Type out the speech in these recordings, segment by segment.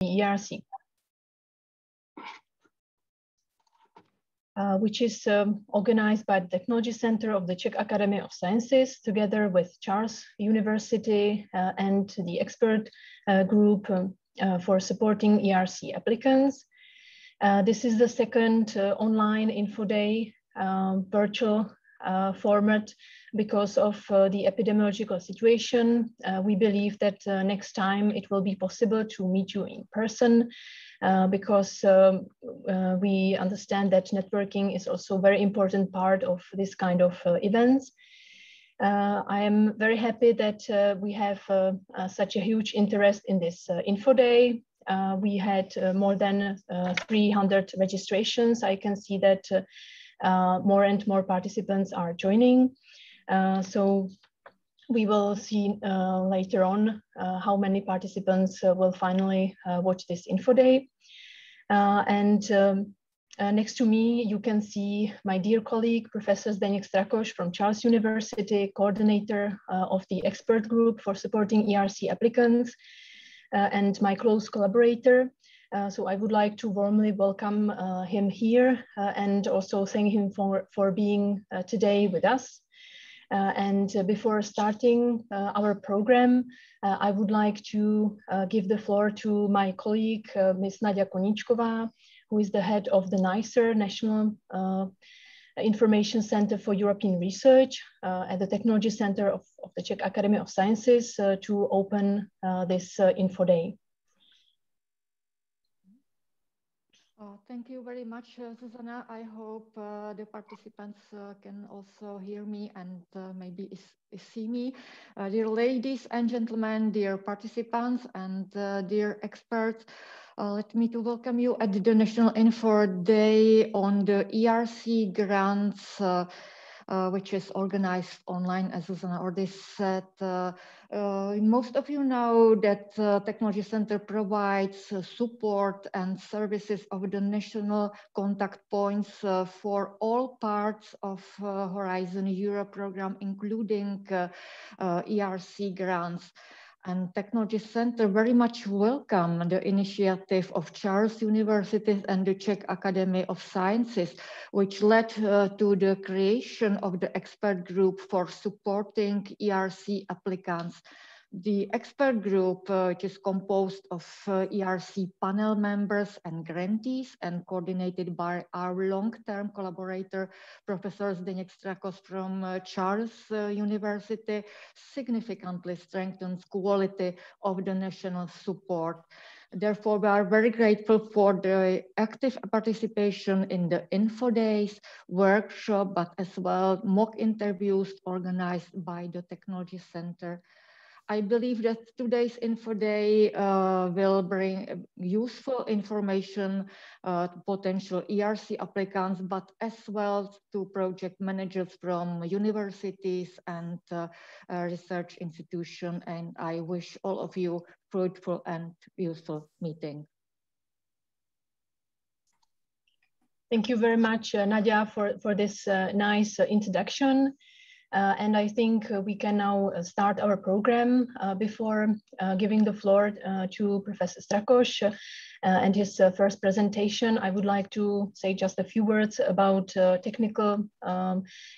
ERC, which is organized by the Technology Center of the Czech Academy of Sciences, together with Charles University and the expert group for supporting ERC applicants. This is the second online info day virtual format because of the epidemiological situation. We believe that next time it will be possible to meet you in person because we understand that networking is also a very important part of this kind of events. I am very happy that we have such a huge interest in this info day. We had more than 300 registrations. I can see that more and more participants are joining. So we will see later on how many participants will finally watch this info day. Next to me, you can see my dear colleague, Professor Zdeněk Strakos from Charles University, coordinator of the expert group for supporting ERC applicants, and my close collaborator. So I would like to warmly welcome him here and also thank him for being today with us. And before starting our program, I would like to give the floor to my colleague, Ms. Nadia Koníčková, who is the head of the NICER, National Information Center for European Research at the Technology Center of the Czech Academy of Sciences to open this info day. Thank you very much, Susanna. I hope the participants can also hear me and maybe see me. Dear ladies and gentlemen, dear participants and dear experts, let me to welcome you at the National Info Day on the ERC grants, which is organized online, as Susanna already said. Most of you know that Technology Center provides support and services of the national contact points for all parts of Horizon Europe program, including ERC grants. And Technology Center very much welcome the initiative of Charles University and the Czech Academy of Sciences, which led to the creation of the expert group for supporting ERC applicants. The expert group, which is composed of ERC panel members and grantees and coordinated by our long-term collaborator, Professor Zdeněk Strakos from Charles University, significantly strengthens quality of the national support. Therefore, we are very grateful for the active participation in the info days, workshop, but as well mock interviews organized by the Technology Center. I believe that today's info day will bring useful information to potential ERC applicants, but as well to project managers from universities and research institutions. And I wish all of you fruitful and useful meeting. Thank you very much, Nadia, for this nice introduction. And I think we can now start our program. Before giving the floor to Professor Strakos and his first presentation, I would like to say just a few words about technical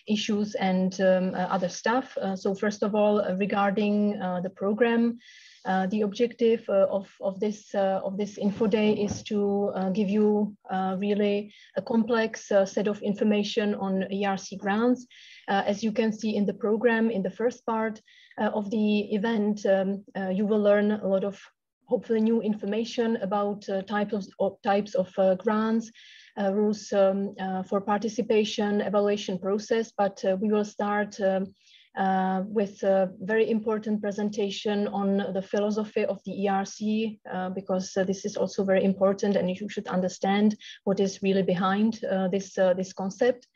issues and other stuff. So first of all, regarding the program, the objective of this info day is to give you really a complex set of information on ERC grants. As you can see in the program, in the first part of the event, you will learn a lot of hopefully new information about types of grants, rules for participation, evaluation process, but we will start with a very important presentation on the philosophy of the ERC, because this is also very important and you should understand what is really behind this concept.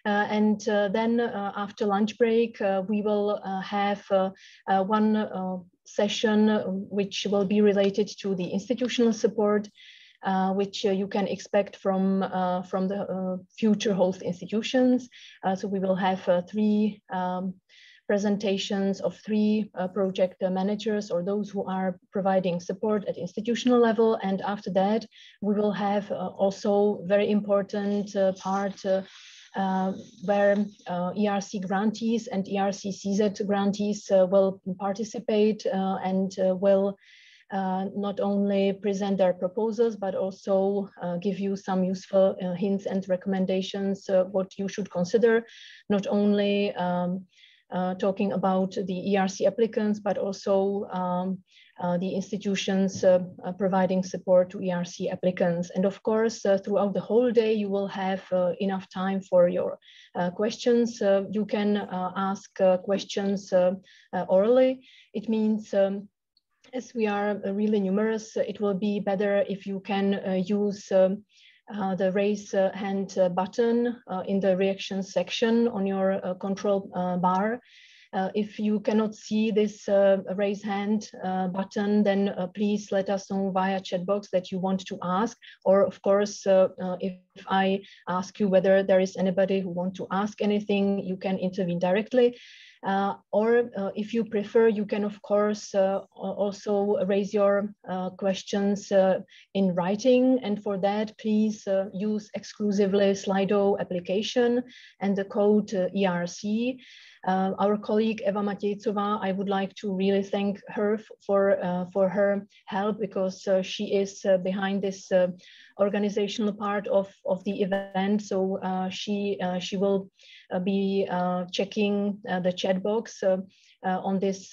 And then after lunch break, we will have one session which will be related to the institutional support, which you can expect from the future host institutions. So we will have three presentations of 3 project managers or those who are providing support at institutional level. And after that, we will have also very important part where ERC grantees and ERC CZ grantees will participate and will not only present their proposals, but also give you some useful hints and recommendations what you should consider, not only talking about the ERC applicants, but also the institutions providing support to ERC applicants. And of course, throughout the whole day, you will have enough time for your questions. You can ask questions orally. It means as we are really numerous, it will be better if you can use the raise hand button in the reaction section on your control bar. If you cannot see this raise hand button, then please let us know via chat box that you want to ask. Or of course, if I ask you whether there is anybody who wants to ask anything, you can intervene directly. Or if you prefer, you can of course also raise your questions in writing, and for that please use exclusively Slido application and the code ERC. Our colleague Eva Matějcová, I would like to really thank her for her help, because she is behind this organizational part of the event. So she will be checking the chat box on this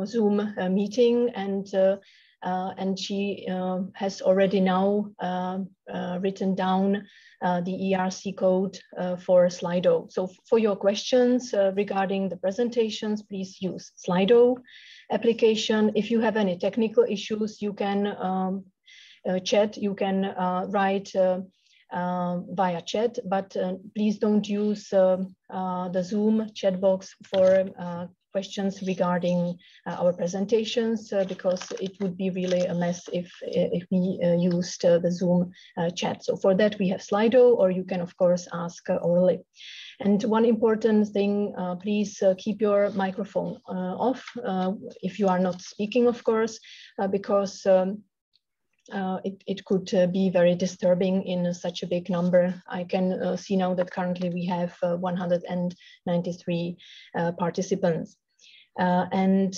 Zoom meeting, and she has already now written down the ERC code for Slido. So for your questions regarding the presentations, please use Slido application. If you have any technical issues, you can chat, you can write via chat, but please don't use the Zoom chat box for questions regarding our presentations, because it would be really a mess if we used the Zoom chat. So for that, we have Slido, or you can, of course, ask orally. And one important thing, please keep your microphone off if you are not speaking, of course, because it could be very disturbing in such a big number. I can see now that currently we have 193 participants. And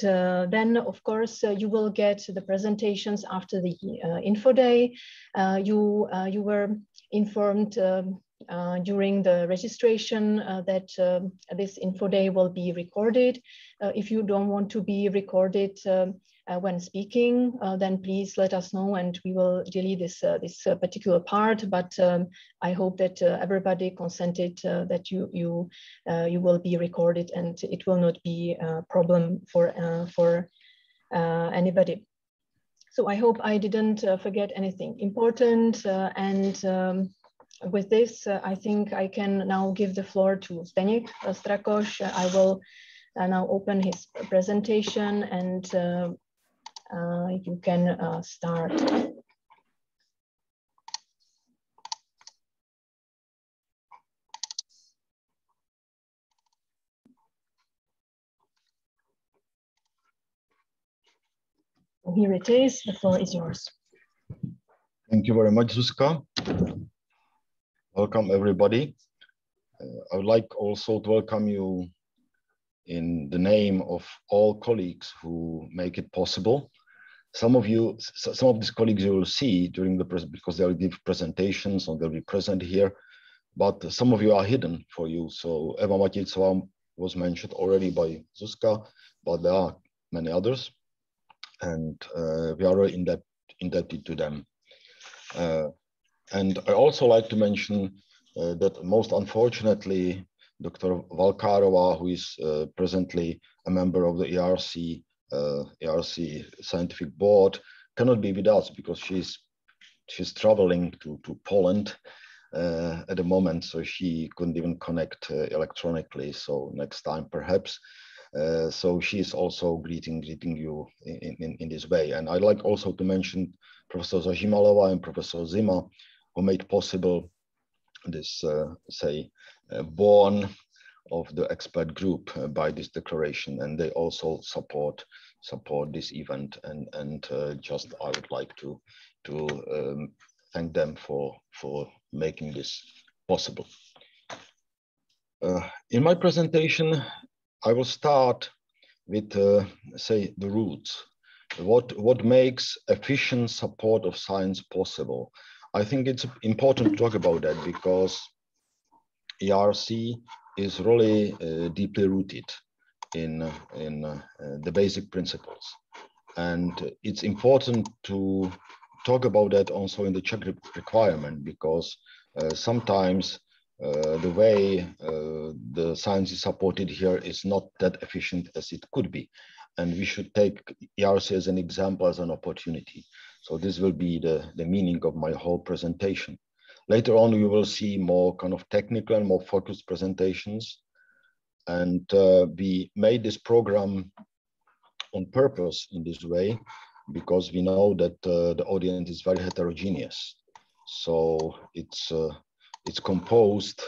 then, of course, you will get the presentations after the info day. You were informed during the registration that this info day will be recorded. If you don't want to be recorded when speaking, then please let us know and we will delete this particular part. But I hope that everybody consented that you will be recorded, and it will not be a problem for anybody. So I hope I didn't forget anything important. With this, I think I can now give the floor to Zdeněk Strakoš. I will now open his presentation, and you can start. Here it is. The floor is yours. Thank you very much, Zuzka. Welcome, everybody. I would like also to welcome you in the name of all colleagues who make it possible. Some of these colleagues you will see during the because they will give presentations or they'll be present here, but some of you are hidden for you. So Eva Matějcová was mentioned already by Zuzka, but there are many others, and we are really indebted to them. And I also like to mention that most unfortunately, Dr. Valkárova, who is presently a member of the ERC scientific board, cannot be with us because she's traveling to Poland at the moment, so she couldn't even connect electronically. So next time, perhaps. So she is also greeting you in this way. And I'd like also to mention Professor Zažimalova and Professor Zima, who made possible this, born of the expert group by this declaration, and they also support this event. And just I would like to thank them for making this possible. In my presentation, I will start with say the roots. What makes efficient support of science possible? I think it's important to talk about that because ERC is really deeply rooted in the basic principles, and it's important to talk about that also in the Czech requirement, because sometimes the way the science is supported here is not that efficient as it could be. And we should take ERC as an example, as an opportunity. So this will be the meaning of my whole presentation. Later on, we will see more kind of technical and more focused presentations. And we made this program on purpose in this way, because we know that the audience is very heterogeneous. So it's composed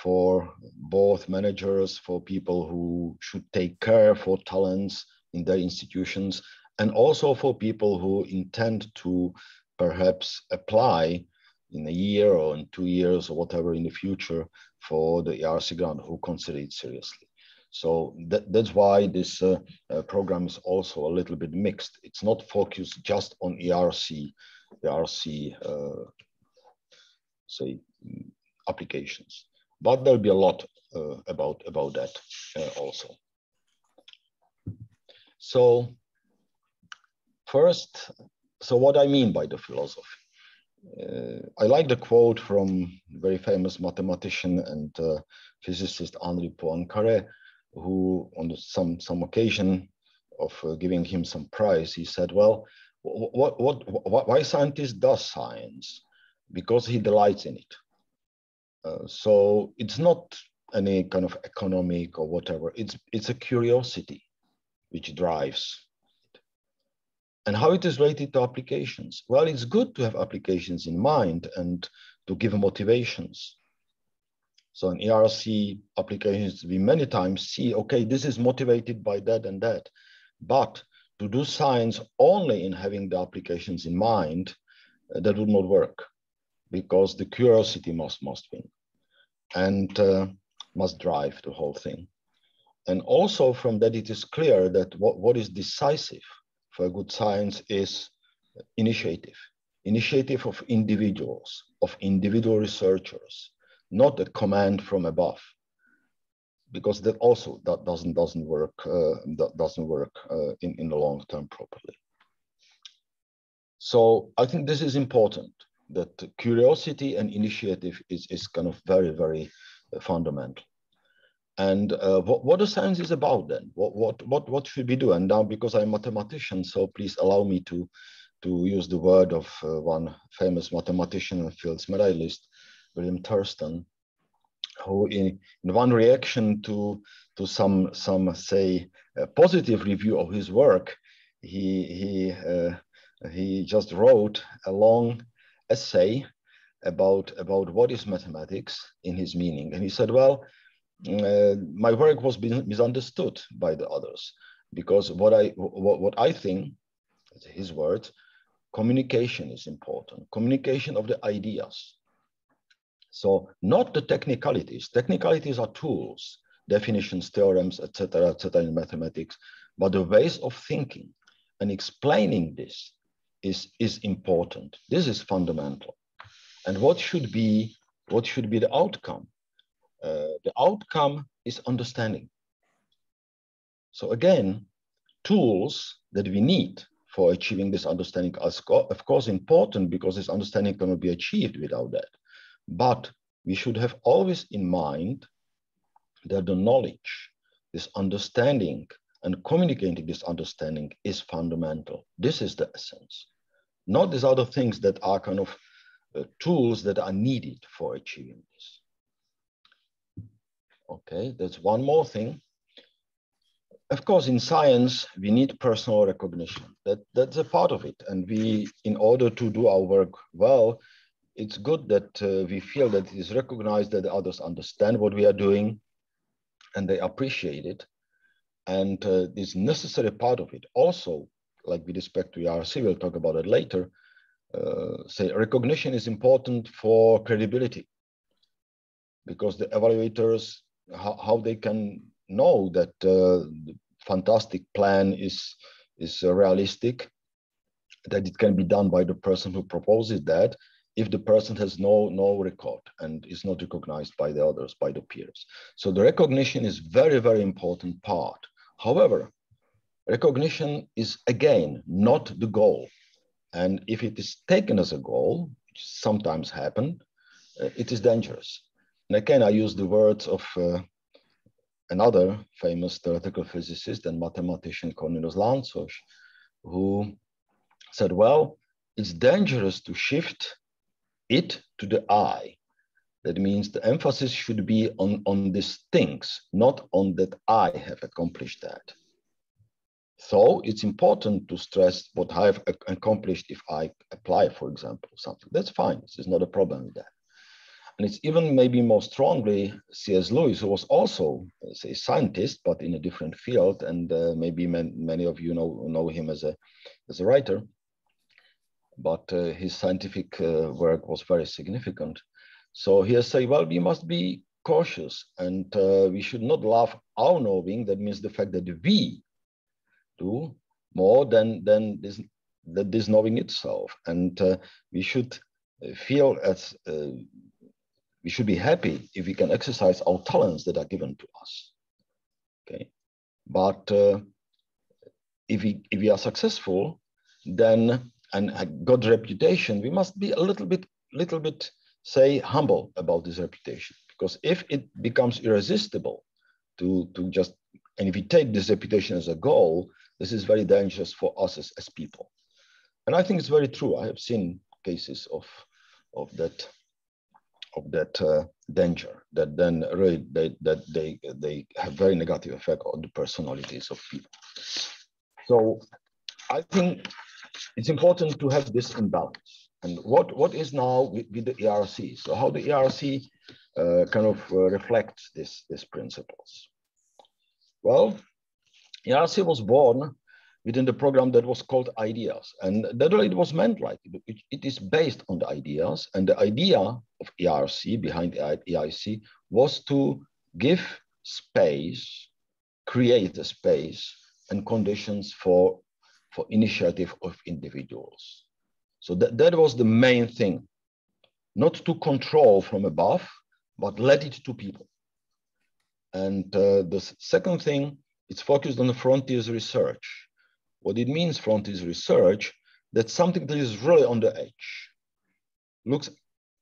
for both managers, for people who should take care for talents in their institutions, and also for people who intend to perhaps apply in a year or in 2 years or whatever in the future for the ERC grant, who consider it seriously. So that's why this program is also a little bit mixed. It's not focused just on ERC say applications, but there'll be a lot about that also. So first, so what I mean by the philosophy. I like the quote from very famous mathematician and physicist Henri Poincaré, who on some occasion of giving him some prize, he said, well, why scientist does science? Because he delights in it. So it's not any kind of economic or whatever. It's a curiosity which drives it. And how it is related to applications? Well, it's good to have applications in mind and to give motivations. So in ERC applications, we many times see, okay, this is motivated by that and that. But to do science only in having the applications in mind, that would not work, because the curiosity must win and must drive the whole thing. And also from that, it is clear that what is decisive for a good science is initiative of individuals, of individual researchers, not a command from above, because that also doesn't work in the long term properly. So I think this is important, that curiosity and initiative is kind of very, very fundamental. And what the science is about then? What should we do? And now, because I'm a mathematician, so please allow me to use the word of one famous mathematician and Fields medalist, William Thurston, who in one reaction to some say positive review of his work, he just wrote a long essay about what is mathematics in his meaning. And he said, well, my work was misunderstood by the others, because what I think, his words, communication is important, communication of the ideas. So not the technicalities. Technicalities are tools, definitions, theorems, etc., in mathematics, but the ways of thinking and explaining this is important. This is fundamental. And what should be the outcome? The outcome is understanding. So again, tools that we need for achieving this understanding are of course important, because this understanding cannot be achieved without that. But we should have always in mind that the knowledge, this understanding, and communicating this understanding is fundamental. This is the essence, not these other things that are kind of tools that are needed for achieving this. Okay, that's one more thing. Of course, in science, we need personal recognition. That's a part of it. And we, in order to do our work well, it's good that we feel that it is recognized, that others understand what we are doing. and they appreciate it. And this necessary part of it also, like with respect to ERC, we'll talk about it later, say recognition is important for credibility, because the evaluators, how they can know that the fantastic plan is realistic, that it can be done by the person who proposes that, if the person has no record and is not recognized by the others, by the peers. So the recognition is very, very important part. However, recognition is, again, not the goal. And if it is taken as a goal, which sometimes happen, it is dangerous. And again, I use the words of another famous theoretical physicist and mathematician, Cornelius Lanzos, who said, well, it's dangerous to shift it to the I. That means the emphasis should be on these things, not on that I have accomplished that. So it's important to stress what I have accomplished if I apply, for example, something. That's fine. There's not a problem with that. And it's even maybe more strongly C.S. Lewis, who was also, say, a scientist, but in a different field. And maybe many of you know him as a writer. But his scientific work was very significant. So he has said, well, we must be cautious, and we should not love our knowing. That means the fact that we do more than this knowing itself. And we should feel as, we should be happy if we can exercise our talents that are given to us. Okay, but if we are successful, then and got reputation, we must be a little bit, say, humble about this reputation, because if it becomes irresistible to just, and if we take this reputation as a goal, this is very dangerous for us as people. And I think it's very true. I have seen cases of that danger, that then really they have very negative effect on the personalities of people. So I think it's important to have this imbalance. And what is now with the ERC? So how the ERC kind of reflects these principles? Well, ERC was born within the program that was called Ideas. And that it was meant like, it is based on the ideas. And the idea of ERC, behind ERC, was to give space, create a space and conditions for initiative of individuals. So that was the main thing, not to control from above, but let it to people. And the second thing, it's focused on the frontiers research. What it means, frontiers research, that's something that is really on the edge, looks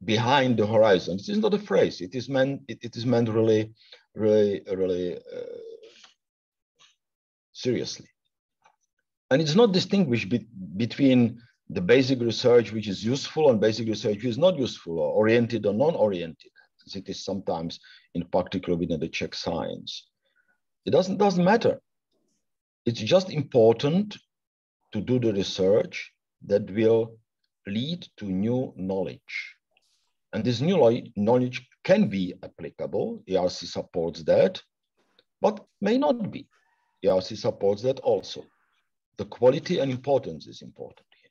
behind the horizon. This is not a phrase. It is meant really seriously. And it's not distinguished between the basic research, which is useful, and basic research, which is not useful, or oriented or non-oriented, as it is sometimes, in particular within the Czech science. It doesn't matter. It's just important to do the research that will lead to new knowledge. And this new knowledge can be applicable. ERC supports that, but may not be. ERC supports that also. The quality and importance is important here.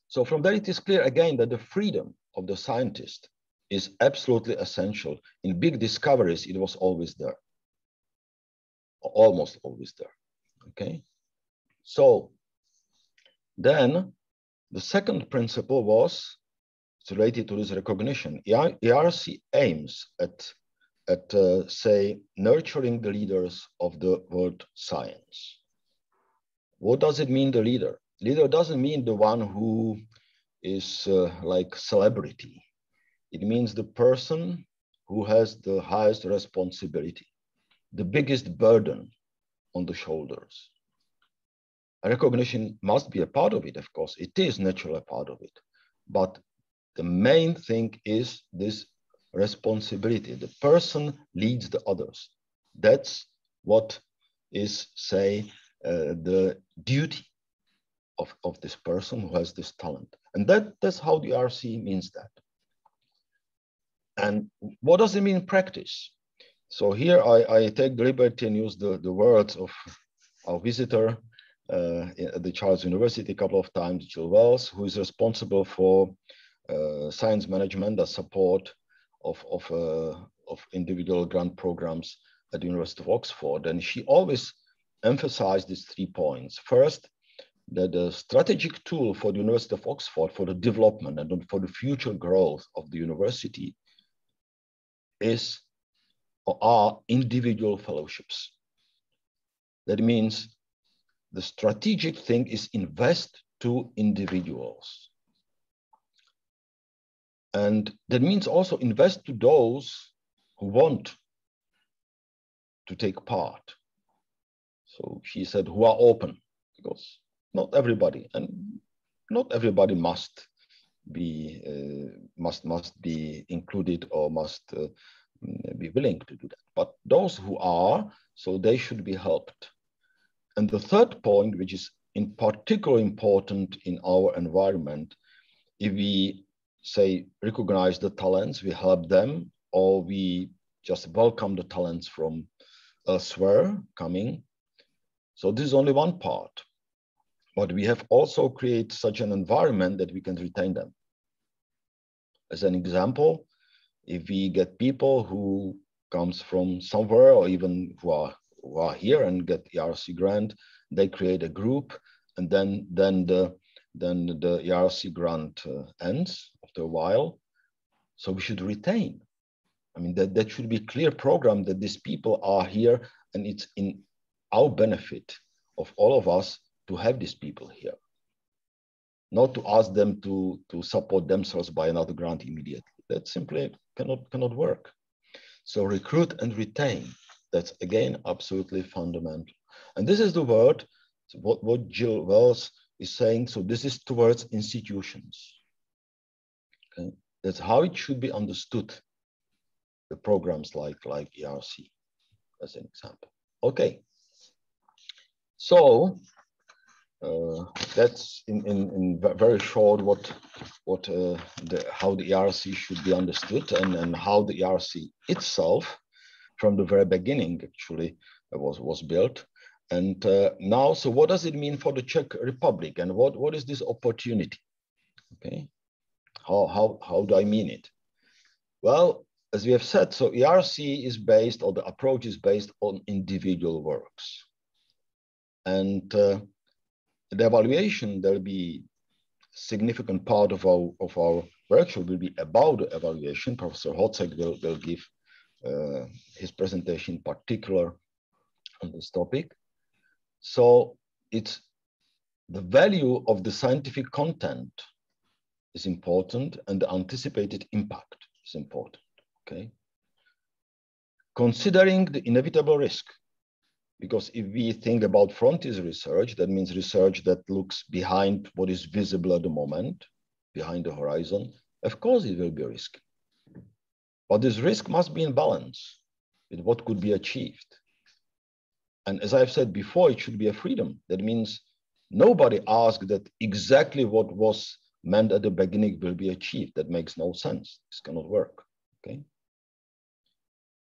So from there, it is clear again that the freedom of the scientist is absolutely essential. In big discoveries, it was always there, almost always there, okay? So then the second principle was related to this recognition. ERC aims at say, nurturing the leaders of the world science. What does it mean, the leader? Leader doesn't mean the one who is like celebrity. It means the person who has the highest responsibility, the biggest burden on the shoulders. A recognition must be a part of it, of course. It is naturally a part of it. But the main thing is this responsibility. The person leads the others. That's what is, say, the duty of this person who has this talent. And that's how the RC means that. And what does it mean in practice? So here I take the liberty and use the words of our visitor at the Charles University a couple of times, Jill Wells, who is responsible for science management, the support of individual grant programs at the University of Oxford. And she always emphasized these 3 points. First, that the strategic tool for the University of Oxford for the development and for the future growth of the university is or are individual fellowships. That means the strategic thing is invest to individuals. And that means also invest to those who want to take part. So she said, who are open, because not everybody, and not everybody must be included or must be willing to do that. But those who are, so they should be helped. And the third point, which is in particular important in our environment, if we say recognize the talents, we help them, or we just welcome the talents from elsewhere coming. So this is only one part, but we have also created such an environment that we can retain them. As an example, if we get people who comes from somewhere or even who are here and get the ERC grant, they create a group, and then the ERC grant ends after a while. So we should retain. I mean, that should be a clear program that these people are here, and it's in our benefit of all of us to have these people here. Not to ask them to support themselves by another grant immediately. That simply cannot work. So recruit and retain. That's again absolutely fundamental. And this is the word, what Jill Wells is saying. So this is towards institutions. Okay, that's how it should be understood. The programs like ERC, as an example. Okay. So that's in very short how the ERC should be understood, and how the ERC itself, from the very beginning, actually was built. And now, so what does it mean for the Czech Republic, and what is this opportunity? Okay, how do I mean it? Well, as we have said, so ERC is based, or the approach is based on individual works. And the evaluation, there'll be significant part of our workshop will be about the evaluation. Professor Hutzek will give his presentation in particular on this topic. So it's the value of the scientific content is important, and the anticipated impact is important. Okay. Considering the inevitable risk, because if we think about frontiers research, that means research that looks behind what is visible at the moment, behind the horizon, of course it will be risky. But this risk must be in balance with what could be achieved. And as I've said before, it should be a freedom. That means nobody asks that exactly what was meant at the beginning will be achieved. That makes no sense. This cannot work. Okay.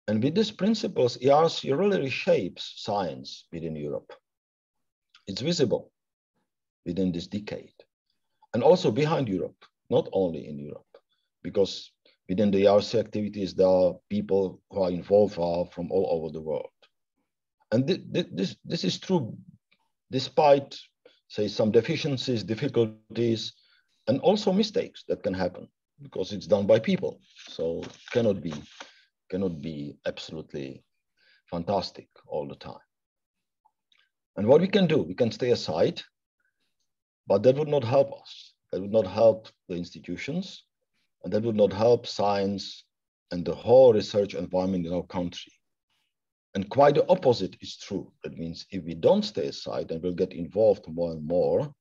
And with these principles, ERC really reshapes science within Europe. It's visible within this decade. And also behind Europe, not only in Europe, because within the ERC activities, there are people who are involved from all over the world. And this is true despite, say, some deficiencies, difficulties, and also mistakes that can happen, because it's done by people. So it cannot be absolutely fantastic all the time. And what we can do, we can stay aside, but that would not help us. That would not help the institutions, and that would not help science and the whole research environment in our country. And quite the opposite is true. That means if we don't stay aside and will get involved more and more,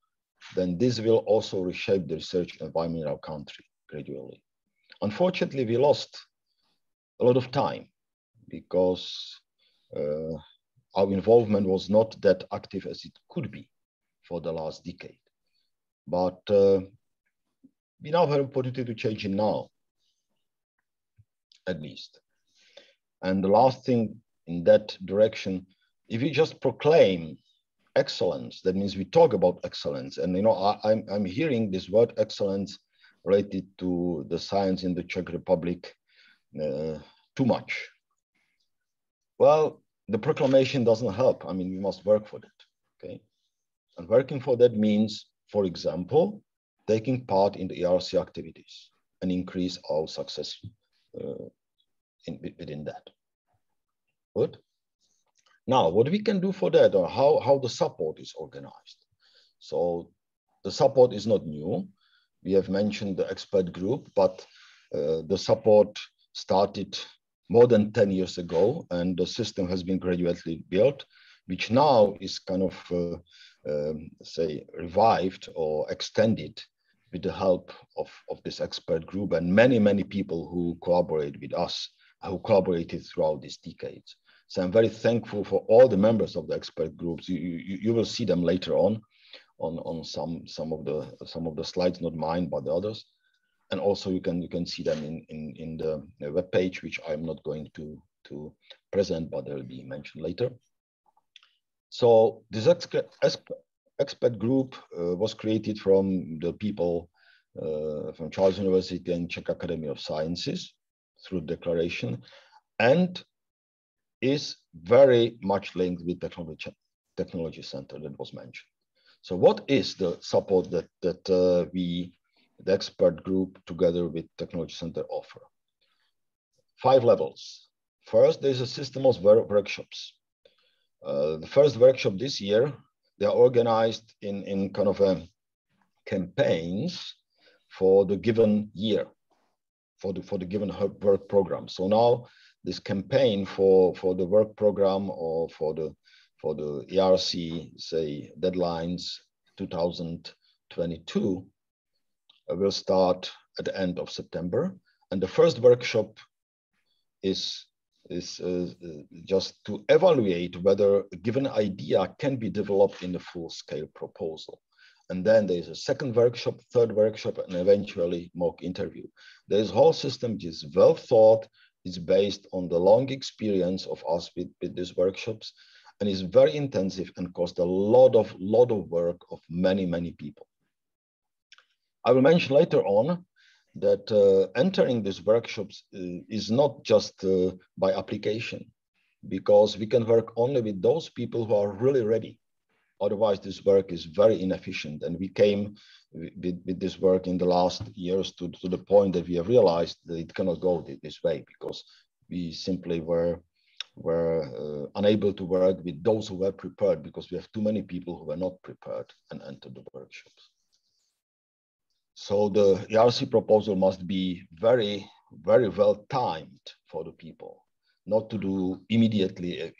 then this will also reshape the research environment in our country gradually. Unfortunately, we lost a lot of time because our involvement was not that active as it could be for the last decade. But we now have an opportunity to change it now, at least. And the last thing in that direction, if you just proclaim excellence, that means we talk about excellence. And I'm hearing this word excellence related to the science in the Czech Republic too much. Well, the proclamation doesn't help. I mean, we must work for that, okay? And working for that means, for example, taking part in the ERC activities and increase our success within that. Good. Now, what we can do for that, or how the support is organized. So the support is not new. We have mentioned the expert group, but the support started more than 10 years ago, and the system has been gradually built, which now is kind of, say, revived or extended with the help of this expert group and many, many people who collaborate with us, who collaborated throughout these decades. So I'm very thankful for all the members of the expert groups. You will see them later on some of the slides, not mine, but the others. And also you can see them in the web page, which I'm not going to present, but they'll be mentioned later. So this expert group was created from the people from Charles University and Czech Academy of Sciences through declaration, and is very much linked with technology center that was mentioned. So what is the support that we, the expert group, together with Technology Center, offer? 5 levels. First, there's a system of workshops. The first workshop this year, they are organized in kind of campaigns for the given year, for the given work program. So now this campaign for the work program or for the ERC, say, deadlines 2022 will start at the end of September. And the first workshop is just to evaluate whether a given idea can be developed in a full-scale proposal. And then there's a second workshop, third workshop, and eventually mock interview. There's a whole system which is well thought. It's based on the long experience of us with these workshops, and is very intensive and cost a lot of work of many people. I will mention later on that entering these workshops is not just by application, because we can work only with those people who are really ready. Otherwise, this work is very inefficient. And we came with this work in the last years to the point that we have realized that it cannot go this way, because we simply were unable to work with those who were prepared, because we have too many people who were not prepared and entered the workshops. So the ERC proposal must be very well timed for the people, not to do immediately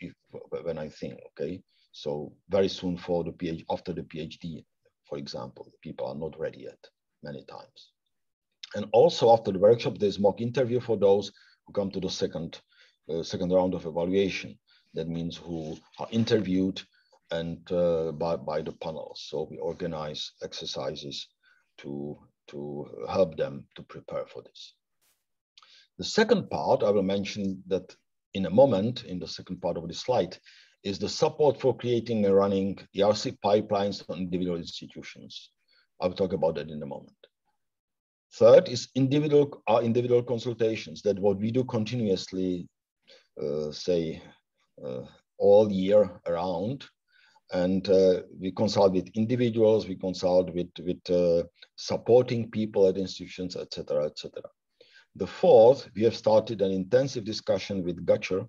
when I think, okay? So very soon for the PhD, after the PhD, for example, people are not ready yet many times. And also after the workshop, there's mock interview for those who come to the second round of evaluation. That means who are interviewed and by the panels. So we organize exercises to help them to prepare for this. The second part, I will mention that in a moment, in the second part of the slide, is the support for creating and running ERC pipelines on individual institutions. I'll talk about that in a moment. Third is individual consultations, that what we do continuously, all year around. And we consult with individuals, we consult with supporting people at institutions, etc., etc. The fourth, we have started an intensive discussion with Gacher,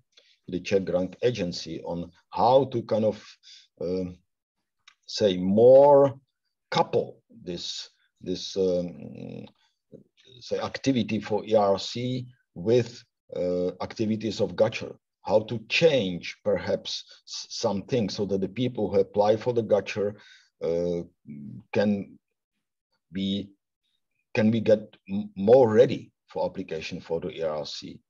the Czech grant agency, on how to kind of more couple this activity for ERC with activities of Gacher. How to change perhaps some things so that the people who apply for the Gacher can get more ready for application for the ERC,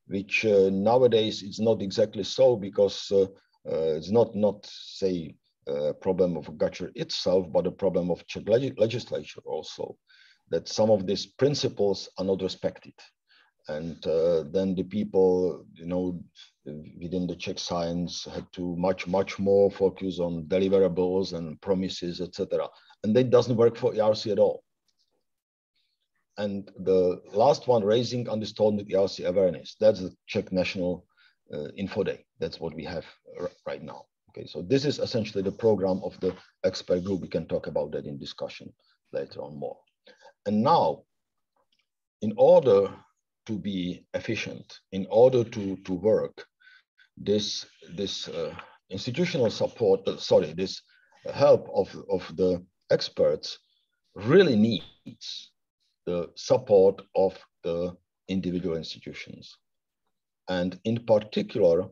which nowadays is not exactly so, because it's not say a problem of Gacher itself, but a problem of Czech legislature also, that some of these principles are not respected. And then the people, you know, within the Czech science had to much more focus on deliverables and promises, etc. And that doesn't work for ERC at all. And the last one, raising understanding ERC awareness. That's the Czech National Info Day. That's what we have right now. Okay, so this is essentially the program of the expert group. We can talk about that in discussion later on more. And now, in order to be efficient, in order to work, this institutional support, this help of the experts really needs the support of the individual institutions. And in particular,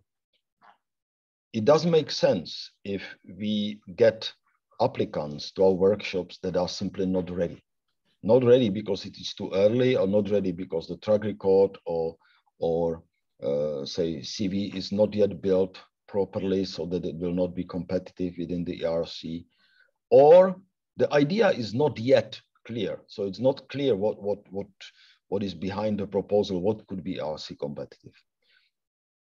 it doesn't make sense if we get applicants to our workshops that are simply not ready. Not ready because it is too early, or not ready because the track record or say CV is not yet built properly so that it will not be competitive within the ERC, or the idea is not yet clear. So it's not clear what is behind the proposal, what could be ERC competitive.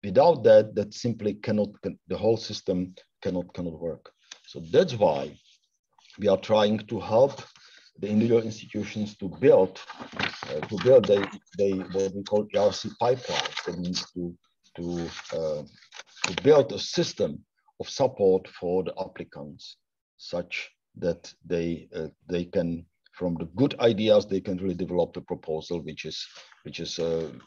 Without that, that simply cannot, the whole system cannot work. So that's why we are trying to help the individual institutions to build what we call ERC pipelines. That means to build a system of support for the applicants, such that they can, from the good ideas, they can really develop the proposal which is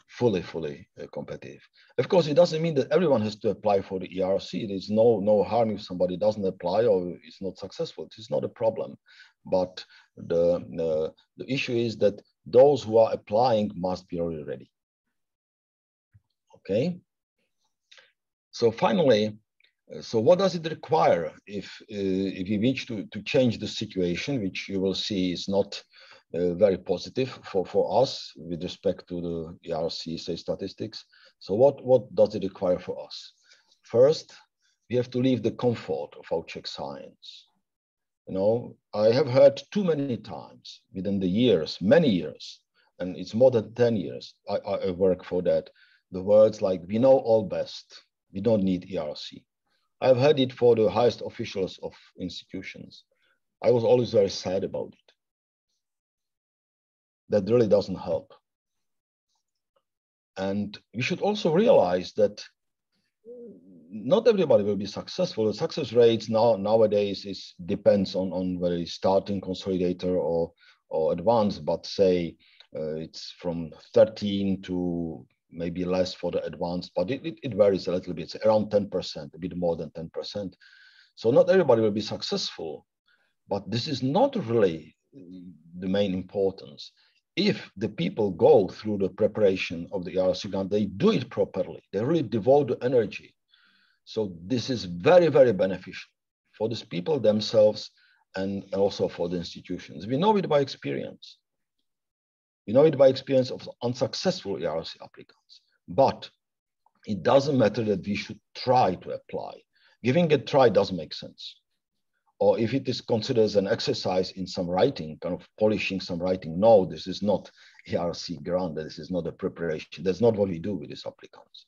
fully competitive. Of course, it doesn't mean that everyone has to apply for the ERC. There's no harm if somebody doesn't apply or is not successful. It is not a problem. But the issue is that those who are applying must be already ready. Okay. So finally, so what does it require if we wish to change the situation, which you will see is not very positive for us with respect to the ERC, say, statistics. So what does it require for us? First, we have to leave the comfort of our Czech science. You know, I have heard too many times within the years, many years, and it's more than 10 years, I work for that, the words like, we know all best, we don't need ERC. I've heard it for the highest officials of institutions. I was always very sad about it. That really doesn't help. And we should also realize that not everybody will be successful. The success rates nowadays depends on whether it's starting, consolidator, or advanced, but say it's from 13 to maybe less for the advanced, but it varies a little bit. It's around 10%, a bit more than 10%. So not everybody will be successful, but this is not really the main importance. If the people go through the preparation of the ERC exam, they do it properly. They really devote the energy. So this is very beneficial for these people themselves and also for the institutions. We know it by experience. We know it by experience of unsuccessful ERC applicants, but it doesn't matter that we should try to apply. Giving a try doesn't make sense. Or if it is considered as an exercise in some writing, kind of polishing some writing, no, this is not ERC grant, this is not a preparation. That's not what we do with these applicants.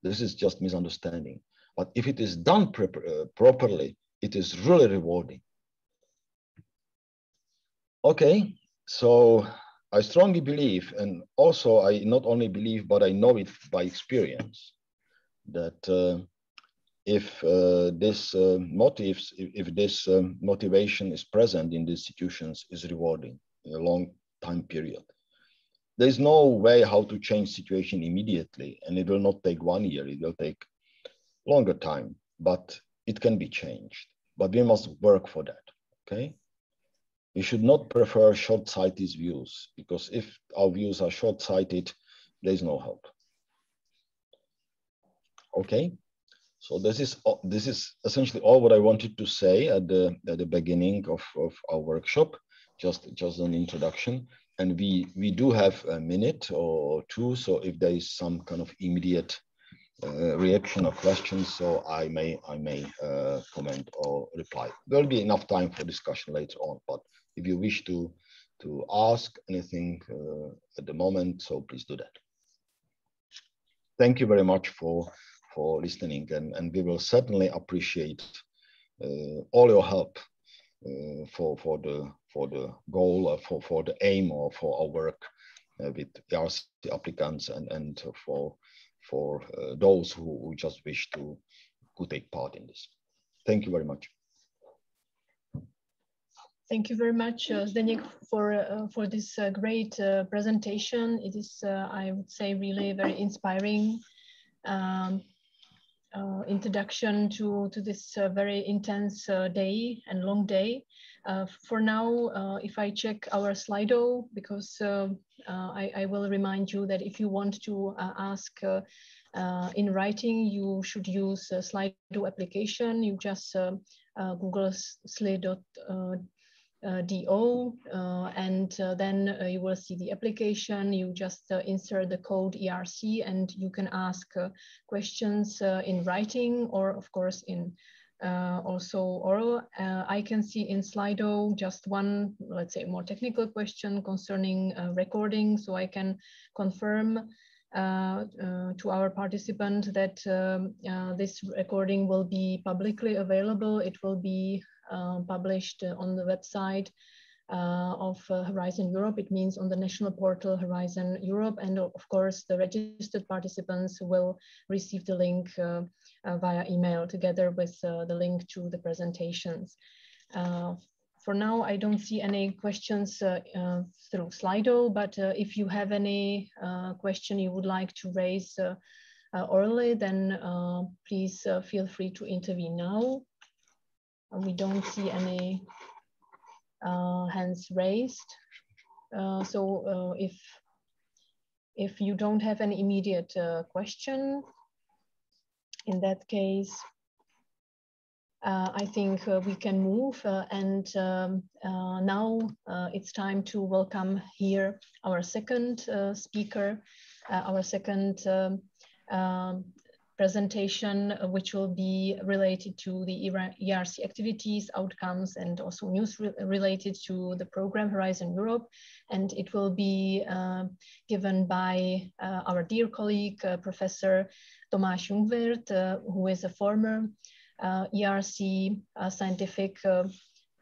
This is just misunderstanding. But if it is done properly, it is really rewarding. Okay, so I strongly believe, and also I not only believe, but I know it by experience, that if this motivation is present in the institutions, is rewarding in a long time period. There is no way how to change situation immediately, and it will not take 1 year, it will take longer time, but it can be changed. But we must work for that, okay? We should not prefer short-sighted views, because if our views are short-sighted, there is no hope. Okay, so this is essentially all what I wanted to say at the beginning of our workshop, just an introduction. And we do have a minute or two, so if there is some kind of immediate reaction or questions, so I may comment or reply. There will be enough time for discussion later on, but if you wish to ask anything at the moment, so please do that. thank you very much for listening, and we will certainly appreciate all your help for the goal, for the aim, or for our work with ERC applicants, and for those who just wish to take part in this. Thank you very much. Thank you very much, Zdeněk, for this great presentation. It is, I would say, really very inspiring introduction to this very intense day and long day. For now, if I check our Slido, because I will remind you that if you want to ask in writing, you should use Slido application. You just Google Slido.do, and then you will see the application. You just insert the code ERC, and you can ask questions in writing, or of course in also oral. I can see in Slido just one, let's say, more technical question concerning recording, so I can confirm to our participant that this recording will be publicly available. It will be published on the website of Horizon Europe. It means on the national portal Horizon Europe, and of course the registered participants will receive the link via email together with the link to the presentations. For now, I don't see any questions through Slido, but if you have any question you would like to raise orally, then please feel free to intervene now. We don't see any hands raised. So if you don't have any immediate question, in that case, I think we can move, and now it's time to welcome here our second speaker, our second presentation, which will be related to the ERC activities, outcomes, and also news related to the program Horizon Europe. And it will be given by our dear colleague, Professor Tomáš Jungwirth, who is a former ERC Scientific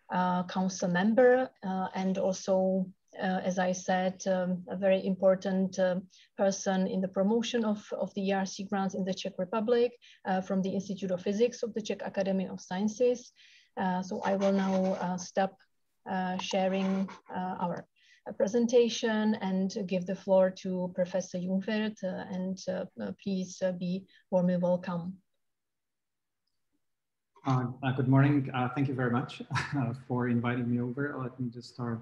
Council member, and also, as I said, a very important person in the promotion of the ERC grants in the Czech Republic from the Institute of Physics of the Czech Academy of Sciences. So I will now stop sharing our presentation and give the floor to Professor Jungwirth, and please be warmly welcome. Good morning. Thank you very much for inviting me over. Let me just start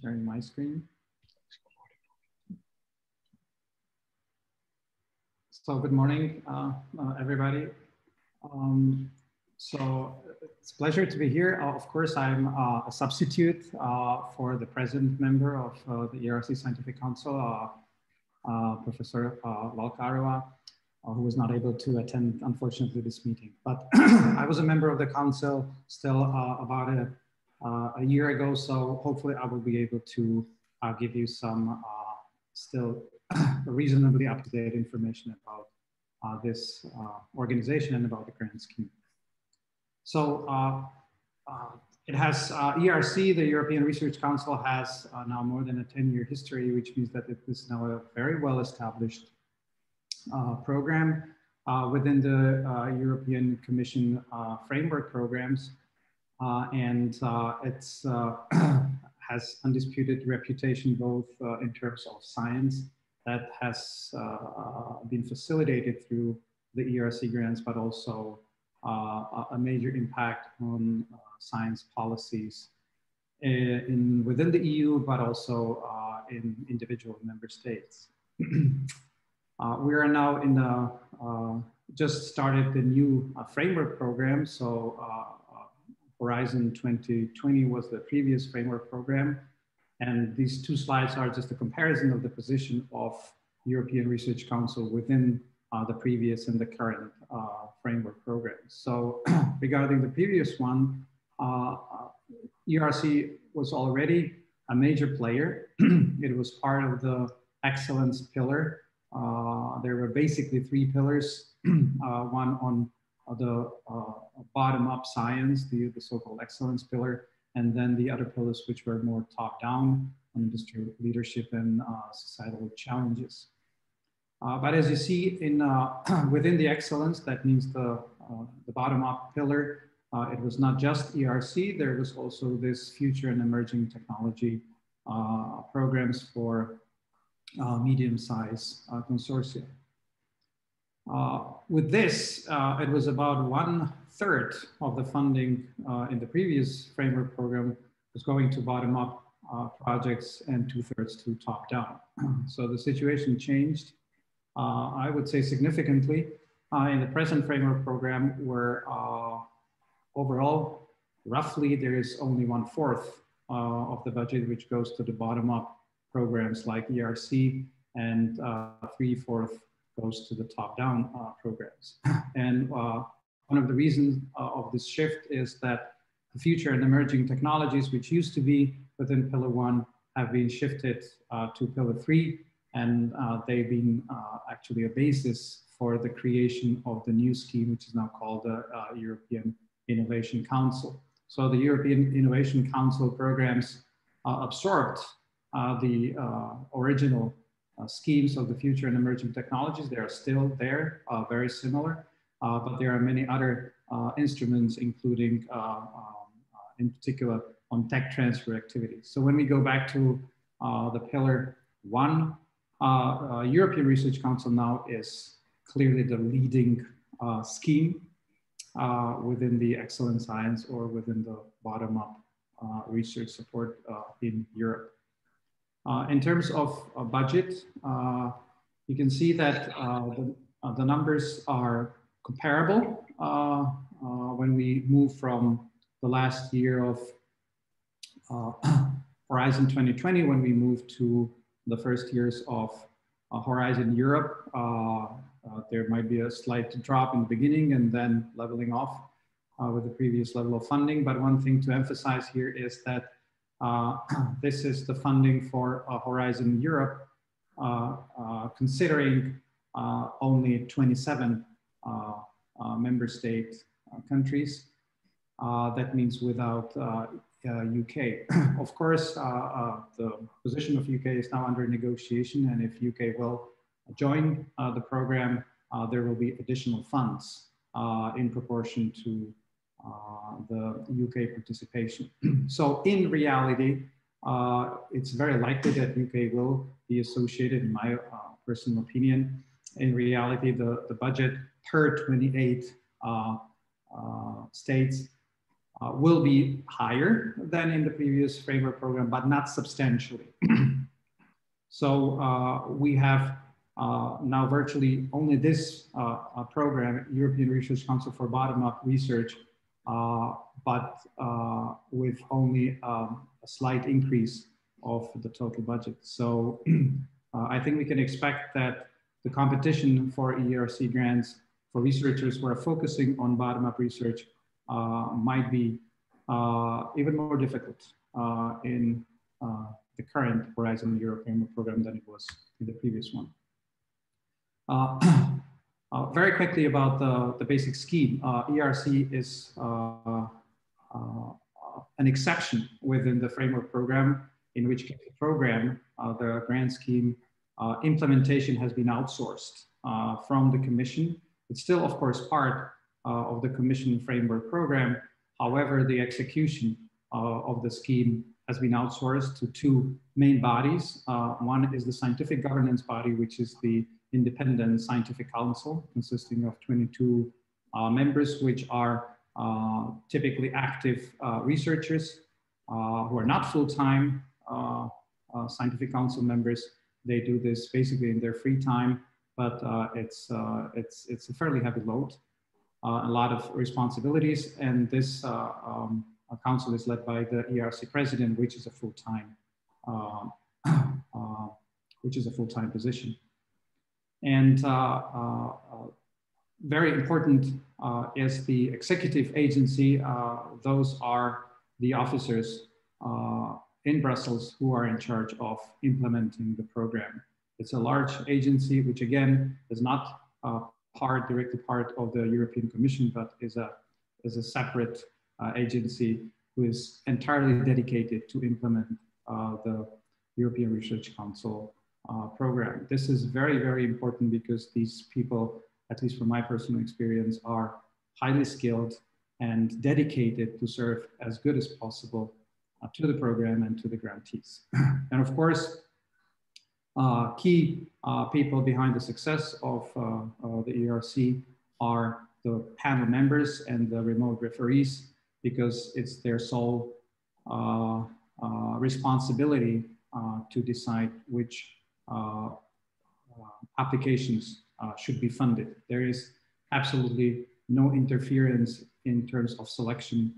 sharing my screen. So good morning, everybody. So it's a pleasure to be here. Of course, I'm a substitute for the present member of the ERC Scientific Council, Professor Valkárova, who was not able to attend, unfortunately, this meeting. But I was a member of the council still about a year ago, so hopefully I will be able to give you some still reasonably up-to-date information about this organization and about the grant scheme. So it has ERC, the European Research Council, has now more than a 10-year history, which means that it is now a very well-established program within the European Commission framework programs. And it's has undisputed reputation both in terms of science that has been facilitated through the ERC grants, but also a major impact on science policies within the EU, but also in individual member states. We are now in the, just started the new framework program. So Horizon 2020 was the previous framework program. And these two slides are just a comparison of the position of European Research Council within the previous and the current framework programs. So regarding the previous one, ERC was already a major player. It was part of the excellence pillar there were basically three pillars, one on the bottom-up science, the so-called excellence pillar, and then the other pillars which were more top-down on industry leadership and societal challenges. But as you see in within the excellence, that means the bottom-up pillar, it was not just ERC, there was also this future and emerging technology programs for medium-sized consortia. With this, it was about 1/3 of the funding in the previous framework program was going to bottom-up projects and 2/3 to top-down. So the situation changed, I would say significantly, in the present framework program, where overall, roughly there is only 1/4 of the budget which goes to the bottom-up programs like ERC, and 3/4 goes to the top-down programs. And one of the reasons of this shift is that the future and emerging technologies, which used to be within Pillar 1, have been shifted to Pillar 3, and they've been actually a basis for the creation of the new scheme, which is now called the European Innovation Council. So the European Innovation Council programs absorbed the original schemes of the future and emerging technologies. They are still there, very similar, but there are many other instruments, including in particular on tech transfer activities. So when we go back to the Pillar 1, European Research Council now is clearly the leading scheme within the excellent science or within the bottom-up research support in Europe. In terms of budget, you can see that the numbers are comparable when we move from the last year of Horizon 2020, when we moved to the first years of Horizon Europe. There might be a slight drop in the beginning and then leveling off with the previous level of funding. But one thing to emphasize here is that this is the funding for Horizon Europe, considering only 27 member state countries. That means without UK. Of course, the position of UK is now under negotiation, and if UK will join the program, there will be additional funds in proportion to the UK participation. So in reality, it's very likely that UK will be associated, in my personal opinion. In reality, the budget per 28 states will be higher than in the previous framework program, but not substantially. So we have now virtually only this program, European Research Council for Bottom-Up Research, but with only a slight increase of the total budget. So I think we can expect that the competition for ERC grants for researchers who are focusing on bottom-up research might be even more difficult in the current Horizon Europe program than it was in the previous one. Very quickly about the basic scheme. ERC is an exception within the framework program, in which case the program, the grant scheme implementation has been outsourced from the Commission. It's still, of course, part of the Commission framework program. However, the execution of the scheme has been outsourced to two main bodies. One is the scientific governance body, which is the Independent Scientific Council, consisting of 22 members, which are typically active researchers who are not full-time scientific council members. They do this basically in their free time, but it's a fairly heavy load, a lot of responsibilities, and this council is led by the ERC president, which is a full-time position. And very important is the executive agency. Those are the officers in Brussels who are in charge of implementing the program. It's a large agency, which again is not directly part of the European Commission, but is a separate agency who is entirely dedicated to implement the European Research Council program. This is very, very important because these people, at least from my personal experience, are highly skilled and dedicated to serve as good as possible to the program and to the grantees. And of course, key people behind the success of the ERC are the panel members and the remote referees, because it's their sole responsibility to decide which applications should be funded. There is absolutely no interference in terms of selection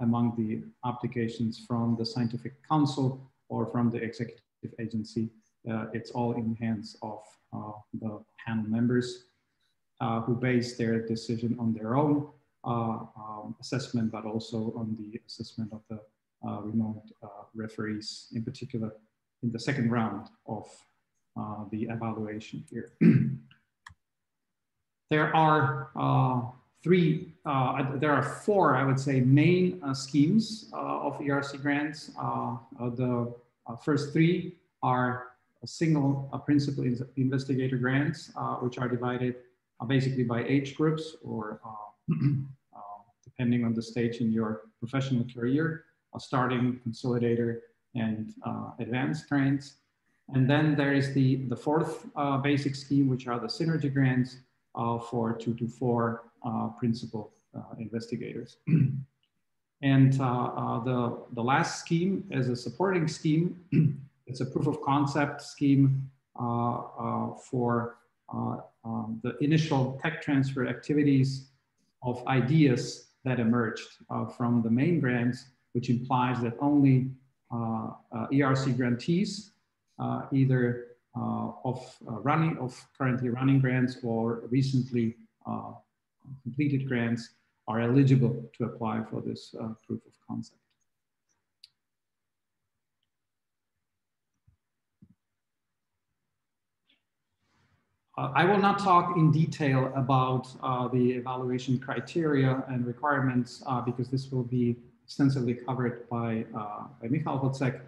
among the applications from the scientific council or from the executive agency. It's all in the hands of the panel members who base their decision on their own assessment, but also on the assessment of the remote referees, in particular in the second round of the evaluation here. There are four, I would say, main schemes of ERC grants. The first three are single principal investigator grants, which are divided basically by age groups or depending on the stage in your professional career, starting, consolidator, and advanced grants. And then there is the fourth basic scheme, which are the synergy grants for 2 to 4 principal investigators. And the last scheme is a supporting scheme. It's a proof of concept scheme for the initial tech transfer activities of ideas that emerged from the main grants, which implies that only ERC grantees, either of currently running grants or recently completed grants, are eligible to apply for this proof of concept. I will not talk in detail about the evaluation criteria and requirements because this will be extensively covered by Michal Hutzek.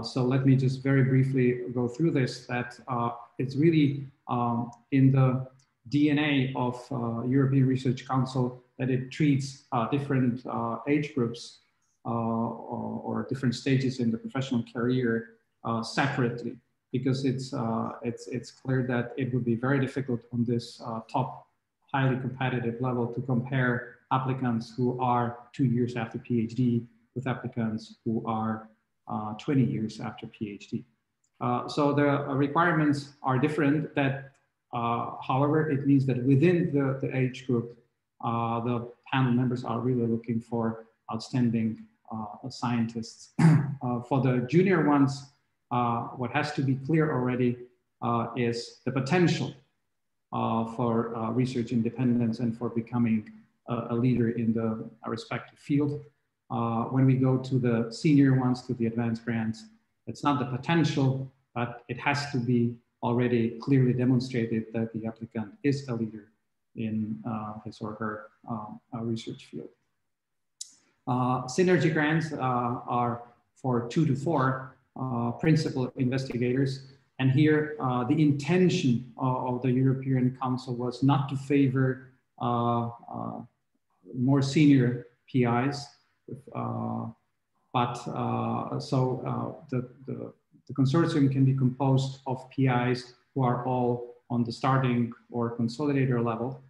So let me just very briefly go through this, that it's really in the DNA of European Research Council that it treats different age groups or different stages in the professional career separately, because it's clear that it would be very difficult on this top highly competitive level to compare applicants who are 2 years after PhD with applicants who are 20 years after PhD. So the requirements are different. That, however, it means that within the age group, the panel members are really looking for outstanding scientists. For the junior ones, what has to be clear already is the potential for research independence and for becoming a leader in the respective field. When we go to the senior ones, to the advanced grants, it's not the potential, but it has to be already clearly demonstrated that the applicant is a leader in his or her research field. Synergy grants are for 2 to 4 principal investigators. And here, the intention of the European Council was not to favor more senior PIs, but the consortium can be composed of PIs who are all on the starting or consolidator level.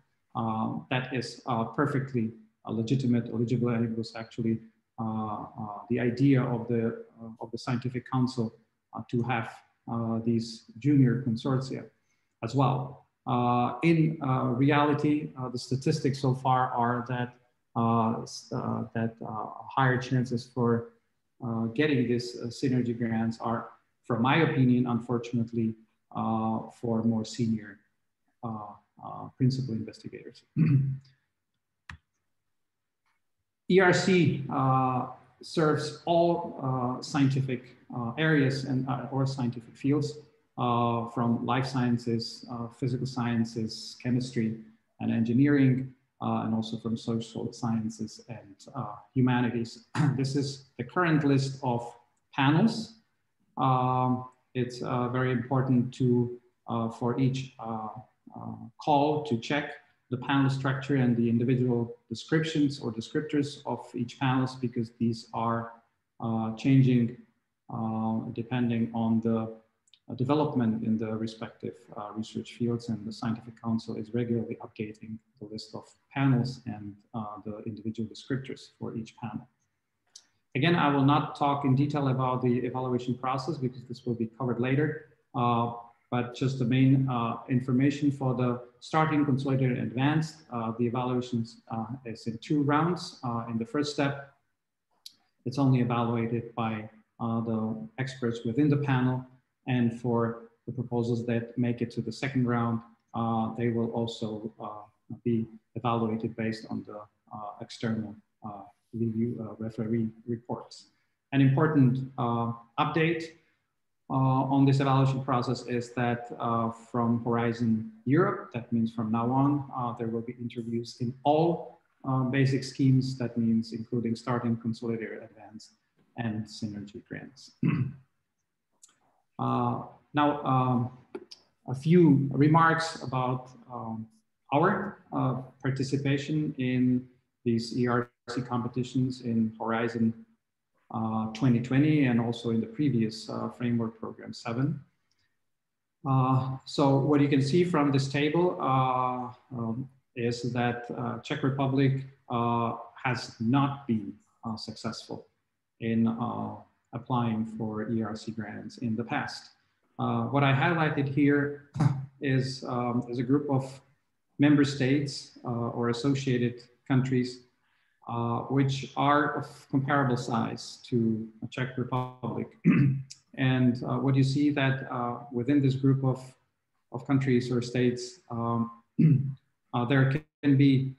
That is perfectly legitimate, eligible, and it was actually the idea of the scientific council to have these junior consortia as well. In reality, the statistics so far are that higher chances for getting these synergy grants are, from my opinion, unfortunately, for more senior principal investigators. ERC serves all scientific areas and or scientific fields. from life sciences, physical sciences, chemistry, and engineering, and also from social sciences and humanities. This is the current list of panels. It's very important to, for each call to check the panel structure and the individual descriptions or descriptors of each panelist, because these are changing depending on the development in the respective research fields, and the Scientific Council is regularly updating the list of panels and the individual descriptors for each panel. Again, I will not talk in detail about the evaluation process because this will be covered later, but just the main information for the starting, consolidated, and advanced. The evaluations is in 2 rounds. In the first step, it's only evaluated by the experts within the panel. And for the proposals that make it to the second round, they will also be evaluated based on the external review referee reports. An important update on this evaluation process is that from Horizon Europe, that means from now on, there will be interviews in all basic schemes. That means including starting, consolidated, advanced, and synergy grants. Now, a few remarks about our participation in these ERC competitions in Horizon 2020 and also in the previous framework program 7. So what you can see from this table is that Czech Republic has not been successful in applying for ERC grants in the past. What I highlighted here is a group of member states or associated countries which are of comparable size to the Czech Republic. And what you see that within this group of countries or states, there can be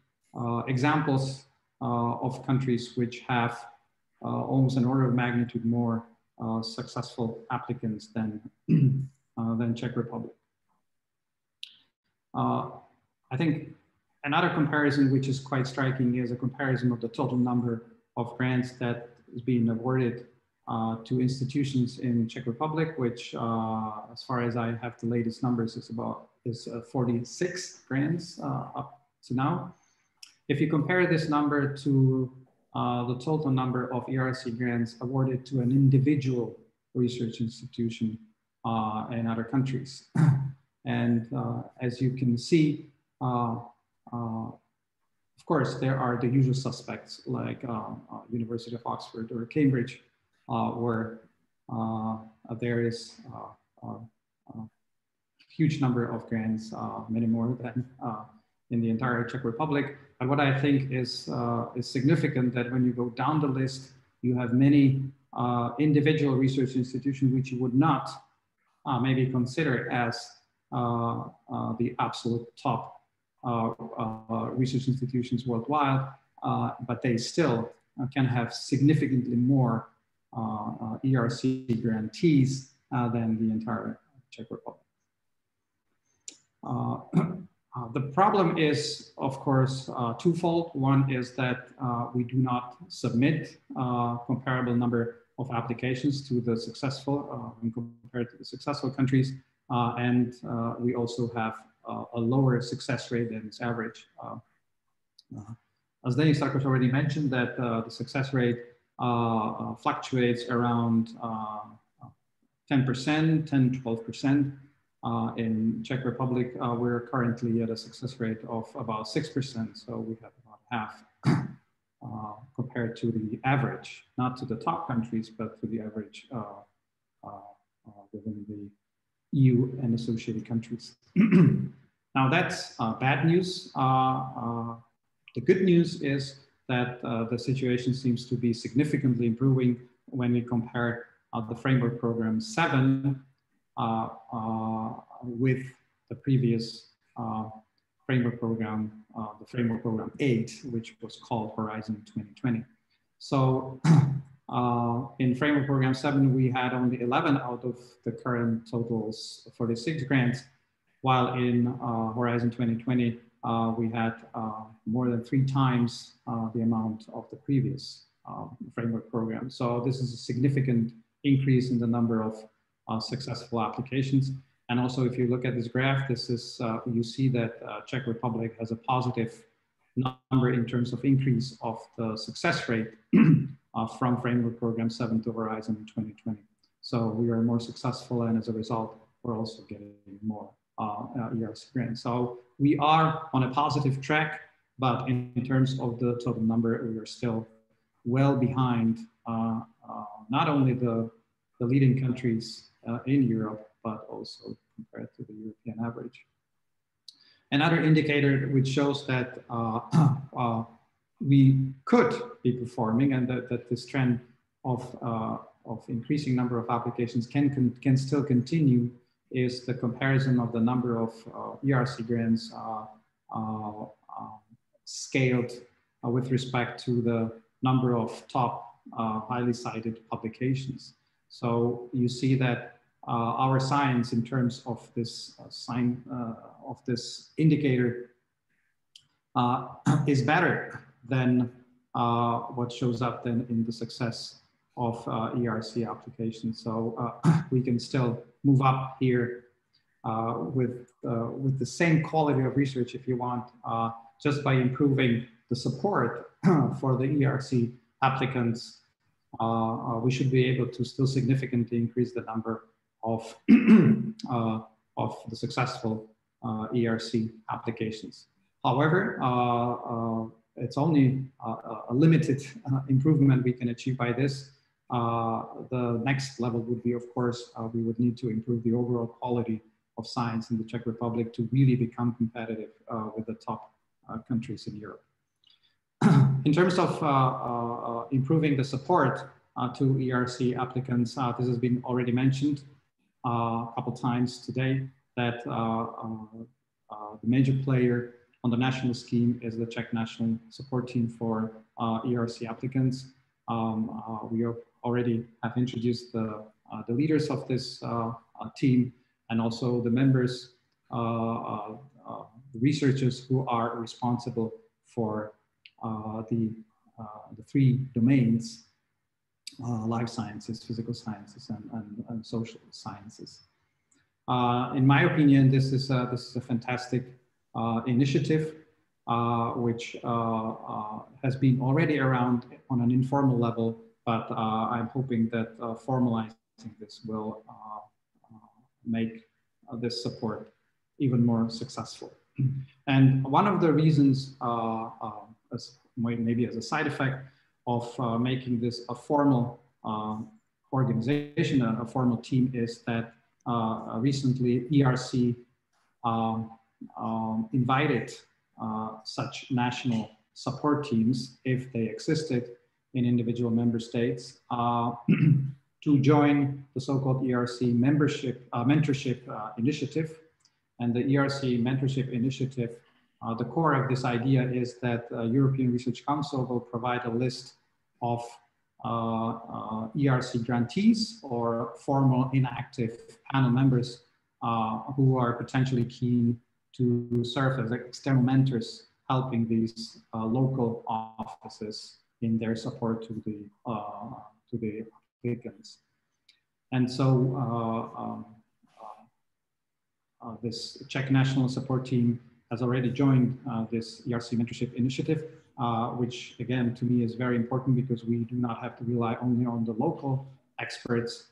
examples of countries which have almost an order of magnitude more successful applicants than Czech Republic. I think another comparison which is quite striking is a comparison of the total number of grants that is being awarded to institutions in Czech Republic, which as far as I have the latest numbers is 46 grants up to now. If you compare this number to the total number of ERC grants awarded to an individual research institution in other countries. And as you can see, of course, there are the usual suspects like University of Oxford or Cambridge, where there is a huge number of grants, many more than in the entire Czech Republic. But what I think is significant that when you go down the list, you have many individual research institutions which you would not maybe consider as the absolute top research institutions worldwide, but they still can have significantly more ERC grantees than the entire Czech Republic. The problem is, of course, twofold. One is that we do not submit comparable number of applications to the successful, when compared to the successful countries, and we also have a lower success rate than its average. As Denis Sarkoš already mentioned, that the success rate fluctuates around 10%, 10, 12%. In Czech Republic, we're currently at a success rate of about 6%, so we have about half compared to the average, not to the top countries, but to the average within the EU and associated countries. Now that's bad news. The good news is that the situation seems to be significantly improving when we compare the Framework Program 7 with the previous Framework Program, the Framework Program 8, which was called Horizon 2020. So In Framework Program 7, we had only 11 out of the current totals 46 grants, while in Horizon 2020, we had more than 3 times the amount of the previous framework program. So this is a significant increase in the number of successful applications. And also, if you look at this graph, this is you see that Czech Republic has a positive number in terms of increase of the success rate from Framework Program 7 to Horizon 2020. So we are more successful, and as a result, we're also getting more ERC grants. So we are on a positive track, but in terms of the total number, we are still well behind not only the leading countries in Europe, but also compared to the European average. Another indicator which shows that we could be performing, and that this trend of increasing number of applications can still continue, is the comparison of the number of ERC grants scaled with respect to the number of top highly cited publications. So you see that our science in terms of this this indicator is better than what shows up then in the success of ERC applications. So we can still move up here with the same quality of research, if you want, just by improving the support for the ERC applicants. We should be able to still significantly increase the number of the successful ERC applications. However, it's only a limited improvement we can achieve by this. The next level would be, of course, we would need to improve the overall quality of science in the Czech Republic to really become competitive with the top countries in Europe. In terms of improving the support to ERC applicants, this has been already mentioned a couple times today, that the major player on the national scheme is the Czech National Support Team for ERC applicants. We already have introduced the leaders of this team, and also the members, the researchers who are responsible for the 3 domains: life sciences, physical sciences, and social sciences. In my opinion, this is a fantastic initiative, which has been already around on an informal level, but I'm hoping that formalizing this will make this support even more successful. And one of the reasons, maybe as a side effect of making this a formal organization, a formal team, is that recently ERC invited such national support teams, if they existed in individual member states, to join the so-called ERC Mentorship Initiative. And the ERC Mentorship Initiative, the core of this idea is that European Research Council will provide a list of ERC grantees or formal inactive panel members who are potentially keen to serve as external mentors, helping these local offices in their support to the applicants. And so this Czech National Support Team has already joined this ERC Mentorship Initiative, which again, to me is very important, because we do not have to rely only on the local experts,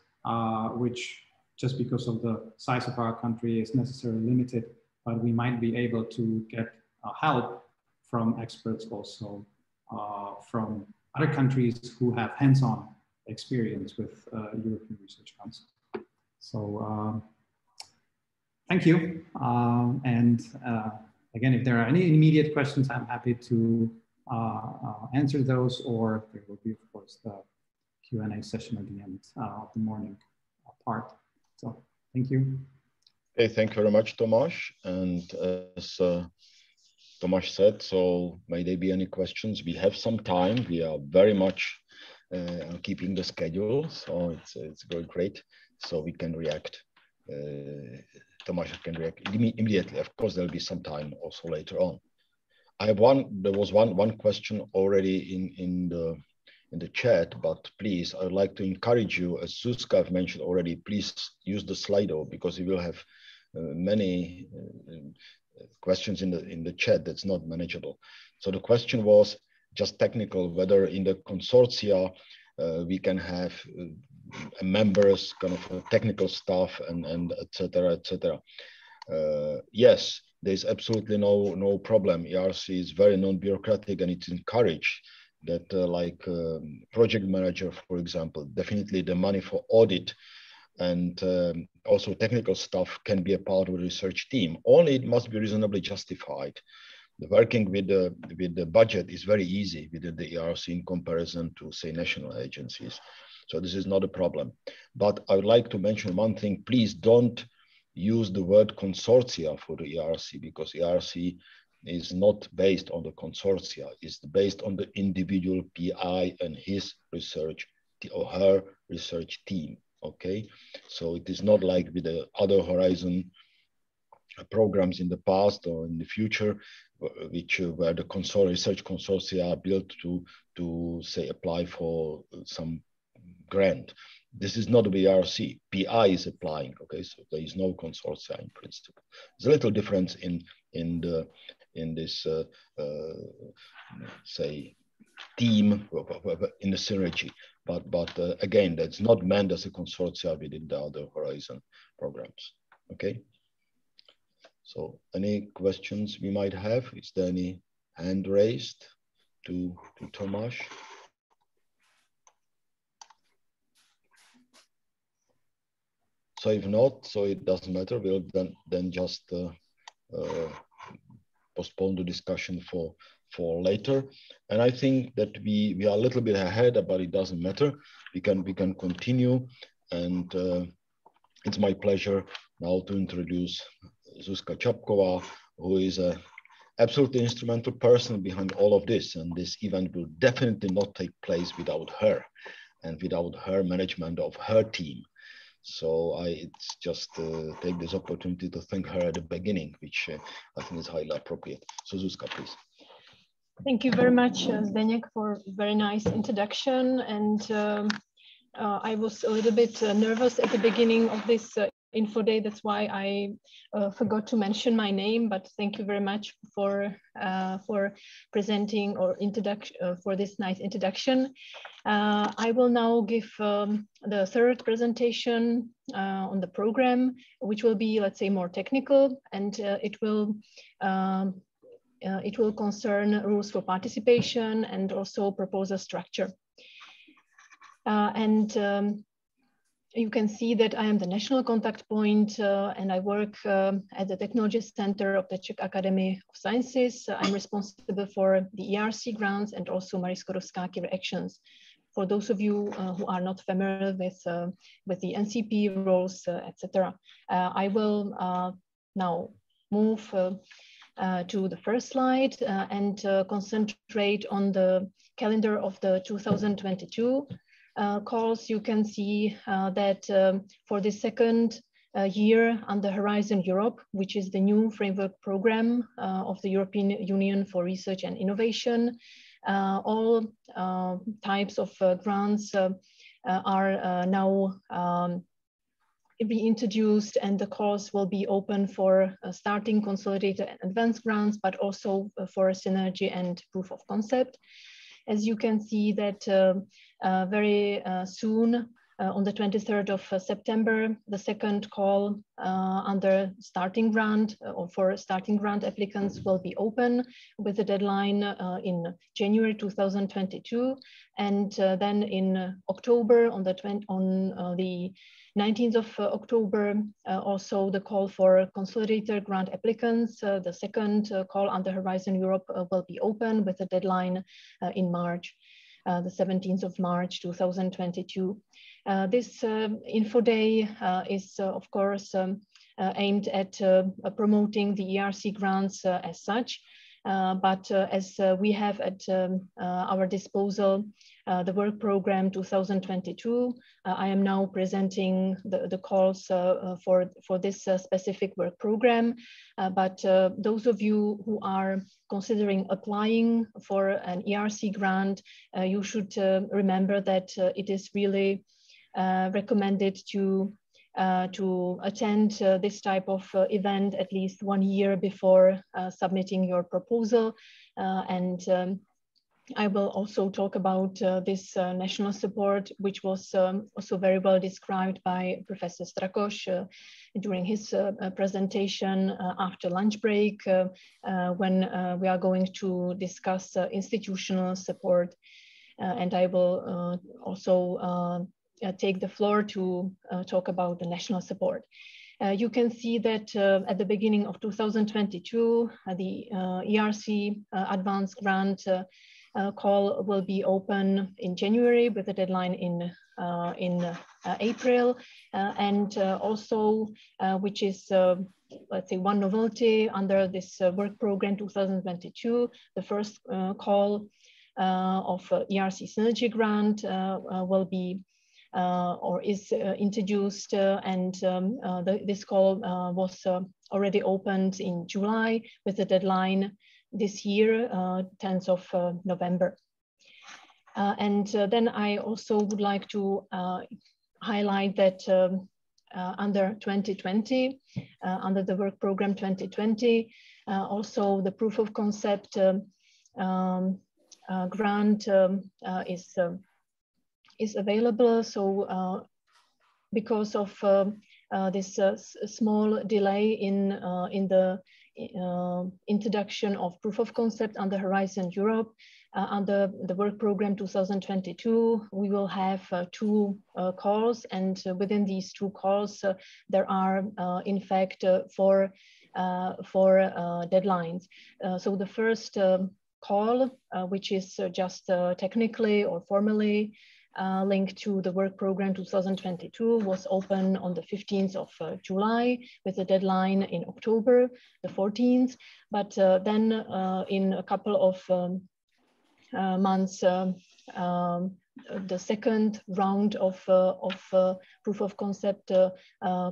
which just because of the size of our country is necessarily limited, but we might be able to get help from experts also from other countries who have hands-on experience with European Research Council. So thank you. And again, if there are any immediate questions, I'm happy to answer those, or there will be, of course, the Q&A session at the end of the morning part. So thank you. Okay, thank you very much, Tomáš. And as Tomáš said, so may there be any questions. We have some time. We are very much keeping the schedule. So it's going great. So we can react. Tomáš can react immediately. Of course, there'll be some time also later on. There was one question already in the chat, but please, I would like to encourage you, as Zuzka have mentioned already, please use the Slido, because we will have many questions in the chat that's not manageable. So the question was just technical, whether in the consortia we can have members, kind of technical staff, and etc. etc. Yes, there's absolutely no problem. ERC is very non-bureaucratic, and it's encouraged that like project manager, for example, definitely the money for audit and also technical stuff can be a part of the research team. Only it must be reasonably justified. The working with the budget is very easy within the ERC in comparison to, say, national agencies. So this is not a problem. But I would like to mention one thing. Please don't use the word consortia for the ERC, because ERC is not based on the consortia. It's based on the individual PI and his research or her research team. Okay, so it is not like with the other Horizon programs in the past or in the future, where the research consortia are built to say apply for some grant. This is not the ERC. PI is applying. Okay, so there is no consortia in principle. There's a little difference in this say team in the synergy. But again, that's not meant as a consortia within the other Horizon programs. Okay. So any questions we might have? Is there any hand raised to Tomáš? So if not, so it doesn't matter. We'll then just postpone the discussion for later. And I think that we are a little bit ahead, but it doesn't matter. We can continue. And it's my pleasure now to introduce Zuzka Čapková, who is an absolutely instrumental person behind all of this. And this event will definitely not take place without her and without her management of her team. So it's just take this opportunity to thank her at the beginning, which I think is highly appropriate. So Zuzka, please. Thank you very much, Zdeněk, for a very nice introduction. And I was a little bit nervous at the beginning of this info day. That's why I forgot to mention my name, but thank you very much for presenting or introduction for this nice introduction. I will now give the third presentation on the program, which will be, let's say, more technical, and it will concern rules for participation and also proposal structure. You can see that I am the national contact point and I work at the Technology Center of the Czech Academy of Sciences. I'm responsible for the ERC grants and also Marie Skłodowská actions. For those of you who are not familiar with the NCP roles, etc. I will now move to the first slide and concentrate on the calendar of the 2022 calls. You can see that for the second year under Horizon Europe, which is the new framework program of the European Union for Research and Innovation, all types of grants are now reintroduced, and the calls will be open for starting, consolidated and advanced grants, but also for synergy and proof of concept. As you can see that very soon, on the 23rd of September, the second call under starting grant or for starting grant applicants will be open with a deadline in January 2022. And then in October, on the 19th of October, also the call for consolidated grant applicants, the second call under Horizon Europe will be open with a deadline in March, the 17th of March 2022. This info day is, of course, aimed at promoting the ERC grants as such. But as we have at our disposal the work program 2022. I am now presenting the calls for this specific work program, but those of you who are considering applying for an ERC grant, you should remember that it is really recommended to attend this type of event at least 1 year before submitting your proposal. I will also talk about this national support, which was also very well described by Professor Strakos during his presentation after lunch break, when we are going to discuss institutional support. And I will also take the floor to talk about the national support. You can see that at the beginning of 2022, the ERC advanced grant call will be open in January with a deadline in April, and also which is let's say one novelty under this work program 2022, the first call of ERC Synergy grant will be or is introduced, and this call was already opened in July with a deadline this year, 10th of November. And then I also would like to highlight that under 2020, under the work program 2020, also the proof of concept grant is available. So because of this small delay in the introduction of proof of concept under Horizon Europe, under the work program 2022, we will have 2 calls, and within these 2 calls, there are in fact 4 deadlines. So the first call, which is just technically or formally linked to the work program 2022, was open on the 15th of July with a deadline in October the 14th. But then in a couple of months, the second round of proof of concept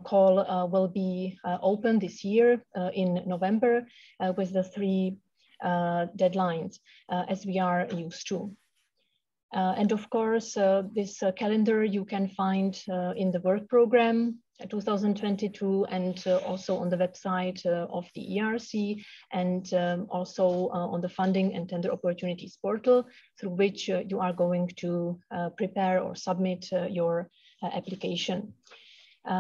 call will be open this year in November with the 3 deadlines as we are used to. And of course, this calendar you can find in the work program 2022 and also on the website of the ERC, and also on the funding and tender opportunities portal, through which you are going to prepare or submit your application.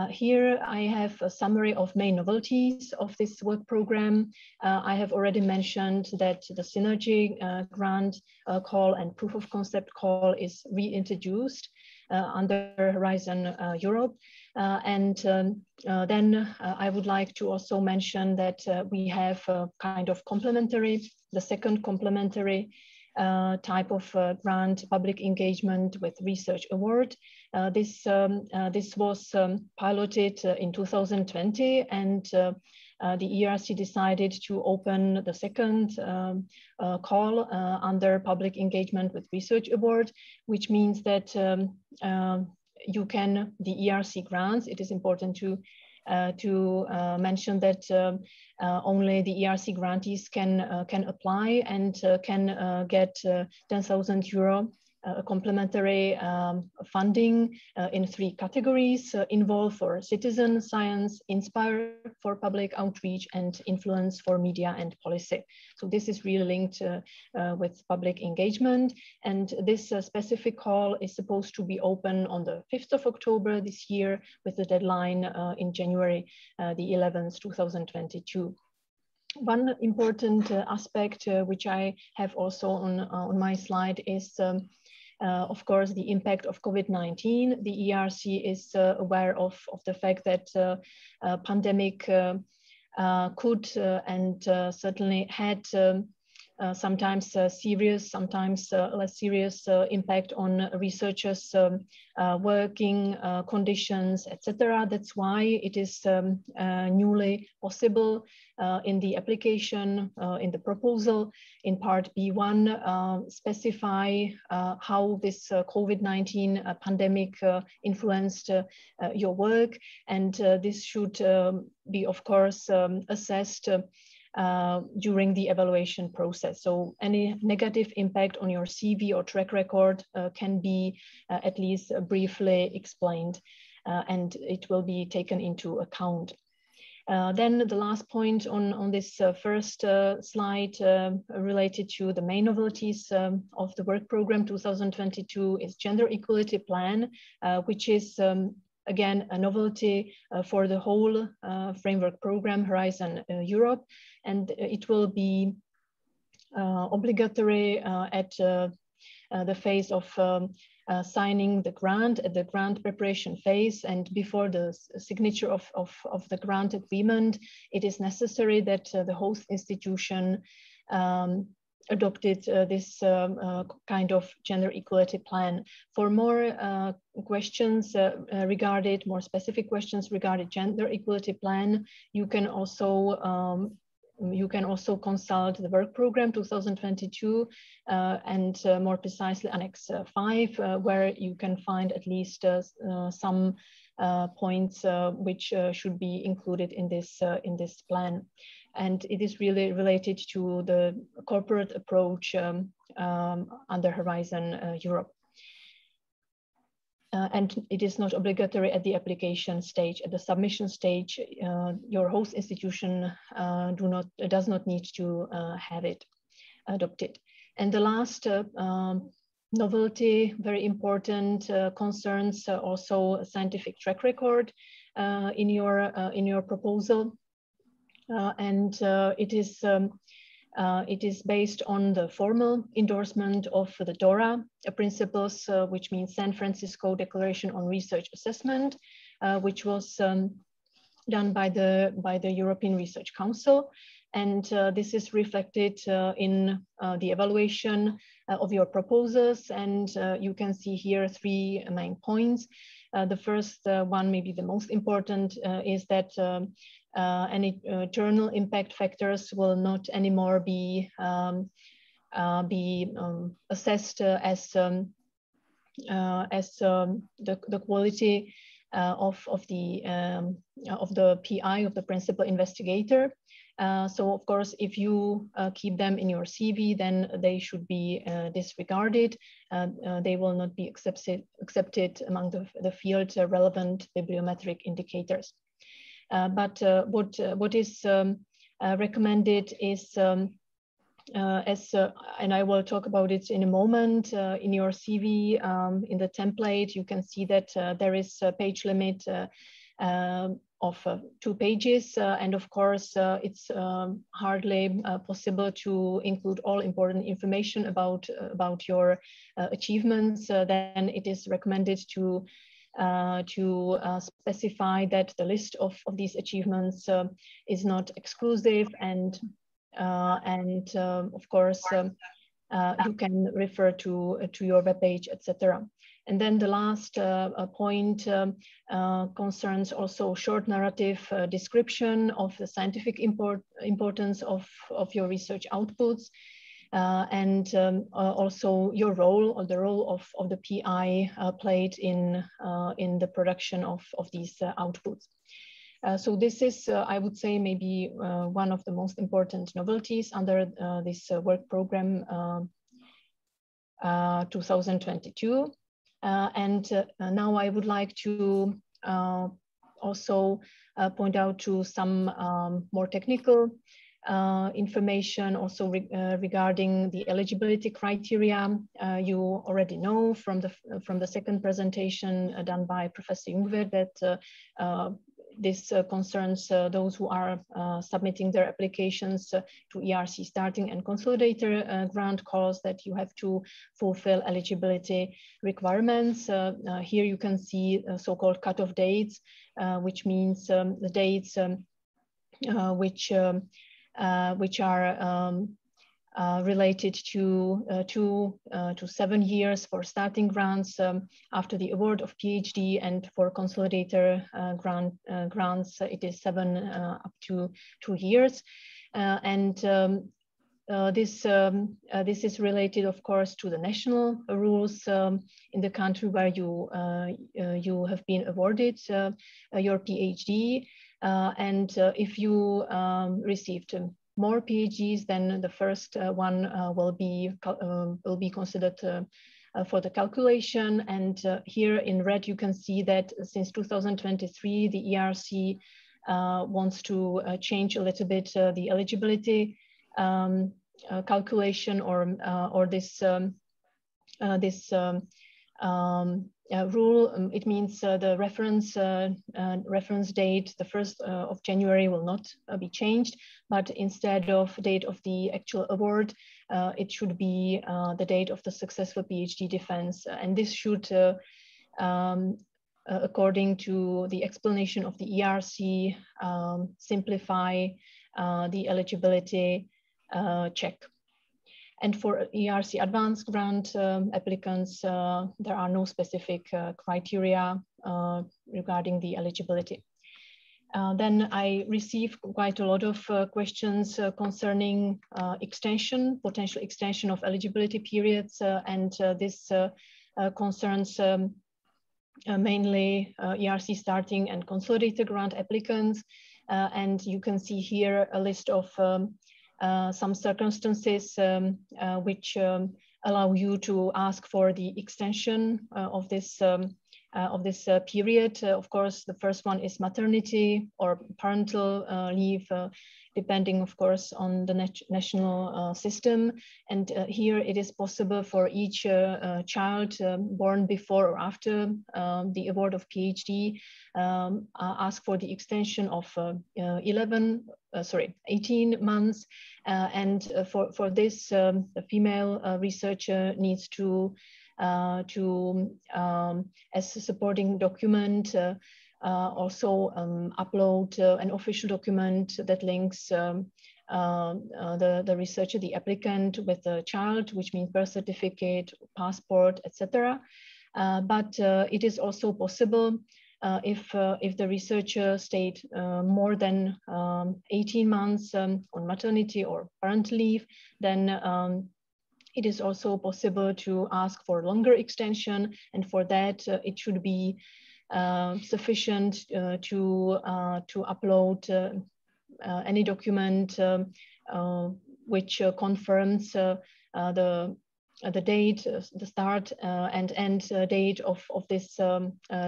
Here I have a summary of main novelties of this work program. I have already mentioned that the Synergy grant call and proof of concept call is reintroduced under Horizon Europe. And then I would like to also mention that we have a kind of complementary, the second complementary type of grant, public engagement with research award. This was piloted in 2020, and the ERC decided to open the second call under public engagement with research award, which means that you can, the ERC grants, it is important to mention that only the ERC grantees can apply and can get 10,000 euro complementary funding in 3 categories: involve for citizen science, inspire for public outreach, and influence for media and policy. So this is really linked with public engagement, and this specific call is supposed to be open on the 5th of October this year with the deadline in January the 11th, 2022. One important aspect which I have also on my slide is of course, the impact of COVID-19. The ERC is aware of the fact that pandemic could and certainly had sometimes serious, sometimes less serious impact on researchers' working conditions, etc. That's why it is newly possible in the application, in the proposal, in part B1, specify how this COVID-19 pandemic influenced your work. And this should be, of course, assessed during the evaluation process. So any negative impact on your CV or track record can be at least briefly explained, and it will be taken into account. Then the last point on this first slide related to the main novelties of the work program 2022 is Gender Equality Plan, which is again a novelty for the whole framework program Horizon Europe, and it will be obligatory at the phase of signing the grant, at the grant preparation phase, and before the signature of the grant agreement, it is necessary that the host institution adopted this kind of gender equality plan. For more questions regarding, more specific questions regarding gender equality plan, you can also consult the work program 2022 and more precisely Annex 5, where you can find at least some points which should be included in this plan. And it is really related to the corporate approach under Horizon Europe. And it is not obligatory at the application stage. At the submission stage, your host institution does not need to have it adopted. And the last novelty, very important, concerns also a scientific track record in your proposal, and it is based on the formal endorsement of the DORA principles, which means San Francisco Declaration on Research Assessment, which was done by the European Research Council. And this is reflected in the evaluation of your proposals. And you can see here 3 main points. The first one, maybe the most important, is that any internal impact factors will not anymore be assessed as the quality of the PI, of the principal investigator. So of course, if you keep them in your CV, then they should be disregarded. They will not be accepted among the field relevant bibliometric indicators. But what is recommended is, and I will talk about it in a moment, in your CV, in the template, you can see that there is a page limit of 2 pages. And of course, it's hardly possible to include all important information about your achievements. Then it is recommended to specify that the list of these achievements is not exclusive, and of course you can refer to your webpage, etc. And then the last point concerns also short narrative description of the scientific importance of your research outputs. And also your role, or the role of the PI played in the production of these outputs. So this is, I would say, maybe one of the most important novelties under this work program 2022. And now I would like to also point out to some more technical information also regarding the eligibility criteria. You already know from the second presentation done by Professor Jungwirth that this concerns those who are submitting their applications to ERC starting and consolidator grant calls, that you have to fulfill eligibility requirements. Here you can see so-called cutoff dates, which means the dates which are related to 2 to 7 years for starting grants after the award of PhD, and for consolidator grants, it is 7 up to 2 years. This is related, of course, to the national rules in the country where you have been awarded your PhD. If you received more PhDs, then the first one will be considered for the calculation. And here in red, you can see that since 2023, the ERC wants to change a little bit the eligibility calculation or this rule. It means the reference date, the 1st of January, will not be changed, but instead of date of the actual award, it should be the date of the successful PhD defense. And this should, according to the explanation of the ERC, simplify the eligibility check. And for ERC advanced grant applicants, there are no specific criteria regarding the eligibility. Then I received quite a lot of questions concerning potential extension of eligibility periods, and this concerns mainly ERC starting and consolidated grant applicants. And you can see here a list of some circumstances which allow you to ask for the extension of this period. Of course, the first one is maternity or parental leave, depending, of course, on the national system. And here it is possible for each child born before or after the award of PhD, ask for the extension of 18 months. And for this, the female researcher needs to as a supporting document, also upload an official document that links the researcher, the applicant, with the child, which means birth certificate, passport, etc. But it is also possible if the researcher stayed more than 18 months on maternity or parental leave, then it is also possible to ask for longer extension, and for that it should be sufficient to upload any document which confirms the date, the start and end date of this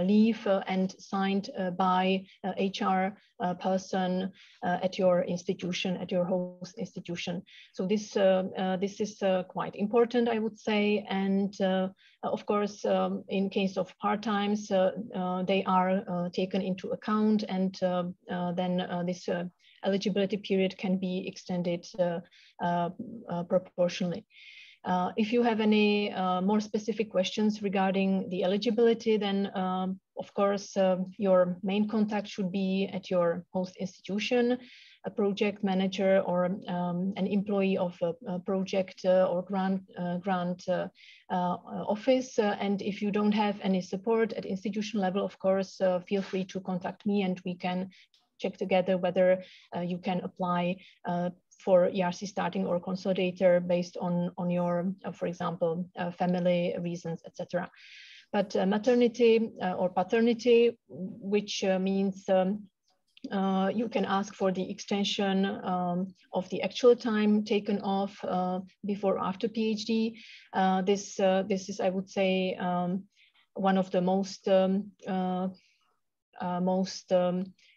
leave, and signed by HR person at your institution, at your host institution. So this is quite important, I would say. And of course, in case of part-times, they are taken into account, and then this eligibility period can be extended proportionally. If you have any more specific questions regarding the eligibility, then of course your main contact should be at your host institution, a project manager or an employee of a project or grant office. And if you don't have any support at institution level, of course, feel free to contact me, and we can check together whether you can apply for ERC starting or consolidator based on your, for example, family reasons, etc. But maternity or paternity, which means you can ask for the extension of the actual time taken off before or after PhD. This is, I would say, one of the most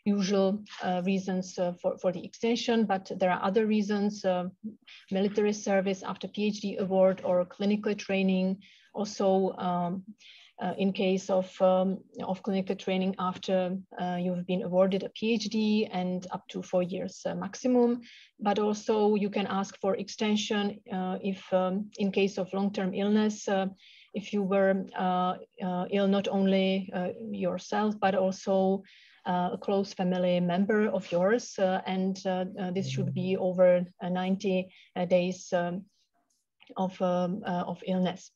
usual reasons for the extension, but there are other reasons: military service after PhD award, or clinical training. Also, in case of clinical training after you've been awarded a PhD, and up to 4 years maximum. But also you can ask for extension if in case of long-term illness, if you were ill not only yourself, but also a close family member of yours, and this should be over 90 days of illness.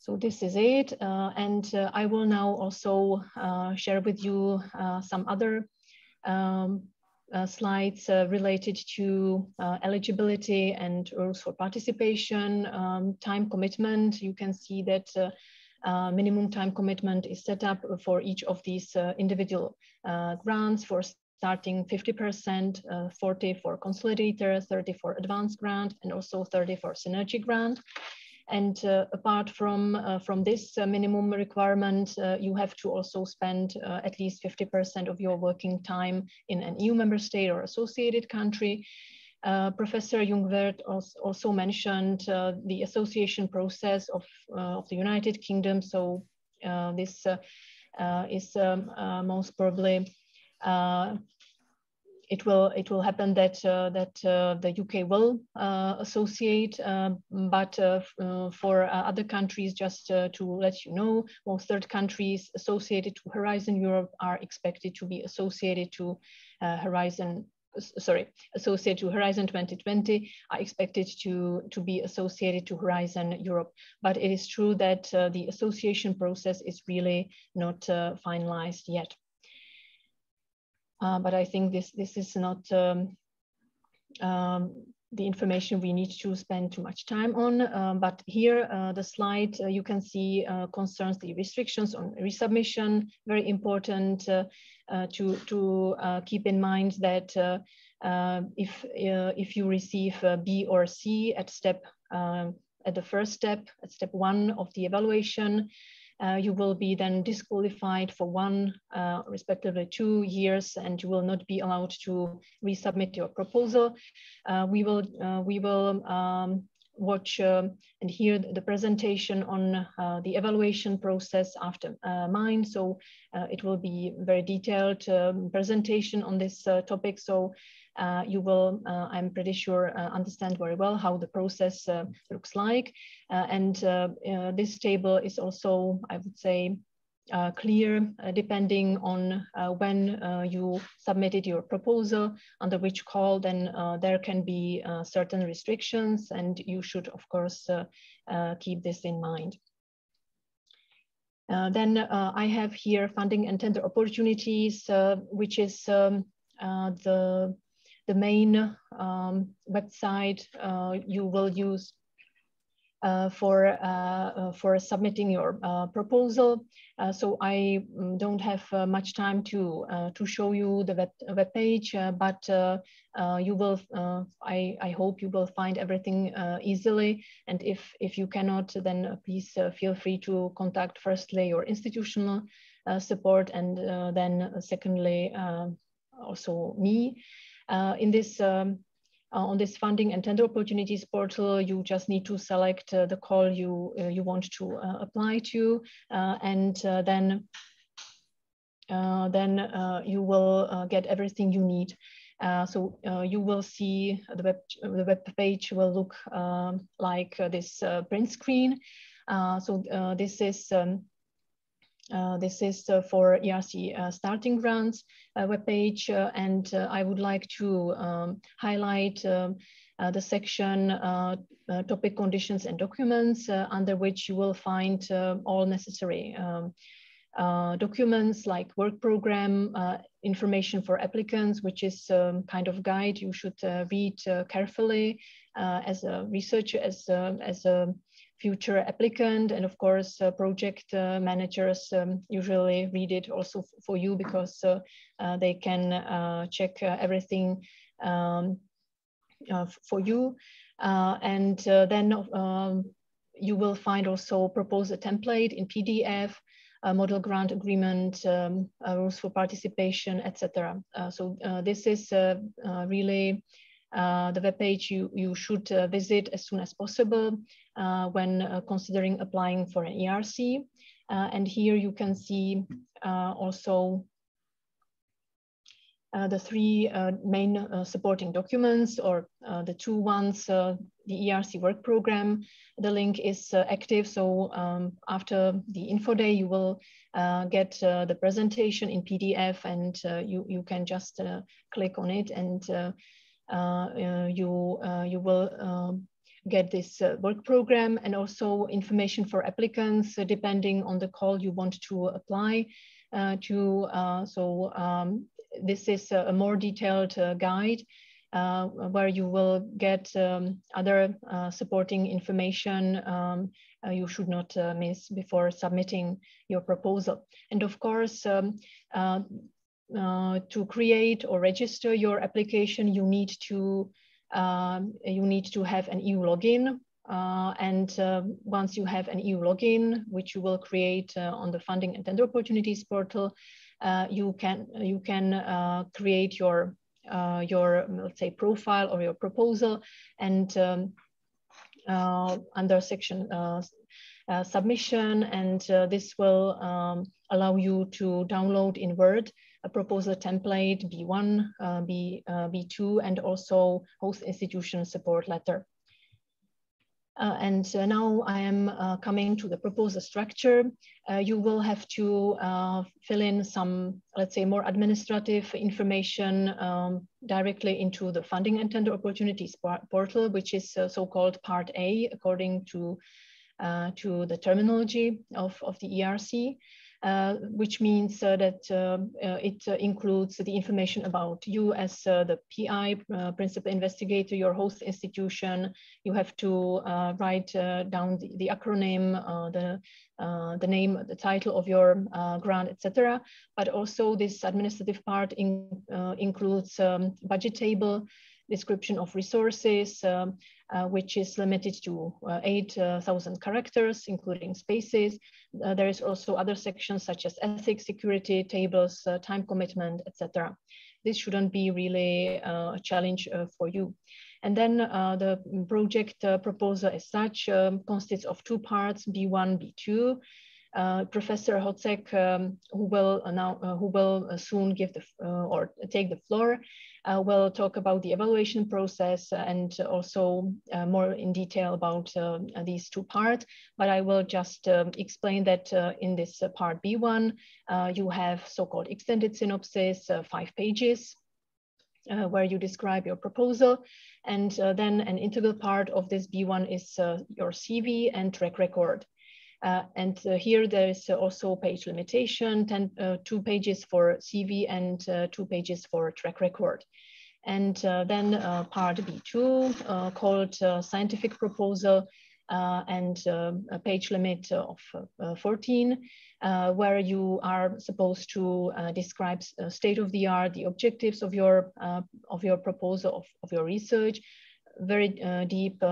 So this is it, and I will now also share with you some other slides related to eligibility and rules for participation, time commitment. You can see that minimum time commitment is set up for each of these individual grants. For starting 50%, 40 for consolidator, 30 for advanced grant, and also 30 for synergy grant. And apart from this minimum requirement, you have to also spend at least 50% of your working time in an EU member state or associated country. Professor Jungwirth also mentioned the association process of the United Kingdom. So this is most probably it will happen that the UK will associate, but for other countries, just to let you know, most third countries associated to Horizon Europe are expected to be associated to associated to Horizon 2020 are expected to be associated to Horizon Europe. But it is true that the association process is really not finalized yet. But I think this is not the information we need to spend too much time on. But here, the slide you can see concerns the restrictions on resubmission. Very important to keep in mind that if you receive B or C at the first step, at step 1 of the evaluation, you will be then disqualified for 1, respectively 2 years, and you will not be allowed to resubmit your proposal. We will watch and hear the presentation on the evaluation process after mine. So it will be very detailed presentation on this topic. So you will, I'm pretty sure, understand very well how the process looks like. And this table is also, I would say, clear depending on when you submitted your proposal, under which call, then there can be certain restrictions, and you should, of course, keep this in mind. Then I have here funding and tender opportunities, which is the main website you will use for submitting your proposal. So I don't have much time to show you the web page, but you will. I hope you will find everything easily. And if you cannot, then please feel free to contact firstly your institutional support, and then secondly also me. In this on this funding and tender opportunities portal, you just need to select the call you want to apply to, and then you will get everything you need. So you will see the web page will look like this print screen. So this is for ERC starting grants webpage, and I would like to highlight the section topic conditions and documents, under which you will find all necessary documents like work program, information for applicants, which is kind of guide you should read carefully as a researcher, as a future applicant, and of course project managers usually read it also for you, because they can check everything for you, and then you will find also propose a template in PDF, model grant agreement, rules for participation, etc. So this is really the web page you should visit as soon as possible when considering applying for an ERC. And here you can see also the 3 main supporting documents, or the 2 ones the ERC work program. The link is active, so after the info day, you will get the presentation in PDF, and you can just click on it, and you will get this work program, and also information for applicants depending on the call you want to apply to. This is a more detailed guide where you will get other supporting information you should not miss before submitting your proposal. And of course, to create or register your application, you need to have an EU login. Once you have an EU login, which you will create on the Funding and Tender Opportunities portal, you can create your let's say profile or your proposal, and under section submission, and this will allow you to download in Word a proposal template B1, B2, and also host institution support letter. Now I am coming to the proposal structure. You will have to fill in some, let's say, more administrative information directly into the Funding and Tender Opportunities portal, which is so-called Part A, according to the terminology of the ERC. Which means that it includes the information about you as the PI, principal investigator, your host institution. You have to write down the acronym, the name, the title of your grant, etc. But also this administrative part includes budget table, description of resources, which is limited to 8,000 characters, including spaces. There is also other sections such as ethics, security, tables, time commitment, etc. This shouldn't be really a challenge for you. And then the project proposal as such consists of two parts, B1, B2. Professor Hutzek, who will soon give or take the floor, will talk about the evaluation process and also more in detail about these two parts. But I will just explain that in this part B1, you have so-called extended synopsis, 5 pages, where you describe your proposal. And then an integral part of this B1 is your CV and track record. Here there is also page limitation, 2 pages for CV and 2 pages for track record. And then part B2 called scientific proposal and a page limit of 14, where you are supposed to describe state of the art, the objectives of your proposal, of your research, very deep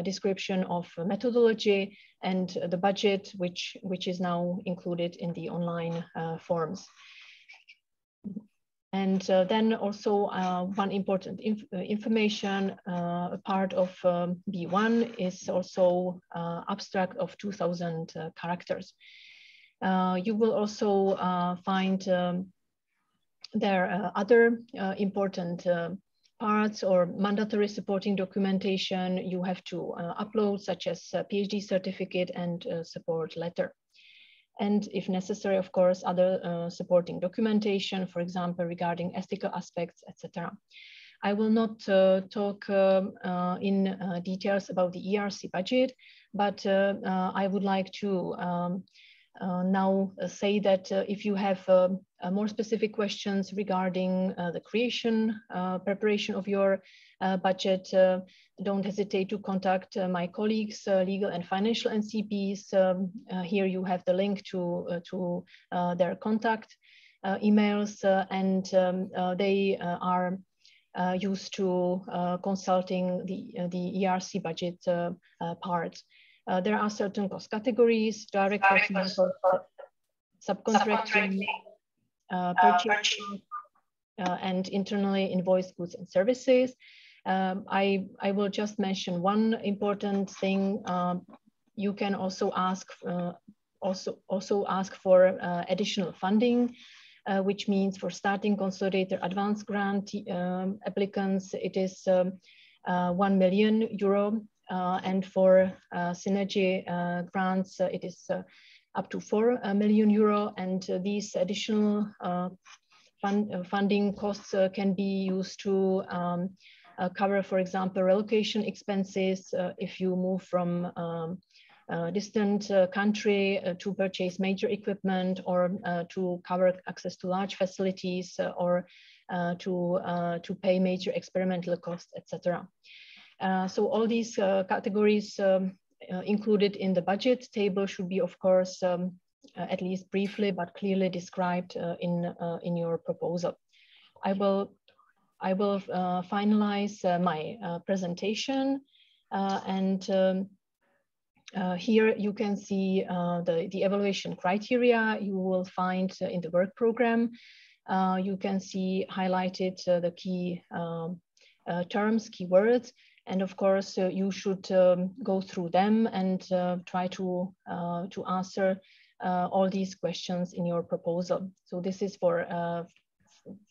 description of methodology and the budget, which is now included in the online forms. And then also one important information, a part of B1 is also abstract of 2,000 characters. You will also find there other important parts or mandatory supporting documentation you have to upload, such as a PhD certificate and support letter. And if necessary, of course, other supporting documentation, for example, regarding ethical aspects, etc. I will not talk in details about the ERC budget, but I would like to now say that if you have more specific questions regarding the creation, preparation of your budget, don't hesitate to contact my colleagues, legal and financial NCPs. Here you have the link to their contact emails, and they are used to consulting the ERC budget part. There are certain cost categories: direct cost, subcontracting, purchase, and internally invoiced goods and services. I will just mention one important thing. You can also ask for additional funding, which means for starting consolidator advanced grant applicants, it is 1 million euro. And for synergy grants, it is up to 4 million euro. And these additional funding costs can be used to cover, for example, relocation expenses if you move from a distant country to purchase major equipment, or to cover access to large facilities, or to pay major experimental costs, etc. So all these categories included in the budget table should be, of course, at least briefly but clearly described in your proposal. I will finalize my presentation, and here you can see the evaluation criteria you will find in the work program. You can see highlighted the key terms, keywords, and of course you should go through them and try to answer all these questions in your proposal. So this is for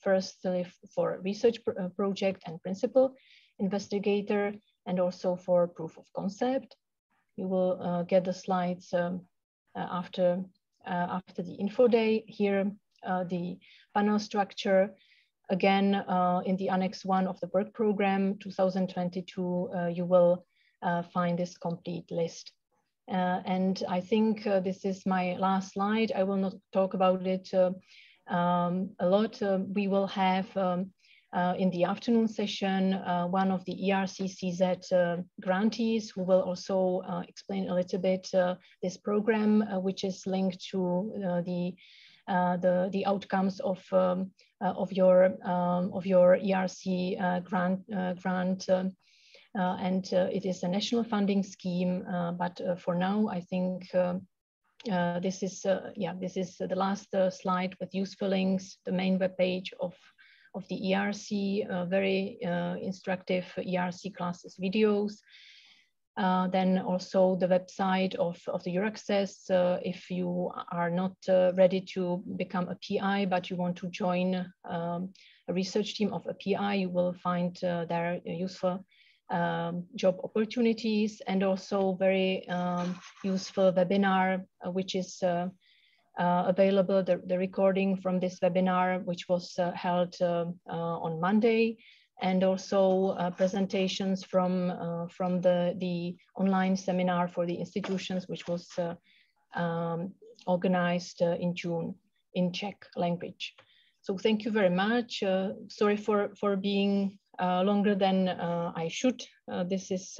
firstly for research project and principal investigator, and also for proof of concept. You will get the slides after the info day. Here, the panel structure. Again, in the Annex 1 of the work program 2022, you will find this complete list. And I think this is my last slide. I will not talk about it a lot. We will have in the afternoon session one of the ERC-CZ grantees who will also explain a little bit this program, which is linked to the outcomes of your ERC grant. And it is a national funding scheme, but for now, I think this is the last slide with useful links, the main webpage of the ERC, very instructive ERC classes videos. Then also the website of the Euraccess. If you are not ready to become a PI, but you want to join a research team of a PI, you will find there useful job opportunities, and also very useful webinar, which is available, the recording from this webinar, which was held on Monday, and also presentations from the online seminar for the institutions, which was organized in June in Czech language. So thank you very much. Sorry for being longer than I should. This is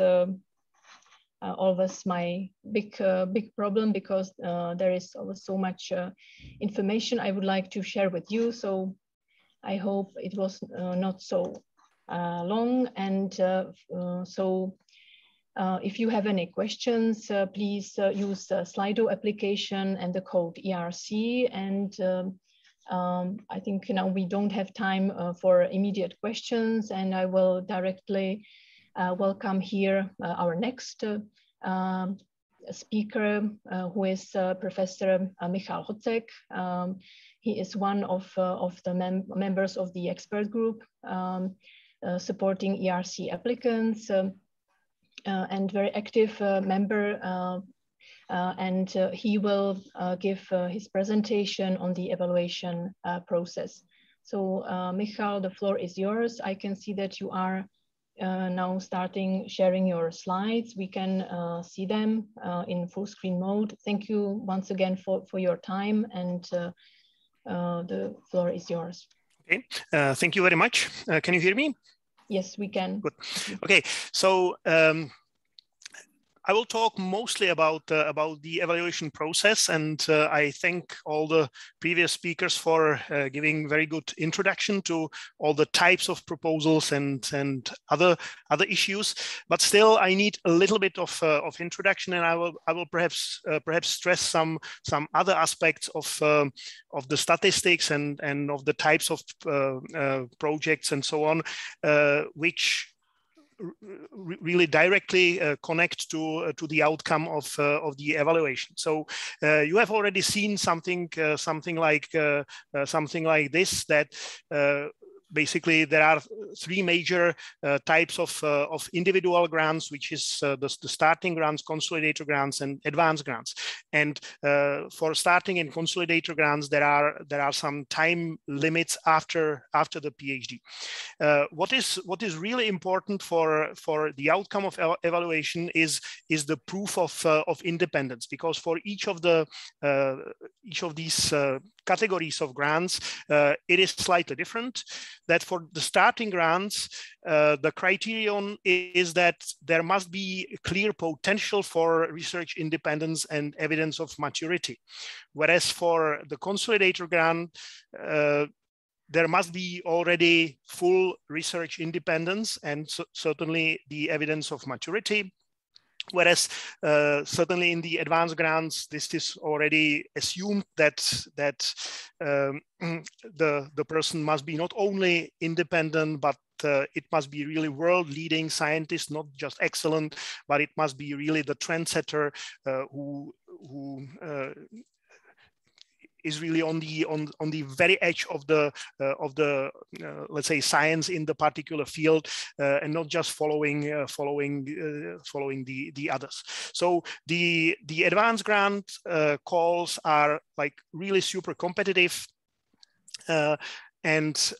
always my big problem, because there is always so much information I would like to share with you. So I hope it was not so long. And so if you have any questions, please use the Slido application and the code ERC. And I think now we don't have time for immediate questions, and I will directly welcome here our next speaker, who is Professor Michal Hutzek. He is one of the members of the expert group supporting ERC applicants, and very active member, and he will give his presentation on the evaluation process. So Michal, the floor is yours. I can see that you are now starting sharing your slides. We can see them in full screen mode. Thank you once again for your time, and the floor is yours. Okay, thank you very much. Can you hear me? Yes, we can. Good. Okay, so I will talk mostly about the evaluation process, and I thank all the previous speakers for giving very good introduction to all the types of proposals and other issues. But still, I need a little bit of introduction, and I will perhaps stress some other aspects of the statistics and of the types of projects and so on, which really directly connect to the outcome of the evaluation. So you have already seen something like this, that basically there are three major types of individual grants, which is the starting grants, consolidator grants, and advanced grants. And for starting and consolidator grants, there are some time limits after the PhD. What is really important for the outcome of evaluation is the proof of independence, because for each of these categories of grants, it is slightly different. That for the starting grants, the criterion is that there must be clear potential for research independence and evidence of maturity. Whereas for the consolidator grant, there must be already full research independence and certainly the evidence of maturity. Whereas certainly in the advanced grants, this is already assumed that the person must be not only independent, but it must be really world-leading scientist, not just excellent, but it must be really the trendsetter who is really on the very edge of the let's say science in the particular field, and not just following the others. So the advanced grant calls are like really super competitive, and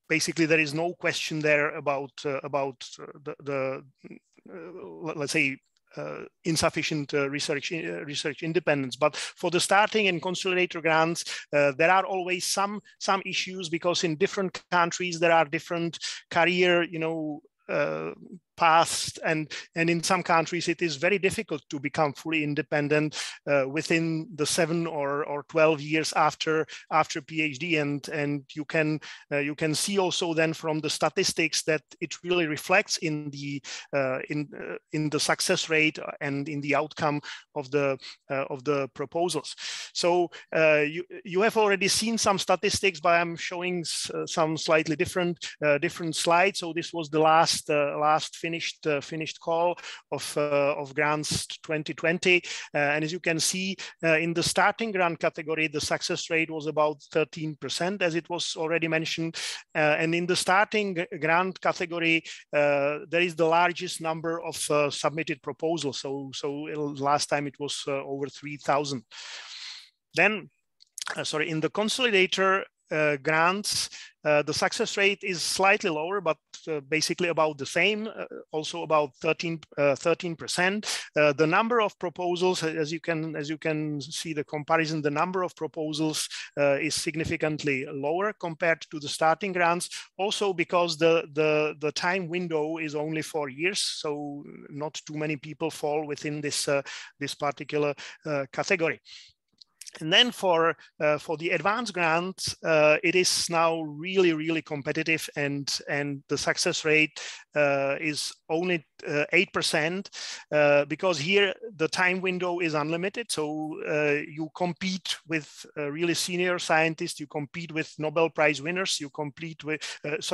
basically there is no question there about the let's say insufficient research independence. But for the starting and consolidator grants, there are always some issues, because in different countries there are different career paths, and in some countries it is very difficult to become fully independent within the 7 or 12 years after PhD, and you can see also then from the statistics that it really reflects in the success rate and in the outcome of the proposals. So you have already seen some statistics, but I'm showing some slightly different slides. So this was the last finished call of grants 2020, and as you can see, in the starting grant category, the success rate was about 13%, as it was already mentioned, and in the starting grant category, there is the largest number of submitted proposals. So last time it was over 3,000. Then, sorry, in the consolidator grants, the success rate is slightly lower, but basically about the same, also about 13%. The number of proposals, as you can see the comparison, the number of proposals is significantly lower compared to the starting grants. Also because the time window is only 4 years, so not too many people fall within this particular category. And then for the advanced grants, it is now really competitive, and the success rate is only 8%, because here the time window is unlimited. So you compete with really senior scientists, you compete with Nobel Prize winners, you compete with Max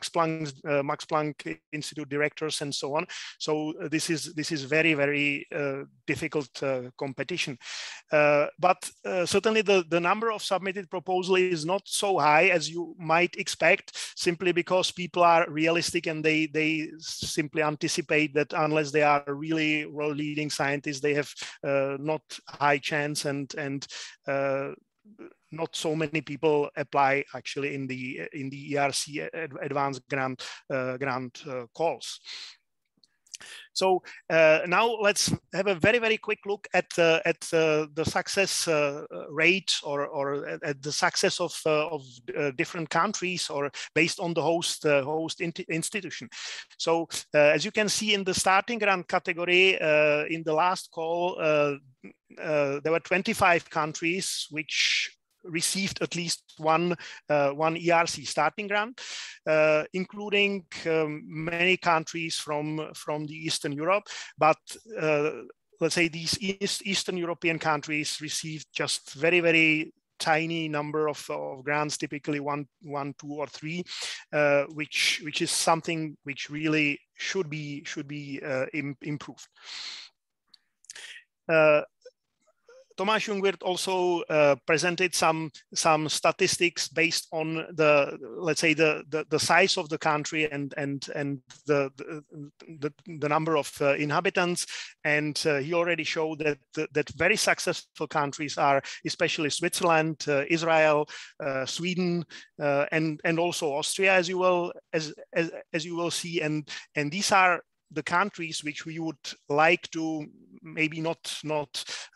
Planck Institute directors and so on. So this is very difficult competition. But certainly the number of submitted proposals is not so high as you might expect, simply because people are realistic and they simply anticipate that unless they are really world-leading scientists, they have not high chance, and not so many people apply actually in the ERC advanced grant calls. So now let's have a very quick look at the success rate or at the success of different countries, or based on the host institution. So as you can see in the starting grant category, in the last call, there were 25 countries which received at least one ERC starting grant, including many countries from the Eastern Europe. But let's say these Eastern European countries received just very tiny number of grants, typically one, 2, or 3, which is something which really should be improved. Tomáš Jungwirth also presented some statistics based on the, let's say, the size of the country and the number of inhabitants, and he already showed that very successful countries are especially Switzerland, Israel, Sweden, and also Austria, as you will see, and these are the countries which we would like to maybe not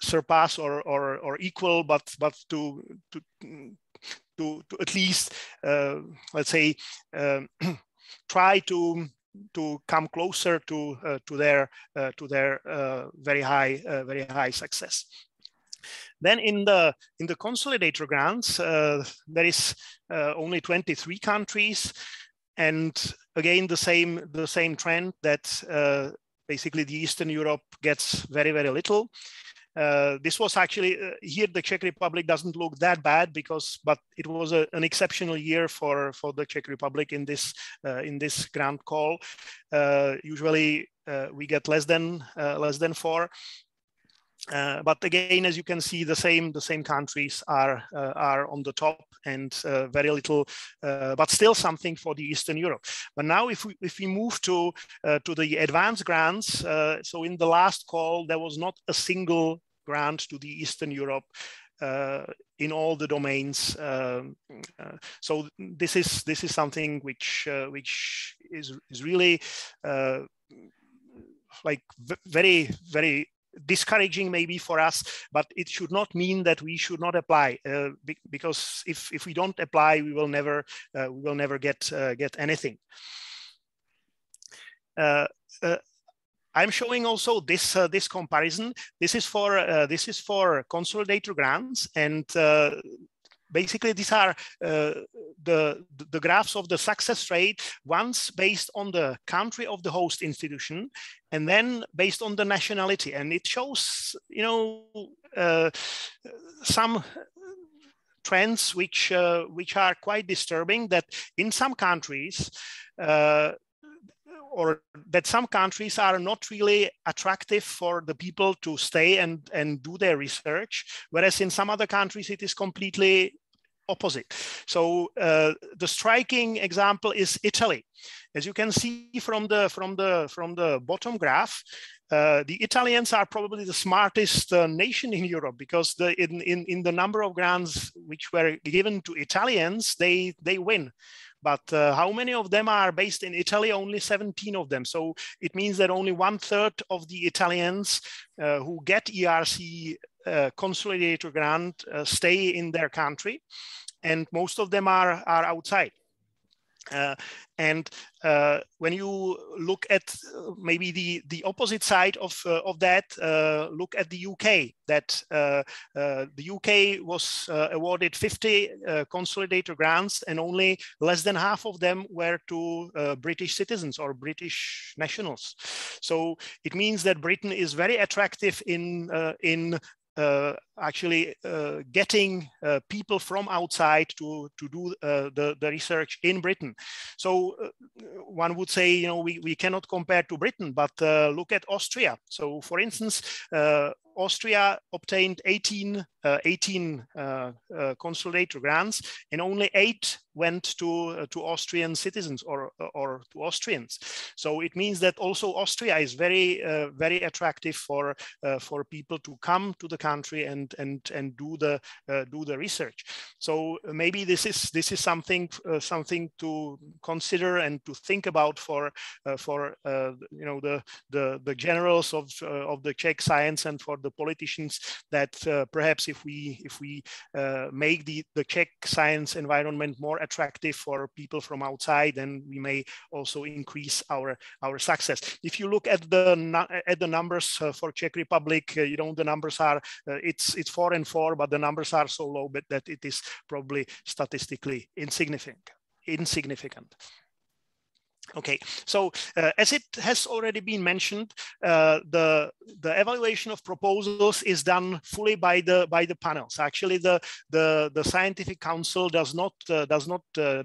surpass or equal, but to at least let's say try to come closer to their very high success. Then in the consolidator grants, there is only 23 countries. And again, the same trend that basically the Eastern Europe gets very little. This was actually here the Czech Republic doesn't look that bad but it was an exceptional year for the Czech Republic in this grant call. Usually we get less than 4. But again, as you can see, the same countries are on the top, and very little, but still something for the Eastern Europe. But now, if we move to the advanced grants, so in the last call there was not a single grant to the Eastern Europe in all the domains. So this is something which is really like very discouraging maybe for us, but it should not mean that we should not apply, because if we don't apply, we will never get anything. I'm showing also this comparison. This is for consolidator grants, and basically these are the graphs of the success rate, once based on the country of the host institution, and then based on the nationality. And it shows, some trends which are quite disturbing, that in some countries, or that some countries are not really attractive for the people to stay and do their research, whereas in some other countries it is completely opposite. So the striking example is Italy. As you can see from the bottom graph, the Italians are probably the smartest nation in Europe, because in the number of grants which were given to Italians, they win. But how many of them are based in Italy? Only 17 of them. So it means that only 1/3 of the Italians who get ERC consolidator grant stay in their country, and most of them are outside. And when you look at maybe the opposite side of that, look at the UK. That the UK was awarded 50 consolidator grants, and only less than half of them were to British citizens or British nationals. So it means that Britain is very attractive in actually getting people from outside to do the research in Britain. So one would say, we cannot compare to Britain, but look at Austria. So for instance, Austria obtained 18 consolidator grants, and only 8 went to Austrian citizens or to Austrians. So it means that also Austria is very attractive for people to come to the country and do the research. So maybe this is something to consider and to think about for the generals of the Czech science and for the politicians, that perhaps if we make the Czech science environment more attractive for people from outside, then we may also increase our success. If you look at the numbers for Czech Republic, the numbers are it's 4 and 4, but the numbers are so low that it is probably statistically insignificant. Okay, so as it has already been mentioned, the evaluation of proposals is done fully by the panels. Actually, the scientific council does not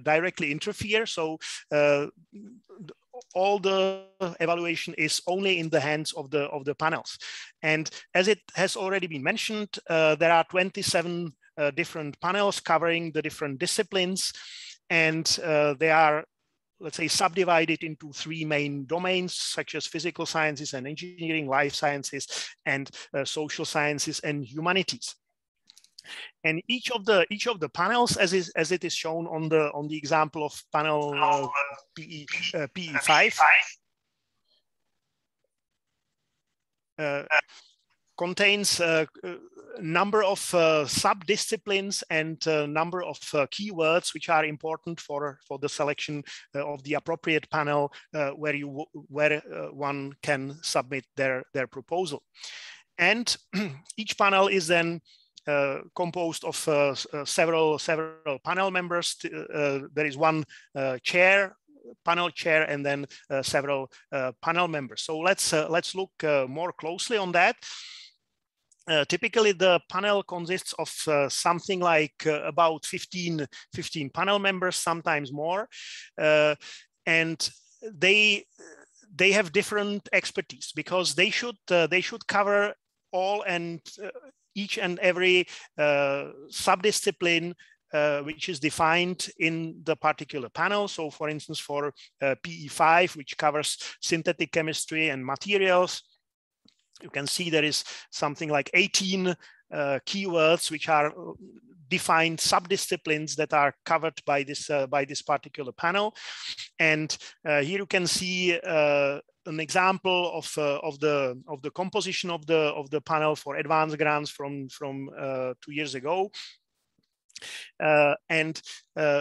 directly interfere. So all the evaluation is only in the hands of the panels. And as it has already been mentioned, there are 27 different panels covering the different disciplines, and they are, let's say, subdivided into 3 main domains, such as physical sciences and engineering, life sciences, and social sciences and humanities. And each of the panels, as it is shown on the example of panel PE5, contains a number of sub-disciplines and a number of keywords which are important for the selection of the appropriate panel where one can submit their proposal. And each panel is then composed of several panel members. There is one panel chair, and then several panel members. So let's look more closely on that. Typically, the panel consists of something like about 15 panel members, sometimes more, and they have different expertise because they should cover all and each and every subdiscipline which is defined in the particular panel. So, for instance, for PE5, which covers synthetic chemistry and materials, you can see there is something like 18 keywords which are defined subdisciplines that are covered by this particular panel. And here you can see an example of the composition of the panel for advanced grants from 2 years ago. And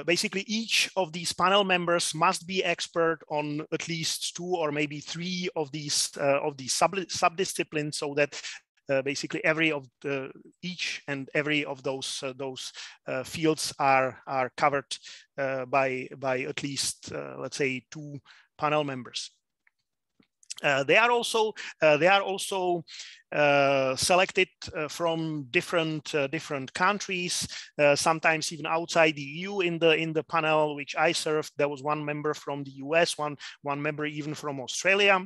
basically each of these panel members must be expert on at least 2 or maybe 3 of these subdisciplines, so that basically each and every of those fields are covered by at least let's say 2 panel members. They are also selected from different countries, sometimes even outside the EU. In the panel which I served, there was 1 member from the US, one member even from Australia.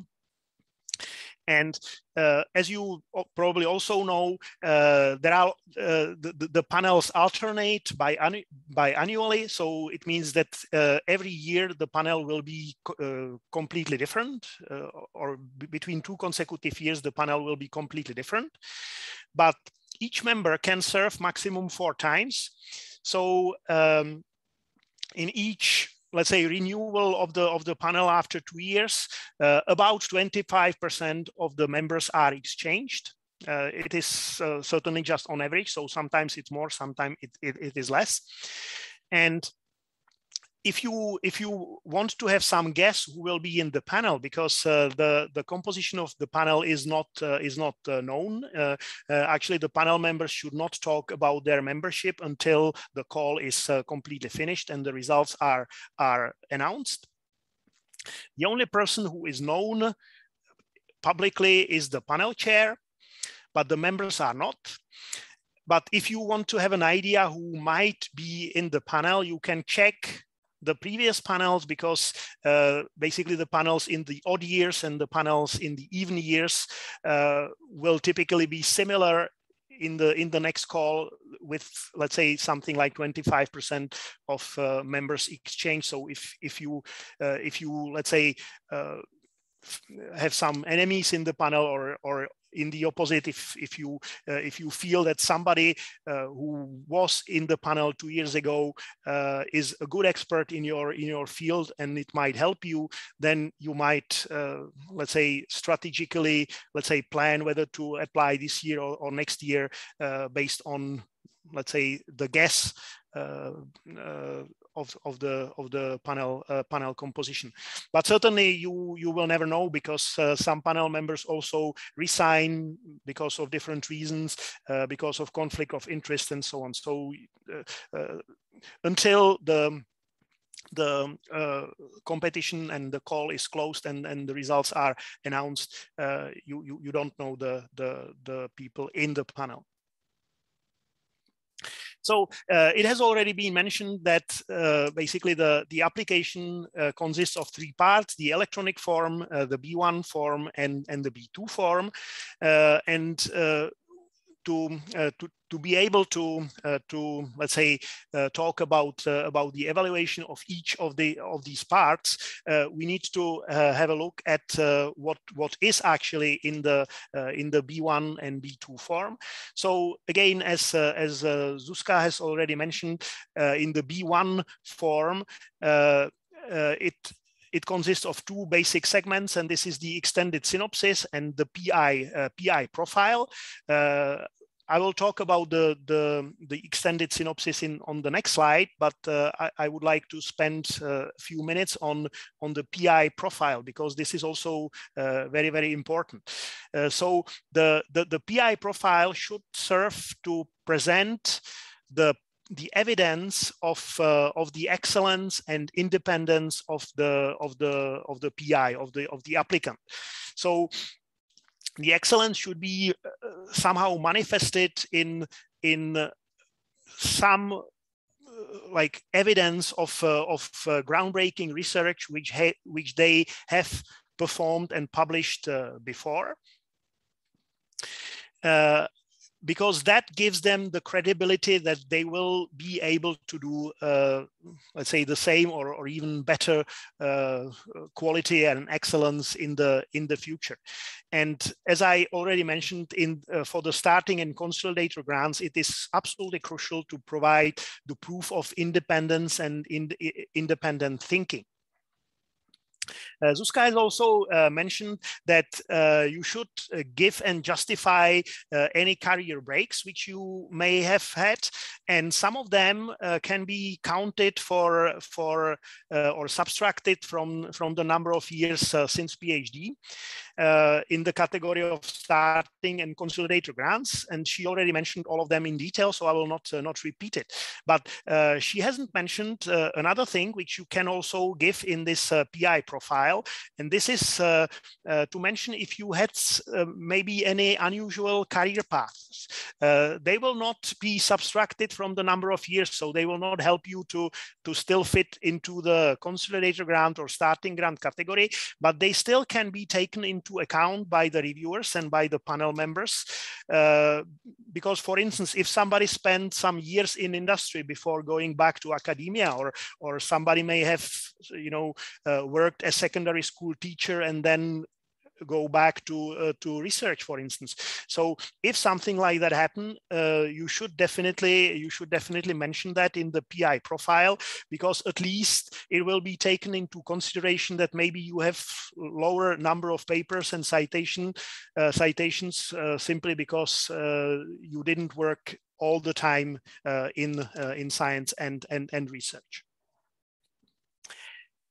And as you probably also know, there are the panels alternate biannually. So it means that every year the panel will be completely different, or between 2 consecutive years the panel will be completely different. But each member can serve maximum 4 times. So in each, let's say, renewal of the panel after 2 years, about 25% of the members are exchanged. It is certainly just on average, so sometimes it's more, sometimes it is less. And if you want to have some guess who will be in the panel, because the composition of the panel is not known. Actually, the panel members should not talk about their membership until the call is completely finished and the results are announced. The only person who is known publicly is the panel chair, but the members are not. But if you want to have an idea who might be in the panel, you can check the previous panels, because basically the panels in the odd years and the panels in the even years will typically be similar in the next call, with, let's say, something like 25% of members exchange. So if you let's say have some enemies in the panel, or in the opposite, if you feel that somebody who was in the panel 2 years ago is a good expert in your field and it might help you, then you might let's say strategically, let's say, plan whether to apply this year or next year based on, let's say, the guess of the panel composition. But certainly you will never know, because some panel members also resign because of different reasons, because of conflict of interest and so on. So until the competition and the call is closed and the results are announced, you don't know the people in the panel. So it has already been mentioned that basically the application consists of 3 parts: the electronic form, the B1 form, and the B2 form. To be able to let's say talk about the evaluation of each of these parts, we need to have a look at what is actually in the B1 and B2 form. So again, as Zuzka has already mentioned, in the B1 form, it consists of 2 basic segments, and this is the extended synopsis and the PI profile. I will talk about the extended synopsis on the next slide, but I would like to spend a few minutes on the PI profile, because this is also very, very important. So the PI profile should serve to present the evidence of the excellence and independence of the PI, of the applicant. So the excellence should be somehow manifested in some like evidence of groundbreaking research which they have performed and published before. Because that gives them the credibility that they will be able to do, let's say, the same or even better quality and excellence in the future. And as I already mentioned, for the starting and consolidator grants, it is absolutely crucial to provide the proof of independence and independent thinking. Zuzka has also mentioned that you should give and justify any career breaks which you may have had, and some of them can be counted for or subtracted from the number of years since PhD in the category of starting and consolidator grants. And she already mentioned all of them in detail, so I will not repeat it. But she hasn't mentioned another thing which you can also give in this PI profile, and this is to mention if you had maybe any unusual career paths. They will not be subtracted from the number of years, so they will not help you to still fit into the consolidator grant or starting grant category, but they still can be taken into account by the reviewers and by the panel members. Because, for instance, if somebody spent some years in industry before going back to academia, or somebody may have, worked as secondary school teacher and then go back to research, for instance. So if something like that happened, you should definitely mention that in the PI profile, because at least it will be taken into consideration that maybe you have lower number of papers and citations simply because you didn't work all the time in science and research.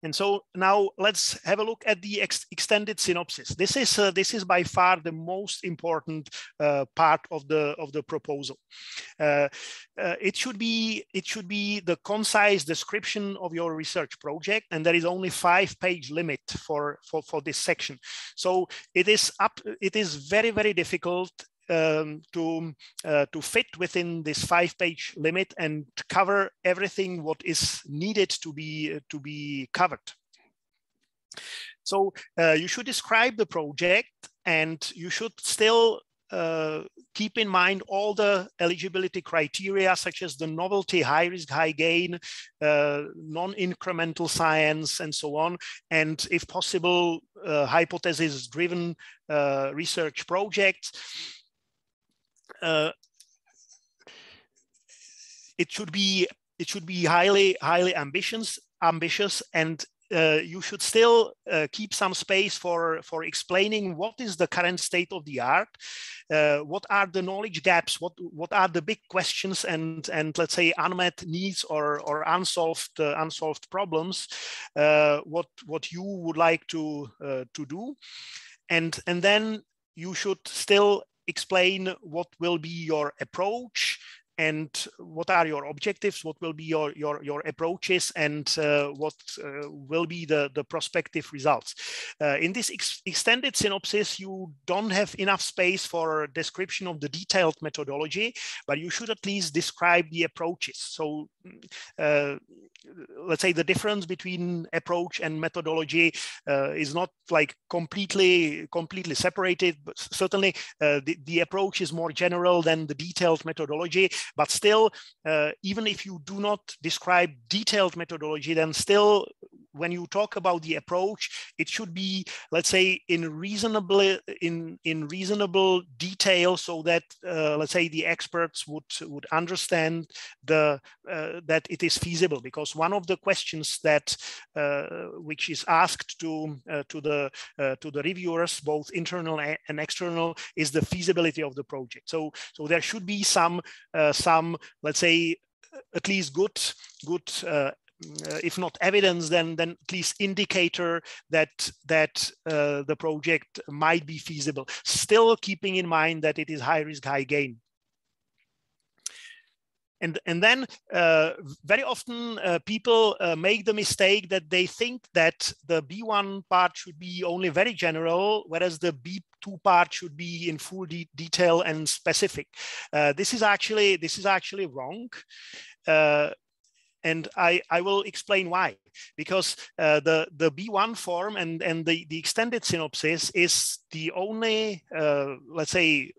And so now let's have a look at the extended synopsis. This is by far the most important part of the proposal. It should be the concise description of your research project, and there is only 5-page limit for this section. So it is very, very difficult to fit within this 5-page limit and cover everything what is needed to be covered. So you should describe the project, and you should still keep in mind all the eligibility criteria, such as the novelty, high risk, high gain, non-incremental science, and so on. And if possible, hypothesis-driven research projects. It should be highly ambitious, and you should still keep some space for explaining what is the current state of the art, what are the knowledge gaps, what are the big questions and let's say unmet needs or unsolved problems, what you would like to do, and then you should still explain what will be your approach and what are your objectives, what will be your approaches, and what will be the prospective results. In this extended synopsis, you don't have enough space for description of the detailed methodology, but you should at least describe the approaches. So let's say the difference between approach and methodology is not like completely separated, but certainly the approach is more general than the detailed methodology. But still, even if you do not describe detailed methodology, then still, when you talk about the approach, it should be, let's say, in reasonable detail, so that let's say the experts would understand that it is feasible. Because one of the questions that which is asked to the reviewers, both internal and external, is the feasibility of the project. So there should be some let's say at least good if not evidence, then at least indicator that the project might be feasible, still keeping in mind that it is high risk, high gain. And then very often people make the mistake that they think that the B1 part should be only very general, whereas the B2 part should be in full detail and specific. This is actually wrong. And I will explain why. Because the B1 form and the extended synopsis is the only let's say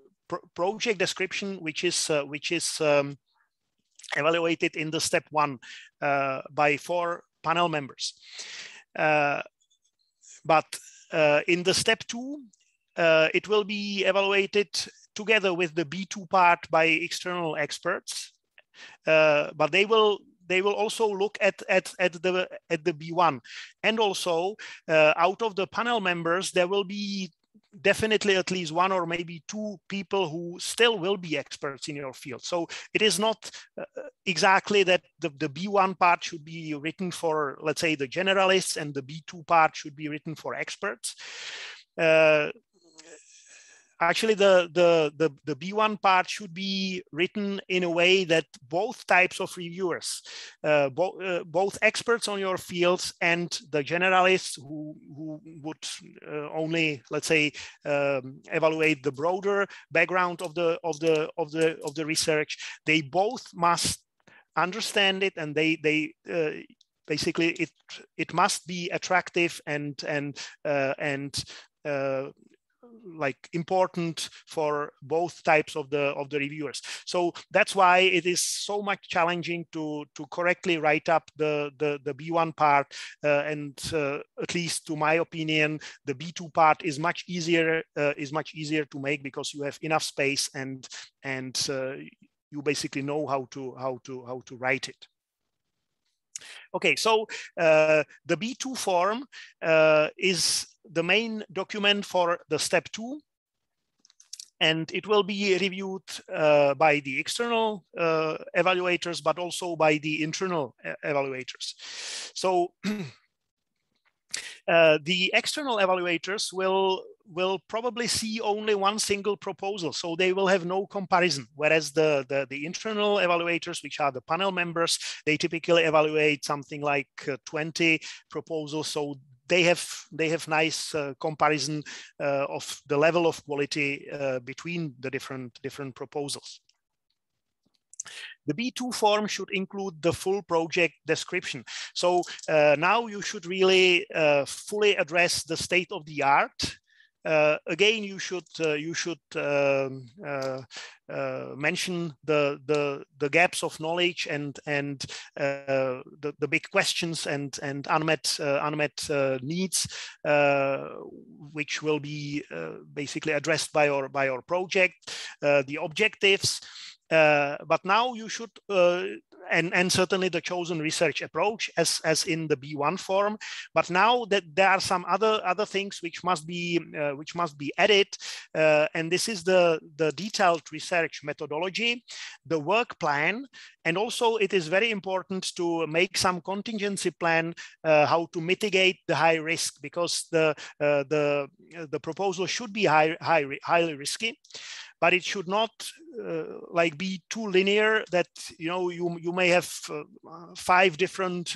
project description which is evaluated in the step 1 by 4 panel members. But in the step 2, it will be evaluated together with the B2 part by external experts, but they will also look at the B1, and also out of the panel members there will be definitely at least 1 or maybe 2 people who still will be experts in your field. So it is not exactly that the B1 part should be written for, let's say, the generalists, and the B2 part should be written for experts. Actually, the B1 part should be written in a way that both types of reviewers, both experts on your fields and the generalists who would only, let's say, evaluate the broader background of the research, they both must understand it, and they basically it must be attractive and like important for both types of the reviewers. So that's why it is so much challenging to correctly write up the B1 part, and at least to my opinion, the B2 part is much easier to make, because you have enough space and you basically know how to write it. Okay, so the B2 form is the main document for the step 2, and it will be reviewed by the external evaluators, but also by the internal evaluators. So the external evaluators will probably see only one single proposal, so they will have no comparison, whereas the internal evaluators, which are the panel members, they typically evaluate something like 20 proposals, so they have nice comparison of the level of quality between the different proposals. The B2 form should include the full project description. So now you should really fully address the state of the art. Again, you should mention the gaps of knowledge and the big questions and unmet needs, which will be basically addressed by your project. The objectives. But now you should, and certainly the chosen research approach as in the B1 form. But now that there are some other things which must be added, and this is the detailed research methodology, the work plan, and also it is very important to make some contingency plan how to mitigate the high risk, because the proposal should be highly risky. but it should not like be too linear that you may have 5 different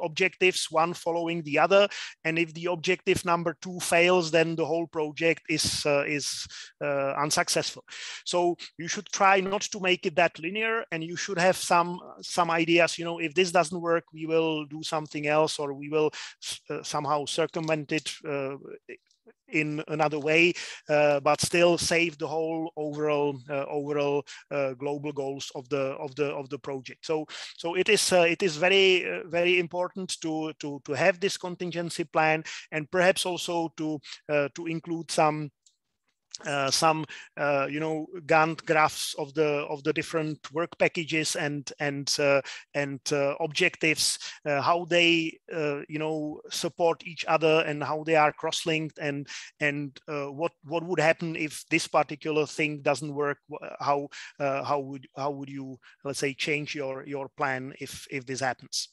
objectives, one following the other, and if the objective number 2 fails, then the whole project is unsuccessful. So you should try not to make it that linear, and you should have some ideas. If this doesn't work, we will do something else, or we will somehow circumvent it in another way, but still save the whole overall global goals of the project. So it is very important to have this contingency plan, and perhaps also to include some Gantt graphs of the different work packages and objectives, how they support each other and how they are cross-linked, and what would happen if this particular thing doesn't work. How would you, let's say, change your plan if this happens?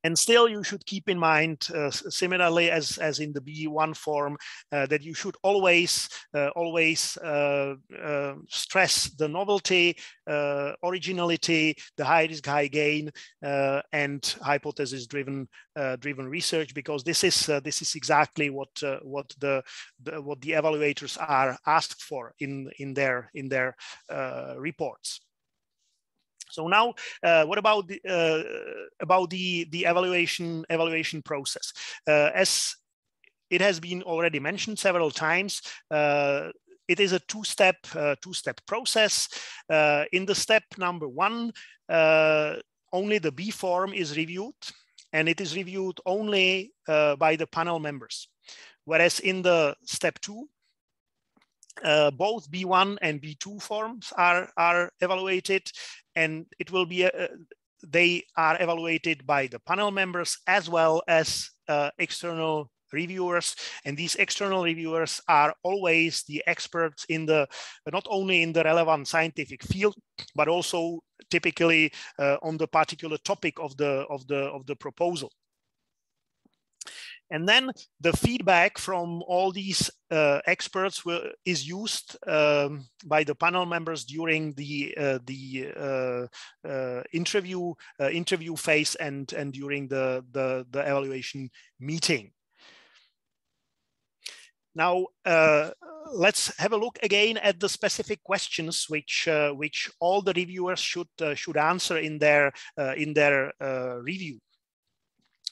And still, you should keep in mind, similarly as in the B1 form, that you should always stress the novelty, originality, the high risk, high gain, and hypothesis-driven research, because this is exactly what the evaluators are asked for in their reports. So now, what about the evaluation process? As it has been already mentioned several times, it is a two-step process. In the step number 1, only the B form is reviewed, and it is reviewed only by the panel members. Whereas in the step 2, both B1 and B2 forms are evaluated, and it will be they are evaluated by the panel members as well as external reviewers, and these external reviewers are always the experts in not only in the relevant scientific field, but also typically on the particular topic of the proposal. And then the feedback from all these experts is used by the panel members during the interview phase and during the evaluation meeting. Now, let's have a look again at the specific questions which all the reviewers should answer in their review.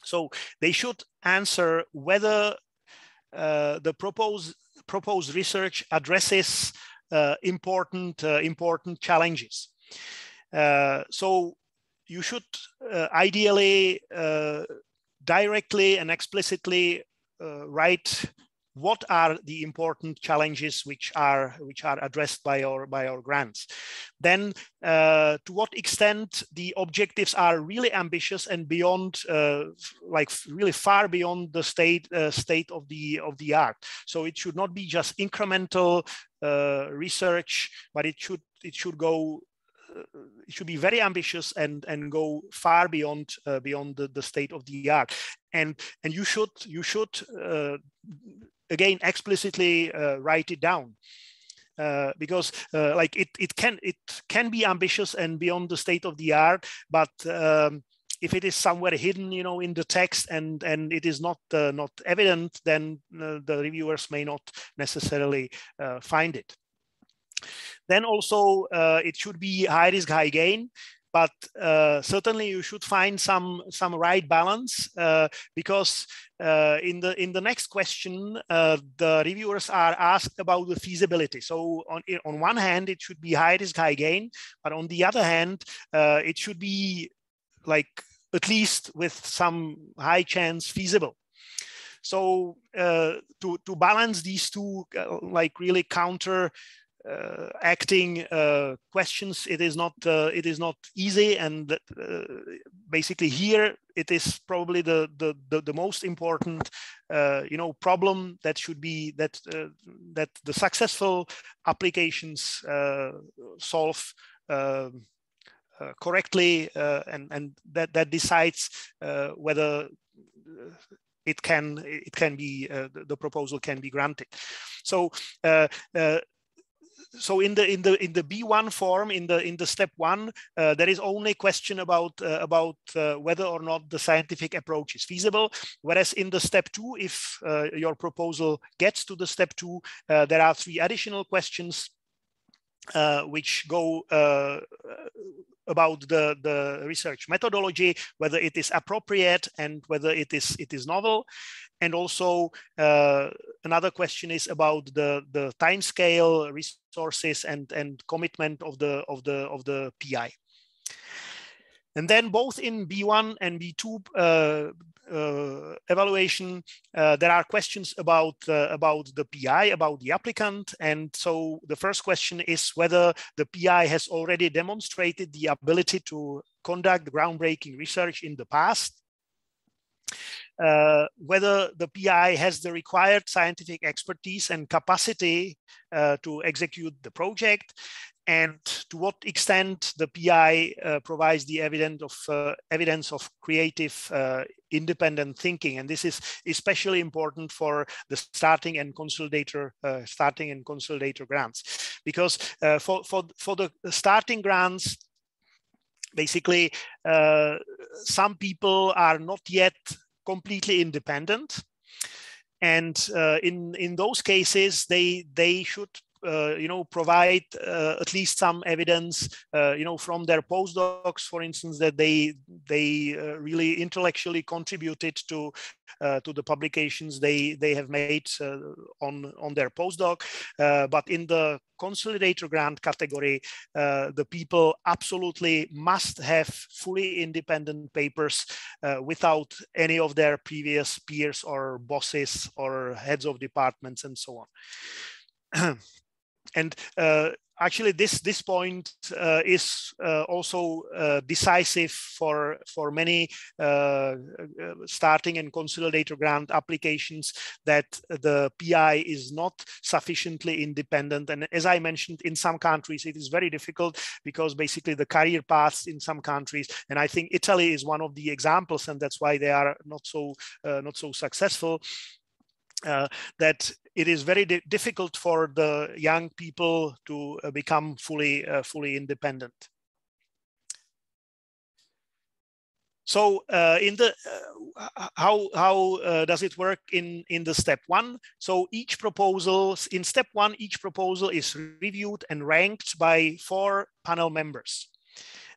So they should answer whether the proposed research addresses important challenges. So you should ideally directly and explicitly write what are the important challenges which are addressed by our grants. Then to what extent the objectives are really ambitious and beyond, like really far beyond the state of the art. So it should not be just incremental research, but it should go. It should be very ambitious and go far beyond the state of the art. And you should again explicitly write it down, because like it can be ambitious and beyond the state of the art, but if it is somewhere hidden, in the text and it is not evident, then the reviewers may not necessarily find it. Then also it should be high risk, high gain. But certainly you should find some right balance, because in the next question the reviewers are asked about the feasibility. So on one hand it should be high risk, high gain, but on the other hand it should be like at least with some high chance feasible. So to balance these two like really counter acting questions, it is not easy, and basically here it is probably the most important problem that should be that the successful applications solve correctly, and that decides whether it can be the proposal can be granted. So so in the B1 form, in the step 1, there is only question about whether or not the scientific approach is feasible. Whereas in the step 2, if your proposal gets to the step 2, there are 3 additional questions which go about the research methodology, whether it is appropriate and whether it is novel. And also another question is about the time scale, resources, and commitment of the PI. And then both in B1 and B2 evaluation, there are questions about the PI, about the applicant. And so the first question is whether the PI has already demonstrated the ability to conduct groundbreaking research in the past, whether the PI has the required scientific expertise and capacity to execute the project, and to what extent the PI provides the evidence of creative independent thinking. And this is especially important for the starting and consolidator grants, because for the starting grants, basically some people are not yet completely independent, and in those cases they should provide at least some evidence, from their postdocs, for instance, that they really intellectually contributed to the publications they have made on their postdoc. But in the consolidator grant category, the people absolutely must have fully independent papers without any of their previous peers or bosses or heads of departments and so on. And actually, this point is also decisive for many starting and consolidator grant applications, that the PI is not sufficiently independent. And as I mentioned, in some countries, it is very difficult, because basically the career paths in some countries, and I think Italy is one of the examples, and that's why they are not so successful, that it is very difficult for the young people to become fully independent. So in the how does it work in the step 1? So each proposal in step 1, each proposal is reviewed and ranked by 4 panel members.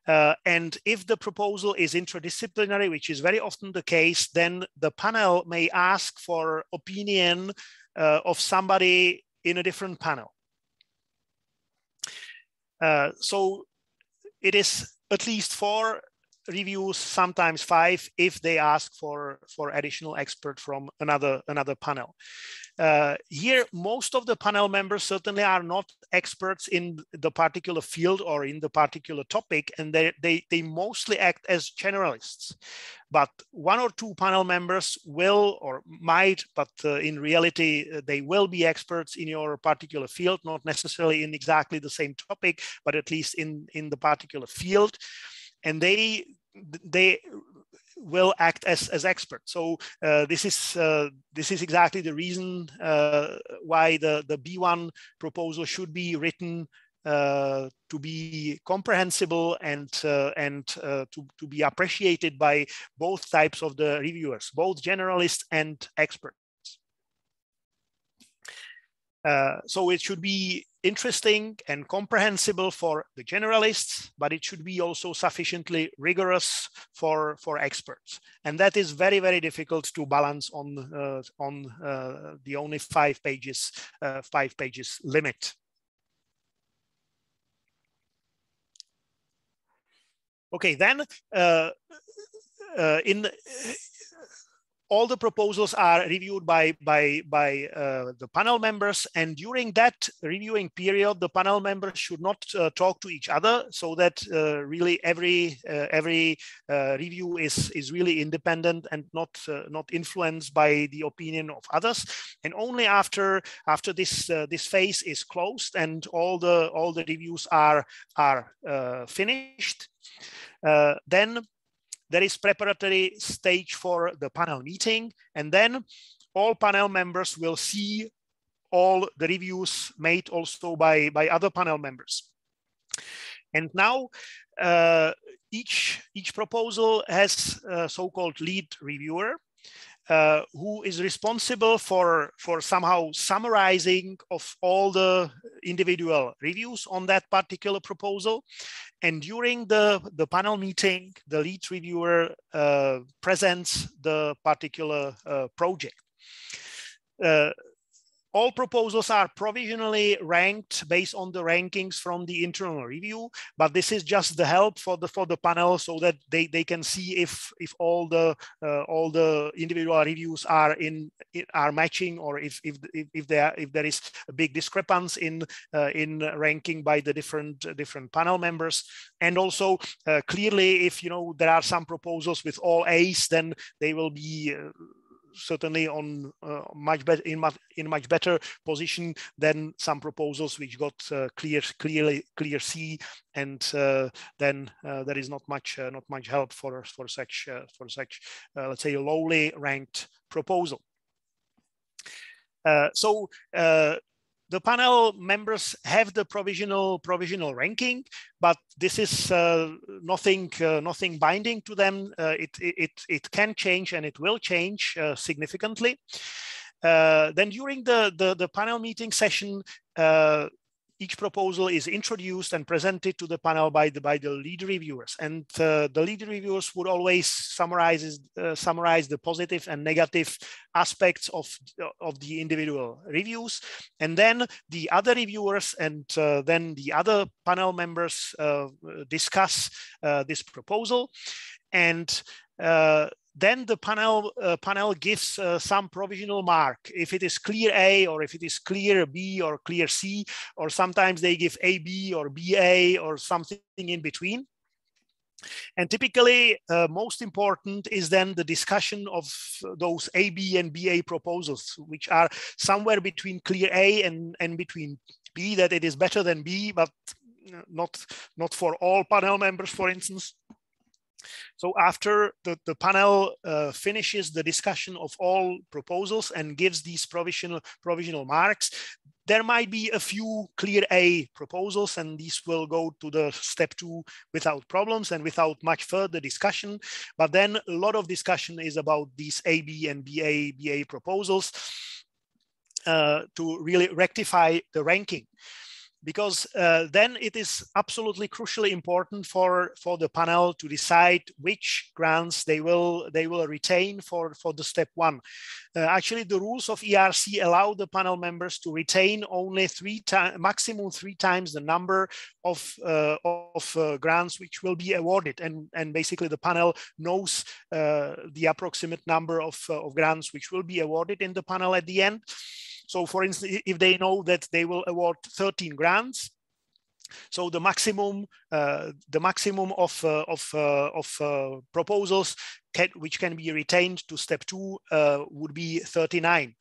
And if the proposal is interdisciplinary, which is very often the case, then the panel may ask for opinion of somebody in a different panel. So it is at least 4 reviews, sometimes 5, if they ask for additional expert from another panel. Here, most of the panel members certainly are not experts in the particular field or in the particular topic, and they mostly act as generalists. But 1 or 2 panel members will or might, but in reality, they will be experts in your particular field, not necessarily in exactly the same topic, but at least in the particular field. And they will act as experts. So this is exactly the reason why the B1 proposal should be written to be comprehensible and to be appreciated by both types of the reviewers, both generalists and experts. So it should be interesting and comprehensible for the generalists, but it should be also sufficiently rigorous for experts. And that is very, very difficult to balance on the only 5 pages limit. Okay, then all the proposals are reviewed by the panel members, and during that reviewing period, the panel members should not talk to each other, so that really every review is really independent and not influenced by the opinion of others. And only after this phase is closed and all the reviews are finished, then there is preparatory stage for the panel meeting, and then all panel members will see all the reviews made also by other panel members. And now each proposal has a so-called lead reviewer, who is responsible for somehow summarizing of all the individual reviews on that particular proposal. And during the panel meeting, the lead reviewer presents the particular project. All proposals are provisionally ranked based on the rankings from the internal review, but this is just the help for the panel so that they can see if all the individual reviews are matching, or if there is a big discrepancy in ranking by the different panel members. And also clearly, if there are some proposals with all A's, then they will be certainly on much better position than some proposals which got clear C, and then there is not much help for such let's say a lowly ranked proposal. The panel members have the provisional ranking, but this is nothing binding to them. It can change, and it will change significantly. Then during the panel meeting session, each proposal is introduced and presented to the panel by the lead reviewers, and the lead reviewers would always summarize the positive and negative aspects of the individual reviews, and then the other reviewers and then the other panel members discuss this proposal, and then the panel gives some provisional mark if it is clear A, or if it is clear B or clear C, or sometimes they give AB or BA or something in between. And typically, most important is then the discussion of those AB and BA proposals, which are somewhere between clear A and between B, that it is better than B, but not for all panel members, for instance. So after the panel finishes the discussion of all proposals and gives these provisional marks, there might be a few clear A proposals, and these will go to the step 2 without problems and without much further discussion. But then a lot of discussion is about these AB and BA proposals to really rectify the ranking. Because then it is absolutely crucially important for the panel to decide which grants they will retain for the step 1. Actually, the rules of ERC allow the panel members to retain only maximum 3 times the number of grants which will be awarded, and basically the panel knows the approximate number of grants which will be awarded in the panel at the end. So, for instance, if they know that they will award 13 grants, so the maximum of proposals which can be retained to step 2 would be 39.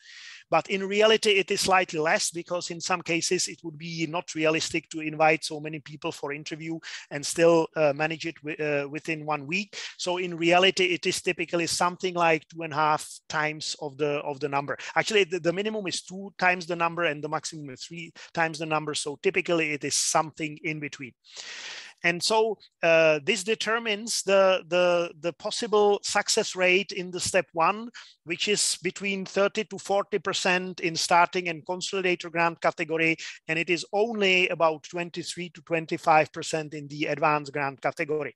But in reality, it is slightly less, because in some cases it would be not realistic to invite so many people for interview and still manage it within 1 week. So in reality, it is typically something like 2.5 times of the number. Actually, the minimum is 2 times the number and the maximum is 3 times the number. So typically it is something in between. And so this determines the possible success rate in the step 1, which is between 30 to 40% in starting and consolidator grant category, and it is only about 23 to 25% in the advanced grant category,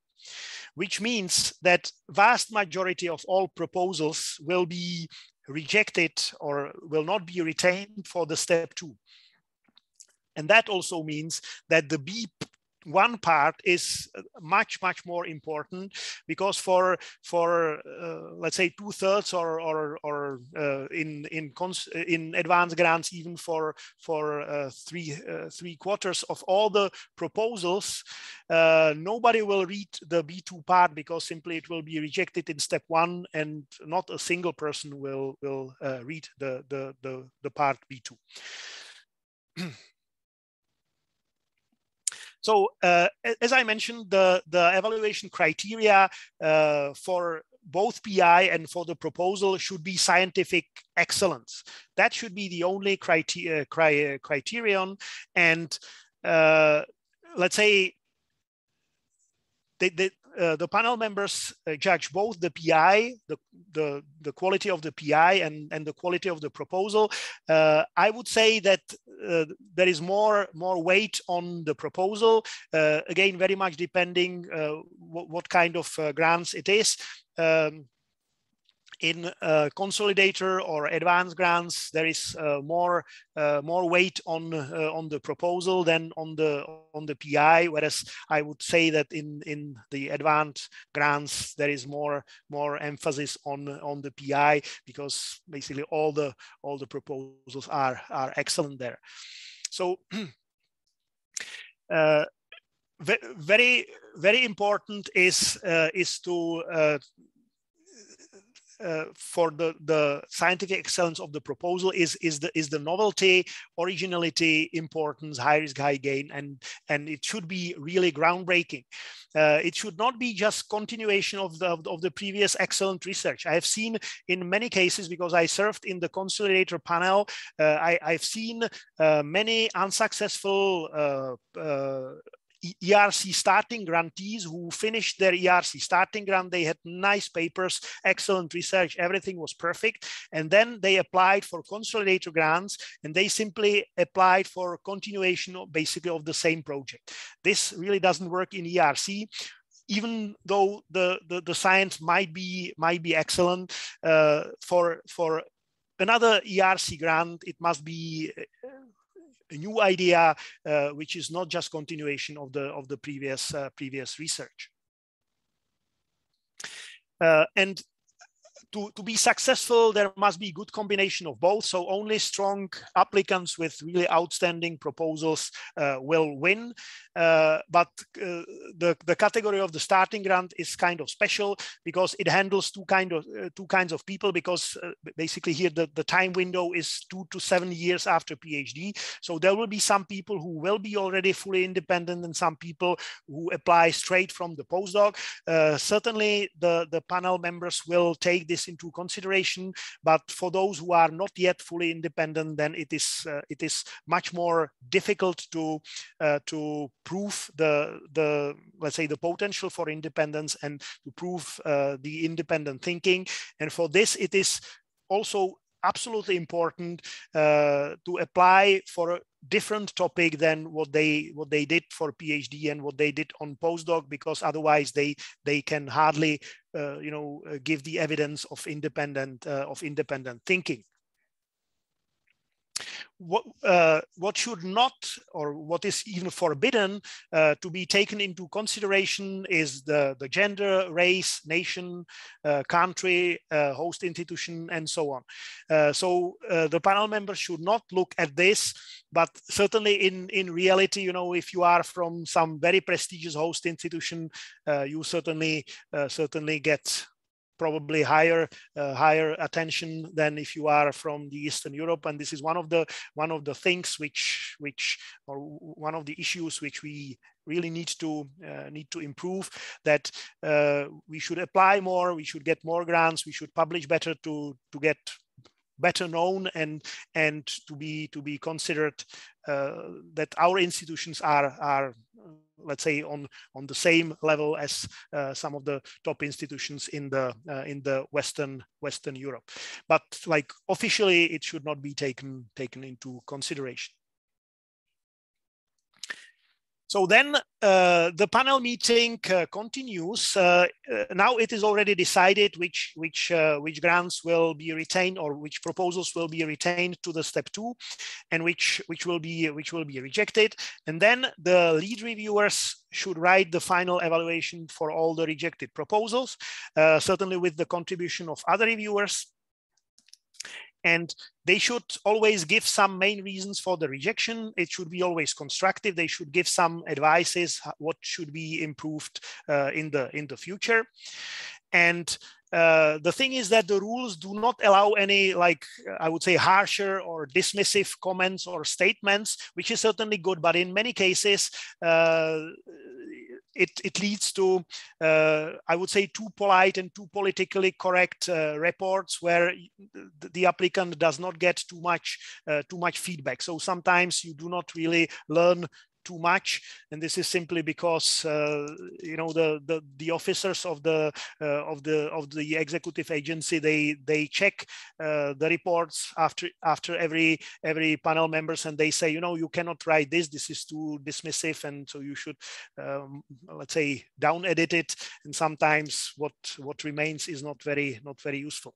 which means that vast majority of all proposals will be rejected or will not be retained for the step 2. And that also means that the B1 part is much more important, because for let's say 2/3 or in advanced grants, even for 3/4 of all the proposals, nobody will read the B2 part, because simply it will be rejected in step 1, and not a single person will read the part B2. So as I mentioned, the evaluation criteria for both PI and for the proposal should be scientific excellence. That should be the only criterion. And let's say the panel members judge both the PI, the quality of the PI and the quality of the proposal. I would say that there is more weight on the proposal, again, very much depending what kind of grants it is. In consolidator or advanced grants, there is more weight on the proposal than on the PI. Whereas I would say that in the advanced grants there is more emphasis on the PI, because basically all the proposals are excellent there. So very important is to for the scientific excellence of the proposal is the novelty, originality, importance, high risk, high gain, and it should be really groundbreaking. It should not be just continuation of the previous excellent research. I have seen in many cases, because I served in the consolidator panel, I've seen many unsuccessful ERC starting grantees who finished their ERC starting grant. They had nice papers, excellent research, everything was perfect. And then they applied for consolidator grants, and they simply applied for continuation of basically of the same project. This really doesn't work in ERC. Even though the science might be excellent, for another ERC grant, it must be a new idea, which is not just continuation of the previous research. And to be successful, there must be a good combination of both. So only strong applicants with really outstanding proposals will win. But the category of the starting grant is kind of special, because it handles two kinds of people, because basically here the time window is 2 to 7 years after PhD. So there will be some people who will be already fully independent and some people who apply straight from the postdoc. Certainly the panel members will take this into consideration, but for those who are not yet fully independent, then it is much more difficult to prove the let's say the potential for independence and to prove the independent thinking. And for this, it is also absolutely important to apply for a different topic than what they did for PhD and what they did on postdoc, because otherwise they can hardly give the evidence of independent thinking. What should not, or what is even forbidden to be taken into consideration is the gender, race, nation, country, host institution, and so on. So the panel members should not look at this, but certainly in reality, if you are from some very prestigious host institution, you certainly get probably higher attention than if you are from the Eastern Europe. And this is one of the things or one of the issues which we really need to improve, that we should apply more, we should get more grants, we should publish better to get better known and to be considered that our institutions are let's say on the same level as some of the top institutions in the Western Europe. But like officially, it should not be taken into consideration. So then the panel meeting continues. Now it is already decided which grants will be retained, or which proposals will be retained to the step 2, and which will be rejected. And then the lead reviewers should write the final evaluation for all the rejected proposals, certainly with the contribution of other reviewers. And they should always give some main reasons for the rejection. It should be always constructive. They should give some advices what should be improved in the future. And the thing is that the rules do not allow any, like, I would say, harsher or dismissive comments or statements, which is certainly good. But in many cases, it leads to, I would say, too polite and too politically correct reports where the applicant does not get too much feedback. So sometimes you do not really learn too much, and this is simply because you know, the officers of the executive agency, they check the reports after every panel members, and they say, you know, you cannot write this is too dismissive, and so you should let's say down edit it, and sometimes what remains is not very useful.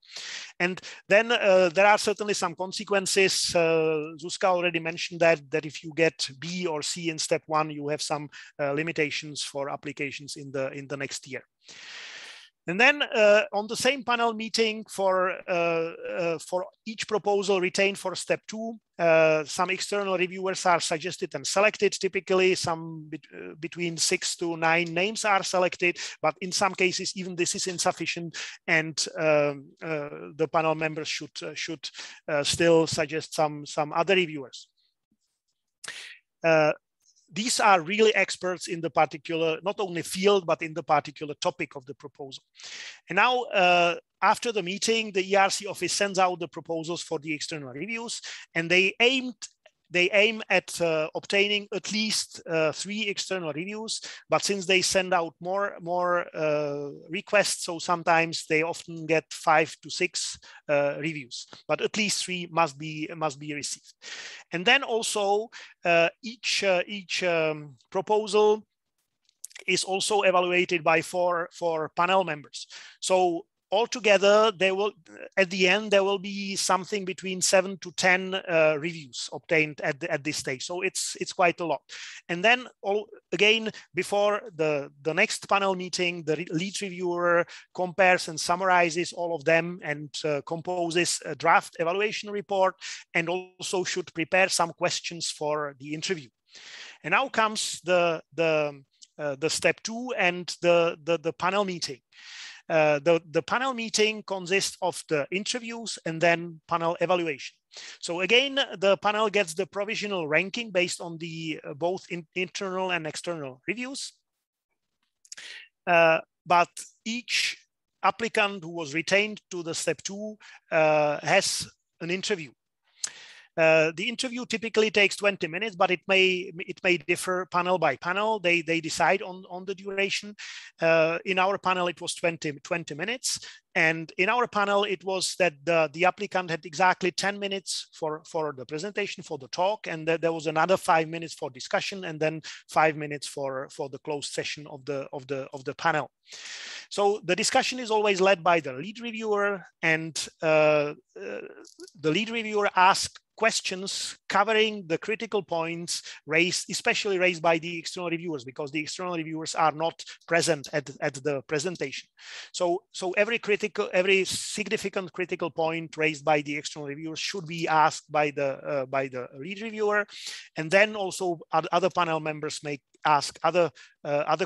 And then there are certainly some consequences. Zuzka already mentioned that if you get B or C in step 1, you have some limitations for applications in the next year. And then on the same panel meeting, for each proposal retained for step 2, some external reviewers are suggested and selected. Typically, some between 6 to 9 names are selected, but in some cases, even this is insufficient, and the panel members should still suggest some other reviewers. These are really experts in the particular, not only field, but in the particular topic of the proposal. And now, after the meeting, the ERC office sends out the proposals for the external reviews, and they aim at obtaining at least 3 external reviews. But since they send out more requests, so sometimes they often get 5 to 6 reviews, but at least 3 must be received. And then also each proposal is also evaluated by four panel members. So altogether, at the end, there will be something between 7 to 10 reviews obtained at this stage. So it's quite a lot. And then again, before the next panel meeting, the lead reviewer compares and summarizes all of them and composes a draft evaluation report, and also should prepare some questions for the interview. And now comes the step 2 and the panel meeting. The panel meeting consists of the interviews and then panel evaluation. So again, the panel gets the provisional ranking based on the both internal and external reviews. But each applicant who was retained to the step 2 has an interview. The interview typically takes 20 minutes, but it may differ panel by panel. They decide on the duration. In our panel, it was 20 minutes. And in our panel, it was that the applicant had exactly 10 minutes for the presentation, for the talk, and there was another 5 minutes for discussion, and then 5 minutes for the closed session of the panel. So the discussion is always led by the lead reviewer, and the lead reviewer asks questions covering the critical points especially raised by the external reviewers, because the external reviewers are not present at the presentation. So every significant critical point raised by the external reviewers should be asked by the lead reviewer, and then also other panel members may ask other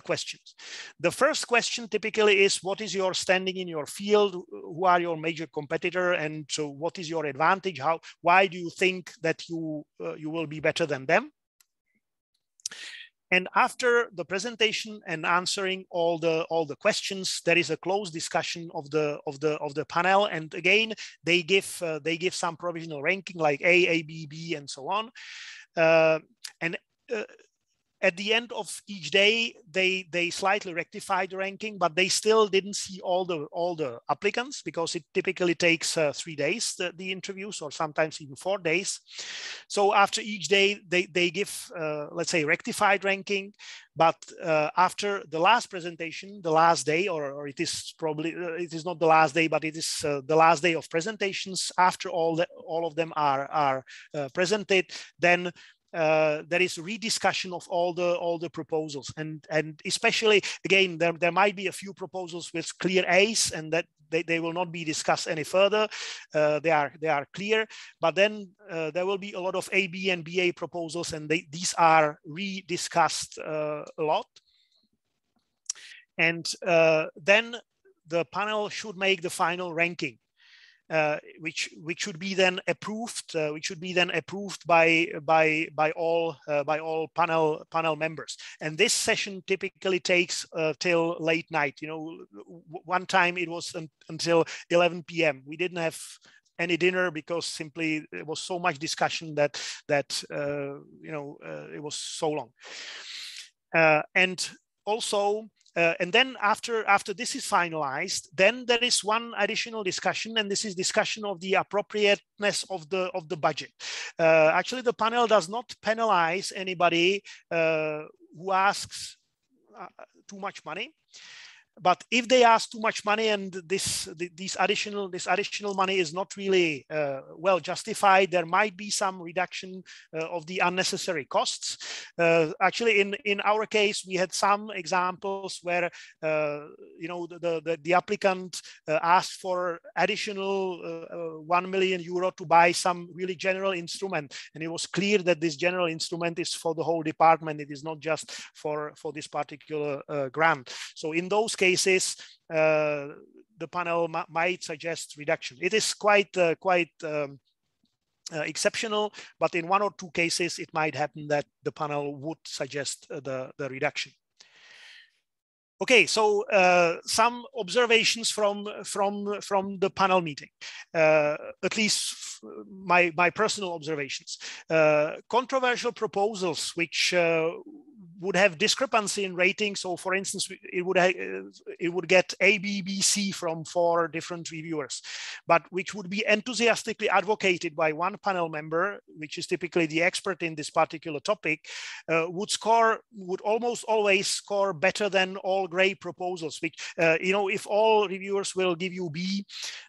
questions. The first question typically is, what is your standing in your field? Who are your major competitor? And so what is your advantage? Why do you think that you will be better than them? And after the presentation and answering all the questions, there is a closed discussion of the panel. And again, they give some provisional ranking like A, B, B, and so on. At the end of each day, they slightly rectify the ranking, but they still didn't see all the applicants, because it typically takes 3 days, the interviews, or sometimes even 4 days. So after each day, they give, let's say, rectified ranking. But after the last presentation, the last day, or it is probably, it is not the last day, but it is the last day of presentations, after all of them are presented, then there is rediscussion of all the proposals, and especially again there might be a few proposals with clear A's, and that they will not be discussed any further. They are clear, but then there will be a lot of A, B, and BA proposals, and these are rediscussed a lot. And then the panel should make the final ranking. which should be then approved, by all panel members. And this session typically takes till late night. You know, one time it was until 11 p.m. We didn't have any dinner because simply there was so much discussion that it was so long. And also, and then after this is finalized, then there is one additional discussion, and this is discussion of the appropriateness of the budget. Actually, the panel does not penalize anybody who asks too much money. But if they ask too much money and this additional money is not really well justified, there might be some reduction of the unnecessary costs. Actually, in our case, we had some examples where the applicant asked for additional 1 million euro to buy some really general instrument, and it was clear that this general instrument is for the whole department. It is not just for this particular grant. So in those cases, the panel might suggest reduction. It is quite exceptional, but in one or two cases, it might happen that the panel would suggest the reduction. Okay, so some observations from the panel meeting, at least my personal observations. Controversial proposals which would have discrepancy in rating. So, for instance, it would get A, B, B, C from 4 different reviewers, but which would be enthusiastically advocated by one panel member, which is typically the expert in this particular topic, would almost always score better than all gray proposals. Which if all reviewers will give you B,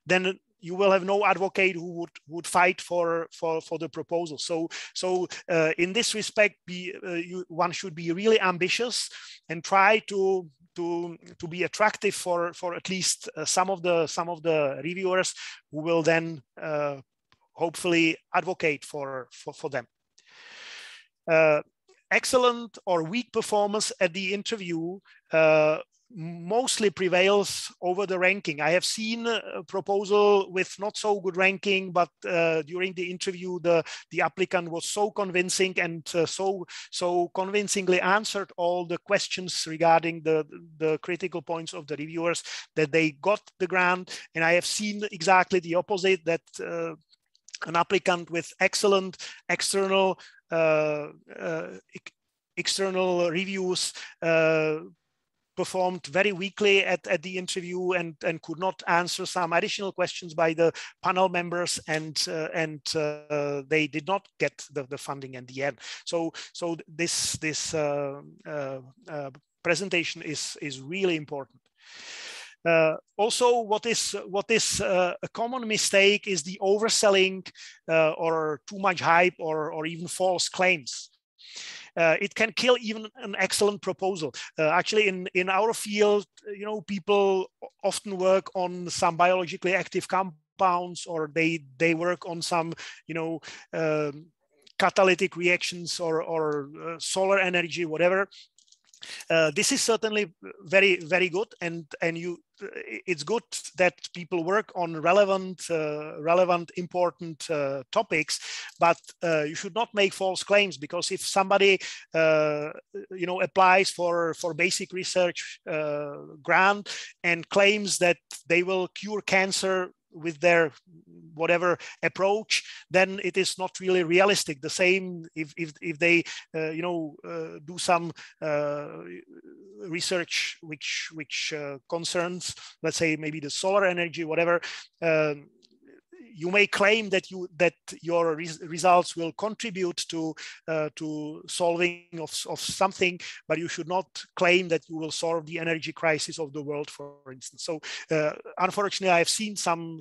then you will have no advocate who would fight for the proposal. So in this respect, one should be really ambitious and try to be attractive for at least some of the reviewers who will then hopefully advocate for them. Excellent or weak performance at the interview mostly prevails over the ranking. I have seen a proposal with not so good ranking, but during the interview, the applicant was so convincing and so convincingly answered all the questions regarding the critical points of the reviewers that they got the grant. And I have seen exactly the opposite, that an applicant with excellent external reviews performed very weakly at the interview and could not answer some additional questions by the panel members, and they did not get the funding in the end. So this presentation is really important. Also, what is a common mistake is the overselling or too much hype or even false claims. It can kill even an excellent proposal. Actually, in our field, people often work on some biologically active compounds, or they work on some, catalytic reactions or solar energy, whatever. This is certainly very, very good, and it's good that people work on relevant, important topics, but you should not make false claims, because if somebody applies for basic research grant and claims that they will cure cancer with their whatever approach, then it is not really realistic. The same if they do some research which concerns, let's say, maybe the solar energy, whatever. You may claim that your results will contribute to solving of something, but you should not claim that you will solve the energy crisis of the world, for instance. So unfortunately, I have seen some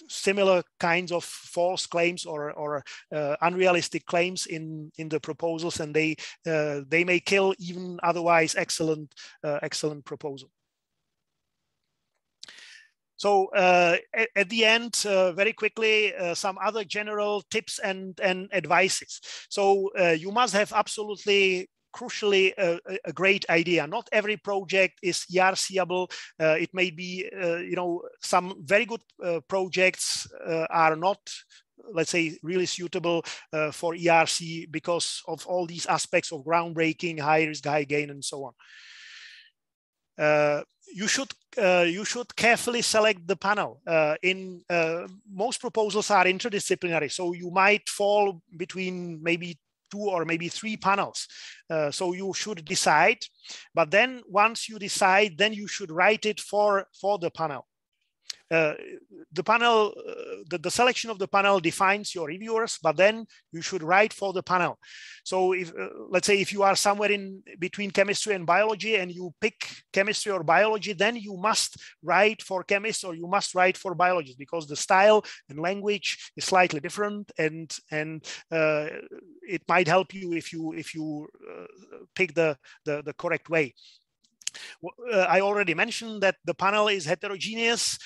similar kinds of false claims or unrealistic claims in the proposals, and they may kill even otherwise excellent proposal. So at the end, very quickly, some other general tips and advices. So you must have absolutely crucially a great idea. Not every project is ERC-able. It may be, some very good projects are not, let's say, really suitable for ERC because of all these aspects of groundbreaking, high risk, high gain, and so on. You should carefully select the panel. Most proposals are interdisciplinary, so you might fall between maybe 2 or maybe 3 panels. So you should decide, but then once you decide, then you should write it for the panel. The panel, the selection of the panel defines your reviewers, but then you should write for the panel. So if, let's say if you are somewhere in between chemistry and biology and you pick chemistry or biology, then you must write for chemists or you must write for biologists because the style and language is slightly different, and it might help you if you pick the correct way. I already mentioned that the panel is heterogeneous,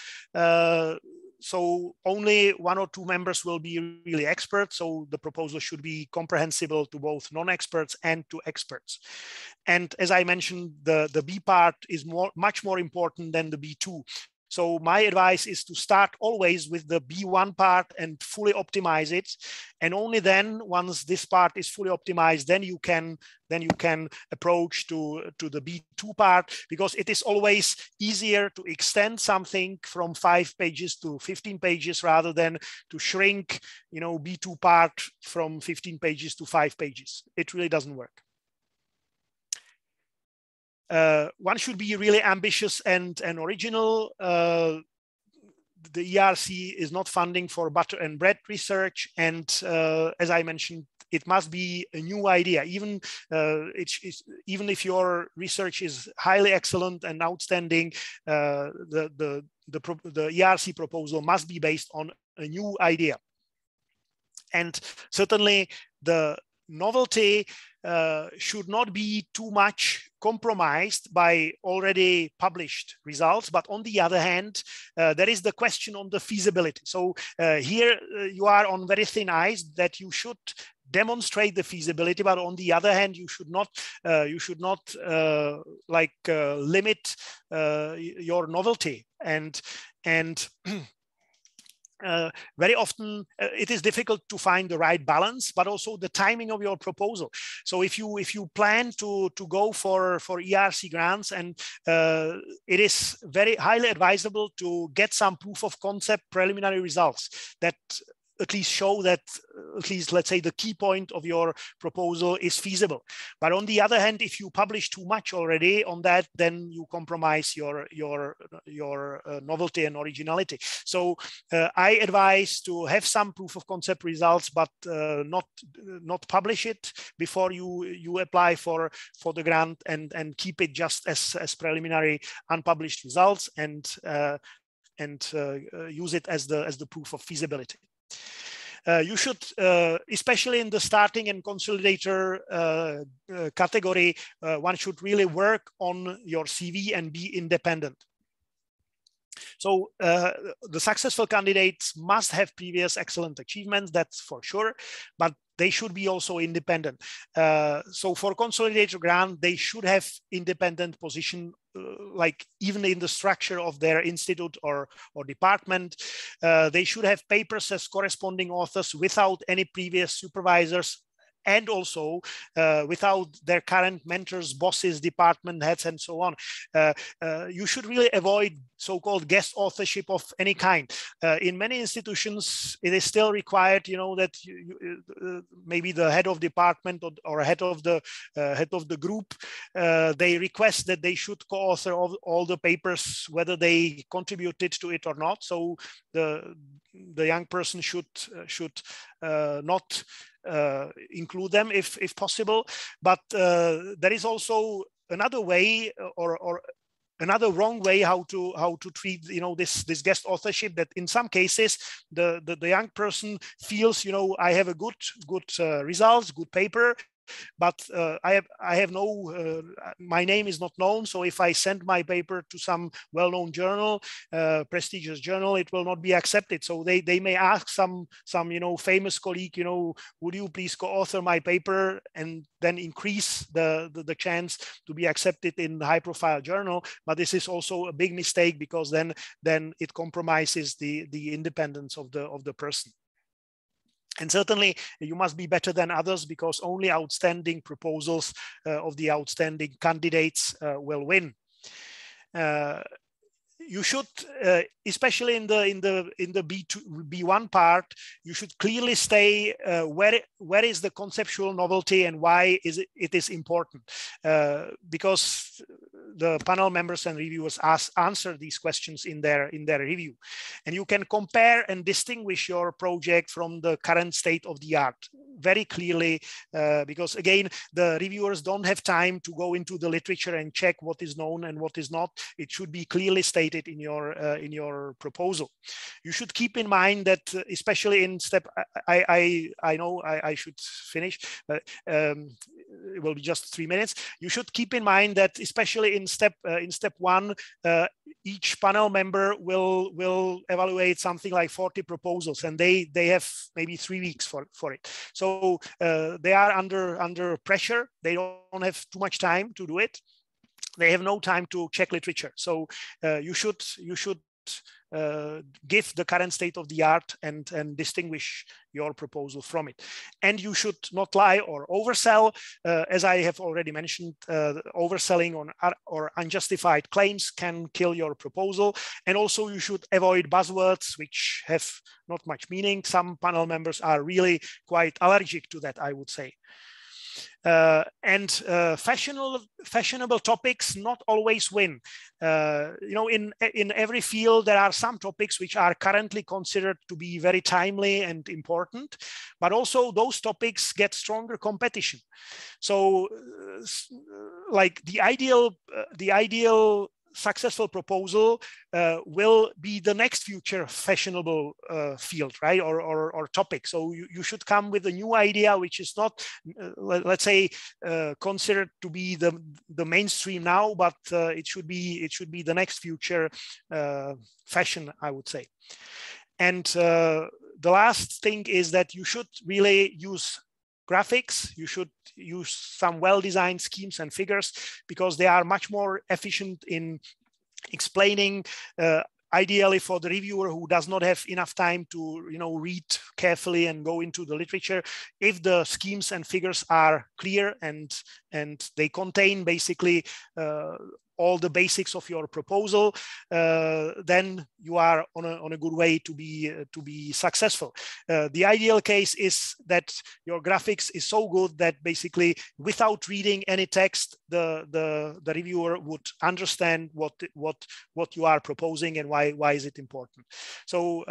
so only 1 or 2 members will be really experts. So the proposal should be comprehensible to both non-experts and to experts. And as I mentioned, the B part is much more important than the B2. So my advice is to start always with the B1 part and fully optimize it. And only then, once this part is fully optimized, then you can approach to the B2 part, because it is always easier to extend something from 5 pages to 15 pages rather than to shrink, B2 part from 15 pages to 5 pages. It really doesn't work. One should be really ambitious and original. The ERC is not funding for butter and bread research. And as I mentioned, it must be a new idea. Even if your research is highly excellent and outstanding, the ERC proposal must be based on a new idea. And certainly the novelty should not be too much compromised by already published results. But on the other hand, there is the question on the feasibility. So here you are on very thin ice that you should demonstrate the feasibility, but on the other hand, you should not limit your novelty. And very often it is difficult to find the right balance, but also the timing of your proposal. So if you plan to go for ERC grants, and it is very highly advisable to get some proof of concept preliminary results that at least show that, at least let's say the key point of your proposal is feasible. But on the other hand, if you publish too much already on that, then you compromise your novelty and originality. So I advise to have some proof of concept results, but not publish it before you apply for the grant, and keep it just as preliminary unpublished results, and use it as the proof of feasibility. You should, especially in the starting and consolidator category, one should really work on your CV and be independent. So the successful candidates must have previous excellent achievements, that's for sure, but they should be also independent. So for consolidator grant, they should have independent position, like even in the structure of their institute or department. They should have papers as corresponding authors without any previous supervisors, and also without their current mentors, bosses, department heads, and so on. You should really avoid so-called guest authorship of any kind. In many institutions, it is still required, that maybe the head of department or head of the group, they request that they should co-author all the papers, whether they contributed to it or not. So the young person should not include them if possible. But there is also another way, or another wrong way how to treat this guest authorship, that in some cases the young person feels I have a good results, good paper, but I have no, my name is not known. So if I send my paper to some well-known journal, prestigious journal, it will not be accepted. So they may ask some famous colleague, would you please co-author my paper, and then increase the chance to be accepted in the high-profile journal. But this is also a big mistake, because then it compromises the independence of the person. And certainly you must be better than others, because only outstanding proposals of the outstanding candidates will win. You should, especially in the B1 part, you should clearly say where is the conceptual novelty and why it is important, because the panel members and reviewers answer these questions in their review, and you can compare and distinguish your project from the current state of the art very clearly, because again, the reviewers don't have time to go into the literature and check what is known and what is not. It should be clearly stated in your proposal. You should keep in mind that, especially in step, I know I should finish, but it will be just 3 minutes. You should keep in mind that, especially in step 1, each panel member will evaluate something like 40 proposals, and they have maybe 3 weeks for it. So they are under pressure. They don't have too much time to do it. They have no time to check literature. So you should give the current state of the art and distinguish your proposal from it. And you should not lie or oversell. As I have already mentioned, overselling or unjustified claims can kill your proposal. And also you should avoid buzzwords which have not much meaning. Some panel members are really quite allergic to that, I would say. Fashionable topics not always win. In every field there are some topics which are currently considered to be very timely and important, but also those topics get stronger competition. So like the ideal successful proposal will be the next future fashionable field, right, or topic. So you should come with a new idea which is not, let's say, considered to be the mainstream now, but it should be the next future fashion, I would say. And the last thing is that you should really use graphics. You should use some well-designed schemes and figures, because they are much more efficient in explaining, ideally for the reviewer who does not have enough time to read carefully and go into the literature. If the schemes and figures are clear and they contain basically all the basics of your proposal, then you are on a good way to be successful. The ideal case is that your graphics is so good that basically without reading any text, the reviewer would understand what you are proposing and why is it important. So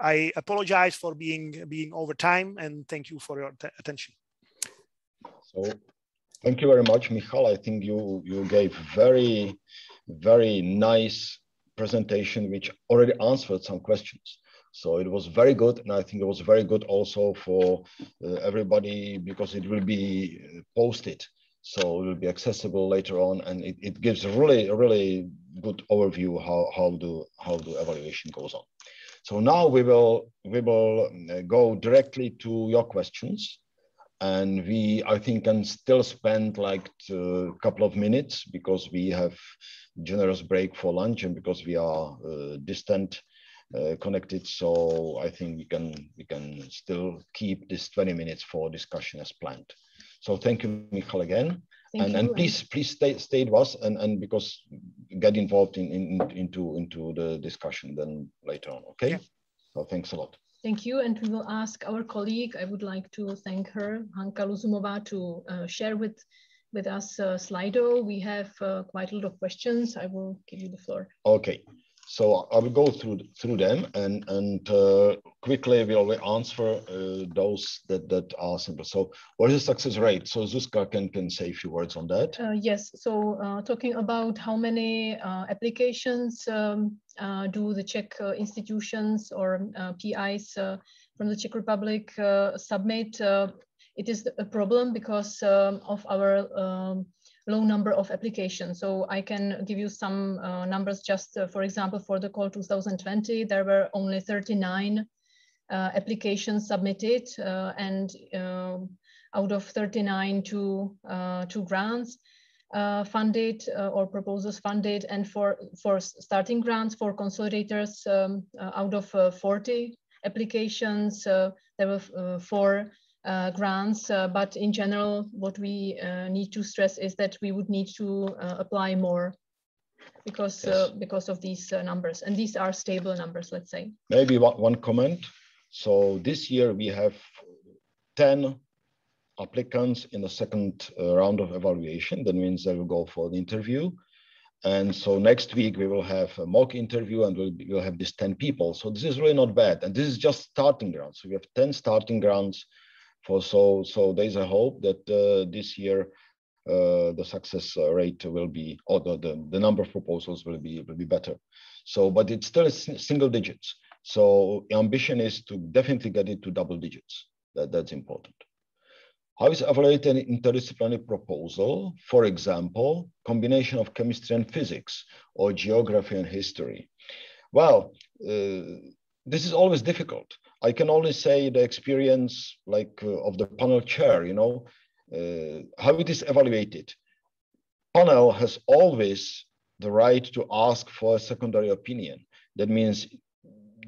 I apologize for being over time, and thank you for your attention. So thank you very much, Michal. I think you gave very, very nice presentation, which already answered some questions. So it was very good, and I think it was very good also for everybody, because it will be posted, so it will be accessible later on, and it gives a really good overview how the evaluation goes on. So now we will go directly to your questions. And I think, can still spend like a couple of minutes, because we have generous break for lunch and because we are distant connected. So I think we can still keep this 20 minutes for discussion as planned. So thank you, Michal, again. And please stay with us and because get involved into the discussion then later on. Okay. Yeah. So thanks a lot. Thank you, and we will ask our colleague. I would like to thank her, Hanka Luzumova, to share with us Slido. We have quite a lot of questions. I will give you the floor. Okay, so I will go through them and quickly we will answer those that are simple. So what is the success rate? So Zuzka can say a few words on that. Yes, so talking about how many applications do the Czech institutions or PIs from the Czech Republic submit, it is a problem because of our low number of applications. So I can give you some numbers just, for example, for the call 2020, there were only 39 applications submitted, and out of 39, two grants funded or proposals funded, and for starting grants for consolidators, out of 40 applications, there were 4 grants, but in general, what we need to stress is that we would need to apply more because of these numbers, and these are stable numbers, let's say. Maybe one comment. So this year we have 10 applicants in the second round of evaluation. That means they will go for the interview. And so next week we will have a mock interview, and we'll have these 10 people. So this is really not bad. And this is just starting grounds. So we have 10 starting grounds. So there's a hope that this year the success rate will be, or the number of proposals will be better. So, but it's still single digits. So ambition is to definitely get it to double digits. That's important. How is evaluated an interdisciplinary proposal? For example, combination of chemistry and physics, or geography and history. Well, this is always difficult. I can only say the experience of the panel chair, how it is evaluated. Panel has always the right to ask for a secondary opinion. That means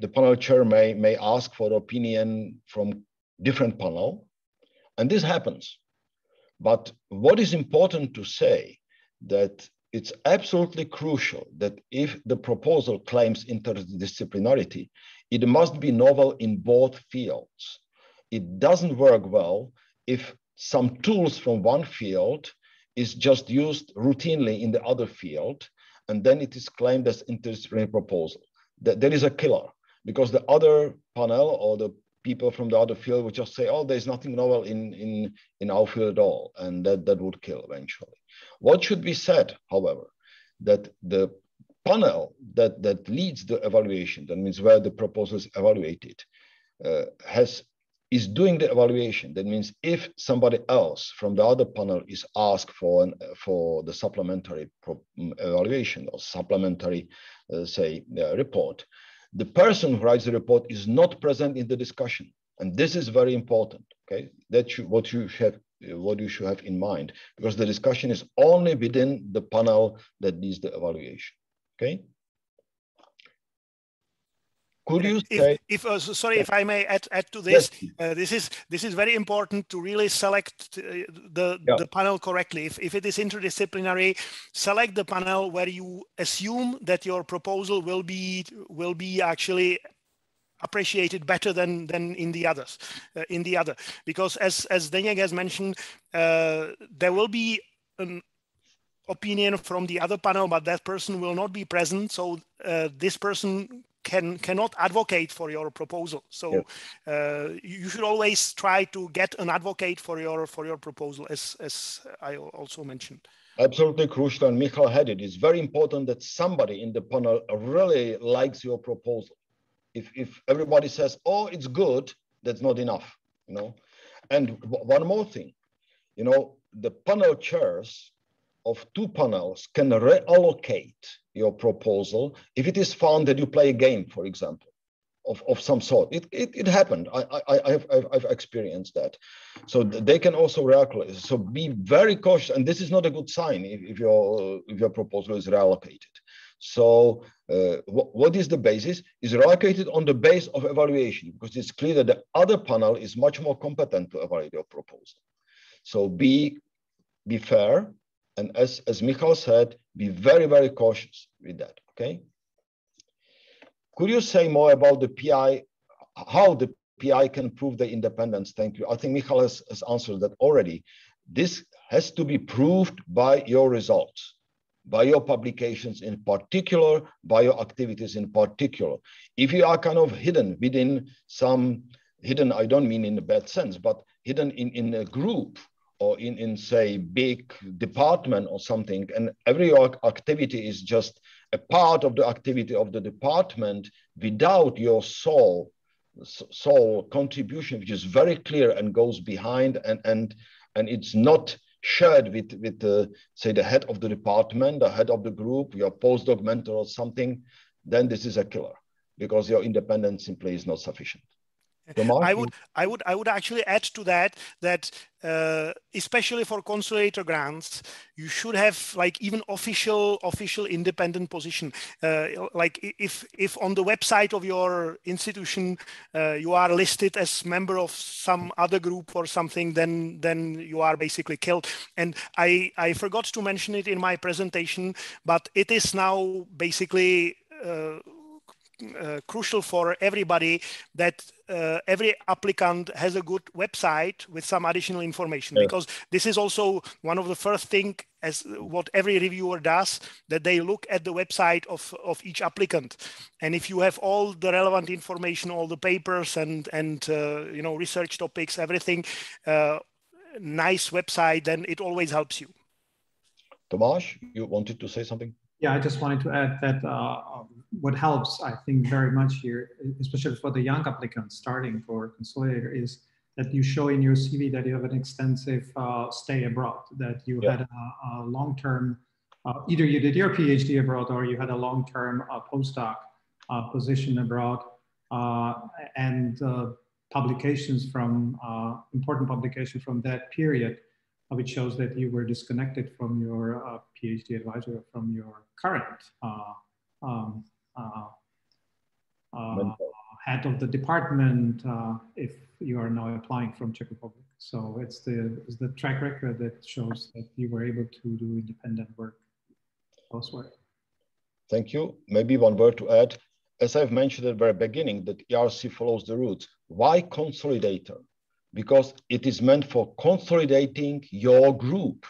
the panel chair may ask for opinion from different panel, and this happens. But what is important to say that it's absolutely crucial that if the proposal claims interdisciplinarity, it must be novel in both fields. It doesn't work well if some tools from one field is just used routinely in the other field, and then it is claimed as interdisciplinary proposal. That is a killer, because the other panel or the people from the other field would just say, oh, there's nothing novel in our field at all, and that would kill eventually. What should be said, however, that the panel that leads the evaluation, that means where the proposal is evaluated, is doing the evaluation. That means if somebody else from the other panel is asked for the supplementary evaluation or supplementary, report, the person who writes the report is not present in the discussion, and this is very important. Okay, that's what you should have in mind, because the discussion is only within the panel that needs the evaluation. Okay. Could you say, sorry, if I may add to this, yes. This is very important to really select the panel correctly. If it is interdisciplinary, select the panel where you assume that your proposal will be actually appreciated better than in the others. Because as Zdeněk has mentioned, there will be an opinion from the other panel, but that person will not be present. So this person cannot advocate for your proposal. So you should always try to get an advocate for your proposal, as I also mentioned. Absolutely crucial, and Michal had it. It's very important that somebody in the panel really likes your proposal. If everybody says, oh, it's good, that's not enough, And one more thing, the panel chairs of 2 panels can reallocate your proposal if it is found that you play a game, for example, of some sort. It happened. I've experienced that. So they can also reallocate. So be very cautious, and this is not a good sign if your proposal is reallocated. So what is the basis? Is reallocated on the base of evaluation, because it's clear that the other panel is much more competent to evaluate your proposal. So be fair. And as Michal said, be very, very cautious with that, okay? Could you say more about the PI, how the PI can prove the independence? Thank you. I think Michal has answered that already. This has to be proved by your results, by your publications in particular, by your activities in particular. If you are kind of hidden within hidden, I don't mean in a bad sense, but hidden in a group, or in say big department or something, and every activity is just a part of the activity of the department without your sole sole contribution, which is very clear and goes behind, and it's not shared with say the head of the department, the head of the group, your postdoc mentor or something, then this is a killer, because your independence simply is not sufficient. I would actually add to that especially for consolidator grants, you should have like even official independent position. Like if on the website of your institution you are listed as member of some other group or something, then you are basically killed. And I forgot to mention it in my presentation, but it is now basically crucial for everybody that every applicant has a good website with some additional information, because this is also one of the first things as what every reviewer does, that they look at the website of each applicant. And if you have all the relevant information, all the papers and you know, research topics, everything, nice website, then it always helps you. Tomáš, you wanted to say something? Yeah, I just wanted to add that what helps, I think, very much here, especially for the young applicants starting for consolidator, is that you show in your CV that you have an extensive stay abroad, that you had a long-term, either you did your PhD abroad or you had a long-term postdoc position abroad, and publications from, important publications from that period, which shows that you were disconnected from your PhD advisor, from your current head of the department, if you are now applying from Czech Republic. So it's the track record that shows that you were able to do independent work elsewhere. Thank you. Maybe one word to add. As I've mentioned at the very beginning, that ERC follows the roots. Why consolidator? Because it is meant for consolidating your group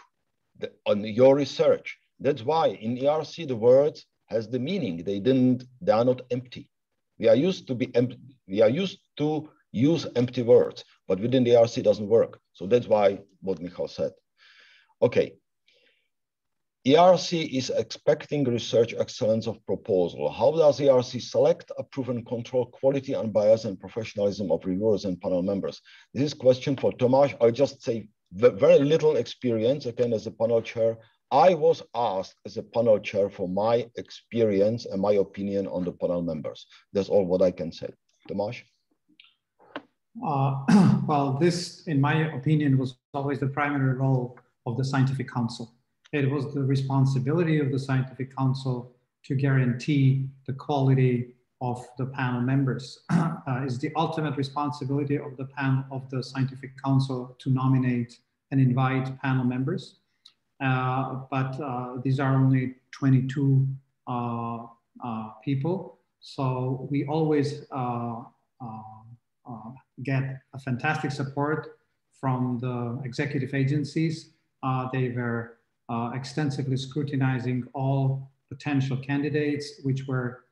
on your research. That's why in ERC the words has the meaning. They are not empty. We are used to be empty. We are used to use empty words, but within the ERC it doesn't work. So that's why what Michal said. Okay. ERC is expecting research excellence of proposal. How does ERC select, approve, and control quality, unbiased, and professionalism of reviewers and panel members? This is a question for Tomáš. I'll just say very little experience, again, as a panel chair. I was asked as a panel chair for my experience and my opinion on the panel members. That's all what I can say. Tomáš? Well, this, in my opinion, was always the primary role of the Scientific Council. It was the responsibility of the Scientific Council to guarantee the quality of the panel members. It's the ultimate responsibility of the panel of the Scientific Council to nominate and invite panel members. But these are only 22 people. So we always get a fantastic support from the executive agencies. They were extensively scrutinizing all potential candidates, which were,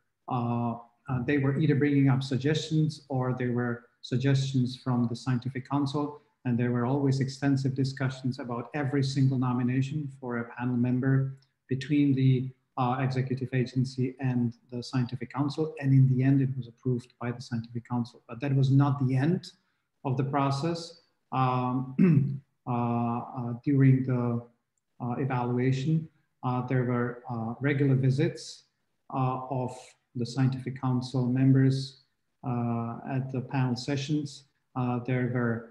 they were either bringing up suggestions or they were suggestions from the Scientific Council. And there were always extensive discussions about every single nomination for a panel member between the executive agency and the Scientific Council. And in the end, it was approved by the Scientific Council. But that was not the end of the process. During the evaluation, there were regular visits of the Scientific Council members at the panel sessions. There were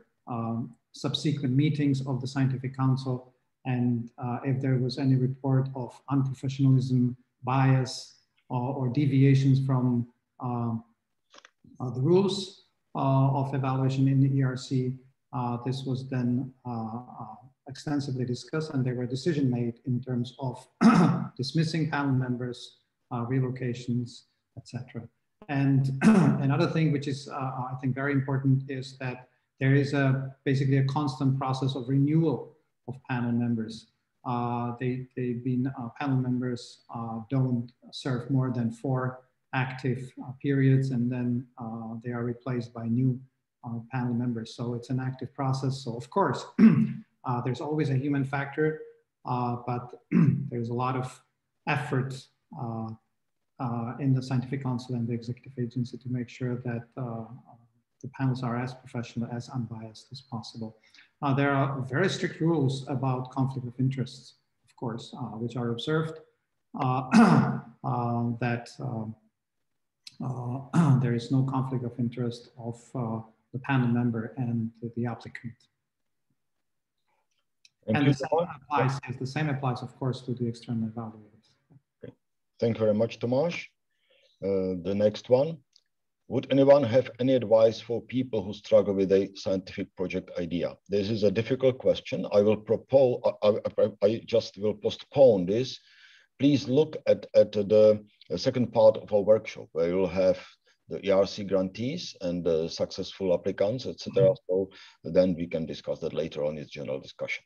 subsequent meetings of the Scientific Council, and if there was any report of unprofessionalism, bias, or deviations from the rules of evaluation in the ERC, this was then extensively discussed, and there were decisions made in terms of dismissing panel members, relocations, etc. And another thing which is, I think, very important is that there is basically a constant process of renewal of panel members. Panel members don't serve more than 4 active periods, and then they are replaced by new panel members. So it's an active process. So of course, there's always a human factor, but there's a lot of effort in the Scientific Council and the Executive Agency to make sure that the panels are as professional, as unbiased as possible. There are very strict rules about conflict of interests, of course, which are observed, that there is no conflict of interest of the panel member and the applicant. And the same applies, of course, to the external evaluators. Okay. Thank you very much, Tomáš. The next one. Would anyone have any advice for people who struggle with a scientific project idea? This is a difficult question. I will propose, I just will postpone this. Please look at the second part of our workshop, where you'll have the ERC grantees and the successful applicants, etc. So then we can discuss that later on in general discussion.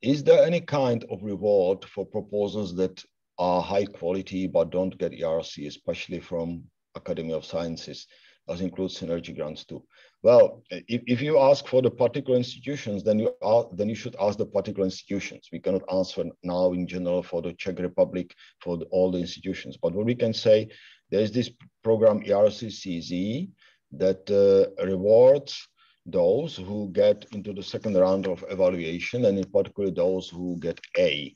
Is there any kind of reward for proposals that are high quality but don't get ERC, especially from Academy of Sciences, as includes synergy grants too? Well, if you ask for the particular institutions, then you should ask the particular institutions. We cannot answer now in general for the Czech Republic, for all the institutions. But what we can say, there is this program ERC-CZ that rewards those who get into the second round of evaluation, and in particular those who get A.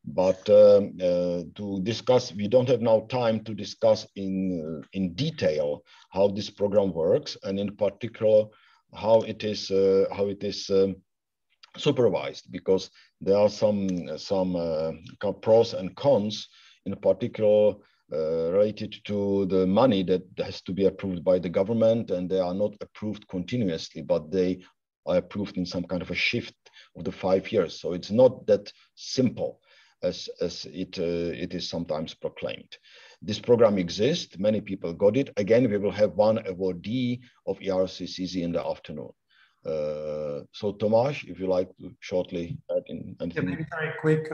But to discuss, we don't have now time to discuss in detail how this program works, and in particular how it is supervised, because there are some pros and cons, in particular related to the money that has to be approved by the government, and they are not approved continuously, but they are approved in some kind of a shift of the 5 years. So it's not that simple as it is sometimes proclaimed. This program exists, many people got it. Again, we will have one awardee of ERC-CZ in the afternoon. So Tomáš, if you like to shortly add in anything. Yeah, maybe very quick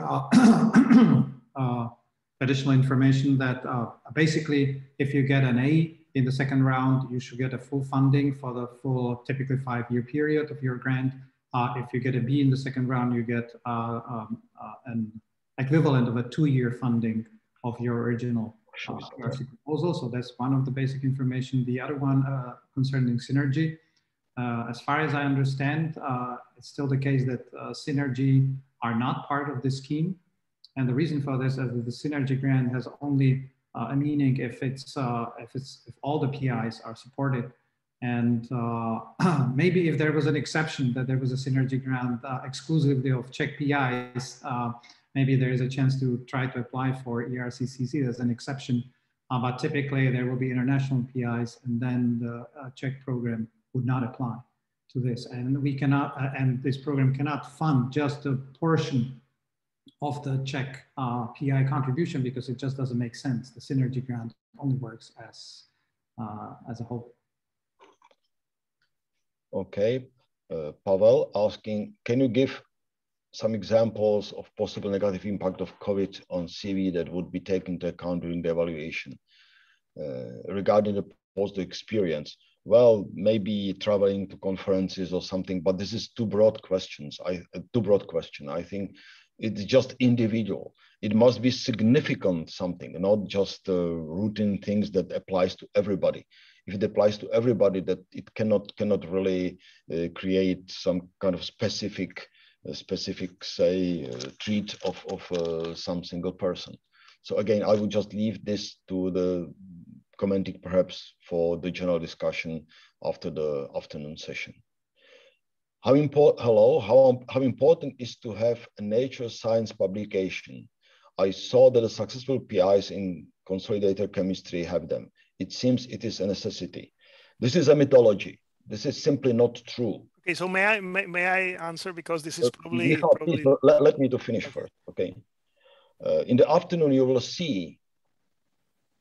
additional information that basically, if you get an A in the second round, you should get a full funding for the full typically 5-year period of your grant. If you get a B in the second round, you get an equivalent of a 2-year funding of your original ERC proposal. So that's one of the basic information. The other one concerning synergy. As far as I understand, it's still the case that synergy are not part of the scheme. And the reason for this is that the synergy grant has only a meaning if all the PIs are supported. And maybe if there was an exception that there was a synergy grant exclusively of Czech PIs, maybe there is a chance to try to apply for ERC-CZ as an exception. But typically there will be international PIs, and then the Czech program would not apply to this. And we cannot, and this program cannot fund just a portion of the Czech PI contribution, because it just doesn't make sense. The synergy grant only works as a whole. Okay, Pavel asking, can you give some examples of possible negative impact of COVID on CV that would be taken into account during the evaluation? Regarding the post experience, well, maybe traveling to conferences or something, but this is too broad questions. Too broad question. I think it's just individual. It must be significant something, not just routine things that applies to everybody. If it applies to everybody, that it cannot really create some kind of specific say treat of some single person. So again, I would just leave this to the commenting perhaps for the general discussion after the afternoon session. How important is to have a Nature Science publication? I saw that the successful PIs in consolidated chemistry have them. It seems it is a necessity. This is a mythology. This is simply not true. Okay, so may I answer, because this is probably... Let me to finish first, okay? In the afternoon, you will see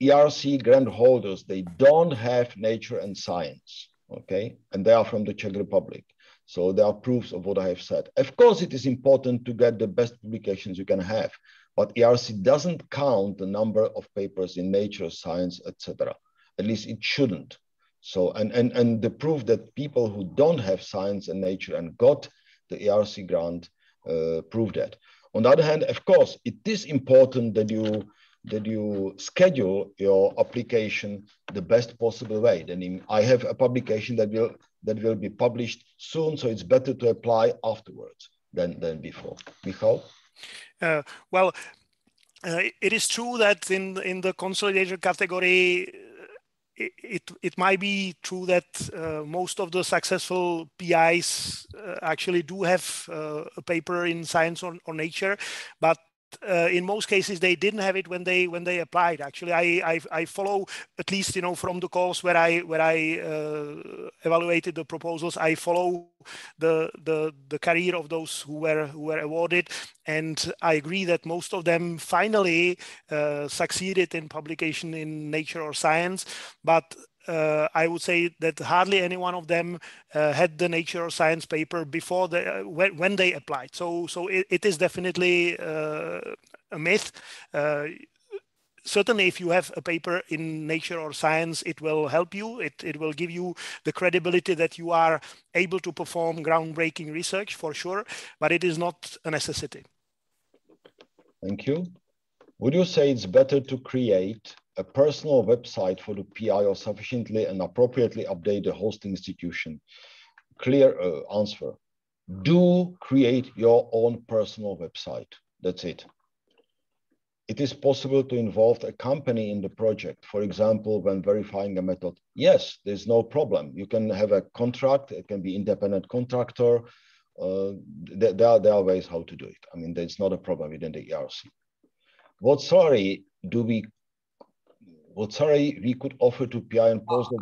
ERC grant holders, they don't have Nature and Science, okay? And they are from the Czech Republic. So there are proofs of what I have said. Of course, it is important to get the best publications you can have, but ERC doesn't count the number of papers in Nature, Science, etc. At least it shouldn't. So, and the proof that people who don't have Science and Nature and got the ERC grant prove that. On the other hand, of course, it is important that you that you schedule your application the best possible way. Then I have a publication that will be published soon, so it's better to apply afterwards than before. Michal? Well, it is true that in the consolidated category, it might be true that most of the successful PIs actually do have a paper in Science or Nature, but in most cases they didn't have it when they applied. Actually, I follow, at least from the calls where I evaluated the proposals, I follow the career of those who were awarded, and I agree that most of them finally succeeded in publication in Nature or Science, but I would say that hardly any one of them had the Nature or Science paper before when they applied. So it is definitely a myth. Certainly, if you have a paper in Nature or Science, it will help you. It will give you the credibility that you are able to perform groundbreaking research, for sure, but it is not a necessity. Thank you. Would you say it's better to create a personal website for the PI or sufficiently and appropriately update the host institution? Clear answer. Do create your own personal website. That's it. It is possible to involve a company in the project. For example, when verifying a method, yes, there's no problem. You can have a contract. It can be independent contractor. There are ways how to do it. I mean, there's not a problem within the ERC. What salary we could offer to PI and postdoc?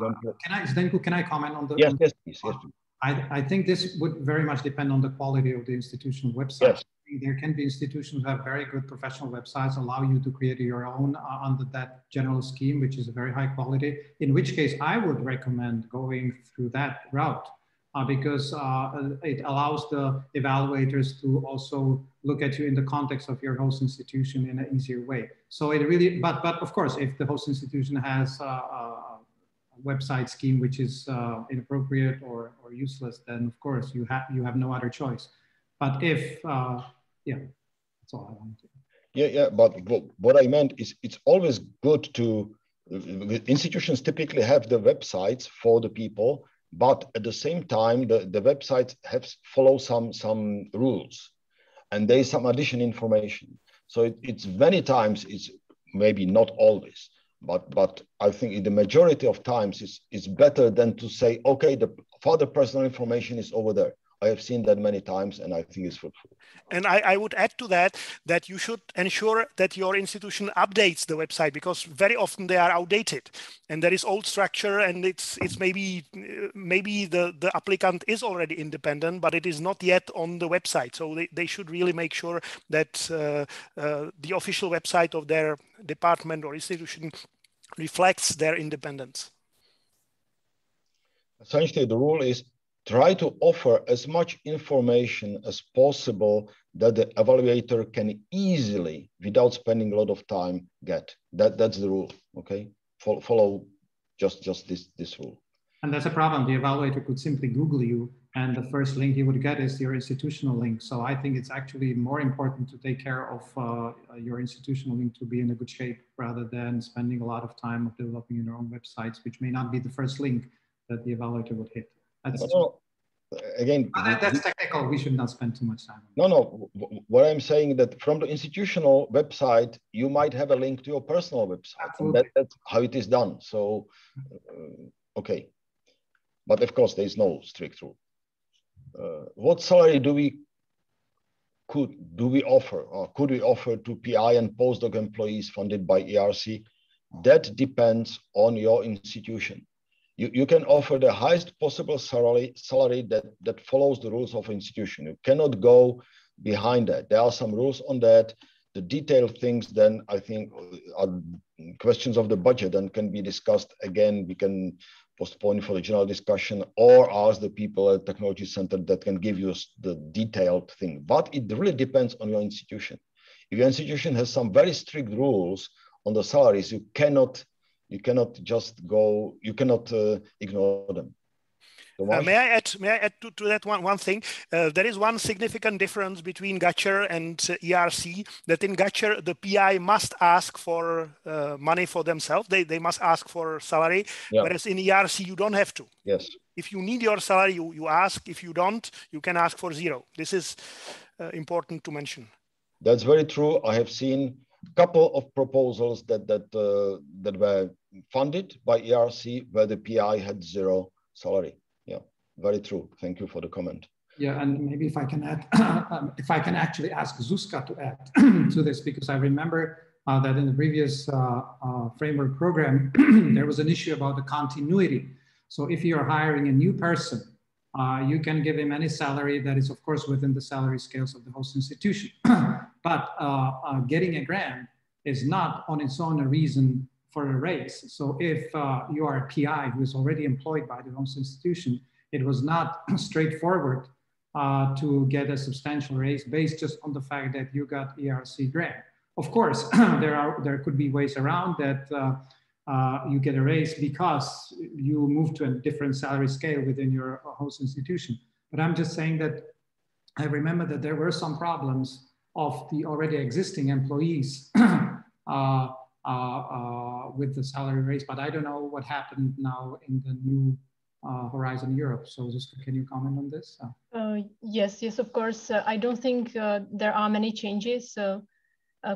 Can I comment on the? Yes, yes, please. Yes, please. I think this would very much depend on the quality of the institutional website. Yes. There can be institutions that have very good professional websites, allow you to create your own under that general scheme, which is a very high quality, in which case I would recommend going through that route. Because it allows the evaluators to also look at you in the context of your host institution in an easier way. So it really, but of course, if the host institution has a website scheme which is inappropriate or useless, then of course you have no other choice. But if, yeah, that's all I wanted to. Yeah, but what I meant is it's always good to, institutions typically have the websites for the people, but at the same time, the websites follow some rules, and there is some additional information. So it's many times, it's maybe not always, but I think in the majority of times it's better than to say, okay, the further personal information is over there. I have seen that many times, and I think it's fruitful. And I would add to that you should ensure that your institution updates the website, because very often they are outdated and there is old structure, and it's maybe the applicant is already independent, but it is not yet on the website. So they should really make sure that the official website of their department or institution reflects their independence. Essentially, the rule is try to offer as much information as possible that the evaluator can easily, without spending a lot of time, get. That's the rule, okay? Follow just this rule. And that's a problem. The evaluator could simply Google you, and the first link he would get is your institutional link. So I think it's actually more important to take care of your institutional link to be in a good shape, rather than spending a lot of time of developing your own websites, which may not be the first link that the evaluator would hit. Again, that's technical. We should not spend too much time. No. What I'm saying that from the institutional website, you might have a link to your personal website, and that's how it is done. So, okay, but of course there is no strict rule. What salary could we offer to PI and postdoc employees funded by ERC? That depends on your institution. You can offer the highest possible salary that follows the rules of institution. You cannot go behind that. There are some rules on that. The detailed things then I think are questions of the budget and can be discussed again. We can postpone for the general discussion or ask the people at Technology Center that can give you the detailed thing. But it really depends on your institution. If your institution has some very strict rules on the salaries, you cannot just go, you cannot ignore them. Tomáš? May I add to that one thing? There is one significant difference between Gacher and ERC, that in Gacher, the PI must ask for money for themselves. They must ask for salary, whereas in ERC, you don't have to. Yes. If you need your salary, you ask. If you don't, you can ask for zero. This is important to mention. That's very true. I have seen a couple of proposals that were funded by ERC where the PI had zero salary. Yeah, very true. Thank you for the comment. Yeah, and maybe if I can add, if I can actually ask Zuzka to add to this, because I remember that in the previous framework program, there was an issue about the continuity. So if you're hiring a new person, you can give him any salary that is, of course, within the salary scales of the host institution. But getting a grant is not on its own a reason for a raise. So if you are a PI who is already employed by the host institution, it was not straightforward to get a substantial raise based just on the fact that you got ERC grant. Of course, there could be ways around that. You get a raise because you move to a different salary scale within your host institution. But I'm just saying that I remember that there were some problems of the already existing employees with the salary raise, but I don't know what happened now in the new Horizon Europe. So Zuzka, can you comment on this? Yes, of course. I don't think there are many changes.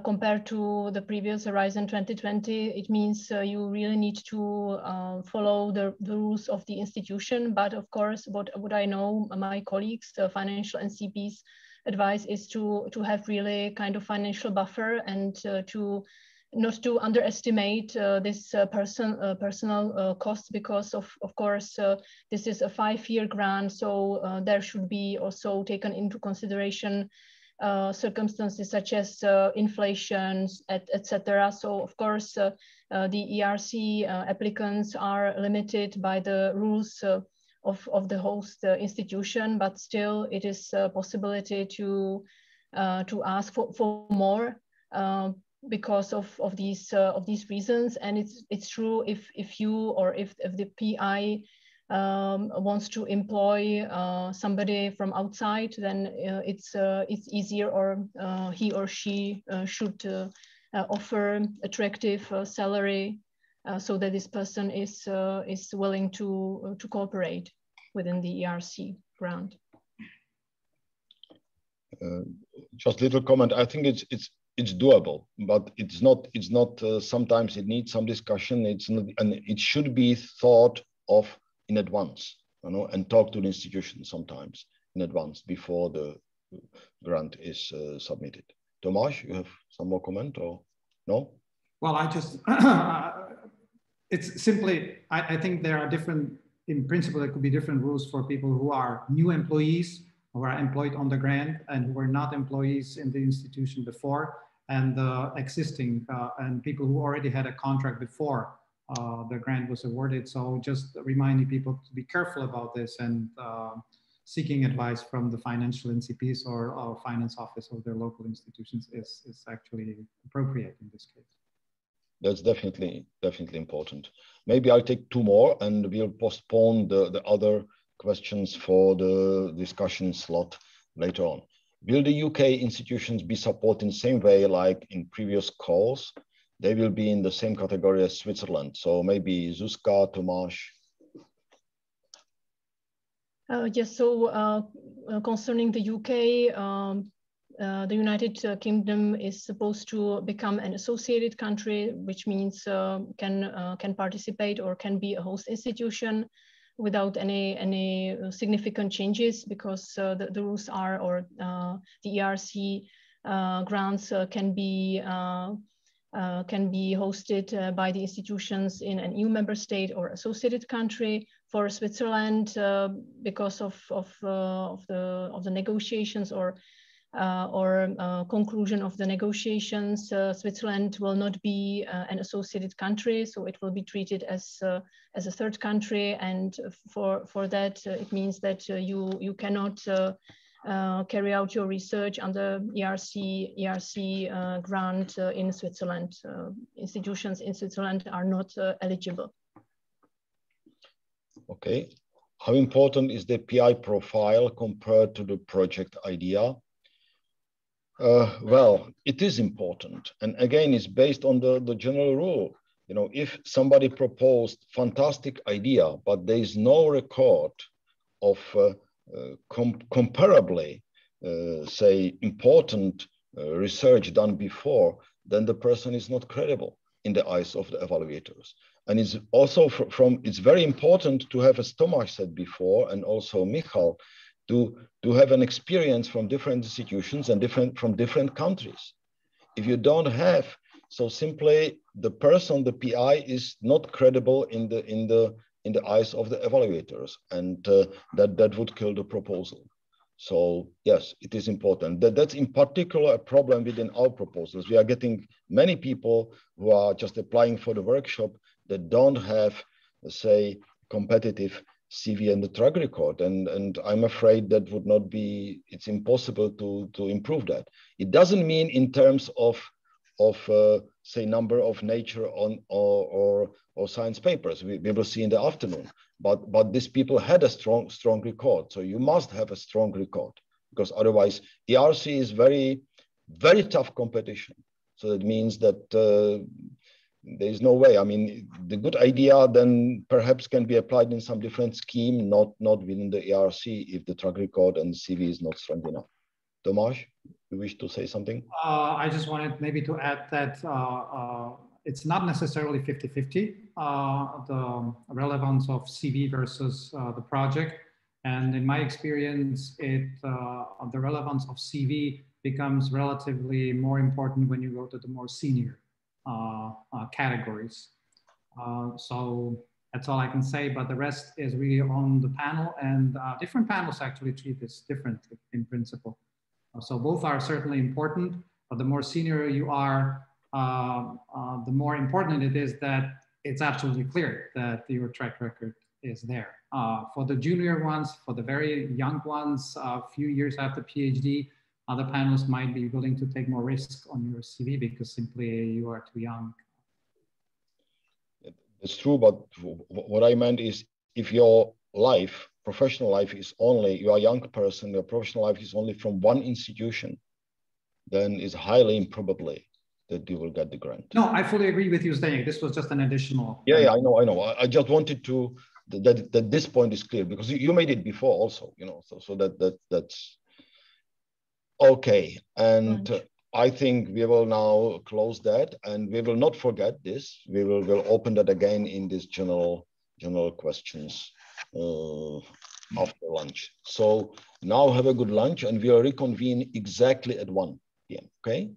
Compared to the previous Horizon 2020, it means you really need to follow the rules of the institution. But of course, what I know, my colleagues, the financial NCPs, advice is to have really kind of financial buffer and to not to underestimate this personal cost, because of course this is a 5-year grant, so there should be also taken into consideration circumstances such as inflation, etc. So of course the ERC applicants are limited by the rules of the host institution, but still it is a possibility to ask for more because of these reasons. And it's true, if you or if the PI wants to employ somebody from outside, then it's easier, or he or she should offer attractive salary so that this person is willing to cooperate within the ERC grant. Just little comment. I think it's doable, but it's not. Sometimes it needs some discussion. It's not, and it should be thought of in advance, and talk to the institution sometimes in advance before the grant is submitted. Tomáš, you have some more comment or no? Well, I just, it's simply, I think there are different, in principle, there could be different rules for people who are new employees, who are employed on the grant, and who were not employees in the institution before, and existing, and people who already had a contract before the grant was awarded. So just reminding people to be careful about this, and seeking advice from the financial NCPs or finance office of their local institutions is actually appropriate in this case. That's definitely important. Maybe I'll take 2 more and we'll postpone the other questions for the discussion slot later on. Will the UK institutions be supported in the same way like in previous calls? They will be in the same category as Switzerland. So maybe Zuzka, Tomáš. Yes, so concerning the UK, the United Kingdom is supposed to become an associated country, which means can participate or can be a host institution without any significant changes, because the rules are, or the ERC grants can be hosted by the institutions in an EU member state or associated country. For Switzerland, because of the negotiations or conclusion of the negotiations, Switzerland will not be an associated country, so it will be treated as a 3rd country, and for that it means that you cannot carry out your research under ERC grant in Switzerland. Institutions in Switzerland are not eligible. Okay. How important is the PI profile compared to the project idea? Well, it is important. And again, it's based on the general rule. You know, if somebody proposed fantastic idea, but there is no record of comparably, say, important research done before, then the person is not credible in the eyes of the evaluators. And it's also it's very important to have, as Tomáš said before, and also Michal, to have an experience from different institutions and from different countries. If you don't have, so simply the person, the PI, is not credible in the eyes of the evaluators, and that would kill the proposal. So yes, it is important. That's in particular a problem within our proposals. We are getting many people who are just applying for the workshop that don't have, say, competitive CV and the track record, and I'm afraid that would not be. It's impossible to improve that. It doesn't mean in terms of say number of nature or science papers. We will see in the afternoon. But these people had a strong record. So you must have a strong record, because otherwise ERC is very tough competition. So that means that there is no way. I mean, the good idea then perhaps can be applied in some different scheme, not within the ERC, if the track record and CV is not strong enough. Tomáš, you wish to say something? I just wanted maybe to add that it's not necessarily 50-50, the relevance of CV versus the project. And in my experience, the relevance of CV becomes relatively more important when you go to the more senior categories. So that's all I can say, but the rest is really on the panel, and different panels actually treat this differently in principle. So both are certainly important, but the more senior you are, the more important it is that it's absolutely clear that your track record is there. For the junior ones, for the very young ones, a few years after PhD, other panels might be willing to take more risks on your CV because simply you are too young. It's true, but what I meant is, if your life, professional life is only, you are a young person, your professional life is only from one institution, then it's highly improbable that you will get the grant. No, I fully agree with you, Zdeněk. This was just an additional. Yeah, I know. I just wanted to, that this point is clear, because you made it before also, you know, so that's okay. And I think we will now close that, and we will not forget this. We'll open that again in this general questions after lunch. So now have a good lunch, and we'll reconvene exactly at 1 p.m. Okay.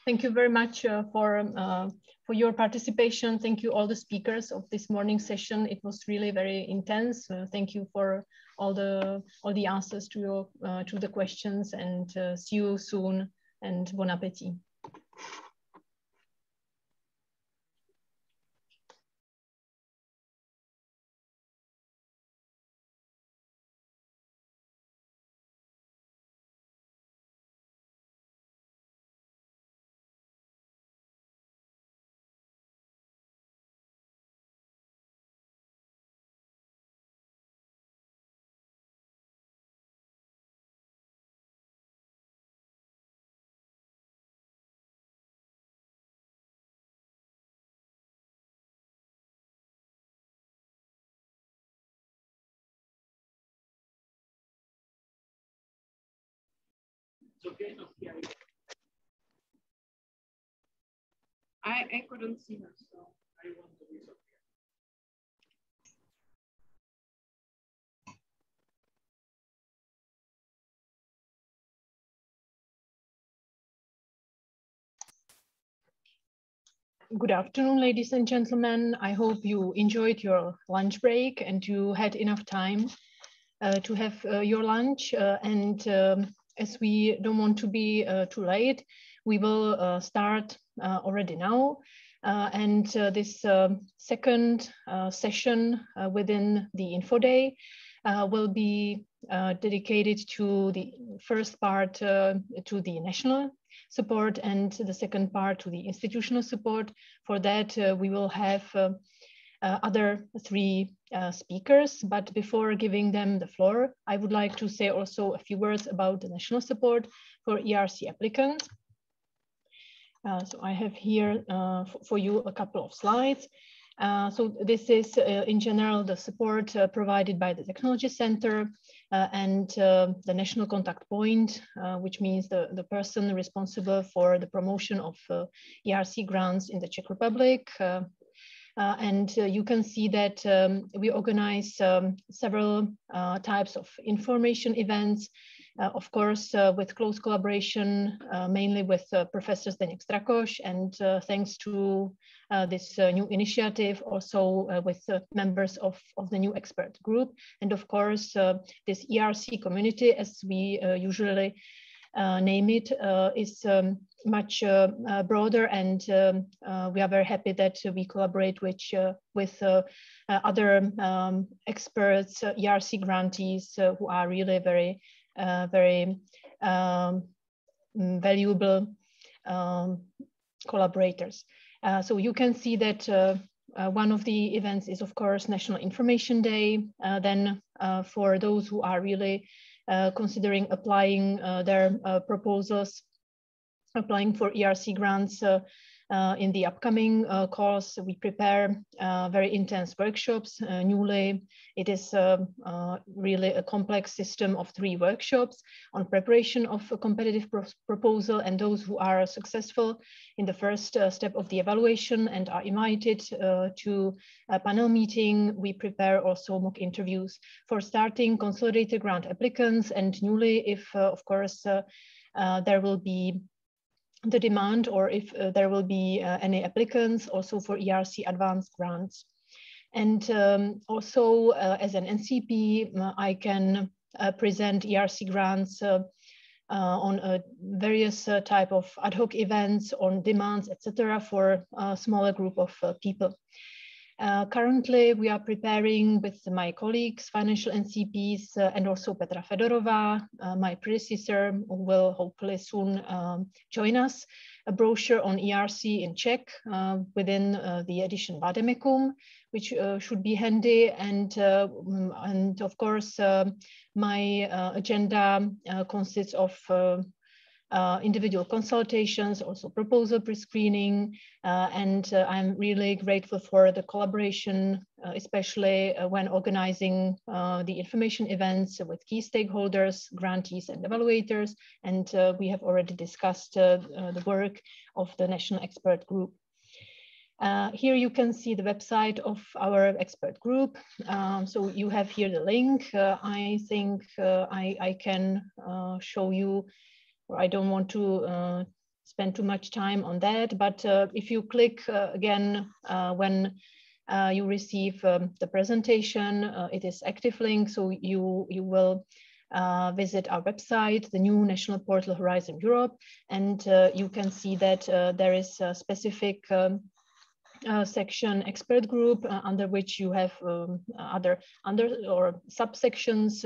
Thank you very much for your participation. Thank you all the speakers of this morning session. It was really very intense. Thank you for all the answers to the questions, and see you soon, and bon appétit. I couldn't see her, so I want to disappear. Good afternoon, ladies and gentlemen. I hope you enjoyed your lunch break and you had enough time to have your lunch. As we don't want to be too late, we will start already now. This second session within the Info Day will be dedicated to the first part to the national support, and the second part to the institutional support. For that, we will have other three speakers. But before giving them the floor, I would like to say also a few words about the national support for ERC applicants. So I have here for you a couple of slides. So this is in general the support provided by the Technology Center and the National Contact Point, which means the person responsible for the promotion of ERC grants in the Czech Republic. And you can see that we organize several types of information events, of course, with close collaboration, mainly with Professor Zdeněk Strakoš, and thanks to this new initiative, also with members of the new expert group. And of course, this ERC community, as we usually name it, is much broader, and we are very happy that we collaborate with other experts, ERC grantees, who are really very valuable collaborators. So you can see that one of the events is, of course, National Information Day. Then for those who are really considering applying their proposals, applying for ERC grants in the upcoming course, we prepare very intense workshops. Newly, it is really a complex system of 3 workshops on preparation of a competitive proposal, and those who are successful in the first step of the evaluation and are invited to a panel meeting, we prepare also mock interviews for starting consolidated grant applicants, and newly, if of course there will be the demand, or if there will be any applicants, also for ERC advanced grants. And also as an NCP, I can present ERC grants on various type of ad hoc events, on demands, etc., for a smaller group of people. Currently, we are preparing with my colleagues, financial NCPs, and also Petra Fedorova, my predecessor, who will hopefully soon join us, a brochure on ERC in Czech within the edition Vademecum, which should be handy. And of course, my agenda consists of individual consultations, also proposal pre-screening, and I'm really grateful for the collaboration, especially when organizing the information events with key stakeholders, grantees, and evaluators. And we have already discussed the work of the National Expert Group. Here you can see the website of our expert group. So you have here the link. I think I can show you. I don't want to spend too much time on that, but if you click again when you receive the presentation, it is active link, so you will visit our website, the new National Portal Horizon Europe, and you can see that there is a specific section expert group under which you have other or subsections,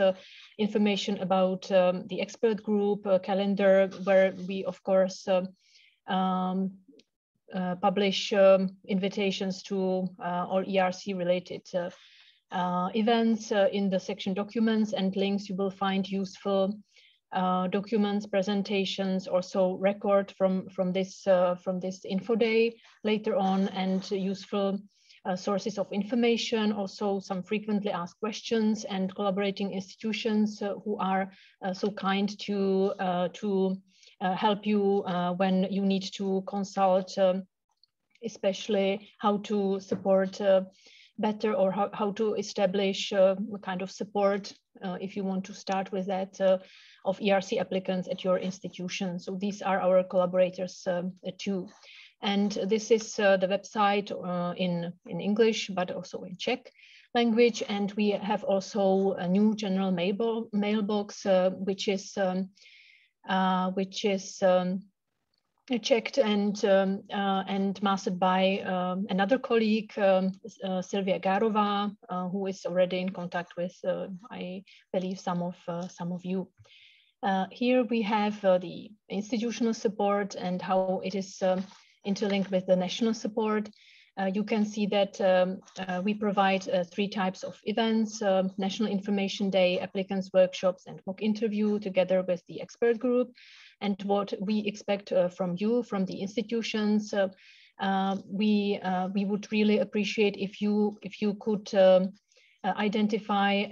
information about the expert group calendar, where we of course publish invitations to all ERC related events. In the section documents and links, you will find useful documents, presentations, also record from this info day later on, and useful sources of information, also some frequently asked questions, and collaborating institutions who are so kind to help you when you need to consult, especially how to support better, or how to establish a kind of support if you want to start with that of ERC applicants at your institution. So these are our collaborators too. And this is the website in English, but also in Czech language. And we have also a new general mailbox, which is checked and mastered by another colleague, Sylvia Garova, who is already in contact with, I believe, some of you. Here we have the institutional support and how it is interlinked with the national support. you can see that we provide 3 types of events: National Information Day, applicants workshops, and mock interview together with the expert group. And what we expect from you, from the institutions, we would really appreciate if you could identify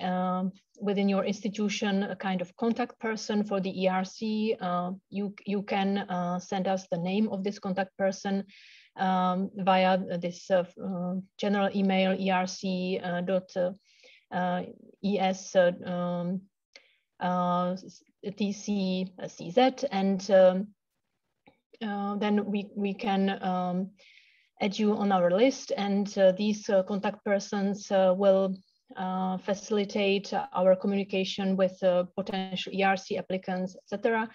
within your institution a kind of contact person for the ERC. You can send us the name of this contact person via this general email erc.es.tc.cz, and then we can add you on our list, and these contact persons will facilitate our communication with potential ERC applicants, etc.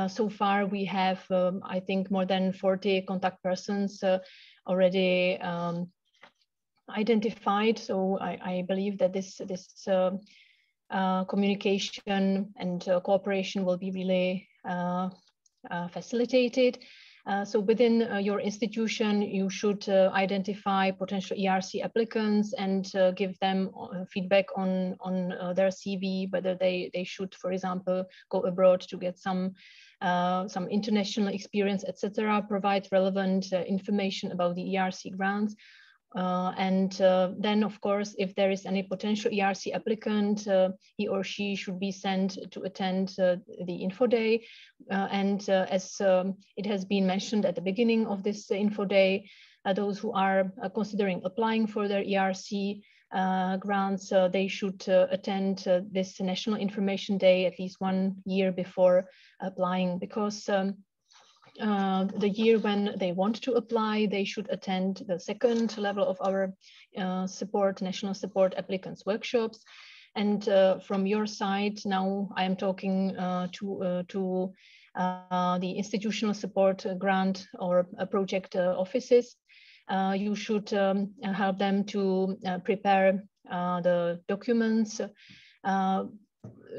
So far, we have, I think, more than 40 contact persons already identified. So I believe that this communication and cooperation will be really facilitated. So within your institution, you should identify potential ERC applicants and give them feedback on their CV, whether they should, for example, go abroad to get some international experience, etc. Provide relevant information about the ERC grants. And then, of course, if there is any potential ERC applicant, he or she should be sent to attend the info day. And as it has been mentioned at the beginning of this info day, those who are considering applying for their ERC grants, they should attend this National Information Day at least 1 year before applying, because the year when they want to apply, they should attend the 2nd level of our national support applicants workshops. And from your side, now I am talking to the institutional support grant or project offices. You should help them to prepare the documents,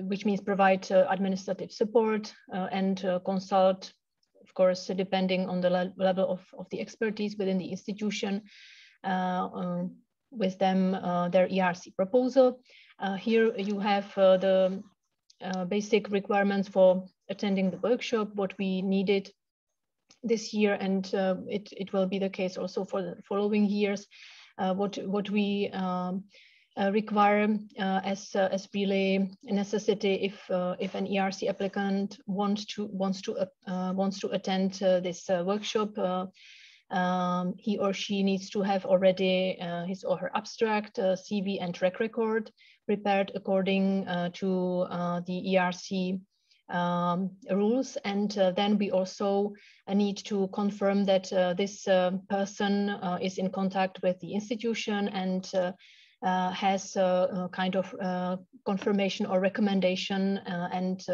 which means provide administrative support and consult, of course, depending on the level of the expertise within the institution, with them their ERC proposal. Here you have the basic requirements for attending the workshop, what we needed this year, and it will be the case also for the following years. What we require as really a necessity if an ERC applicant wants to attend this workshop, he or she needs to have already his or her abstract, CV, and track record prepared according to the ERC rules. And then we also need to confirm that this person is in contact with the institution and has a kind of confirmation or recommendation, and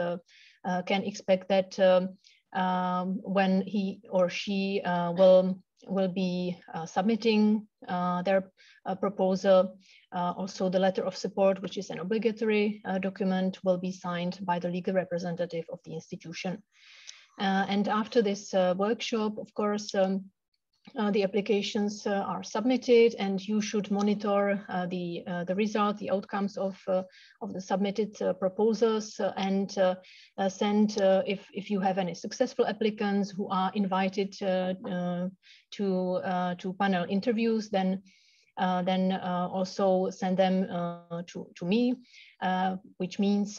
can expect that when he or she will be submitting their proposal, also the letter of support, which is an obligatory document, will be signed by the legal representative of the institution. And after this workshop, of course, the applications are submitted, and you should monitor the result, the outcomes of the submitted proposals, and send, if you have any successful applicants who are invited to panel interviews, then also send them to me, which means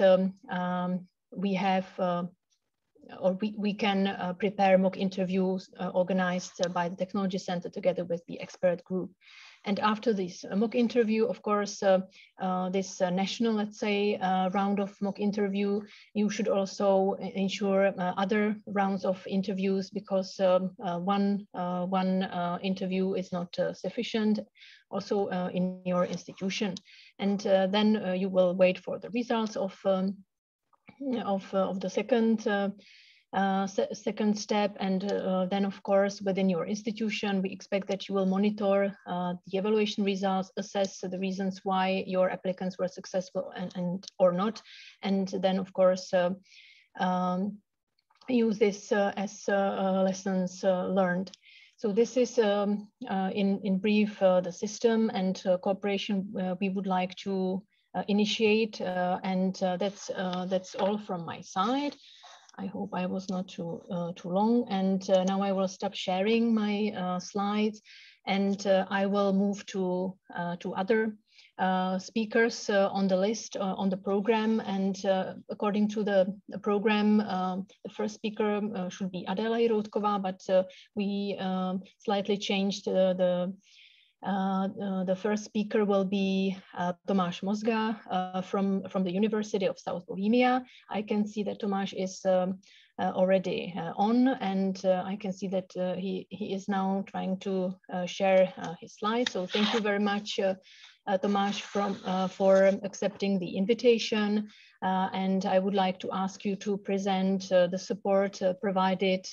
we have or we can prepare mock interviews organized by the Technology Center together with the expert group. And after this mock interview, of course, this national, let's say, round of mock interview, you should also ensure other rounds of interviews, because one interview is not sufficient also in your institution. And then you will wait for the results of the second step, and then, of course, within your institution, we expect that you will monitor the evaluation results, assess the reasons why your applicants were successful and or not, and then, of course, use this as lessons learned. So this is in brief the system and cooperation we would like to initiate, and that's all from my side. I hope I was not too long, and now I will stop sharing my slides, and I will move to other speakers on the list on the program. And according to the program, the first speaker should be Adela Jiroutkova, but we slightly changed the first speaker will be Tomáš Mozga from the University of South Bohemia. I can see that Tomáš is already on, and I can see that he is now trying to share his slides. So thank you very much, Tomáš, for accepting the invitation. And I would like to ask you to present the support provided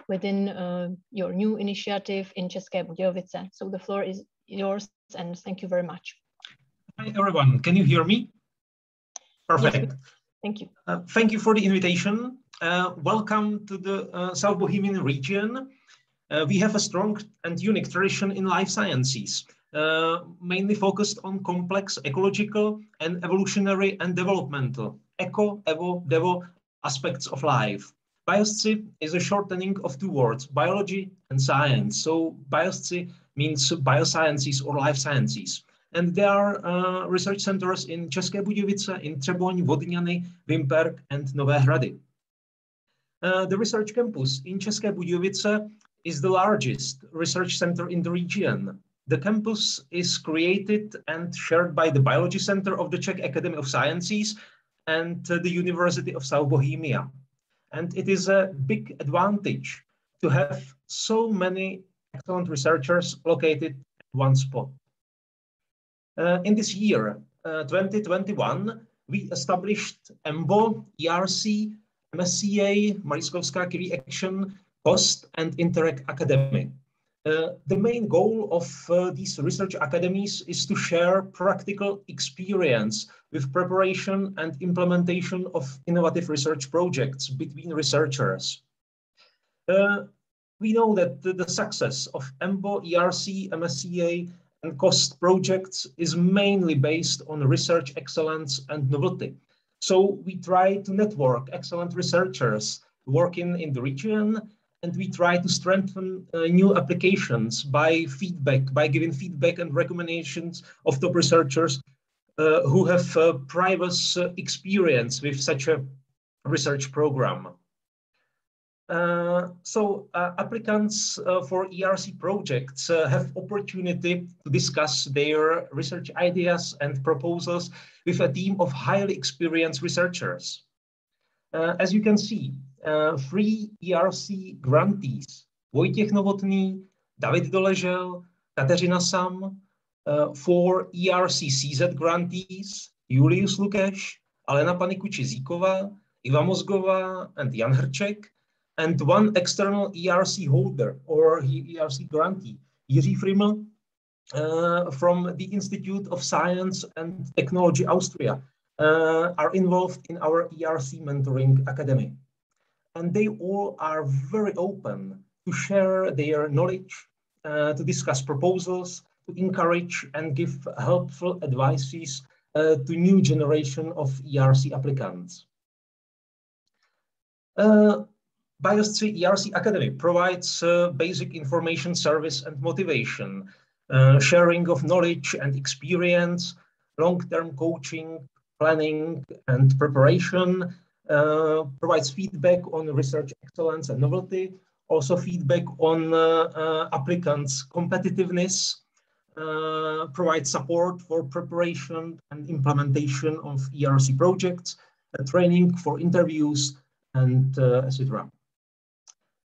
within your new initiative in České Budějovice. So the floor is yours, and thank you very much. Hi, everyone. Can you hear me? Perfect. Yes, thank you. Thank you for the invitation. Welcome to the South Bohemian region. We have a strong and unique tradition in life sciences, mainly focused on complex ecological and evolutionary and developmental, eco, evo, devo aspects of life. Biosci is a shortening of two words, biology and science. So biosci means biosciences or life sciences. And there are research centers in České Budějovice, in Třeboň, Vodňany, Vimperk, and Nové Hrady. The research campus in České Budějovice is the largest research center in the region. The campus is created and shared by the Biology Center of the Czech Academy of Sciences and the University of South Bohemia. And it is a big advantage to have so many excellent researchers located at one spot. In this year, 2021, we established EMBO, ERC, MSCA, Mariskovská-Curie Action, COST, and Interact Academy. The main goal of these research academies is to share practical experience with preparation and implementation of innovative research projects between researchers. We know that the success of EMBO, ERC, MSCA, and COST projects is mainly based on research excellence and novelty. So we try to network excellent researchers working in the region, and we try to strengthen new applications by giving feedback and recommendations of top researchers who have previous experience with such a research program. Applicants for ERC projects have opportunity to discuss their research ideas and proposals with a team of highly experienced researchers. As you can see, 3 ERC grantees, Vojtěch Novotný, David Doležel, Kateřina Sam, 4 ERC CZ grantees, Julius Lukeš, Alena Paniku-Čizíková, Iva Mozgová, and Jan Hrček, and 1 external ERC holder or ERC grantee, Jiří Friml, from the Institute of Science and Technology Austria, are involved in our ERC Mentoring Academy. And they all are very open to share their knowledge, to discuss proposals, to encourage and give helpful advices to new generation of ERC applicants. Biosci ERC Academy provides basic information service and motivation, sharing of knowledge and experience, long-term coaching, planning and preparation, provides feedback on research excellence and novelty, also feedback on applicants' competitiveness, provides support for preparation and implementation of ERC projects, training for interviews, and etc.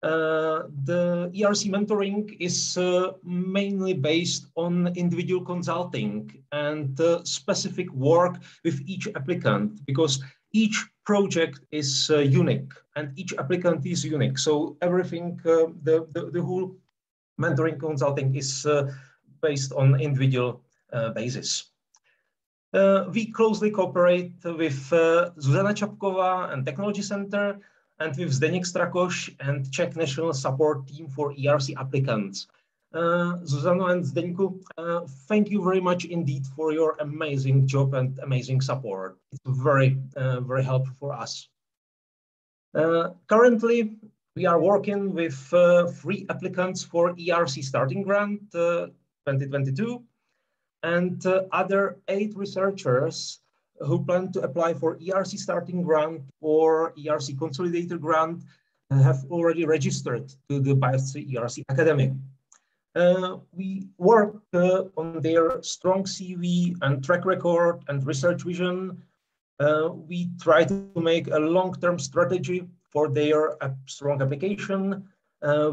The ERC mentoring is mainly based on individual consulting and specific work with each applicant, because each project is unique and each applicant is unique. So everything, the whole mentoring consulting is based on individual basis. We closely cooperate with Zuzana Čapková and Technology Center and with Zdeněk Strakoš and Czech National Support Team for ERC applicants. Zuzano and Zdeňku, thank you very much indeed for your amazing job and amazing support. It's very, very helpful for us. Currently, we are working with 3 applicants for ERC Starting Grant 2022 and other 8 researchers who plan to apply for ERC Starting Grant or ERC Consolidator Grant have already registered to the BIASC ERC Academy. We work on their strong CV and track record and research vision. We try to make a long-term strategy for their strong application.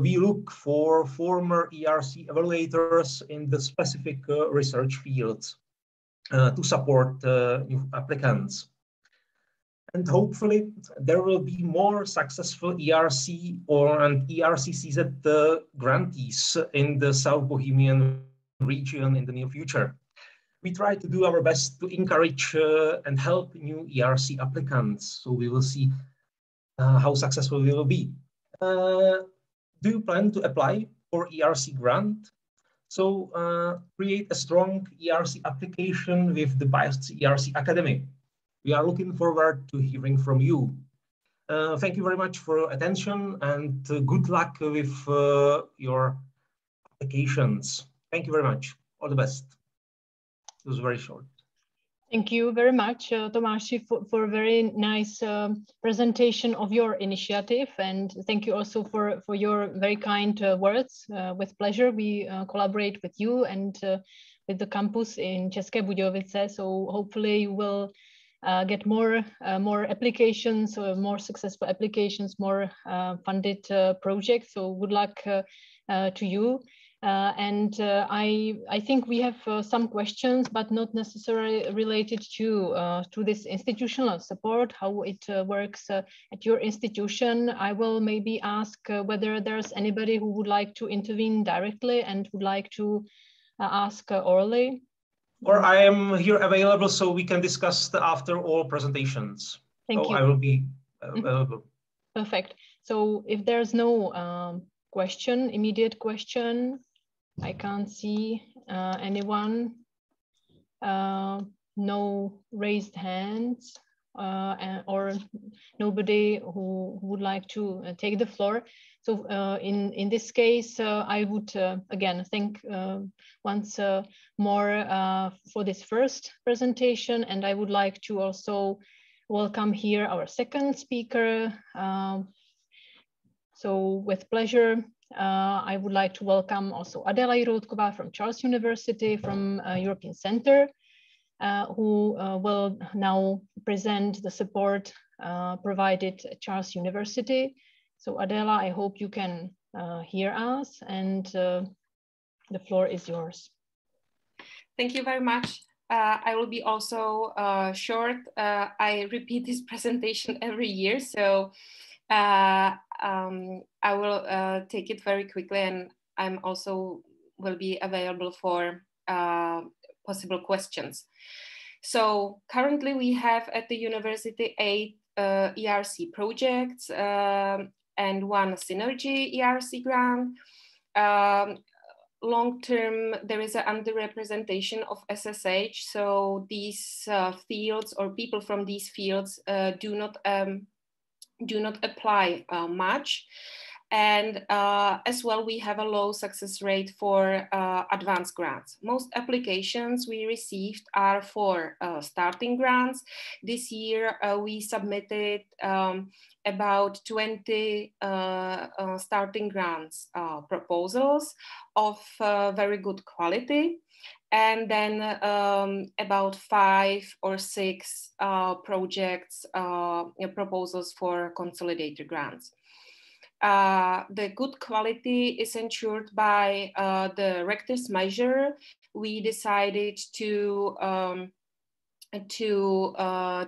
We look for former ERC evaluators in the specific research fields to support new applicants. And hopefully there will be more successful ERC and ERC CZ grantees in the South Bohemian region in the near future. We try to do our best to encourage and help new ERC applicants. So we will see how successful we will be. Do you plan to apply for ERC grant? So create a strong ERC application with the BIASC ERC Academy. We are looking forward to hearing from you. Thank you very much for your attention and good luck with your applications. Thank you very much. All the best. It was very short. Thank you very much, Tomáši, for a very nice presentation of your initiative. And thank you also for your very kind words. With pleasure, we collaborate with you and with the campus in České Budějovice. So hopefully you will get more applications, more successful applications, more funded projects. So good luck to you. I think we have some questions, but not necessarily related to this institutional support, how it works at your institution. I will maybe ask whether there's anybody who would like to intervene directly and would like to ask orally. Or I am here available so we can discuss after all presentations. Thank you. I will be available. Perfect. So if there's no immediate question, I can't see anyone, no raised hands or nobody who would like to take the floor. So in this case, I would again thank once more for this first presentation, and I would like to also welcome here our second speaker. So with pleasure, I would like to welcome also Adela Jiroutková from Charles University, from European Center, who will now present the support provided at Charles University. So Adela, I hope you can hear us, and the floor is yours. Thank you very much. I will be also short. I repeat this presentation every year, so I will take it very quickly, and I'm also will be available for possible questions. So currently we have at the university 8 ERC projects and 1 Synergy ERC grant. Long term, there is an underrepresentation of SSH, so these fields or people from these fields do not apply much. And as well, we have a low success rate for advanced grants. Most applications we received are for starting grants. This year, we submitted about 20 starting grants proposals of very good quality. And then about 5 or 6 projects, proposals for consolidated grants. The good quality is ensured by the rector's measure. We decided to to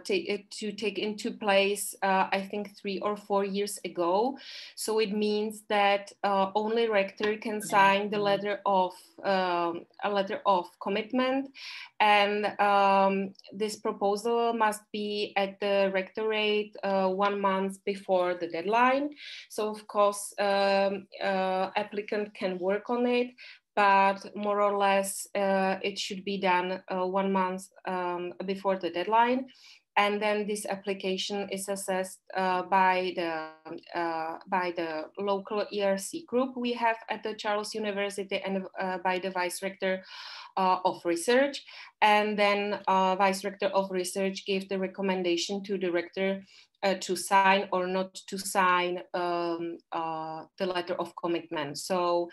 take into place, I think 3 or 4 years ago. So it means that only rector can sign the letter of commitment, and this proposal must be at the rectorate 1 month before the deadline. So of course, applicant can work on it, but more or less it should be done 1 month before the deadline. And then this application is assessed by the local ERC group we have at the Charles University, and by the Vice Rector of Research. And then Vice Rector of Research gave the recommendation to the Rector to sign or not to sign the letter of commitment. So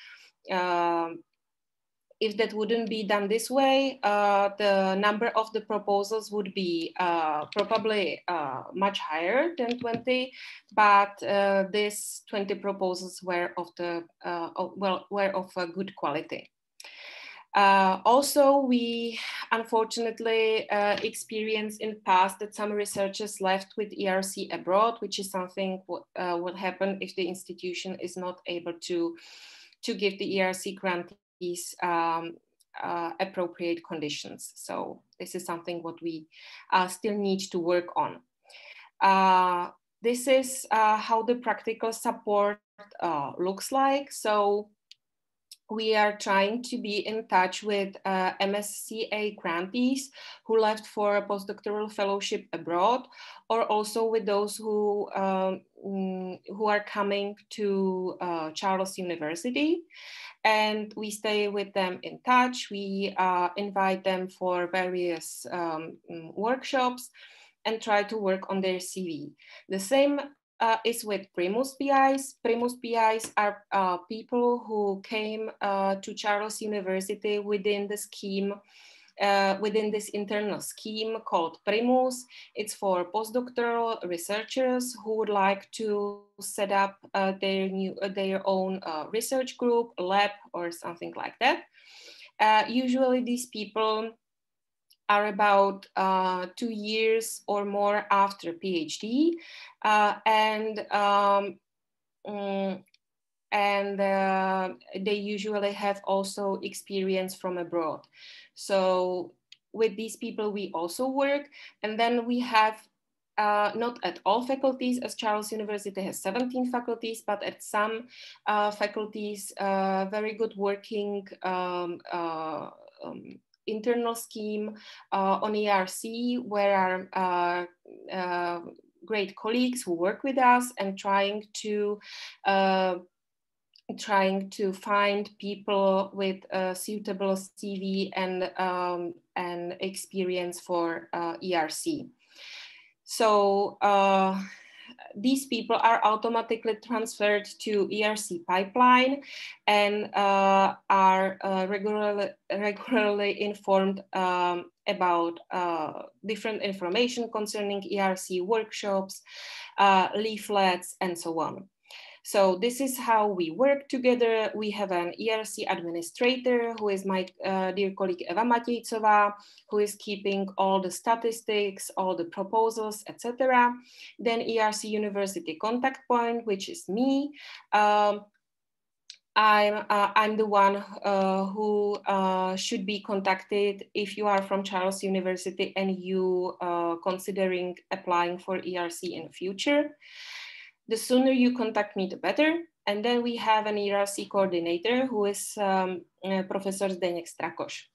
if that wouldn't be done this way, the number of the proposals would be probably much higher than 20, but these 20 proposals were of a good quality. Also, we unfortunately experienced in the past that some researchers left with ERC abroad, which is something what will happen if the institution is not able to give the ERC grantees appropriate conditions. So this is something what we still need to work on. This is how the practical support looks like. So we are trying to be in touch with MSCA grantees who left for a postdoctoral fellowship abroad, or also with those who are coming to Charles University. And we stay with them in touch. We invite them for various workshops and try to work on their CV. The same is with Primus PIs. Primus PIs are people who came to Charles University within the scheme, within this internal scheme called Primus. It's for postdoctoral researchers who would like to set up their own research group, lab, or something like that. Usually these people are about 2 years or more after PhD, and they usually have also experience from abroad. So with these people we also work, and then we have not at all faculties, as Charles University has 17 faculties, but at some faculties, very good working internal scheme on ERC, where are great colleagues who work with us and trying to find people with a suitable CV and experience for ERC. So these people are automatically transferred to ERC pipeline and are regularly informed about different information concerning ERC workshops, leaflets, and so on. So this is how we work together. We have an ERC administrator, who is my dear colleague Eva Matějcová, who is keeping all the statistics, all the proposals, etc. Then ERC University contact point, which is me. I'm the one who should be contacted if you are from Charles University and you considering applying for ERC in the future. The sooner you contact me, the better. And then we have an ERC coordinator, who is Professor Zdeněk Strakoš.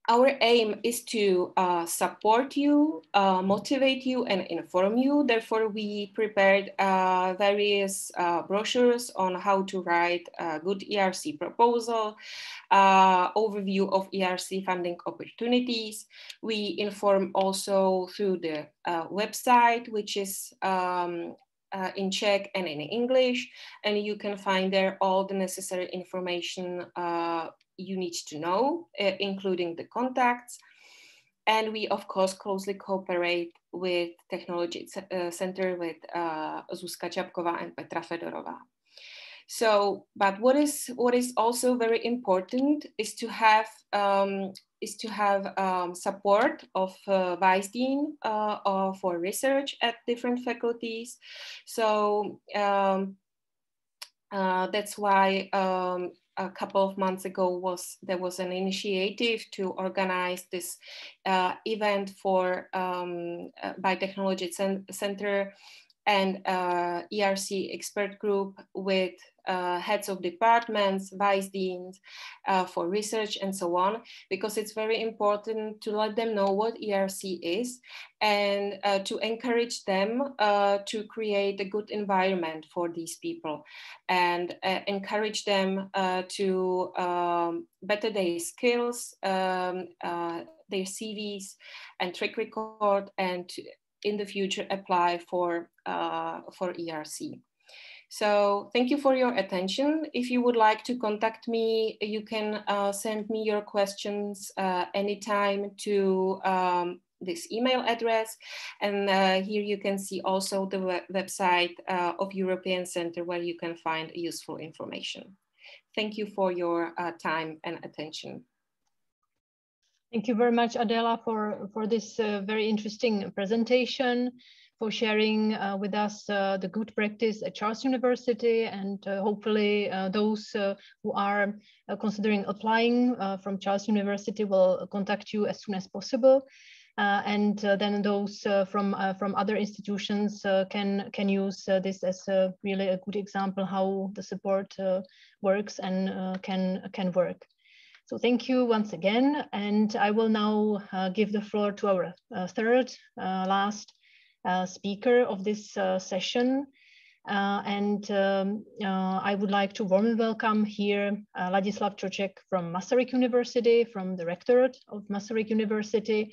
Our aim is to support you, motivate you, and inform you. Therefore, we prepared various brochures on how to write a good ERC proposal, overview of ERC funding opportunities. We inform also through the website, which is in Czech and in English, and you can find there all the necessary information you need to know, including the contacts. And we, of course, closely cooperate with Technology Center with Zuzka Čapková and Petra Fedorová. So, but what is also very important is to have support of vice dean for research at different faculties. So that's why a couple of months ago there was an initiative to organize this event for Biotechnology Center and ERC expert group with heads of departments, vice deans for research and so on, because it's very important to let them know what ERC is and to encourage them to create a good environment for these people and encourage them to better their skills, their CVs and track record, and to, in the future apply for ERC. So thank you for your attention. If you would like to contact me, you can send me your questions anytime to this email address. And here you can see also the website of European Center where you can find useful information. Thank you for your time and attention. Thank you very much, Adela, for this very interesting presentation, for sharing with us the good practice at Charles University, and hopefully those who are considering applying from Charles University will contact you as soon as possible. And then those from other institutions can use this as really a good example how the support works and can work. So thank you once again, and I will now give the floor to our third last speaker of this session. I would like to warmly welcome here Ladislav Czech from Masaryk University, from the rectorate of Masaryk University.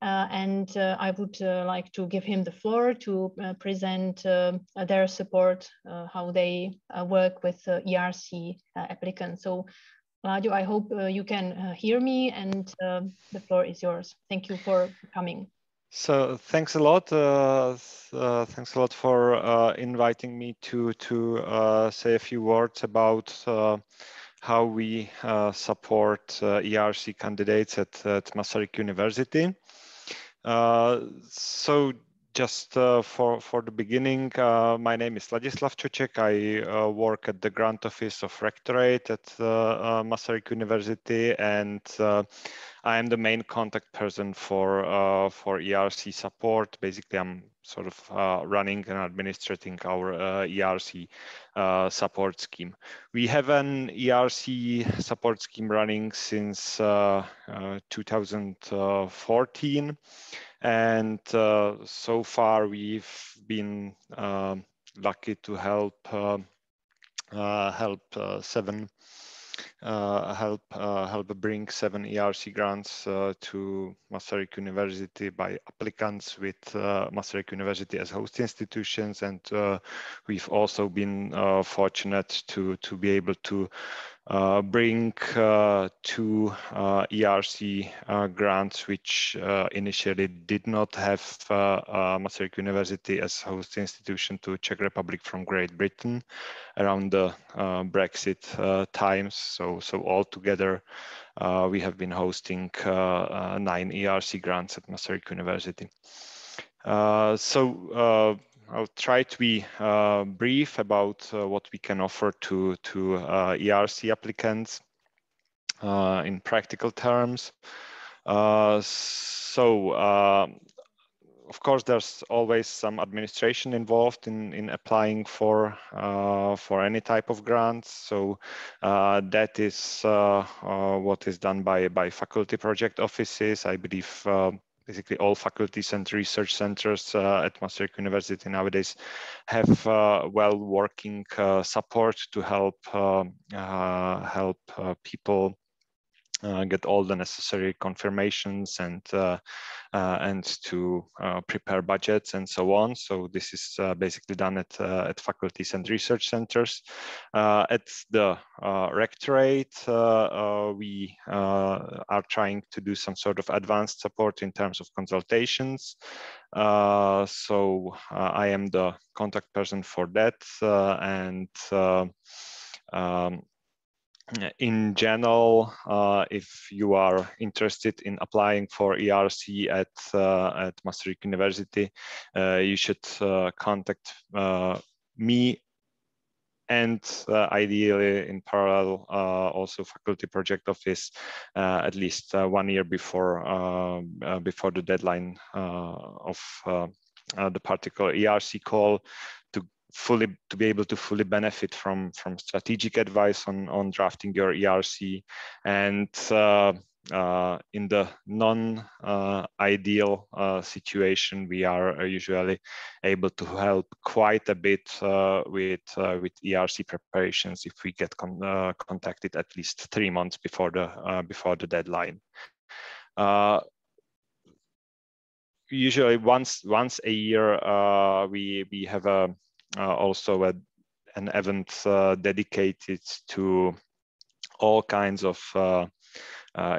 I would like to give him the floor to present their support, how they work with ERC applicants. So Ladio, I hope you can hear me, and the floor is yours. Thank you for coming. So thanks a lot. Thanks a lot for inviting me to say a few words about how we support ERC candidates at Masaryk University. So just for the beginning, my name is Ladislav Czech. I work at the grant office of rectorate at Masaryk University, and I am the main contact person for ERC support. Basically, I'm sort of running and administrating our ERC support scheme. We have an ERC support scheme running since 2014. And so far, we've been lucky to help bring 7 ERC grants to Masaryk University by applicants with Masaryk University as host institutions, and we've also been fortunate to be able to bring 2 ERC grants, which initially did not have Masaryk University as host institution, to Czech Republic from Great Britain around the Brexit times. So altogether, we have been hosting 9 ERC grants at Masaryk University. I'll try to be brief about what we can offer to ERC applicants in practical terms. Of course, there's always some administration involved in applying for any type of grants. So that is what is done by faculty project offices. I believe basically all faculties and research centers at Masaryk University nowadays have well-working support to help people get all the necessary confirmations and to prepare budgets and so on. So this is basically done at faculties and research centers. At the rectorate, we are trying to do some sort of advanced support in terms of consultations. So I am the contact person for that, and in general, if you are interested in applying for ERC at Maastricht University, you should contact me, and ideally in parallel also faculty project office at least 1 year before the deadline of the particular ERC call, to be able to fully benefit from strategic advice on drafting your ERC. And in the non-ideal situation, we are usually able to help quite a bit with ERC preparations if we get contacted at least 3 months before the deadline. Usually once a year we have also an event dedicated to all kinds of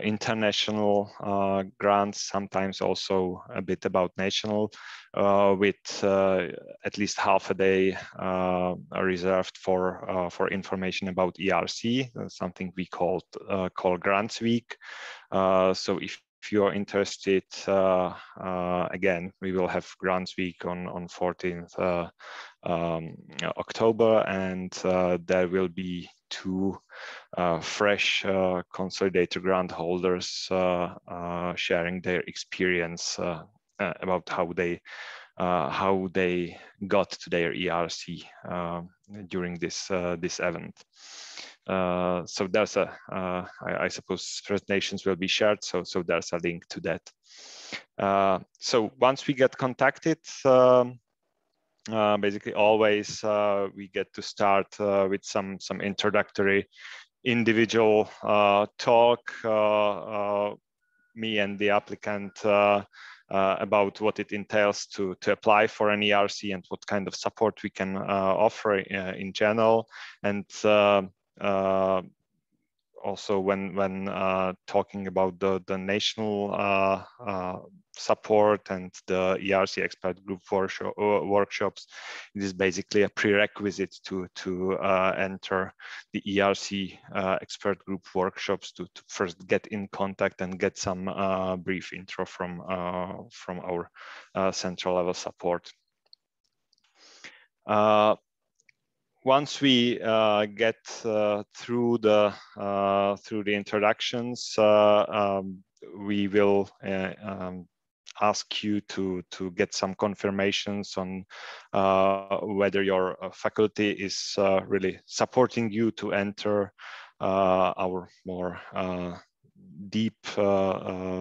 international grants, sometimes also a bit about national, with at least half a day reserved for information about ERC, something we call Grants Week. So if you are interested, again, we will have Grants Week on 14th October, and there will be 2 fresh consolidator grant holders sharing their experience about how they got to their ERC during this event. So there's I suppose presentations will be shared, so there's a link to that. So once we get contacted, basically always we get to start with some introductory individual talk, me and the applicant, about what it entails to apply for an ERC and what kind of support we can offer in general. And also when talking about the national support and the ERC expert group workshops, it is basically a prerequisite to enter the ERC expert group workshops to first get in contact and get some brief intro from our central level support. Once we get through the introductions, we will ask you to get some confirmations on whether your faculty is really supporting you to enter our more deep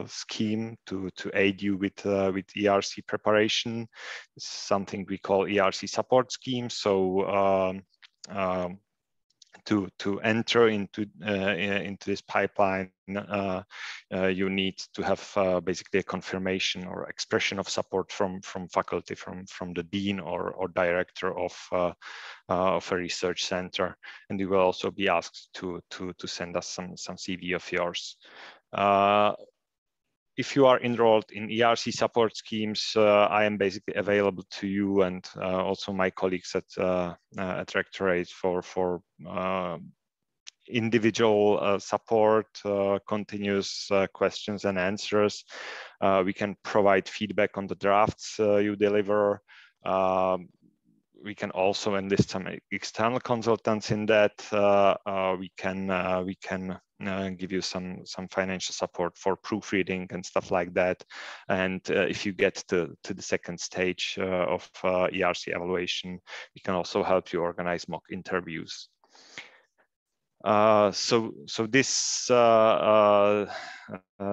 scheme to aid you with ERC preparation. It's something we call ERC support scheme. So to enter into this pipeline, you need to have basically a confirmation or expression of support from faculty, from the dean or director of a research center, and you will also be asked to send us some CV of yours. If you are enrolled in ERC support schemes, I am basically available to you and also my colleagues at Rectorate for individual support, continuous questions and answers. We can provide feedback on the drafts you deliver. We can also enlist some external consultants in that. We can give you some financial support for proofreading and stuff like that. And if you get to the second stage of ERC evaluation, we can also help you organize mock interviews. So this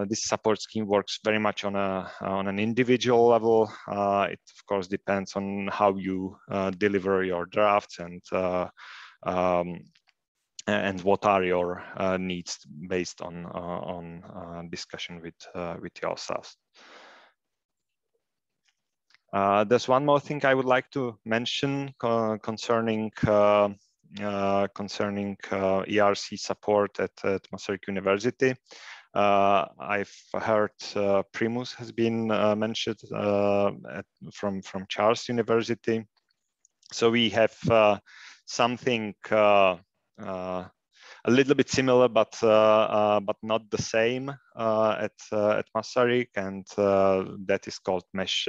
this support scheme works very much on an individual level. It of course depends on how you deliver your drafts and and what are your needs based on discussion with yourselves. There's one more thing I would like to mention concerning ERC support at Masaryk University. I've heard Primus has been mentioned from Charles University. So we have something a little bit similar, but not the same at Masaryk, and that is called Mesh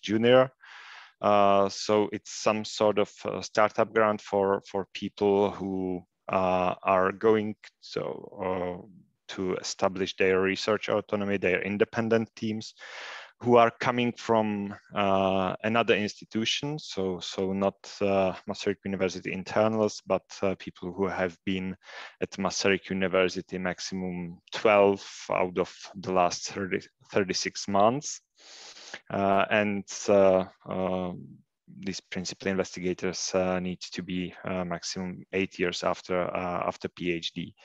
Junior. So it's some sort of startup grant for people who are going to establish their research autonomy, their independent teams, who are coming from another institution, so not Masaryk University internals, but people who have been at Masaryk University maximum 12 out of the last 36 months. And these principal investigators need to be maximum 8 years after PhD.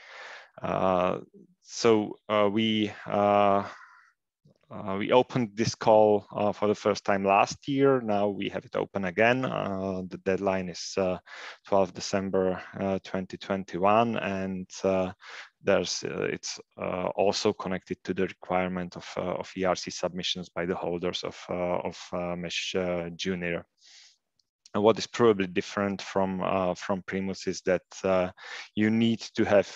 So we opened this call for the first time last year. Now we have it open again. The deadline is 12 December 2021, and it's also connected to the requirement of ERC submissions by the holders of Mesh Junior. And what is probably different from Primus is that you need to have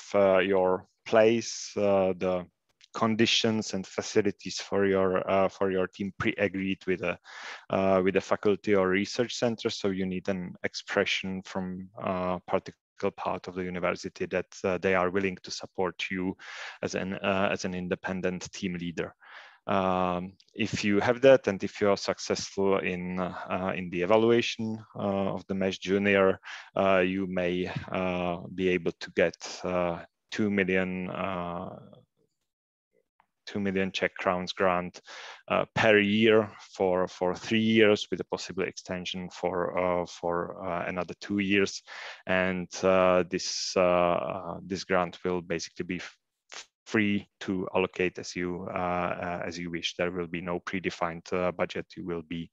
your place, the conditions and facilities for your team pre-agreed with a faculty or research center. So you need an expression from a particular part of the university that they are willing to support you as an independent team leader. If you have that, and if you are successful in the evaluation of the Mesh Junior, you may be able to get 2 million Czech crowns grant per year for 3 years, with a possible extension for another 2 years. And this grant will basically be free to allocate as you wish. There will be no predefined budget. You will be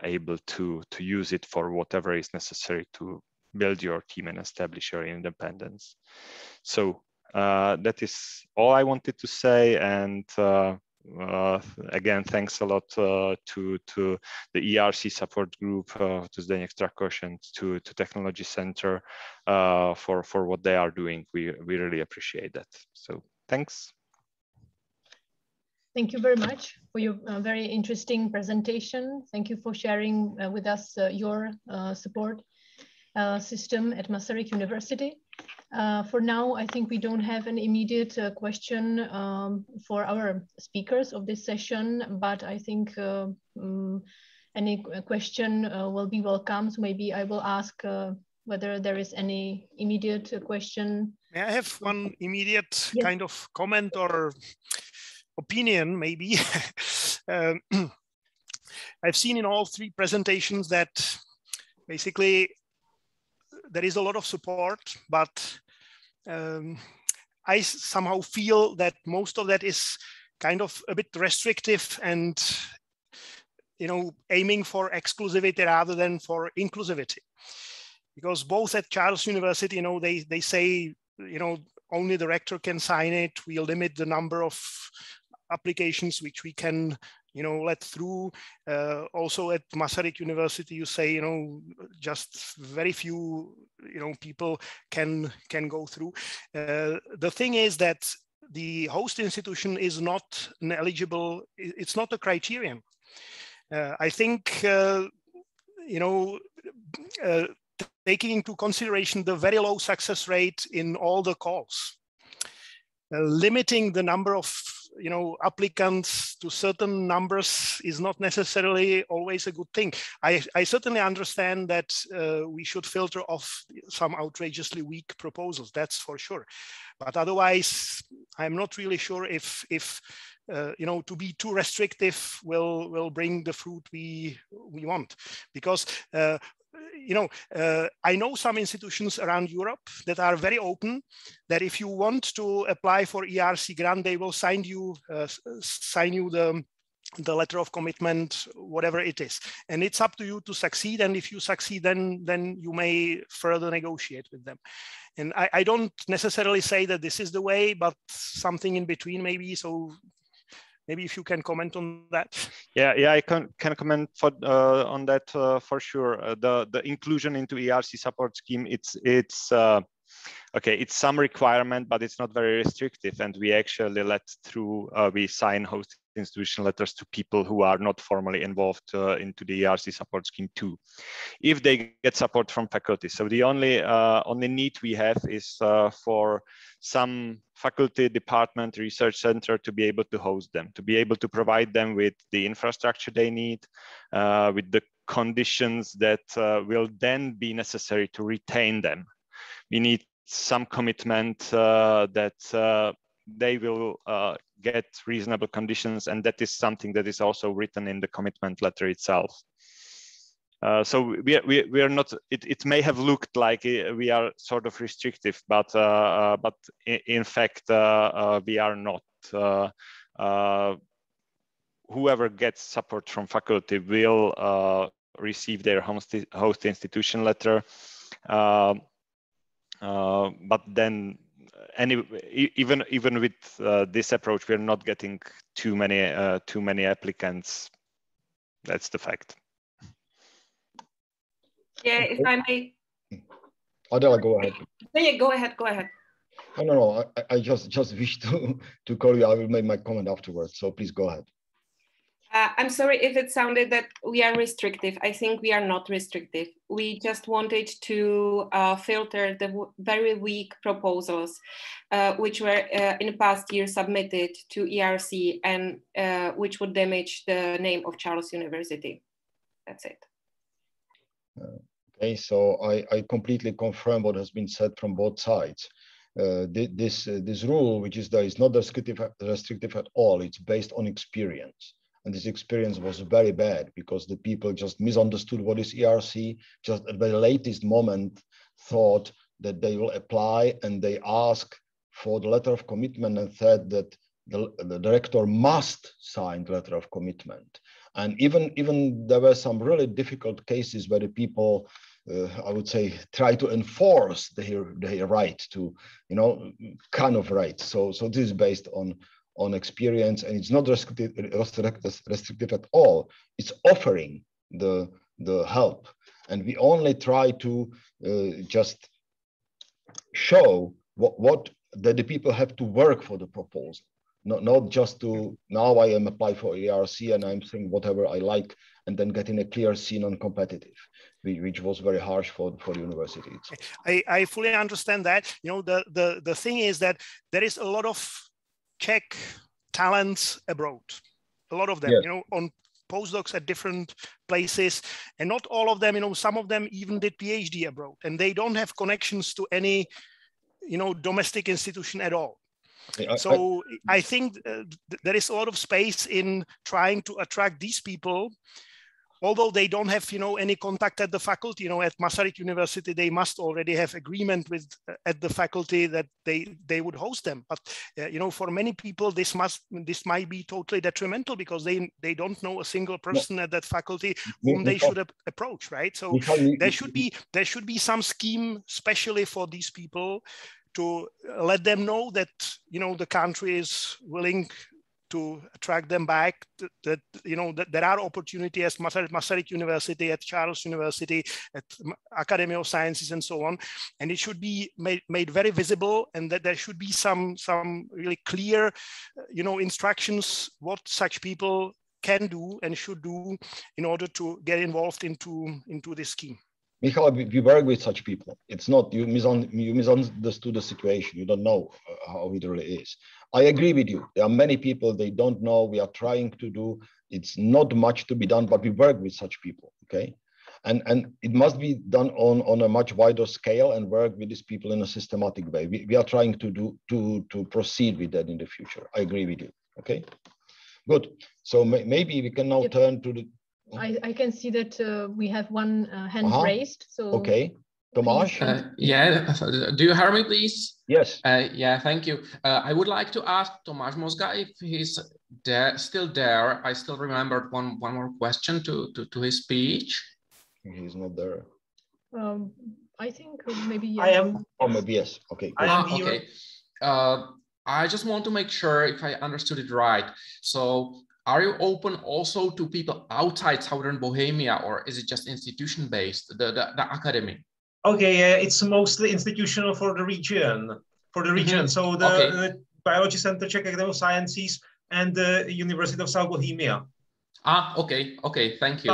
able to use it for whatever is necessary to build your team and establish your independence. So that is all I wanted to say, and again, thanks a lot to the ERC support group, to Zdeněk Strakoš, and to Technology Center for what they are doing. We really appreciate that. So thanks. Thank you very much for your very interesting presentation. Thank you for sharing with us your support system at Masaryk University. For now, I think we don't have an immediate question for our speakers of this session, but I think any question will be welcome. So maybe I will ask whether there is any immediate question. May I have one immediate kind of comment or opinion, maybe? I've seen in all three presentations that basically there is a lot of support, but I somehow feel that most of that is kind of a bit restrictive and, you know, aiming for exclusivity rather than for inclusivity. Because both at Charles University, you know, they say, you know, only the rector can sign it. We limit the number of applications which we can, you know, let through. Also at Masaryk University, you say, you know, just very few, you know, people can go through. The thing is that the host institution is not an eligible, it's not a criterion. I think, you know, taking into consideration the very low success rate in all the calls, limiting the number of, you know, applicants to certain numbers is not necessarily always a good thing. I certainly understand that we should filter off some outrageously weak proposals, that's for sure. But otherwise, I'm not really sure if you know, to be too restrictive will bring the fruit we want. Because I know some institutions around Europe that are very open, that if you want to apply for ERC grant, they will sign you the letter of commitment, whatever it is. And it's up to you to succeed. And if you succeed, then you may further negotiate with them. And I don't necessarily say that this is the way, but something in between maybe. So maybe if you can comment on that. Yeah, I can comment on that for sure. The inclusion into ERC support scheme, it's okay, it's some requirement, but it's not very restrictive. And we actually we sign host institution letters to people who are not formally involved into the ERC support scheme too, if they get support from faculty. So the only need we have is for some faculty, department, research center to be able to host them, to be able to provide them with the infrastructure they need, with the conditions that will then be necessary to retain them. We need some commitment that they will get reasonable conditions, and that is something that is also written in the commitment letter itself. So we are not. It may have looked like we are sort of restrictive, but in fact we are not. Whoever gets support from faculty will receive their host institution letter. But then, even with this approach, we're not getting too many applicants. That's the fact. Yeah, if I may. Adela, go ahead. Yeah, go ahead. Go ahead. No. I just wish to call you. I will make my comment afterwards. So please go ahead. I'm sorry if it sounded that we are restrictive. I think we are not restrictive. We just wanted to filter the very weak proposals which were in the past year submitted to ERC and which would damage the name of Charles University. That's it. Okay, so I completely confirm what has been said from both sides. This rule, which is there, is not restrictive at all. It's based on experience. And this experience was very bad because the people just misunderstood what is ERC, just at the latest moment thought that they will apply, and they asked for the letter of commitment and said that the director must sign the letter of commitment. And even there were some really difficult cases where the people, I would say, try to enforce their right to, kind of right. So this is based on experience, and it's not restrictive at all. It's offering the help, and we only try to just show what that the people have to work for the proposal, not just to now I am apply for ERC and I'm saying whatever I like and then getting a clear scene on competitive, which was very harsh for universities. I fully understand that. The thing is that there is a lot of Czech talents abroad, a lot of them, yes. On postdocs at different places, and not all of them, some of them even did PhD abroad, and they don't have connections to any, domestic institution at all. So I think there is a lot of space in trying to attract these people. Although they don't have, any contact at the faculty, at Masaryk University, they must already have agreement with at the faculty that they would host them. But for many people, this might be totally detrimental because they don't know a single person at that faculty whom they should approach, right? So there should be some scheme specially for these people to let them know that the country is willing to attract them back, that there are opportunities at Masaryk University, at Charles University, at Academy of Sciences, and so on. And it should be made very visible, and that there should be some really clear, instructions what such people can do and should do in order to get involved into this scheme. Michal, we work with such people. It's not, you misunderstood the situation. You don't know how it really is. I agree with you. There are many people, they don't know. We are trying to do, it's not much to be done, but we work with such people, okay? And it must be done on a much wider scale and work with these people in a systematic way. We are trying to proceed with that in the future. I agree with you, okay? Good. So maybe we can now turn to the, I can see that we have one hand raised. So okay, Tomáš. Yeah, do you hear me, please? Yes. Yeah, thank you. I would like to ask Tomáš Mozga if he's still there. I still remembered one more question to his speech. He's not there. I think maybe yes. I am. Oh, maybe yes. Okay. I am here. Okay. I just want to make sure if I understood it right. So are you open also to people outside Southern Bohemia, or is it just institution-based, the academy? Okay, it's mostly institutional for the region. So the Biology Center, Czech Academy of Sciences, and the University of South Bohemia. Okay, thank you.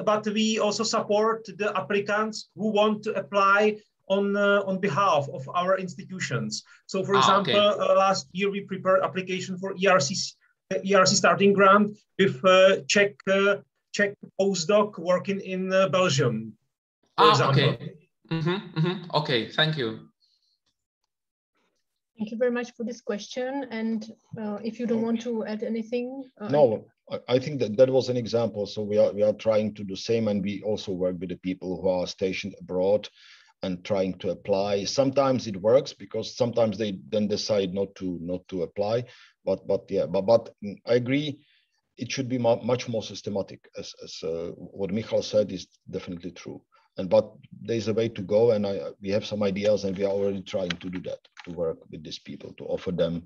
But we also support the applicants who want to apply on behalf of our institutions. So, for example, last year we prepared application for ERC starting grant with Czech postdoc working in Belgium, for example. Okay. Okay, thank you. Thank you very much for this question. And if you don't want to add anything. No, I think that was an example. So we are trying to do the same, and we also work with the people who are stationed abroad and trying to apply. Sometimes it works because sometimes they then decide not to apply. But I agree, it should be much more systematic. As what Michal said is definitely true. But there's a way to go, and we have some ideas, and we are already trying to do that, to work with these people, to offer them,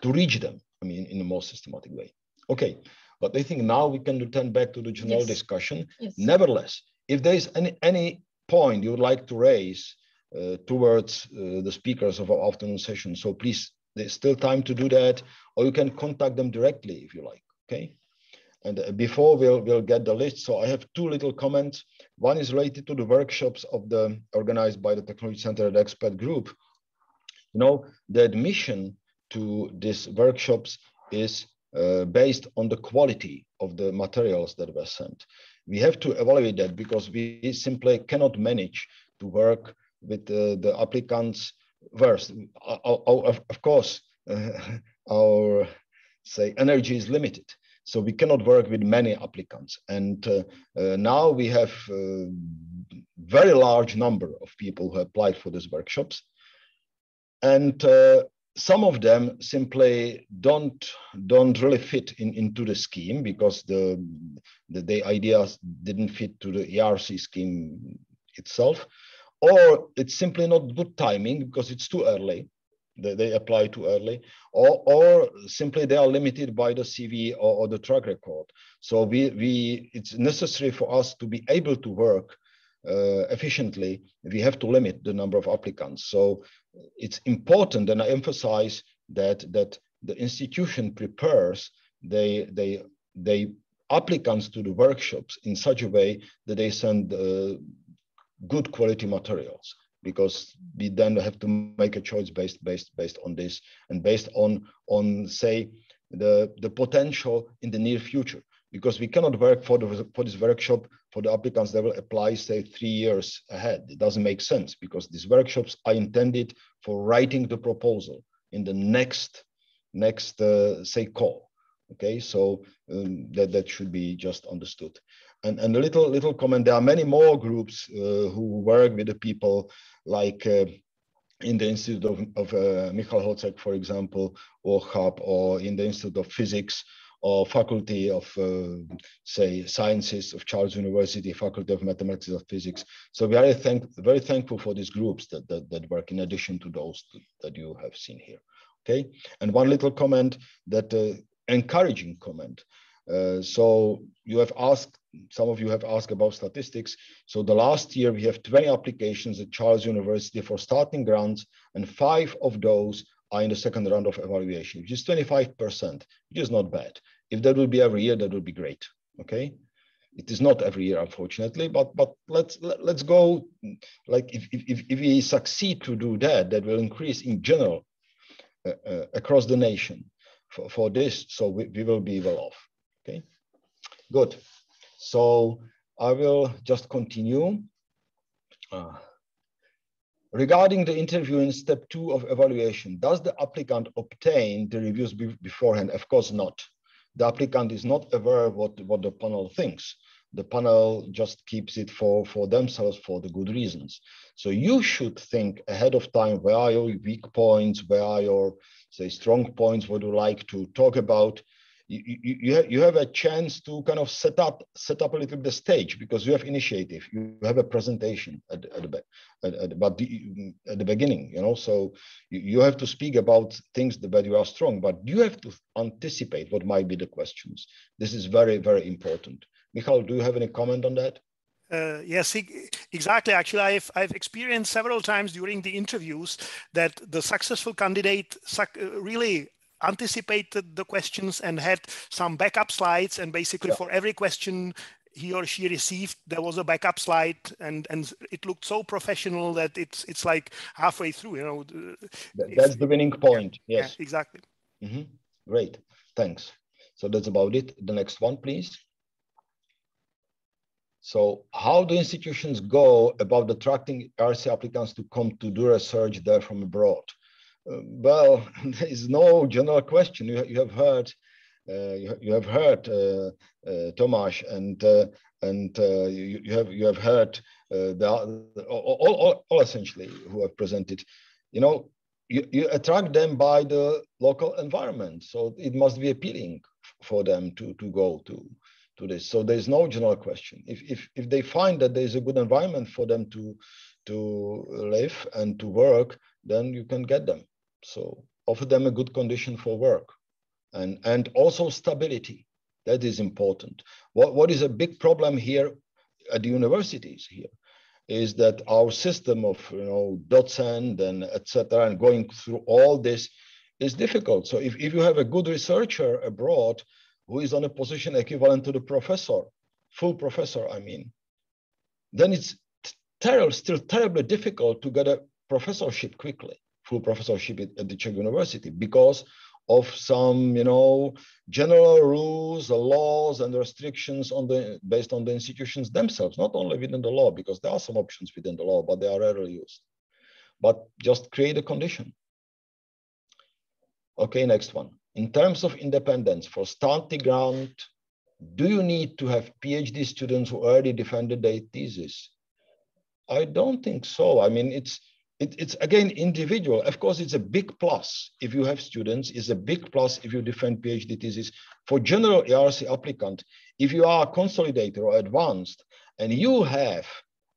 to reach them, I mean, in a more systematic way. Okay, but I think now we can return back to the general discussion. Yes. Nevertheless, if there's any point you would like to raise towards the speakers of our afternoon session, so please, there's still time to do that, or you can contact them directly if you like, okay? And before we'll get the list, so I have two little comments. One is related to the workshops organized by the Technology Center and Expert Group. You know, the admission to these workshops is based on the quality of the materials that were sent. We have to evaluate that because we simply cannot manage to work with the applicants first. Of course, our energy is limited. So we cannot work with many applicants. And now we have a very large number of people who applied for these workshops. And some of them simply don't really fit into the scheme because the ideas didn't fit to the ERC scheme itself, or it's simply not good timing because it's too early. They apply too early, or simply they are limited by the CV or the track record. So it's necessary for us to be able to work efficiently. We have to limit the number of applicants. So it's important, and I emphasize that the institution prepares the applicants to the workshops in such a way that they send good quality materials, because we then have to make a choice based on this and based on say the potential in the near future, because we cannot work for this workshop for the applicants that will apply say 3 years ahead. It doesn't make sense because these workshops are intended for writing the proposal in the next say call. Okay, so that should be just understood. And a little comment, there are many more groups who work with the people, like in the Institute of Michal Hutzek, for example, or HUB, or in the Institute of Physics, or Faculty of, say, Sciences of Charles University, Faculty of Mathematics of Physics. So we are very thankful for these groups that work in addition to those that you have seen here. Okay, and one little comment, that encouraging comment. So you have asked, some of you have asked about statistics. So the last year we have 20 applications at Charles University for starting grants, and 5 of those are in the second round of evaluation, which is 25%, which is not bad. If that will be every year, that would be great. Okay, it is not every year, unfortunately, but let's go. Like if we succeed to do that, that will increase in general across the nation for this. So we will be well off. Okay, good. So I will just continue. Regarding the interview in step 2 of evaluation, does the applicant obtain the reviews beforehand? Of course not. The applicant is not aware of what the panel thinks. the panel just keeps it for themselves for the good reasons. So you should think ahead of time, where are your weak points, where are your, say, strong points, what do you like to talk about? You have a chance to kind of set up a little bit the stage, because you have initiative, you have a presentation at the beginning, you know, so you have to speak about things that you are strong, but you have to anticipate what might be the questions. This is very, very important. Michal, do you have any comment on that? Yes, exactly. Actually, I've experienced several times during the interviews that the successful candidate really anticipated the questions and had some backup slides, and basically for every question he or she received, there was a backup slide, and it looked so professional that it's like halfway through, you know. That's the winning point. Yes, yeah, exactly. Great, thanks. So that's about it. The next one, please. So how do institutions go about attracting ERC applicants to come to do research there from abroad? Well, there is no general question. You have heard Tomáš, and you have heard all essentially who have presented. You know, you attract them by the local environment, so it must be appealing for them to go to this. So there's no general question. If they find that there's a good environment for them to live and to work, then you can get them. So offer them a good condition for work, and also stability. That is important. What is a big problem here at the universities here is that our system of, you know, docent and etc. and going through all this is difficult. So if you have a good researcher abroad who is on a position equivalent to the professor, full professor, I mean, then it's still terribly difficult to get a professorship quickly, full professorship at the Czech University, because of some, you know, general rules, laws, and restrictions based on the institutions themselves, not only within the law, because there are some options within the law, but they are rarely used. But just create a condition. Okay, next one. In terms of independence, for starting grant, do you need to have PhD students who already defended their thesis? I don't think so. I mean, it's again individual. Of course, it's a big plus if you have students. It's a big plus if you defend PhD thesis. For general ERC applicant, if you are a consolidator or advanced, and you have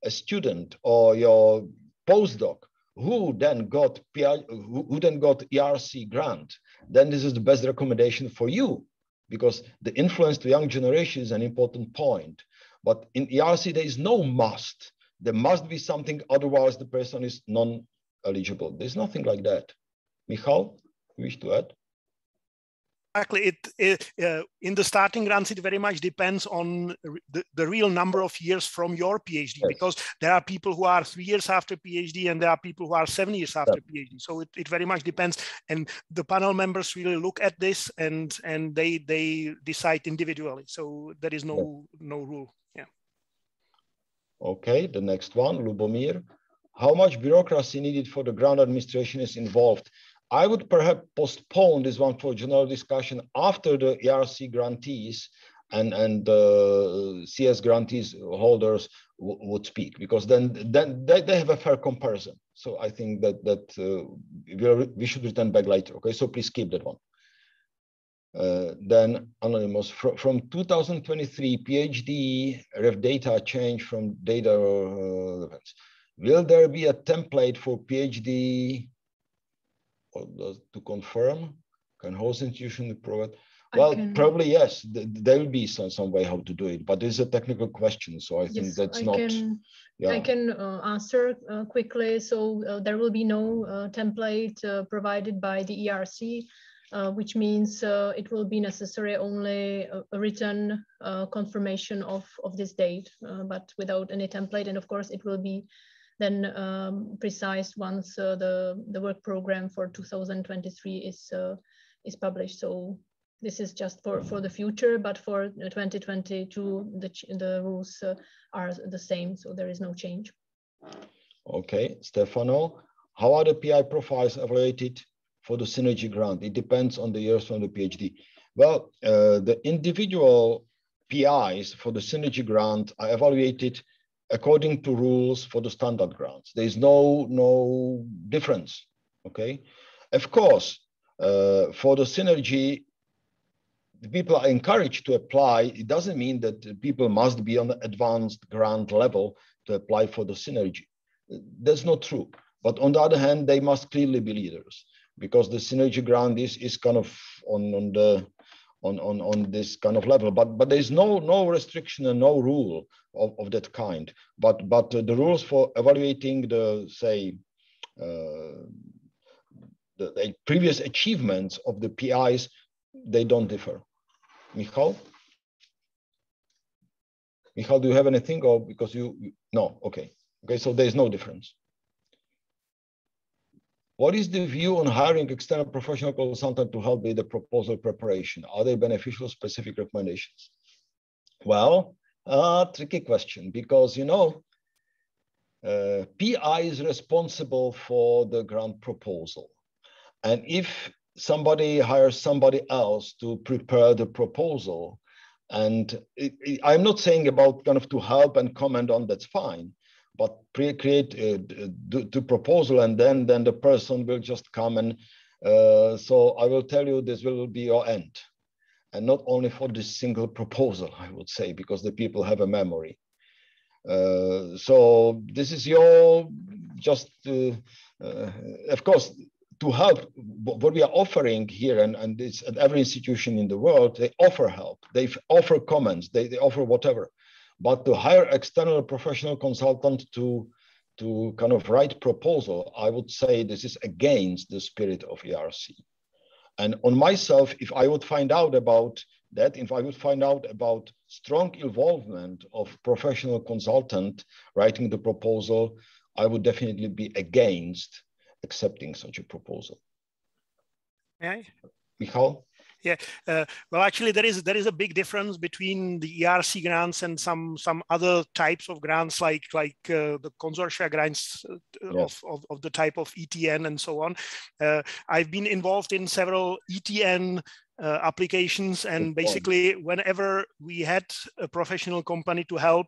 a student or your postdoc who then got ERC grant, then this is the best recommendation for you, because the influence to young generation is an important point. But in ERC, there is no must. There must be something, otherwise the person is non-eligible. There's nothing like that. Michal, you wish to add? Exactly. In the starting grants, it very much depends on the real number of years from your PhD, yes. Because there are people who are 3 years after PhD, and there are people who are 7 years after PhD. So it very much depends. And the panel members really look at this, and they decide individually. So there is no rule. Yeah. Okay, the next one, Lubomir. How much bureaucracy needed for the grant administration is involved? I would perhaps postpone this one for general discussion after the ERC grantees and CS grantees holders would speak, because then they have a fair comparison. So I think that we should return back later. Okay, so please keep that one. Then anonymous, from 2023 PhD ref data change from data events. Will there be a template for PhD to confirm? Can host institution provide? Well, probably yes. There will be some way how to do it, but it's a technical question, so I think that's not. I can answer quickly. So there will be no template provided by the ERC. Which means it will be necessary only a written confirmation of this date, but without any template. And of course, it will be then precise once the work program for 2023 is published. So this is just for the future, but for 2022, the rules are the same, so there is no change. Okay, Stefano, how are the PI profiles evaluated for the synergy grant? It depends on the years from the PhD. Well, the individual PIs for the synergy grant are evaluated according to rules for the standard grants. There is no difference, okay? Of course, for the synergy, the people are encouraged to apply. It doesn't mean that people must be on the advanced grant level to apply for the synergy. That's not true. But on the other hand, they must clearly be leaders, because the synergy grant is kind of on this kind of level. But there is no restriction and no rule of that kind. But the rules for evaluating the, say, the previous achievements of the PIs, they don't differ. Michal? Michal, do you have anything, or because no, okay. Okay, so there's no difference. What is the view on hiring external professional consultant to help with the proposal preparation? Are they beneficial, specific recommendations? Well, tricky question, because, you know, PI is responsible for the grant proposal. And if somebody hires somebody else to prepare the proposal, and I'm not saying about kind of to help and comment on, that's fine, but create the proposal, and then the person will just come and, so I will tell you, this will be your end. And not only for this single proposal, I would say, because the people have a memory. So this is your, just, of course, to help. What we are offering here, and it's at every institution in the world, they offer help, they offer comments, they offer whatever. But to hire external professional consultant to kind of write proposal, I would say this is against the spirit of ERC. And on myself, if I would find out about that, if I would find out about strong involvement of professional consultant writing the proposal, I would definitely be against accepting such a proposal. Yeah. Michal? Yeah, well, actually, there is a big difference between the ERC grants and some other types of grants, like the consortia grants Yes. of the type of ETN and so on. I've been involved in several ETN applications, and basically whenever we had a professional company to help,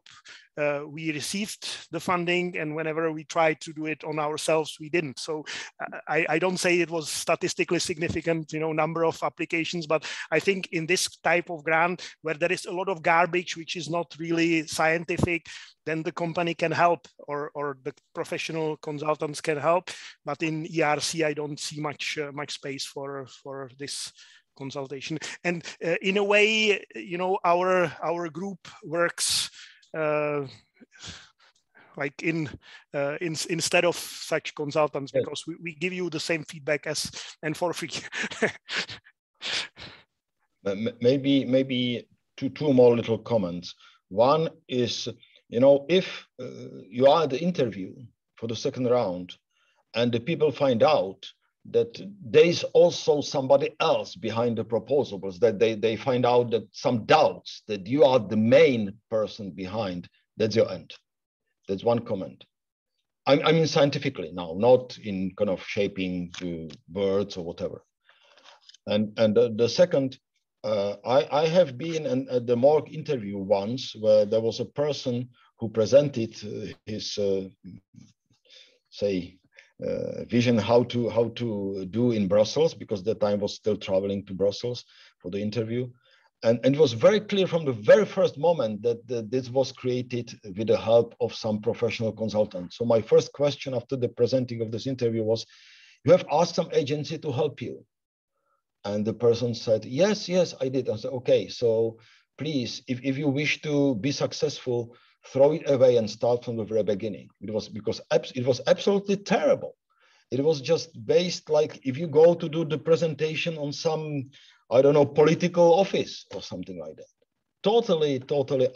we received the funding, and whenever we tried to do it on ourselves, we didn't. So I don't say it was statistically significant, you know, number of applications, but I think in this type of grant where there is a lot of garbage which is not really scientific, then the company can help, or the professional consultants can help. But in ERC, I don't see much space for this consultation. And in a way, you know, our group works like instead of such consultants, because we give you the same feedback as and for free. Maybe two more little comments. One is, you know, if you are at the interview for the second round and the people find out that there is also somebody else behind the proposal, because that they find out that some doubts that you are the main person behind, that's your end. That's one comment. I mean scientifically now, not in kind of shaping the words or whatever. And the second, I have been at the Morg interview once where there was a person who presented his vision how to do in Brussels, because that time was still traveling to Brussels for the interview. And it was very clear from the very first moment that this was created with the help of some professional consultant. So my first question after the presenting of this interview was, you have asked some agency to help you? And the person said, yes, I did. I said, okay, so please, if you wish to be successful, throw it away and start from the very beginning. It was because it was absolutely terrible. It was just based like if you go to do the presentation on some, I don't know, political office or something like that. Totally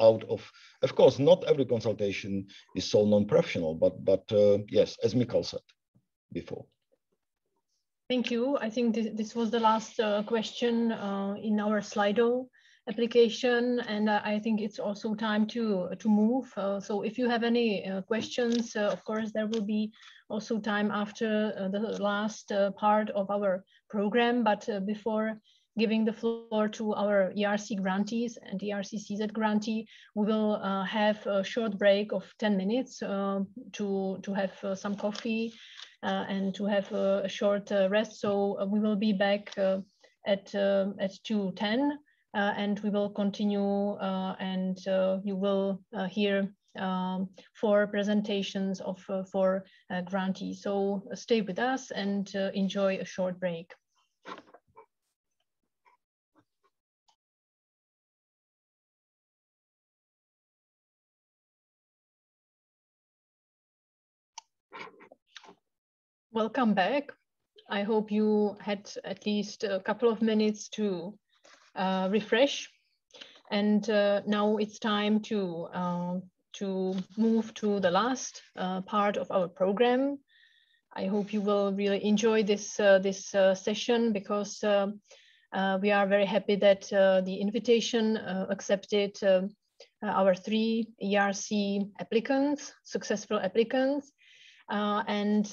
out of course, not every consultation is so non-professional, but yes, as Michal said before. Thank you. I think this was the last question in our Slido application, and I think it's also time to move. So if you have any questions, of course, there will be also time after the last part of our program. But before giving the floor to our ERC grantees and ERC CZ grantee, we will have a short break of 10 minutes to have some coffee and to have a short rest. So we will be back at 2:10 and we will continue and you will hear 4 presentations of 4 grantees. So stay with us and enjoy a short break. Welcome back. I hope you had at least a couple of minutes to refresh. And now it's time to move to the last part of our program. I hope you will really enjoy this session because we are very happy that the invitation accepted our 3 ERC applicants, successful applicants. And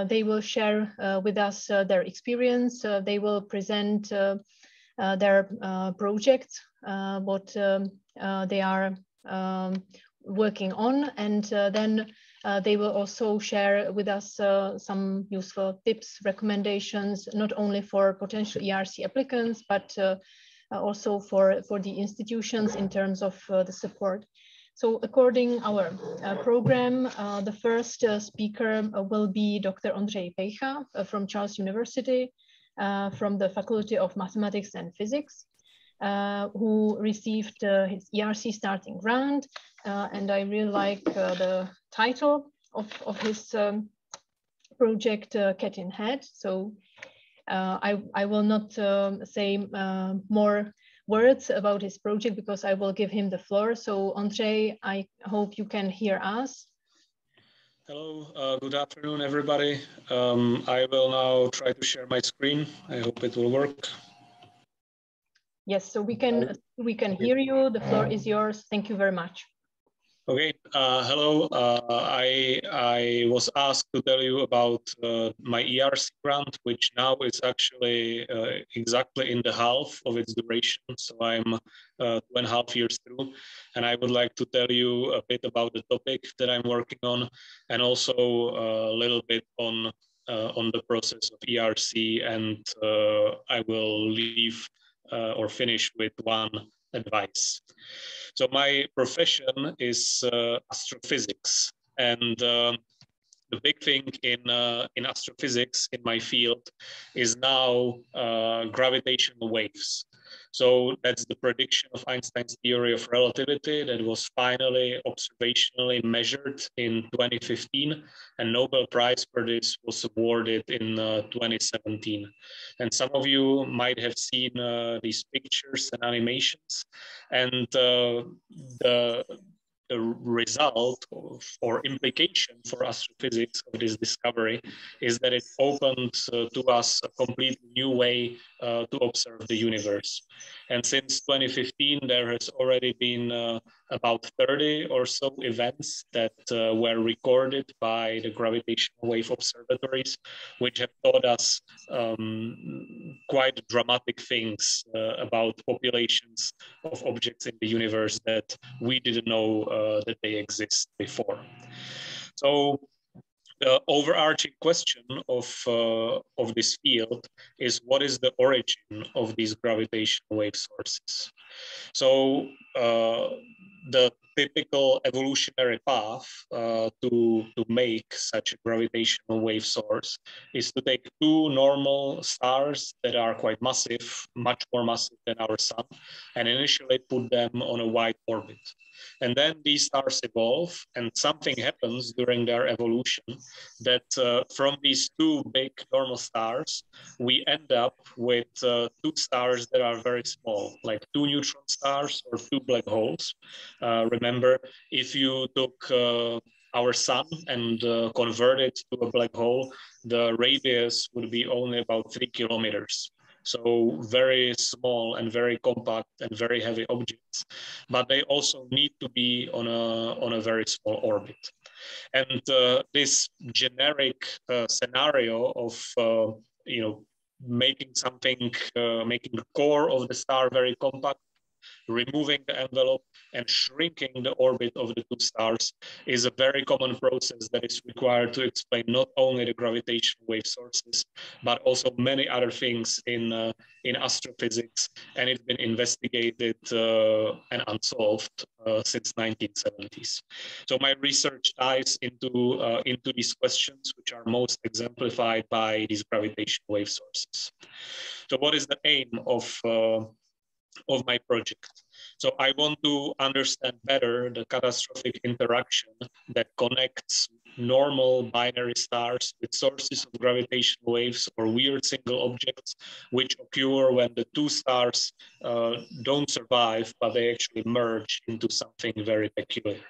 they will share with us their experience. They will present their projects, what they are working on, and then they will also share with us some useful tips, recommendations, not only for potential ERC applicants, but also for the institutions in terms of the support. So according our program, the first speaker will be Dr. Ondřej Pejcha from Charles University, from the Faculty of Mathematics and Physics, who received his ERC starting grant. And I really like the title of his project, Cat in Hat. So I will not say more words about his project because I will give him the floor. So Ondřej, I hope you can hear us. Hello, good afternoon, everybody. I will now try to share my screen. I hope it will work. Yes, so we can hear you. The floor is yours. Thank you very much. Okay, hello. I was asked to tell you about my ERC grant, which now is actually exactly in the half of its duration. So I'm 2.5 years through, and I would like to tell you a bit about the topic that I'm working on, and also a little bit on the process of ERC, and I will leave or finish with one advice. So my profession is astrophysics, and the big thing in astrophysics in my field is now gravitational waves. So that's the prediction of Einstein's theory of relativity that was finally observationally measured in 2015, and Nobel Prize for this was awarded in 2017. And some of you might have seen these pictures and animations, and the result or implication for astrophysics of this discovery is that it opened to us a completely new way to observe the universe. And since 2015, there has already been about 30 or so events that were recorded by the gravitational wave observatories, which have taught us quite dramatic things about populations of objects in the universe that we didn't know that they exist before. So the overarching question of this field is, what is the origin of these gravitational wave sources? So the typical evolutionary path to make such a gravitational wave source is to take 2 normal stars that are quite massive, much more massive than our sun, and initially put them on a wide orbit. And then these stars evolve, and something happens during their evolution that from these 2 big normal stars, we end up with 2 stars that are very small, like 2 neutron stars or 2 black holes. Remember, if you took our sun and convert it to a black hole, the radius would be only about 3 kilometers. So very small and very compact and very heavy objects, but they also need to be on a very small orbit. And this generic scenario of making something, making the core of the star very compact, removing the envelope and shrinking the orbit of the two stars is a very common process that is required to explain not only the gravitational wave sources, but also many other things in astrophysics. And it's been investigated and unsolved since 1970s. So my research ties into these questions, which are most exemplified by these gravitational wave sources. So what is the aim of my project? So I want to understand better the catastrophic interaction that connects normal binary stars with sources of gravitational waves or weird single objects, which occur when the two stars don't survive, but they actually merge into something very peculiar.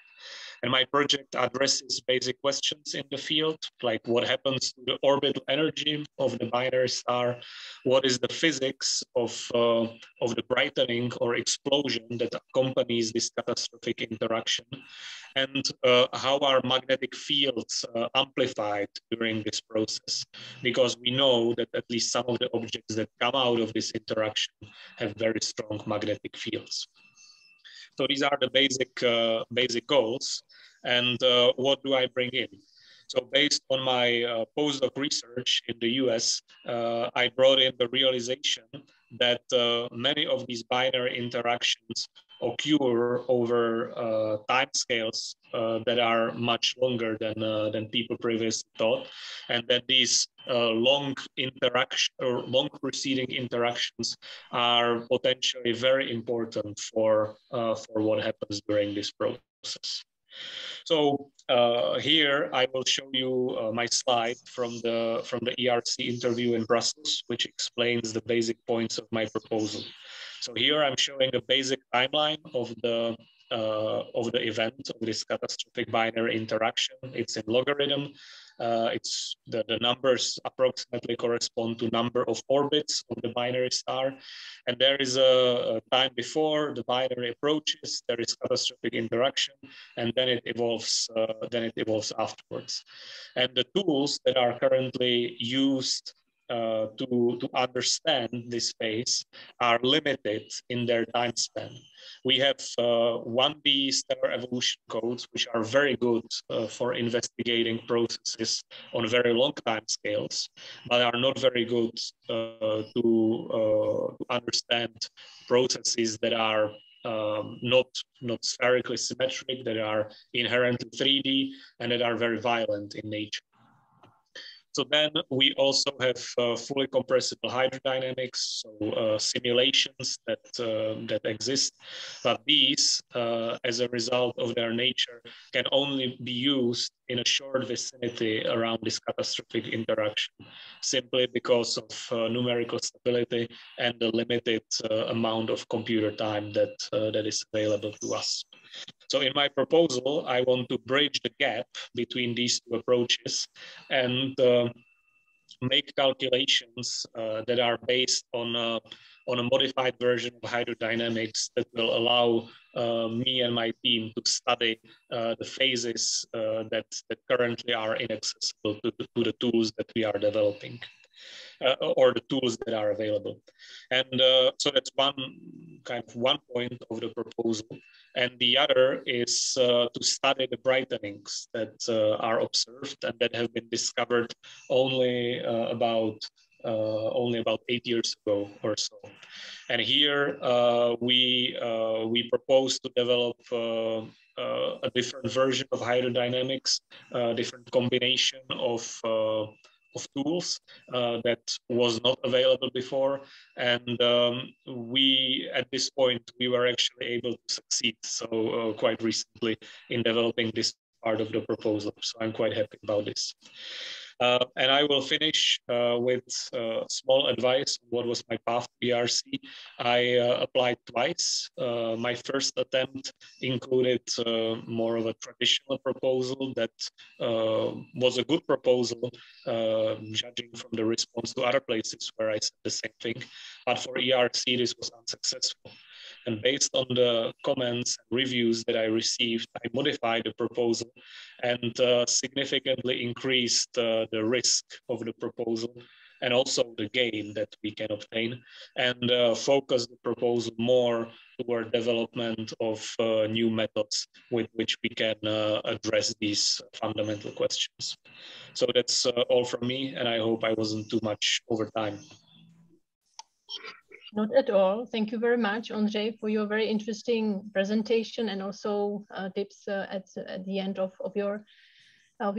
And my project addresses basic questions in the field, like what happens to the orbital energy of the binary star, what is the physics of the brightening or explosion that accompanies this catastrophic interaction, and how are magnetic fields amplified during this process, because we know that at least some of the objects that come out of this interaction have very strong magnetic fields. So these are the basic goals. And what do I bring in? So based on my postdoc research in the US, I brought in the realization that many of these binary interactions occur over timescales that are much longer than people previously thought, and that these long interaction or long preceding interactions are potentially very important for what happens during this process. So here I will show you my slide from the ERC interview in Brussels, which explains the basic points of my proposal. So here I'm showing a basic timeline of the event of this catastrophic binary interaction. It's in logarithm. It's the numbers approximately correspond to number of orbits of the binary star. And there is a time before the binary approaches, there is catastrophic interaction, and then it evolves afterwards. And the tools that are currently used to understand this phase are limited in their time span. We have 1D stellar evolution codes, which are very good for investigating processes on very long time scales, but are not very good to understand processes that are not spherically symmetric, that are inherently 3D, and that are very violent in nature. So then we also have fully compressible hydrodynamics, so simulations that exist, but these, as a result of their nature, can only be used in a short vicinity around this catastrophic interaction, simply because of numerical stability and the limited amount of computer time that is available to us. So in my proposal, I want to bridge the gap between these two approaches and make calculations that are based on a modified version of hydrodynamics that will allow me and my team to study the phases that currently are inaccessible to the tools that we are developing. Or the tools that are available. And so that's one point of the proposal. And the other is to study the brightenings that are observed and that have been discovered only about 8 years ago or so. And here we propose to develop a different version of hydrodynamics, a different combination of tools that was not available before. And we, at this point, we were actually able to succeed. So quite recently in developing this part of the proposal. So I'm quite happy about this. And I will finish with small advice. What was my path to ERC? I applied twice. My first attempt included more of a traditional proposal that was a good proposal, judging from the response to other places where I said the same thing. But for ERC, this was unsuccessful. And based on the comments and reviews that I received, I modified the proposal and significantly increased the risk of the proposal and also the gain that we can obtain, and focus the proposal more toward development of new methods with which we can address these fundamental questions. So that's all from me, and I hope I wasn't too much over time. Not at all. Thank you very much, Andrzej, for your very interesting presentation and also tips at the end of your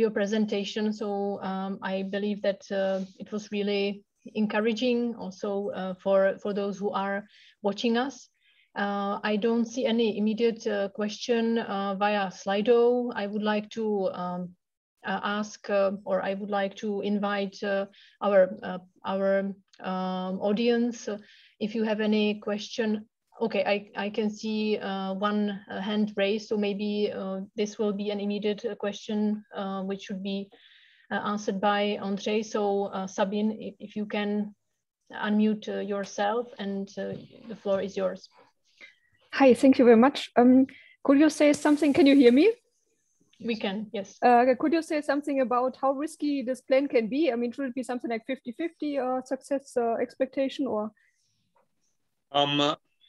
presentation. So I believe that it was really encouraging also for those who are watching us. I don't see any immediate question via Slido. I would like to ask or I would like to invite our audience. If you have any question, okay, I can see one hand raised, so maybe this will be an immediate question which should be answered by Andrzej. So Sabine, if you can unmute yourself, and the floor is yours. Hi, thank you very much. Could you say something? Can you hear me? We can, yes. Could you say something about how risky this plan can be? I mean, should it be something like 50-50 or success expectation, or?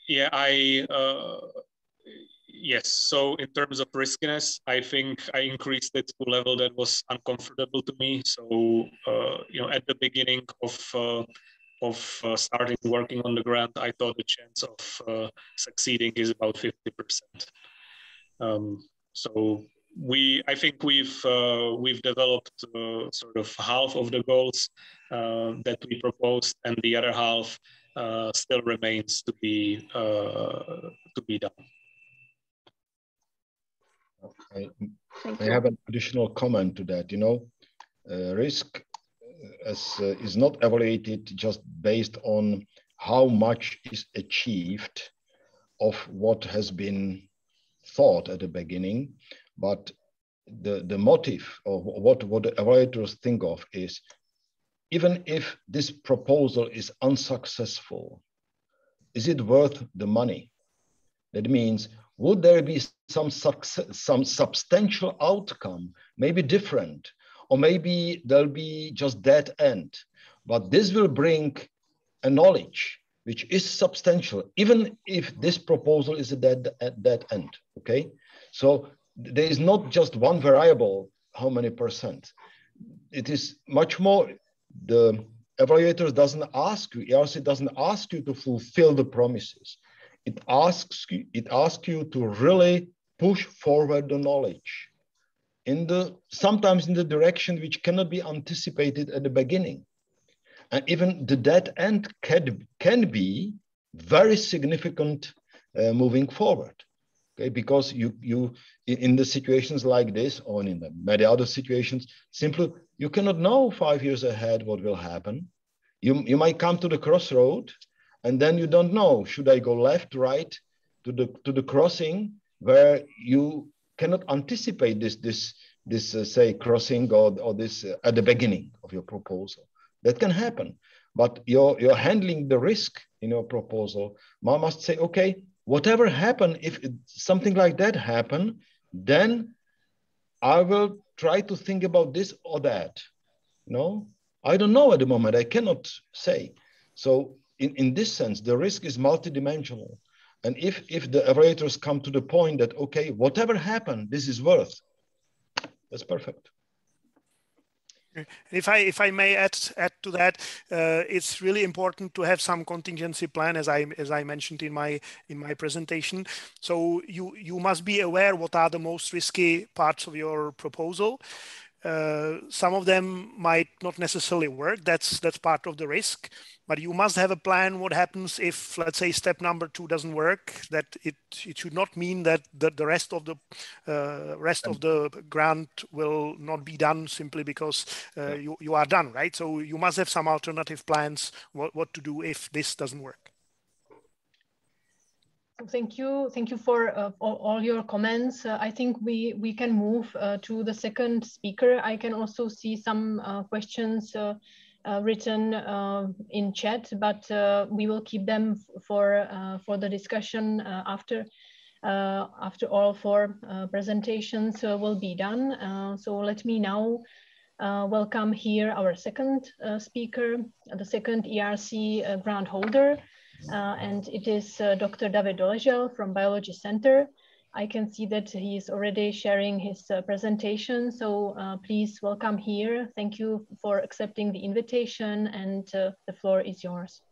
Yeah, yes. So in terms of riskiness, I think I increased it to a level that was uncomfortable to me. So you know, at the beginning of starting working on the grant, I thought the chance of succeeding is about 50%. So I think we've developed sort of half of the goals that we proposed, and the other half still remains to be done. I have an additional comment to that. You know, risk is not evaluated just based on how much is achieved of what has been thought at the beginning, but the motive of what the evaluators think of is, even if this proposal is unsuccessful, is it worth the money? That means, would there be some substantial outcome, maybe different, or maybe there'll be just dead end, but this will bring a knowledge which is substantial, even if this proposal is a dead end, okay? So there is not just one variable, how many percent. It is much more, the evaluator doesn't ask you, ERC doesn't ask you to fulfill the promises. It asks you to really push forward the knowledge sometimes in the direction which cannot be anticipated at the beginning. And even the dead end can be very significant moving forward, okay? Because you in the situations like this, or in the many other situations, simply you cannot know 5 years ahead what will happen. You might come to the crossroad, and then you don't know, should I go left, right, to the crossing, where you cannot anticipate this say crossing or this at the beginning of your proposal. That can happen, but you're handling the risk in your proposal. One must say, okay, whatever happen, if something like that happen, then I will try to think about this or that. No, I don't know at the moment. I cannot say. So in this sense, the risk is multidimensional. And if the evaluators come to the point that, okay, whatever happened, this is worth, that's perfect. If I may add to that, it's really important to have some contingency plan, as I mentioned in my presentation. So you must be aware what are the most risky parts of your proposal. Some of them might not necessarily work. That's part of the risk. But you must have a plan. What happens if, let's say, step number 2 doesn't work? That it should not mean that the rest of the grant will not be done simply because you are done, right? So you must have some alternative plans. What to do if this doesn't work? Thank you for all your comments. I think we can move to the second speaker. I can also see some questions written in chat, but we will keep them for the discussion after all 4 presentations will be done. So let me now welcome here our second speaker, the second ERC grant holder, and it is Dr. David Doležel from Biology Center. I can see that he is already sharing his presentation, so please welcome here. Thank you for accepting the invitation, and the floor is yours.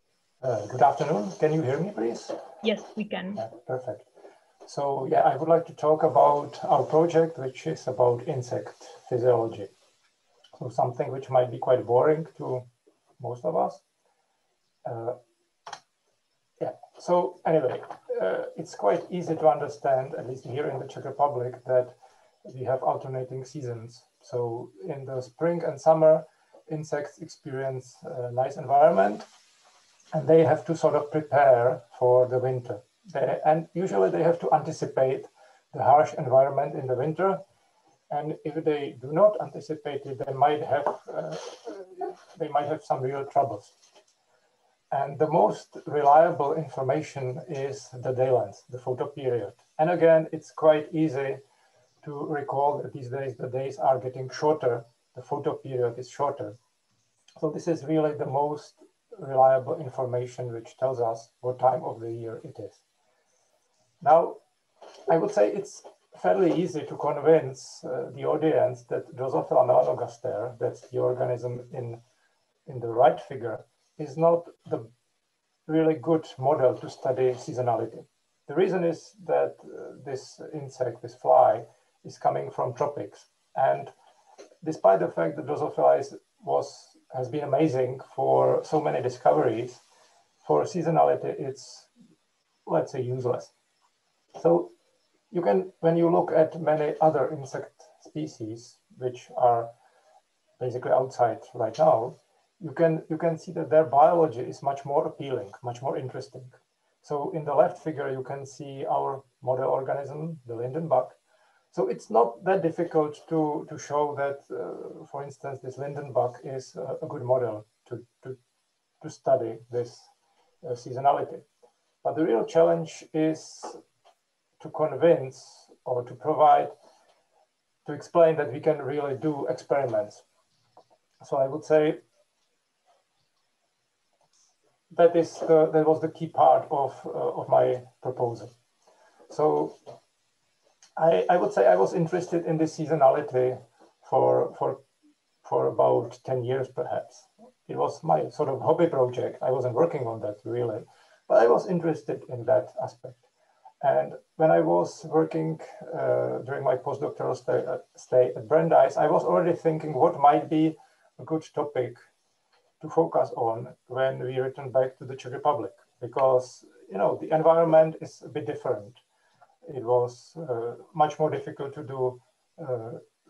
Good afternoon. Can you hear me, please? Yes, we can. Yeah, perfect. So yeah, I would like to talk about our project, which is about insect physiology. So something which might be quite boring to most of us. Yeah, so anyway, it's quite easy to understand, at least here in the Czech Republic, that we have alternating seasons. So in the spring and summer, insects experience a nice environment, and they have to sort of prepare for the winter. And usually they have to anticipate the harsh environment in the winter. And if they do not anticipate it, they might have some real troubles. And the most reliable information is the day length, the photoperiod. And again, it's quite easy to recall that these days the days are getting shorter, the photoperiod is shorter. So this is really the most reliable information which tells us what time of the year it is. Now, I would say it's fairly easy to convince the audience that Drosophila melanogaster, that's the organism in the right figure, is not the really good model to study seasonality. The reason is that this insect, this fly, is coming from tropics. And despite the fact that Drosophila has been amazing for so many discoveries, for seasonality, it's, let's say, useless. So you can, when you look at many other insect species, which are basically outside right now, you can see that their biology is much more appealing, much more interesting. So in the left figure, you can see our model organism, the linden bug. So it's not that difficult to show that, for instance, this linden bug is a good model to study this seasonality. But the real challenge is to convince or to provide, to explain that we can really do experiments. So I would say that was the key part of my proposal. So I would say I was interested in this seasonality for about 10 years, perhaps. It was my sort of hobby project. I wasn't working on that really, but I was interested in that aspect. And when I was working during my postdoctoral stay at Brandeis, I was already thinking what might be a good topic to focus on when we return back to the Czech Republic, because the environment is a bit different. It was much more difficult to do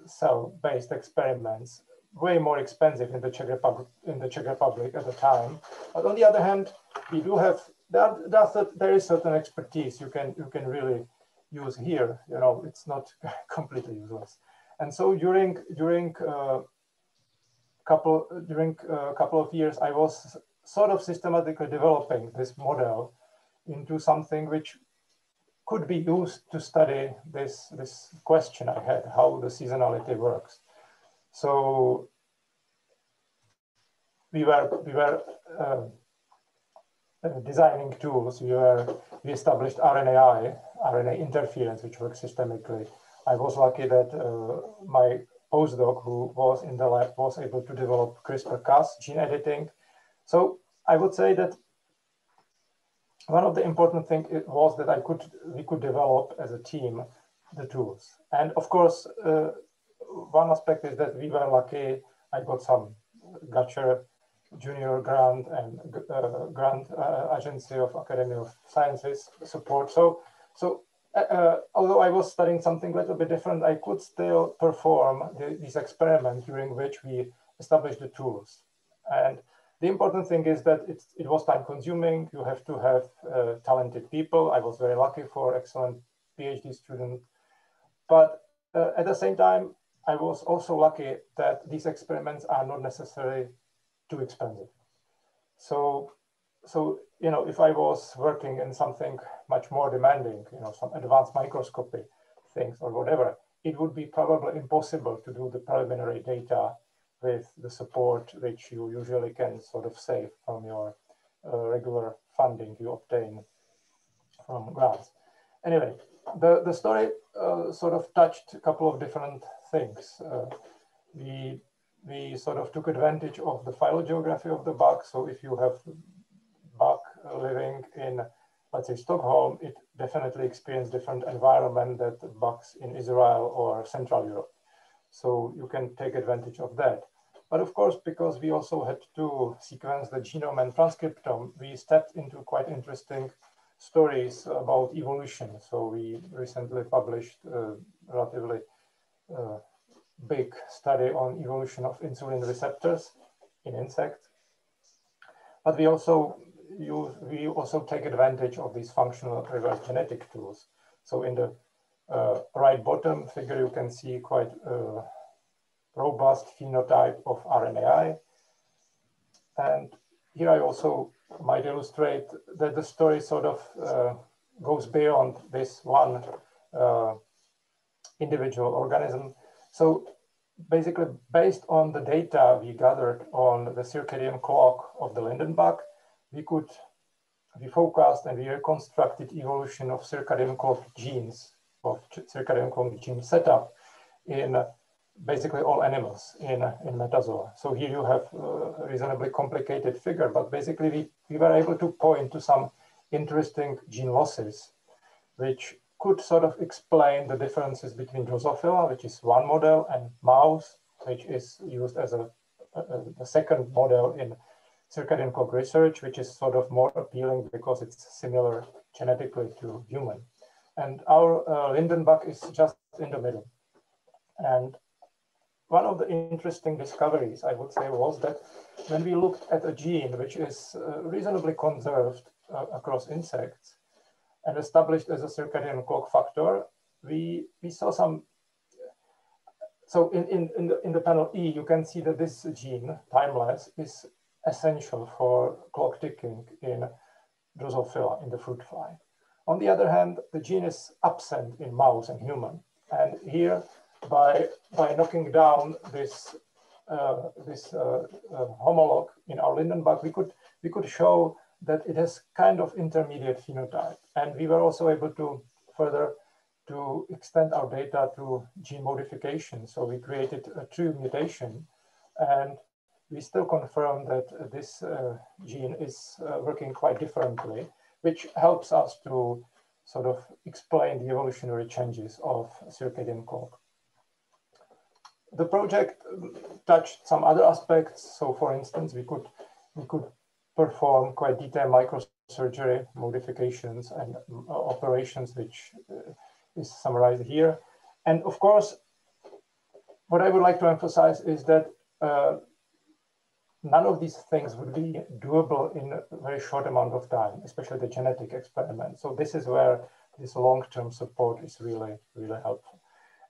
cell-based experiments, way more expensive in the Czech Republic at the time. But on the other hand, we do have there is certain expertise you can really use here. It's not completely useless. And so during a couple of years, I was sort of systematically developing this model into something which could be used to study this question I had, how the seasonality works. So we were designing tools. We established RNA interference, which works systemically. I was lucky that my postdoc who was in the lab was able to develop CRISPR-Cas gene editing. So I would say that one of the important things was that we could develop as a team the tools. And of course, one aspect is that we were lucky. I got some Gutcher Junior grant and grant Agency of Academy of Sciences support. So although I was studying something a little bit different, I could still perform these experiments during which we established the tools. And the important thing is that it was time consuming. You have to have talented people. I was very lucky for excellent PhD students. But at the same time, I was also lucky that these experiments are not necessarily too expensive. So if I was working in something much more demanding, some advanced microscopy things or whatever, it would be probably impossible to do the preliminary data with the support which you usually can sort of save from your regular funding you obtain from grants. Anyway, the story sort of touched a couple of different things. We sort of took advantage of the phylogeography of the bug. So if you have bug living in, let's say, Stockholm, it definitely experienced different environment that bugs in Israel or Central Europe. So you can take advantage of that. But of course, because we also had to sequence the genome and transcriptome, we stepped into quite interesting stories about evolution. So we recently published a relatively big study on evolution of insulin receptors in insects. But we also take advantage of these functional reverse genetic tools. So in the right bottom figure, you can see quite a robust phenotype of RNAi. And here I also might illustrate that the story sort of goes beyond this one individual organism. So basically, based on the data we gathered on the circadian clock of the linden bug, we focused and we reconstructed evolution of circadian clock genes, of circadian clock gene setup in basically all animals in metazoa. So here you have a reasonably complicated figure, but basically we were able to point to some interesting gene losses, which could sort of explain the differences between Drosophila, which is one model, and mouse, which is used as a second model in circadian clock research, which is sort of more appealing because it's similar genetically to human. And our linden bug is just in the middle. And one of the interesting discoveries, I would say, was that when we looked at a gene which is reasonably conserved across insects and established as a circadian clock factor, we saw some. So in the panel E, you can see that this gene, timeless, is essential for clock ticking in Drosophila, in the fruit fly. On the other hand, the gene is absent in mouse and human. And here, by knocking down this homologue in our linden bug, we could show that it has kind of intermediate phenotype. And we were also able to further to extend our data to gene modification. So we created a true mutation, and we still confirm that this gene is working quite differently, which helps us to sort of explain the evolutionary changes of circadian clock. The project touched some other aspects. So for instance, we could perform quite detailed microsurgery modifications and operations, which is summarized here. And of course, what I would like to emphasize is that none of these things would be doable in a very short amount of time, especially the genetic experiment. So this is where this long-term support is really, really helpful.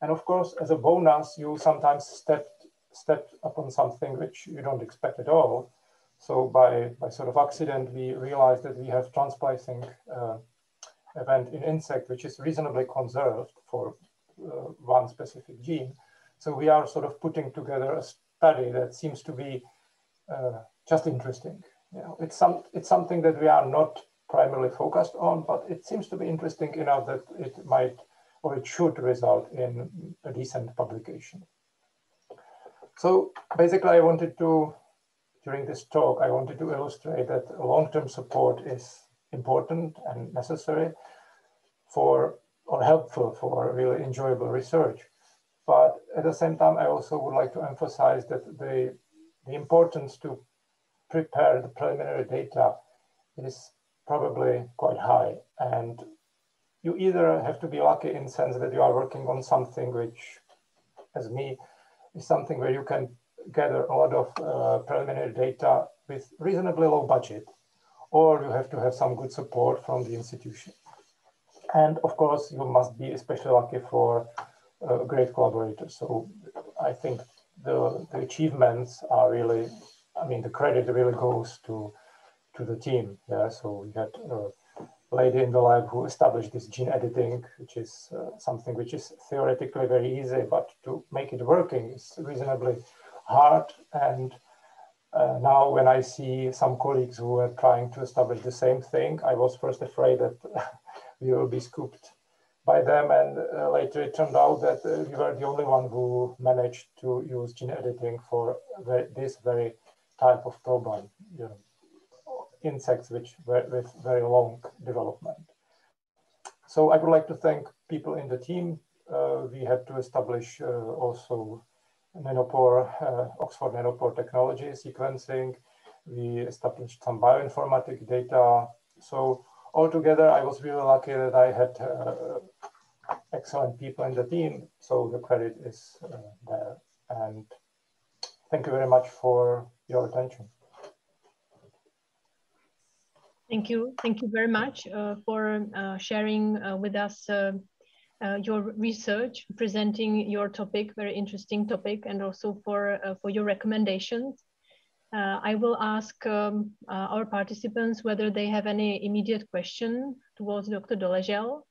And of course, as a bonus, you sometimes step upon something which you don't expect at all. So by sort of accident, we realized that we have transplicing event in insect, which is reasonably conserved for one specific gene. So we are sort of putting together a study that seems to be just interesting. You know, it's something that we are not primarily focused on, but it seems to be interesting enough that it might or it should result in a decent publication. So basically, I wanted to, during this talk, I wanted to illustrate that long-term support is important and necessary for, or helpful for really enjoyable research. But at the same time, I also would like to emphasize that the importance to prepare the preliminary data is probably quite high. And you either have to be lucky in the sense that you are working on something which, as me, is something where you can gather a lot of preliminary data with reasonably low budget, or you have to have some good support from the institution. And of course, you must be especially lucky for great collaborators. So I think the achievements are really, I mean, the credit really goes to the team. Yeah, so we had a lady in the lab who established this gene editing, which is something which is theoretically very easy, but to make it working is reasonably hard. And now when I see some colleagues who are trying to establish the same thing, I was first afraid that we will be scooped by them. And later it turned out that we were the only one who managed to use gene editing for this very type of problem, you know, insects with very long development. So I would like to thank people in the team. We had to establish also nanopore, Oxford nanopore technology sequencing. We established some bioinformatic data. So altogether, I was really lucky that I had excellent people in the team. So the credit is there. And thank you very much for your attention. Thank you. Thank you very much for sharing with us your research, presenting your topic, very interesting topic, and also for your recommendations. I will ask our participants whether they have any immediate question towards Dr. Doležal.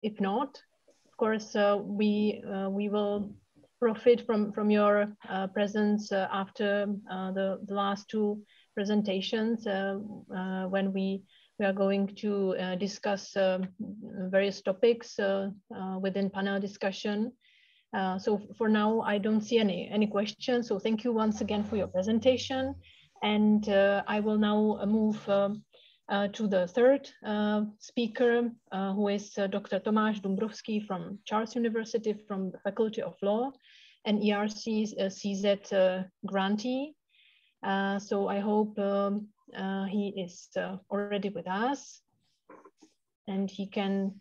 If not, of course, we will profit from your presence after the last two presentations when we are going to discuss various topics within panel discussion. So for now, I don't see any questions. So thank you once again for your presentation. And I will now move to the third speaker, who is Dr. Tomáš Dumbrovský from Charles University, from the Faculty of Law, and ERC CZ grantee. So I hope he is already with us and he can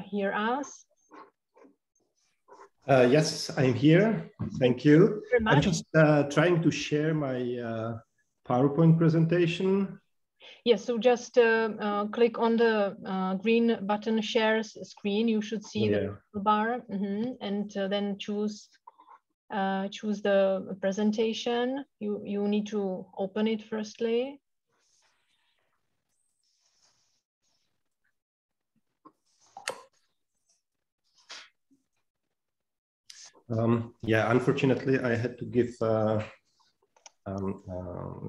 hear us. Yes, I'm here. Thank you. I'm just trying to share my PowerPoint presentation. Yes, so just click on the green button, share screen. You should see the bar, and then choose the presentation. You need to open it firstly. Yeah, unfortunately, I had to give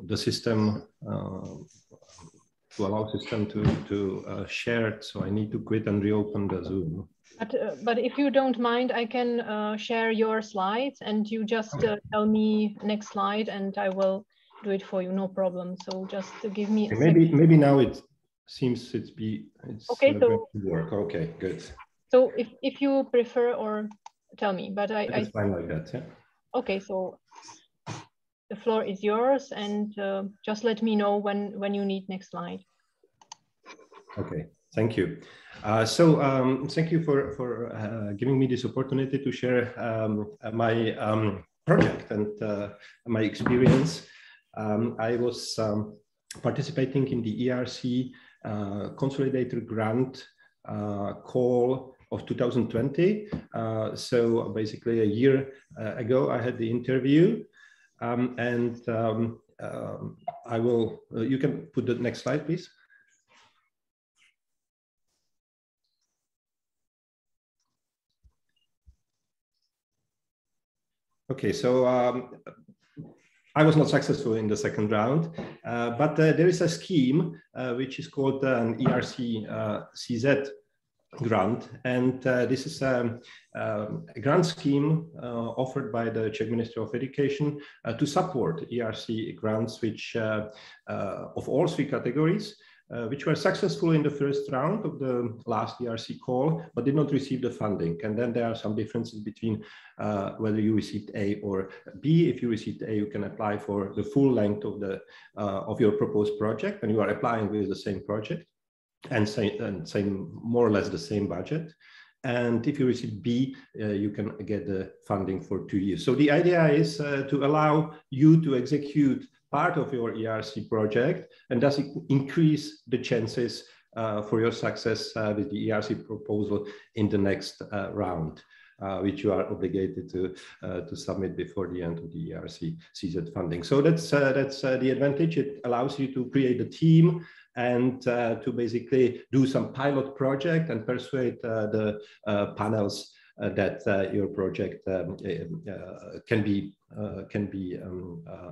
the system to allow system to share it, so I need to quit and reopen the Zoom. But if you don't mind, I can share your slides, and you just tell me next slide, and I will do it for you. No problem. So just give me a maybe now it seems it's okay. So work. Okay, good. So if you prefer, or tell me, but it's fine like that. Yeah. Okay, so the floor is yours, and just let me know when you need next slide. Okay, thank you. Thank you for giving me this opportunity to share my project and my experience. I was participating in the ERC Consolidator Grant call of 2020. So basically a year ago, I had the interview, and I will, you can put the next slide, please. Okay, so I was not successful in the second round, but there is a scheme which is called an ERC CZ grant, and this is a grant scheme offered by the Czech Ministry of Education to support ERC grants, which of all three categories, which were successful in the first round of the last ERC call, but did not receive the funding. And then there are some differences between whether you received A or B. If you received A, you can apply for the full length of your proposed project, and you are applying with the same project and same more or less the same budget. And if you receive B, you can get the funding for 2 years. So the idea is to allow you to execute part of your ERC project, and thus increase the chances for your success with the ERC proposal in the next round, which you are obligated to submit before the end of the ERC CZ funding. So that's the advantage. It allows you to create a team and to basically do some pilot project and persuade the panels that your project can be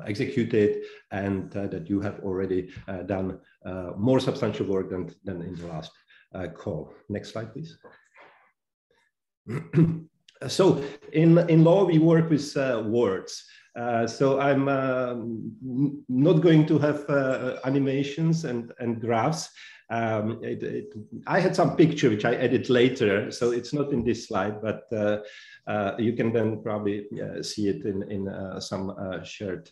executed, and that you have already done more substantial work than in the last call. Next slide, please. So in law, we work with words. So I'm not going to have animations and graphs. I had some picture which I added later, so it's not in this slide, but you can then probably see it in some shared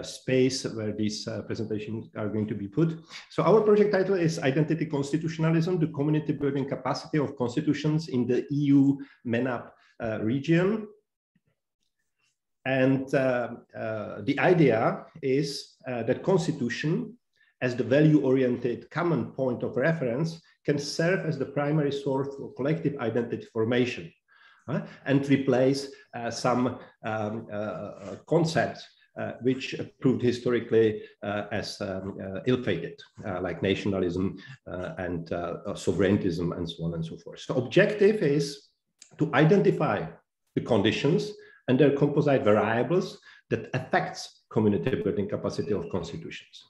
space where these presentations are going to be put. So our project title is Identity Constitutionalism, the Community Building Capacity of Constitutions in the EU MENAP region. And the idea is that constitution, as the value-oriented common point of reference, can serve as the primary source for collective identity formation and replace some concepts which proved historically as ill-fated, like nationalism and sovereigntism and so on and so forth. So objective is to identify the conditions and their composite variables that affects community building capacity of constitutions.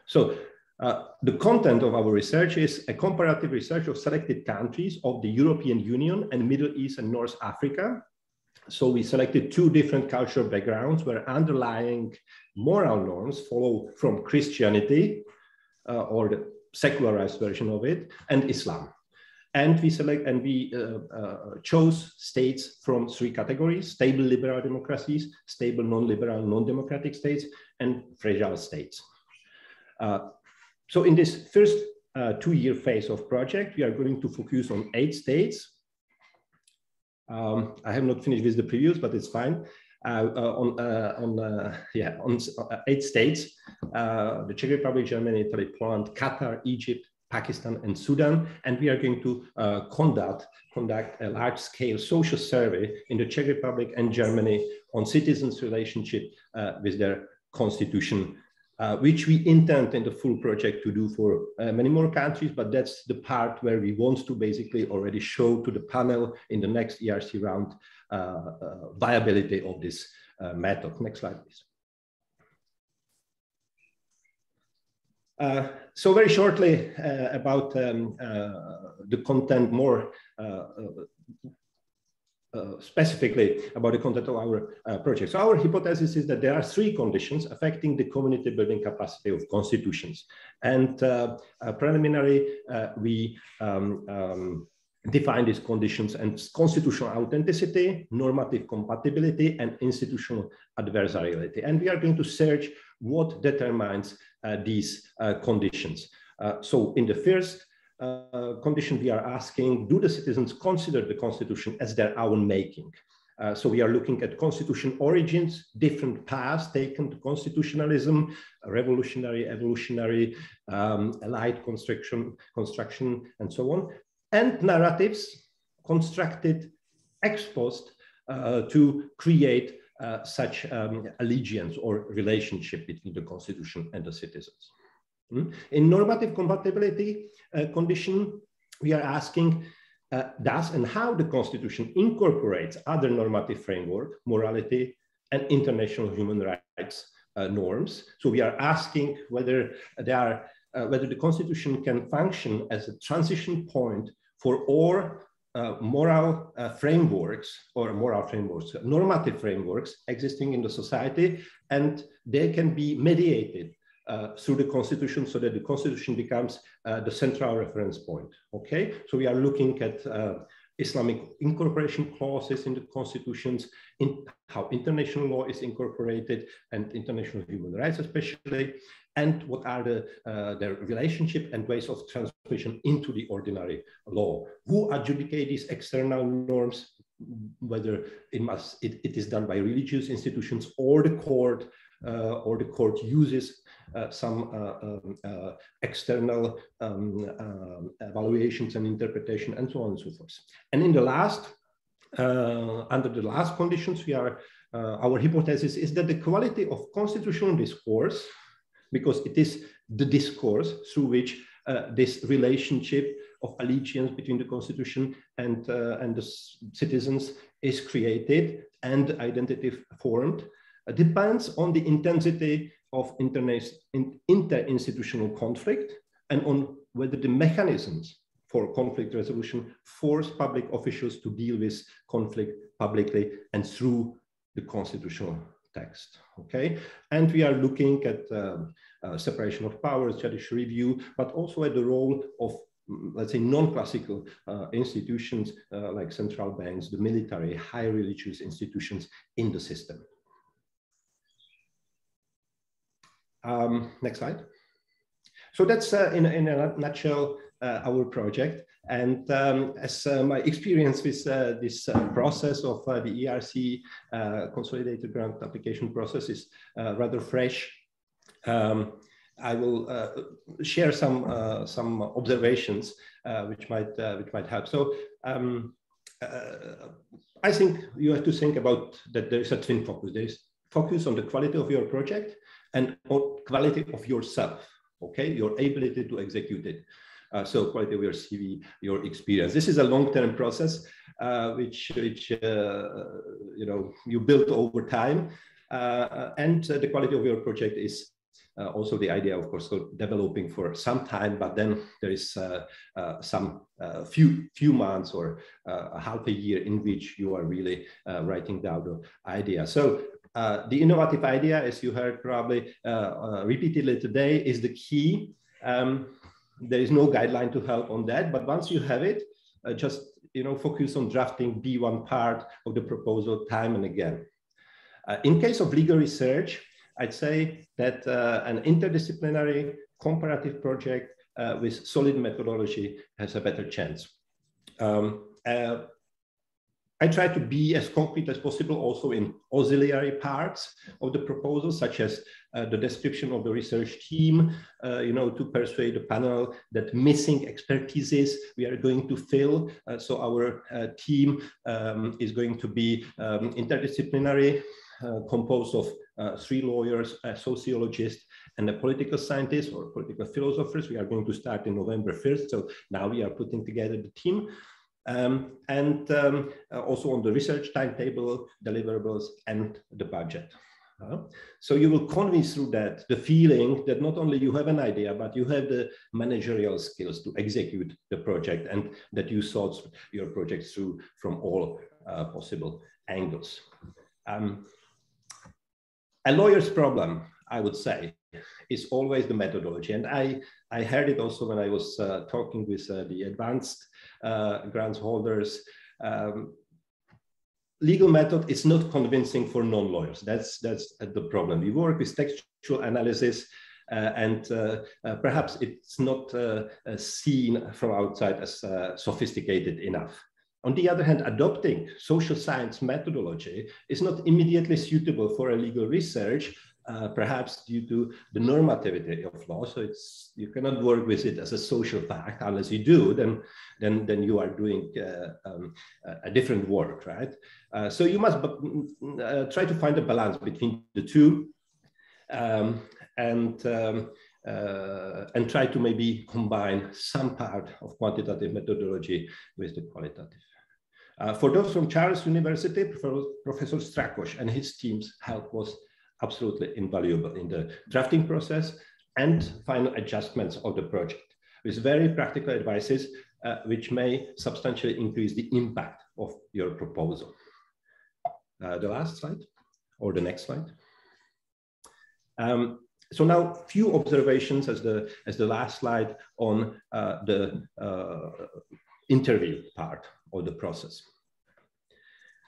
So the content of our research is a comparative research of selected countries of the European Union and Middle East and North Africa. So we selected two different cultural backgrounds where underlying moral norms follow from Christianity or the secularized version of it, and Islam. And we chose states from three categories: stable liberal democracies, stable non-liberal, non-democratic states, and fragile states. So in this first 2-year phase of project, we are going to focus on 8 states. I have not finished with the previews, but it's fine. On 8 states: the Czech Republic, Germany, Italy, Poland, Qatar, Egypt, Pakistan, and Sudan. And we are going to conduct a large-scale social survey in the Czech Republic and Germany on citizens' relationship with their constitution, which we intend in the full project to do for many more countries, but that's the part where we want to basically already show to the panel in the next ERC round viability of this method. Next slide, please. So very shortly about the content, more specifically about the content of our project. So our hypothesis is that there are 3 conditions affecting the community building capacity of constitutions. And preliminary, we define these conditions as constitutional authenticity, normative compatibility, and institutional adversariality. And we are going to search what determines these conditions. So in the first condition, we are asking, do the citizens consider the constitution as their own making? So we are looking at constitution origins, different paths taken to constitutionalism, revolutionary, evolutionary, allied construction, and so on, and narratives constructed ex post to create such allegiance or relationship between the constitution and the citizens. In normative compatibility condition, we are asking, does and how the constitution incorporates other normative framework, morality, and international human rights norms. So we are asking whether whether the constitution can function as a transition point for all moral frameworks, normative frameworks existing in the society, and they can be mediated through the constitution, so that the constitution becomes the central reference point. Okay, so we are looking at Islamic incorporation clauses in the constitutions, in how international law is incorporated, and international human rights especially, and what are their relationship and ways of transmission into the ordinary law. Who adjudicate these external norms, whether it is done by religious institutions or the court uses some external evaluations and interpretation, and so on and so forth. And in the last, under the last conditions, we are our hypothesis is that the quality of constitutional discourse, because it is the discourse through which this relationship of allegiance between the constitution and the citizens is created and identity formed depends on the intensity of interinstitutional conflict and on whether the mechanisms for conflict resolution force public officials to deal with conflict publicly and through the constitutional text, okay? And we are looking at separation of powers, judicial review, but also at the role of, let's say, non-classical institutions like central banks, the military, high religious institutions in the system. Next slide. So that's in a nutshell our project. And as my experience with this process of the ERC consolidated grant application process is rather fresh, I will share some observations which might help. So I think you have to think about that there is a twin focus. There is focus on the quality of your project and on quality of yourself, okay, your ability to execute it. So quality of your CV, your experience. This is a long-term process, which you know, you build over time, and the quality of your project is also the idea, of course, so developing for some time. But then there is some few months or half a year in which you are really writing down the idea. So the innovative idea, as you heard probably repeatedly today, is the key. There is no guideline to help on that, but once you have it, just focus on drafting B1 part of the proposal time and again. In case of legal research, I'd say that an interdisciplinary comparative project with solid methodology has a better chance. I try to be as concrete as possible also in auxiliary parts of the proposal, such as the description of the research team, to persuade the panel that missing expertises we are going to fill. So our team is going to be interdisciplinary, composed of 3 lawyers, a sociologist, and a political scientist or political philosophers. We are going to start in November 1st. So now we are putting together the team. Also on the research timetable, deliverables, and the budget. So you will convey through that the feeling that not only you have an idea, but you have the managerial skills to execute the project and that you thought your project through from all possible angles. A lawyer's problem, I would say, is always the methodology. And I heard it also when I was talking with the advanced grants holders. Legal method is not convincing for non-lawyers. That's the problem. We work with textual analysis and perhaps it's not seen from outside as sophisticated enough. On the other hand, adopting social science methodology is not immediately suitable for a legal research, perhaps due to the normativity of law. So you cannot work with it as a social fact. Unless you do, then you are doing a different work, right? So you must try to find a balance between the two, and try to maybe combine some part of quantitative methodology with the qualitative. For those from Charles University, Professor Strakos and his team's help was absolutely invaluable in the drafting process and final adjustments of the project, with very practical advices which may substantially increase the impact of your proposal. The last slide, or the next slide. So now, few observations as the last slide on the interview part of the process.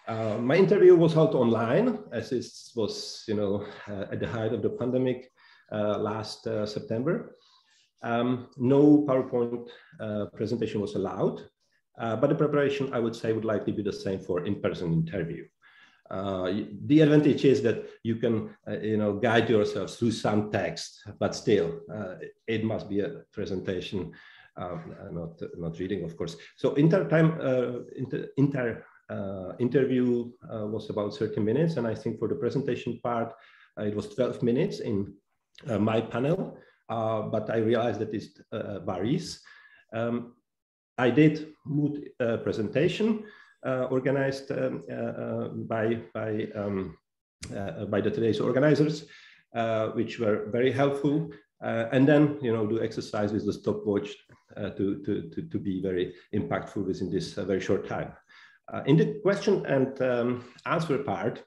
My interview was held online, as this was, at the height of the pandemic last September. No PowerPoint presentation was allowed, but the preparation, I would say, would likely be the same for in-person interview. The advantage is that you can, guide yourself through some text, but still, it must be a presentation, not reading, of course. So interview was about 30 minutes, and I think for the presentation part, it was 12 minutes in my panel, but I realized that it varies. I did mood presentation organized by the today's organizers, which were very helpful. And then, do exercise with the stopwatch to be very impactful within this very short time. In the question and answer part,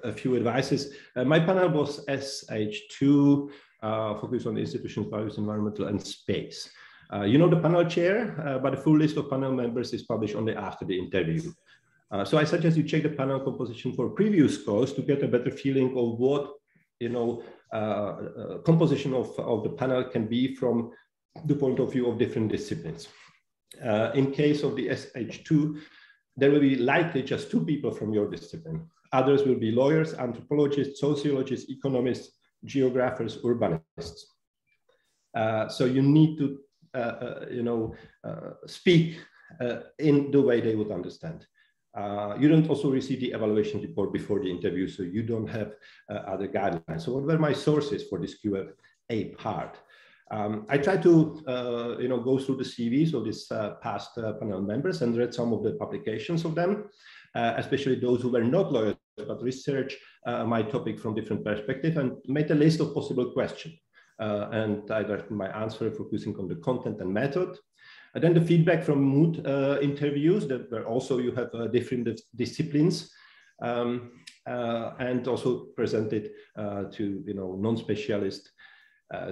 a few advices. My panel was SH2, focused on institutions, values, environmental, and space. You know the panel chair, but the full list of panel members is published only after the interview. So I suggest you check the panel composition for previous calls to get a better feeling of what composition of the panel can be from the point of view of different disciplines. In case of the SH2, there will be likely just 2 people from your discipline. Others will be lawyers, anthropologists, sociologists, economists, geographers, urbanists. So you need to, speak in the way they would understand. You don't also receive the evaluation report before the interview, so you don't have other guidelines. So what were my sources for this Q&A part? I tried to, go through the CVs of these past panel members and read some of the publications of them, especially those who were not lawyers, but research my topic from different perspectives and made a list of possible questions. And I directed my answer focusing on the content and method. And then the feedback from mood interviews that were also, you have different disciplines and also presented to, non-specialists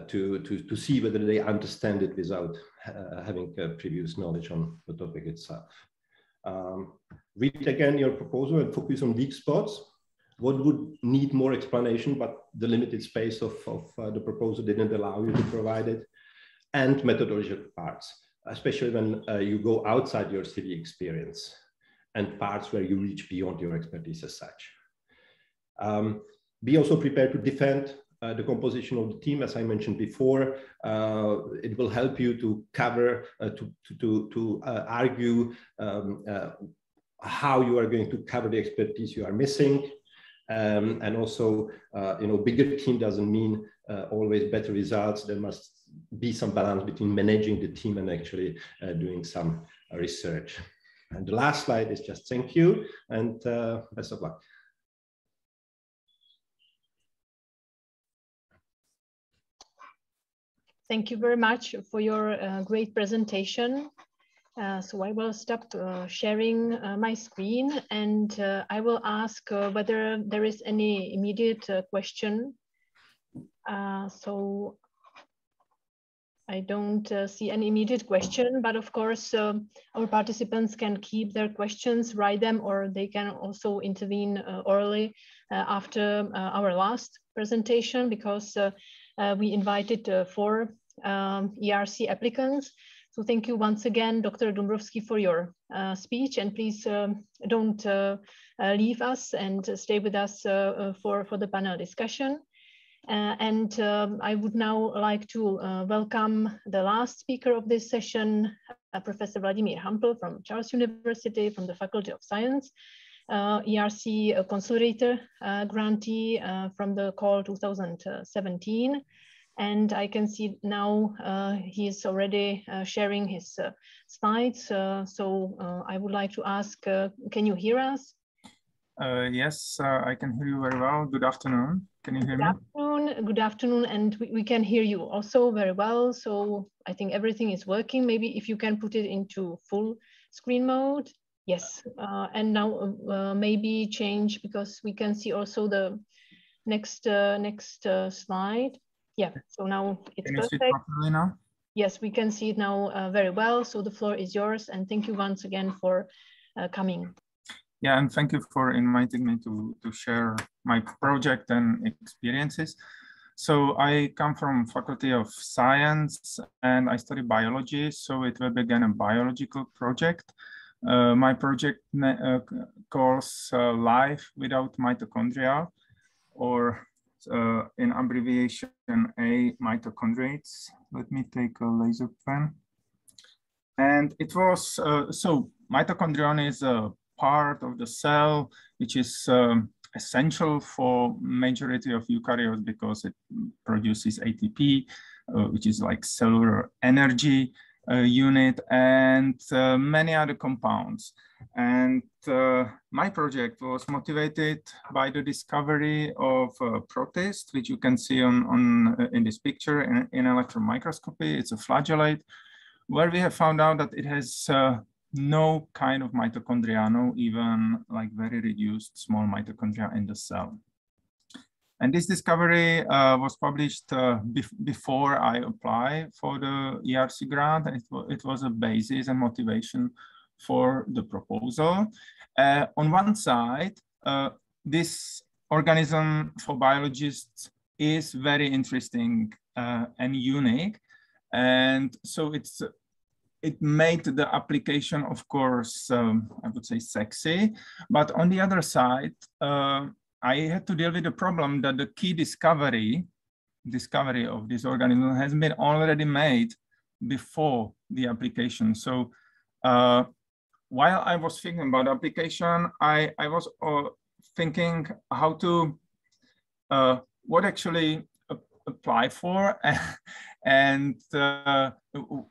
to see whether they understand it without having previous knowledge on the topic itself. Read again your proposal and focus on weak spots. What would need more explanation, but the limited space of the proposal didn't allow you to provide it, and methodological parts, especially when you go outside your CV experience and parts where you reach beyond your expertise as such. Be also prepared to defend the composition of the team, as I mentioned before. It will help you to cover, to argue how you are going to cover the expertise you are missing. And also, bigger team doesn't mean always better results. There must be some balance between managing the team and actually doing some research. And the last slide is just thank you and best of luck. Thank you very much for your great presentation. So I will stop sharing my screen, and I will ask whether there is any immediate question. So I don't see any immediate question, but of course our participants can keep their questions, write them, or they can also intervene orally after our last presentation, because we invited 4 ERC applicants. So thank you once again, Dr. Dombrovský, for your speech, and please don't leave us and stay with us for the panel discussion. And I would now like to welcome the last speaker of this session, Professor Vladimír Hampl from Charles University, from the Faculty of Science, ERC Consolidator grantee from the call 2017. And I can see now he is already sharing his slides. So I would like to ask, can you hear us? Yes, I can hear you very well. Good afternoon. Can you hear me? Good afternoon, and we can hear you also very well. So I think everything is working. Maybe if you can put it into full screen mode. Yes, and now maybe change, because we can see also the next slide. Yeah, so now it's perfect. Can you see it properly now? Yes, we can see it now very well. So the floor is yours, and thank you once again for coming. Yeah, and thank you for inviting me to share my project and experiences. So I come from Faculty of Science and I study biology. So it will be again a biological project. My project calls Life Without Mitochondria, or in abbreviation A, mitochondriates. Let me take a laser pen. And it was, so mitochondrion is a part of the cell, which is essential for majority of eukaryotes because it produces ATP. which is like cellular energy unit, and many other compounds. And my project was motivated by the discovery of a protist, which you can see in this picture in electron microscopy. It's a flagellate, where we have found out that it has no kind of mitochondria, no even like very reduced small mitochondria in the cell. And this discovery was published before I applied for the ERC grant. And it was a basis and motivation for the proposal. On one side, this organism for biologists is very interesting and unique. And so it made the application, of course, I would say sexy. But on the other side, I had to deal with the problem that the key discovery of this organism has been already made before the application. So while I was thinking about application, I was thinking how to, what actually apply for, and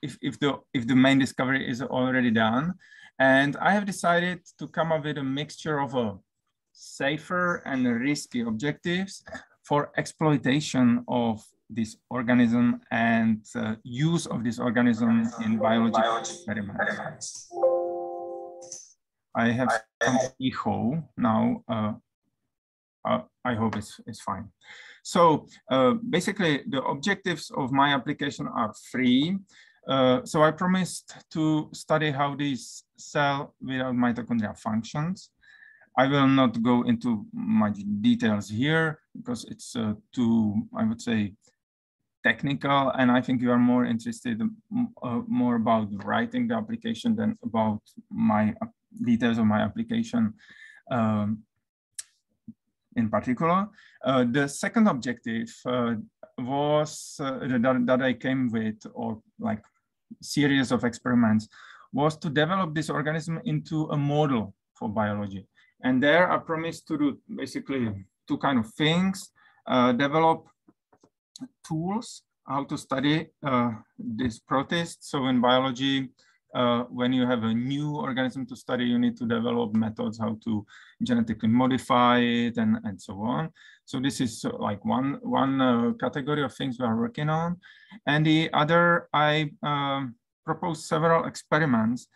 if the main discovery is already done. And I have decided to come up with a mixture of a safer and risky objectives for exploitation of this organism and use of this organism in biological experiments. I have some echo now. I hope it's fine. So basically, the objectives of my application are three. So I promised to study how this cell without mitochondria functions. I will not go into much details here because it's too, I would say, technical, and I think you are more interested more about writing the application than about my details of my application in particular. The second objective was that I came with, or like series of experiments, was to develop this organism into a model for biology. And there I promised to do basically two kind of things: develop tools, how to study this protist. So in biology, when you have a new organism to study, you need to develop methods how to genetically modify it and so on. So this is like one category of things we are working on. And the other, I proposed several experiments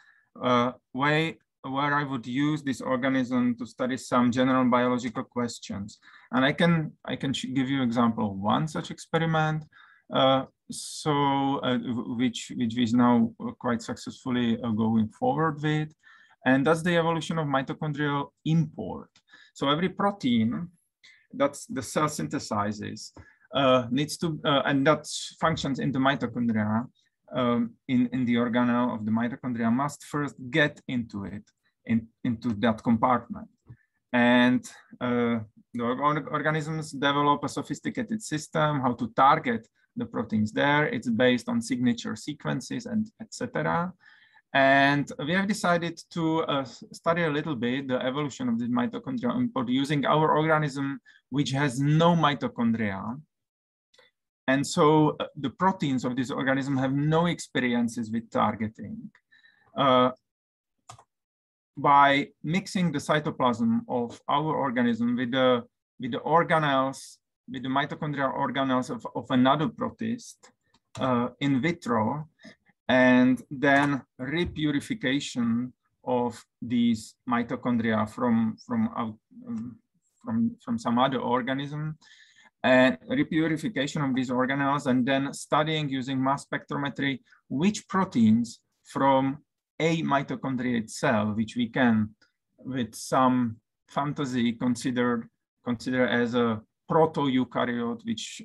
where I would use this organism to study some general biological questions. And I can give you an example of one such experiment, which is now quite successfully going forward with. And that's the evolution of mitochondrial import. So every protein that the cell synthesizes needs to, and that functions in the mitochondria, in the organelle of the mitochondria, must first get into it, into that compartment. And the organisms develop a sophisticated system how to target the proteins there. It's based on signature sequences and etc. And we have decided to study a little bit the evolution of the mitochondrial import using our organism, which has no mitochondria. And so the proteins of this organism have no experiences with targeting. By mixing the cytoplasm of our organism with the organelles, with the mitochondrial organelles of another protist in vitro, and then repurification of these mitochondria from some other organism, and repurification of these organelles, and then studying using mass spectrometry which proteins from a mitochondria itself, which we can, with some fantasy, consider as a proto-eukaryote, which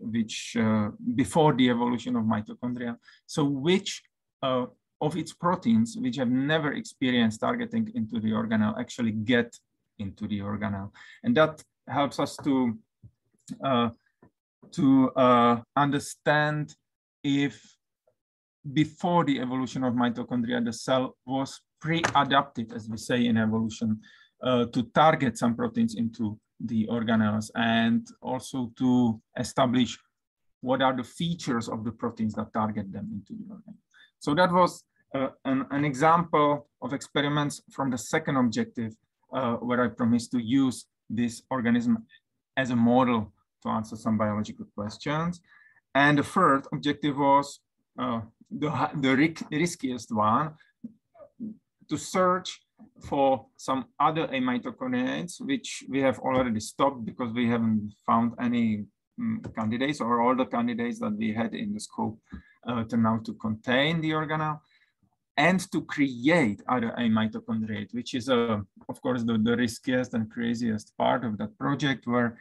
before the evolution of mitochondria. So which of its proteins, which have never experienced targeting into the organelle, actually get into the organelle. And that helps us to understand if before the evolution of mitochondria, the cell was pre-adapted, as we say in evolution, to target some proteins into the organelles, and also to establish what are the features of the proteins that target them into the organism. So that was an example of experiments from the second objective, where I promised to use this organism as a model to answer some biological questions. And the third objective was the riskiest one, to search for some other amitoconinates, which we have already stopped because we haven't found any candidates, or all the candidates that we had in the scope turn out to contain the organelle, and to create other amitochondriate, which is, of course, the riskiest and craziest part of that project, where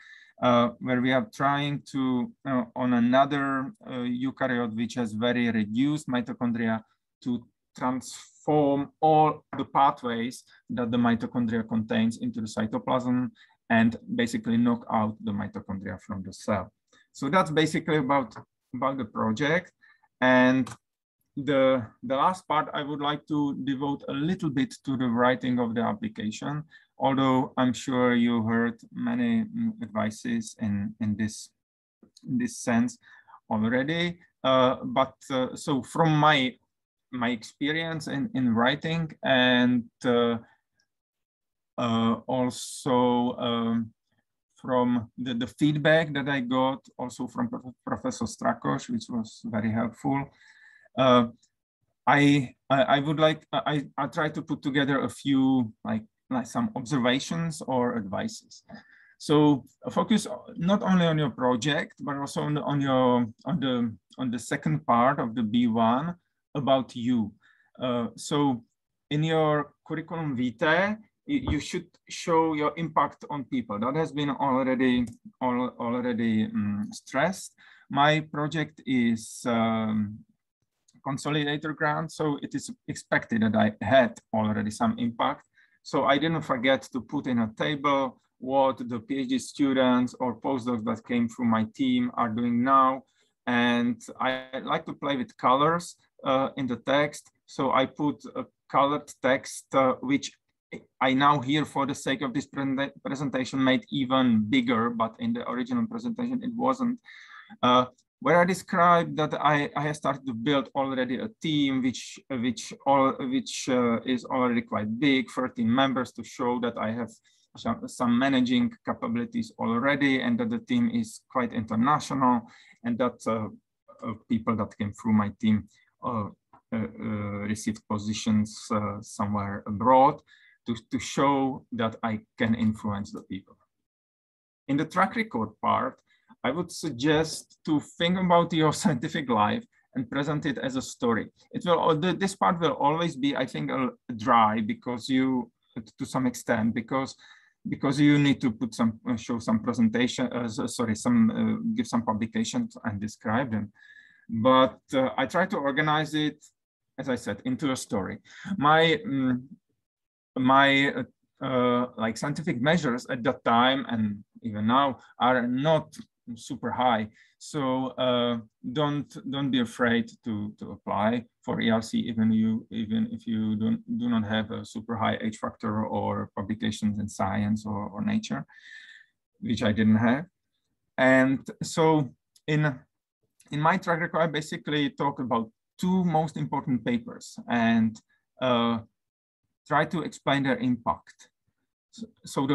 we are trying to, on another eukaryote, which has very reduced mitochondria, to transform all the pathways that the mitochondria contains into the cytoplasm and basically knock out the mitochondria from the cell. So that's basically about the project. And the last part, I would like to devote a little bit to the writing of the application, although I'm sure you heard many advices in this sense already. So from my experience in writing, and also from the feedback that I got also from Professor Strakos, which was very helpful. I try to put together a few like some observations or advices. So focus not only on your project, but also on the second part of the B1 about you. So in your curriculum vitae, you should show your impact on people. That has been already stressed. My project is consolidator grant, so it is expected that I had already some impact. So I didn't forget to put in a table what the PhD students or postdocs that came through my team are doing now. And I like to play with colors in the text. So I put a colored text, which I now here for the sake of this presentation made even bigger, but in the original presentation it wasn't. Where I described that I have started to build already a team which is already quite big, 13 members, to show that I have some managing capabilities already, and that the team is quite international, and that people that came through my team received positions somewhere abroad, to show that I can influence the people. In the track record part, I would suggest to think about your scientific life and present it as a story. It will, this part will always be, I think, dry, because you, to some extent, because you need to put some, show some presentation, give some publications and describe them. But I try to organize it, as I said, into a story. My like scientific measures at that time and even now are not super high, so don't be afraid to apply for ERC, even if you do not have a super high H factor or publications in Science or Nature, which I didn't have. And so in my track record, I basically talk about two most important papers and try to explain their impact. So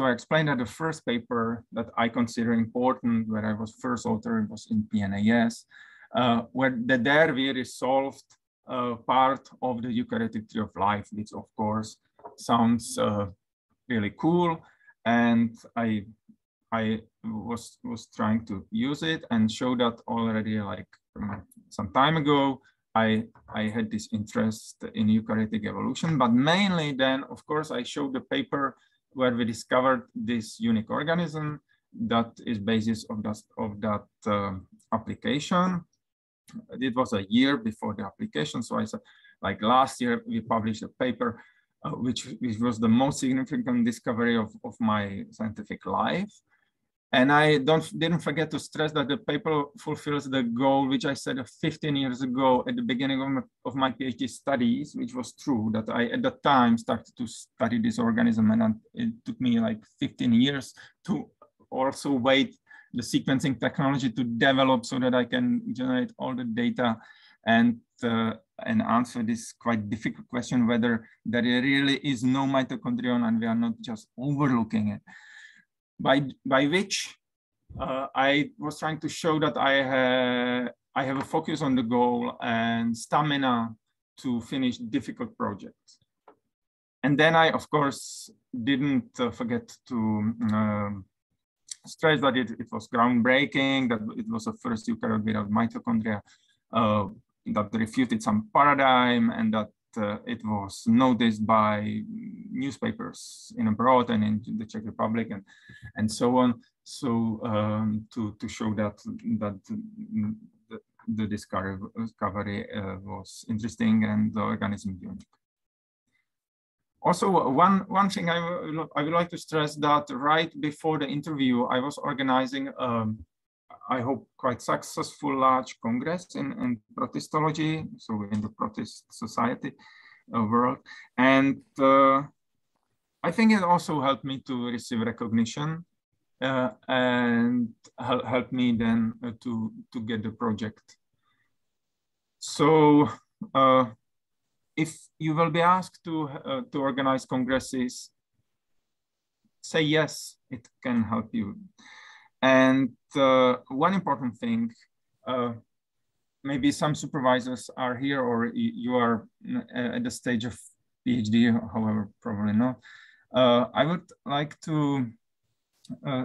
I explained that the first paper that I consider important, where I was first author, was in PNAS, where there we resolved part of the eukaryotic tree of life, which of course sounds really cool, and I was trying to use it and show that already like some time ago. I had this interest in eukaryotic evolution, but mainly then, of course, I showed the paper where we discovered this unique organism that is basis of that application. It was a year before the application, so I said, like last year, we published a paper which was the most significant discovery of my scientific life. And I didn't forget to stress that the paper fulfills the goal, which I said 15 years ago at the beginning of my PhD studies, which was true, that I at that time started to study this organism, and it took me like 15 years to also wait the sequencing technology to develop so that I can generate all the data and answer this quite difficult question whether there really is no mitochondrion and we are not just overlooking it. By which I was trying to show that I have a focus on the goal and stamina to finish difficult projects. And then I, of course, didn't forget to stress that it was groundbreaking, that it was the first eukaryote without mitochondria, that refuted some paradigm, and that it was noticed by newspapers in abroad and in the Czech Republic and so on. So to show that the discovery was interesting and the organism unique. Also, one thing I would like to stress that right before the interview, I was organizing, I hope, quite successful large congress in protistology, so in the protist society world. And I think it also helped me to receive recognition and helped me then to get the project. So if you will be asked to organize congresses, say yes, it can help you. And one important thing, maybe some supervisors are here or you are at the stage of PhD, however, probably not. I would like to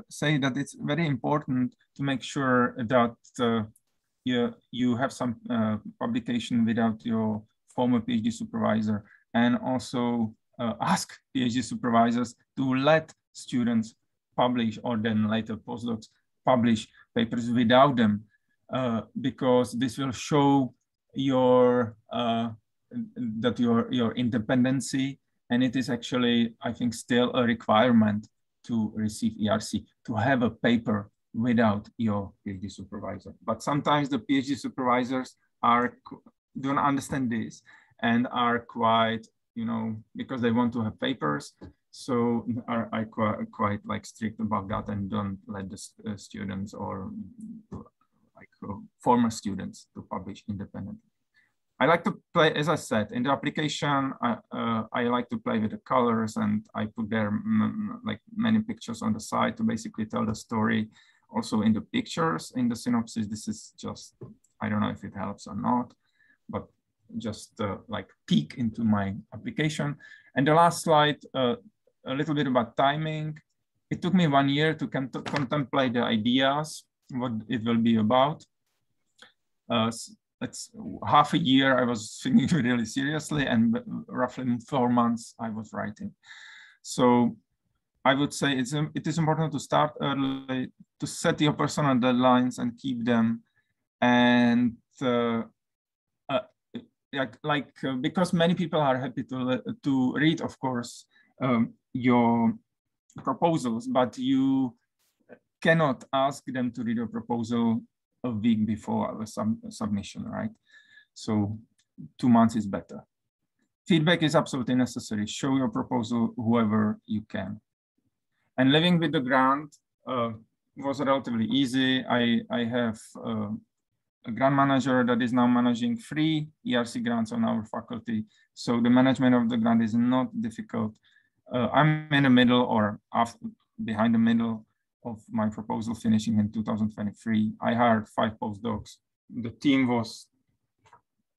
say that it's very important to make sure that you have some publication without your former PhD supervisor, and also ask PhD supervisors to let students publish, or then later postdocs publish papers without them, because this will show your independency, and it is actually, I think, still a requirement to receive ERC, to have a paper without your PhD supervisor. But sometimes the PhD supervisors don't understand this and are quite, because they want to have papers, so are quite like strict about that and don't let the students or like former students to publish independently. I like to play, as I said, in the application, I like to play with the colors, and I put there like many pictures on the side to basically tell the story. Also in the pictures, in the synopsis, this is just, I don't know if it helps or not, but just like peek into my application. And the last slide, a little bit about timing. It took me 1 year to contemplate the ideas, what it will be about. It's half a year I was thinking really seriously, and roughly 4 months I was writing. So I would say it is important to start early, to set your personal deadlines and keep them. And because many people are happy to read, of course, your proposals, but you cannot ask them to read your proposal a week before a submission, right? So 2 months is better. Feedback is absolutely necessary. Show your proposal whoever you can. And living with the grant was relatively easy. I have a grant manager that is now managing 3 ERC grants on our faculty. So the management of the grant is not difficult. I'm in the middle or behind the middle of my proposal finishing in 2023. I hired 5 postdocs. The team was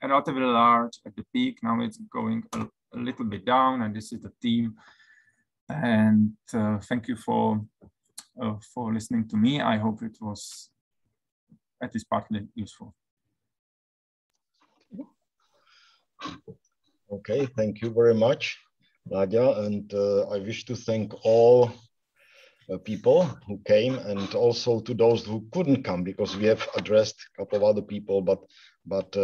relatively large at the peak. Now it's going a little bit down, and this is the team. And thank you for listening to me. I hope it was at least partly useful. Okay, thank you very much, Nadia. And I wish to thank all people who came, and also to those who couldn't come, because we have addressed a couple of other people, but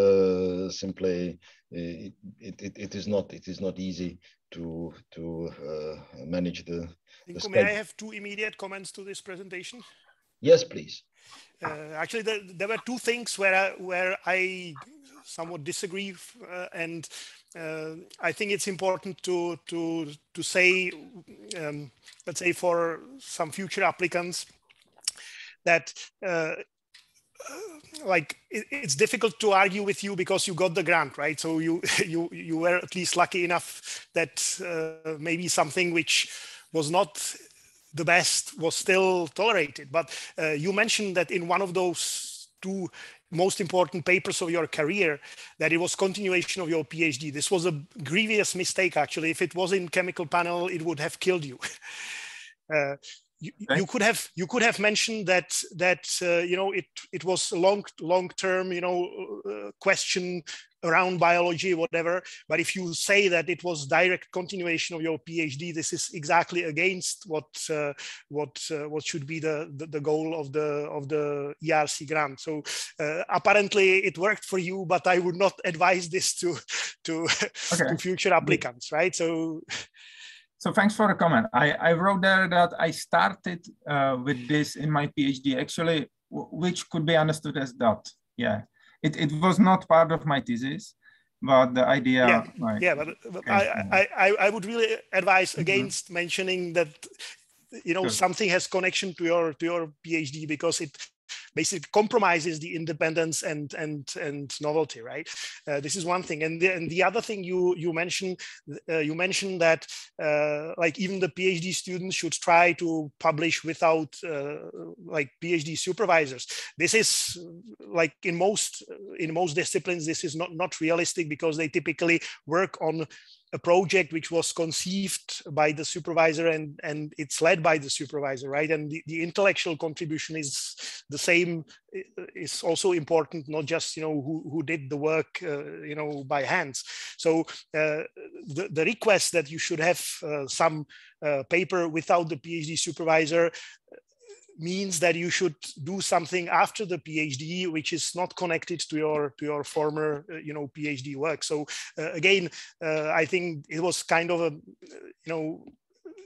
simply it is not easy to manage the May I have 2 immediate comments to this presentation? Yes, please. Actually, there were 2 things where I somewhat disagree, and I think it's important to say, let's say, for some future applicants, that like it's difficult to argue with you because you got the grant, right? So you were at least lucky enough that maybe something which was not the best was still tolerated. But you mentioned that in one of those two most important papers of your career, that it was continuation of your PhD. This was a grievous mistake, actually. If it was in chemical panel, it would have killed you. You could have mentioned that you know, it was a long term, you know, question around biology, whatever. But if you say that it was direct continuation of your PhD, this is exactly against what should be the goal of the ERC grant. So apparently it worked for you, but I would not advise this to future applicants, right? So thanks for the comment. I wrote there that I started with this in my PhD, actually, which could be understood as that. Yeah, it was not part of my thesis, but the idea. Yeah, like, yeah, but I would really advise against mentioning that, you know, something has connection to your PhD, because it basically compromises the independence and novelty, right? This is one thing, and the other thing you mentioned that like even the PhD students should try to publish without like PhD supervisors. This is like in most disciplines, this is not realistic, because they typically work on a project which was conceived by the supervisor and it's led by the supervisor, right? And the intellectual contribution is the same, is also important, not just, you know, who did the work, you know, by hands. So the request that you should have some paper without the PhD supervisor means that you should do something after the PhD, which is not connected to your former, you know, PhD work. So again, I think it was kind of a, you know,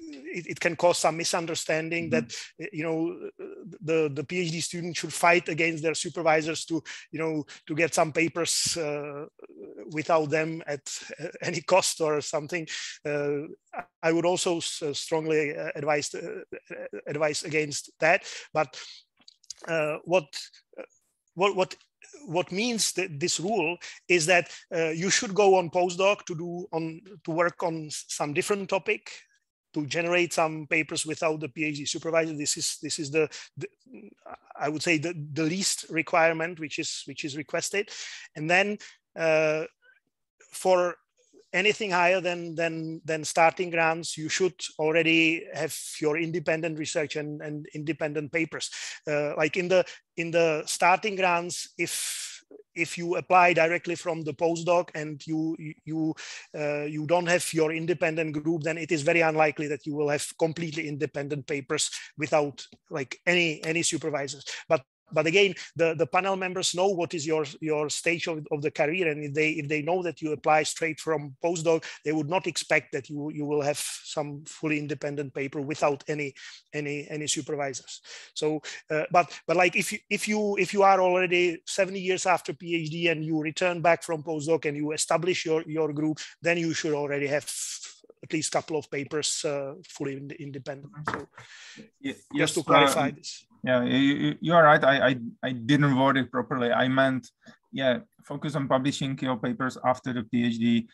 it can cause some misunderstanding that, you know, the PhD student should fight against their supervisors to, you know, to get some papers without them at any cost or something. I would also strongly advise against that. But what means this rule is that you should go on postdoc to work on some different topic, to generate some papers without the PhD supervisor. This is the I would say the least requirement which is requested. And then for anything higher than starting grants, you should already have your independent research and independent papers. Like in the starting grants, if you apply directly from the postdoc and you don't have your independent group, then it is very unlikely that you will have completely independent papers without like any supervisors. But again, the panel members know what is your stage of the career, and if they know that you apply straight from postdoc, they would not expect that you will have some fully independent paper without any supervisors. So, but like if you are already 70 years after PhD and you return back from postdoc and you establish your group, then you should already have at least a couple of papers fully independent. So just to clarify this. Yeah, you are right. I didn't word it properly. I meant, yeah, focus on publishing your papers after the PhD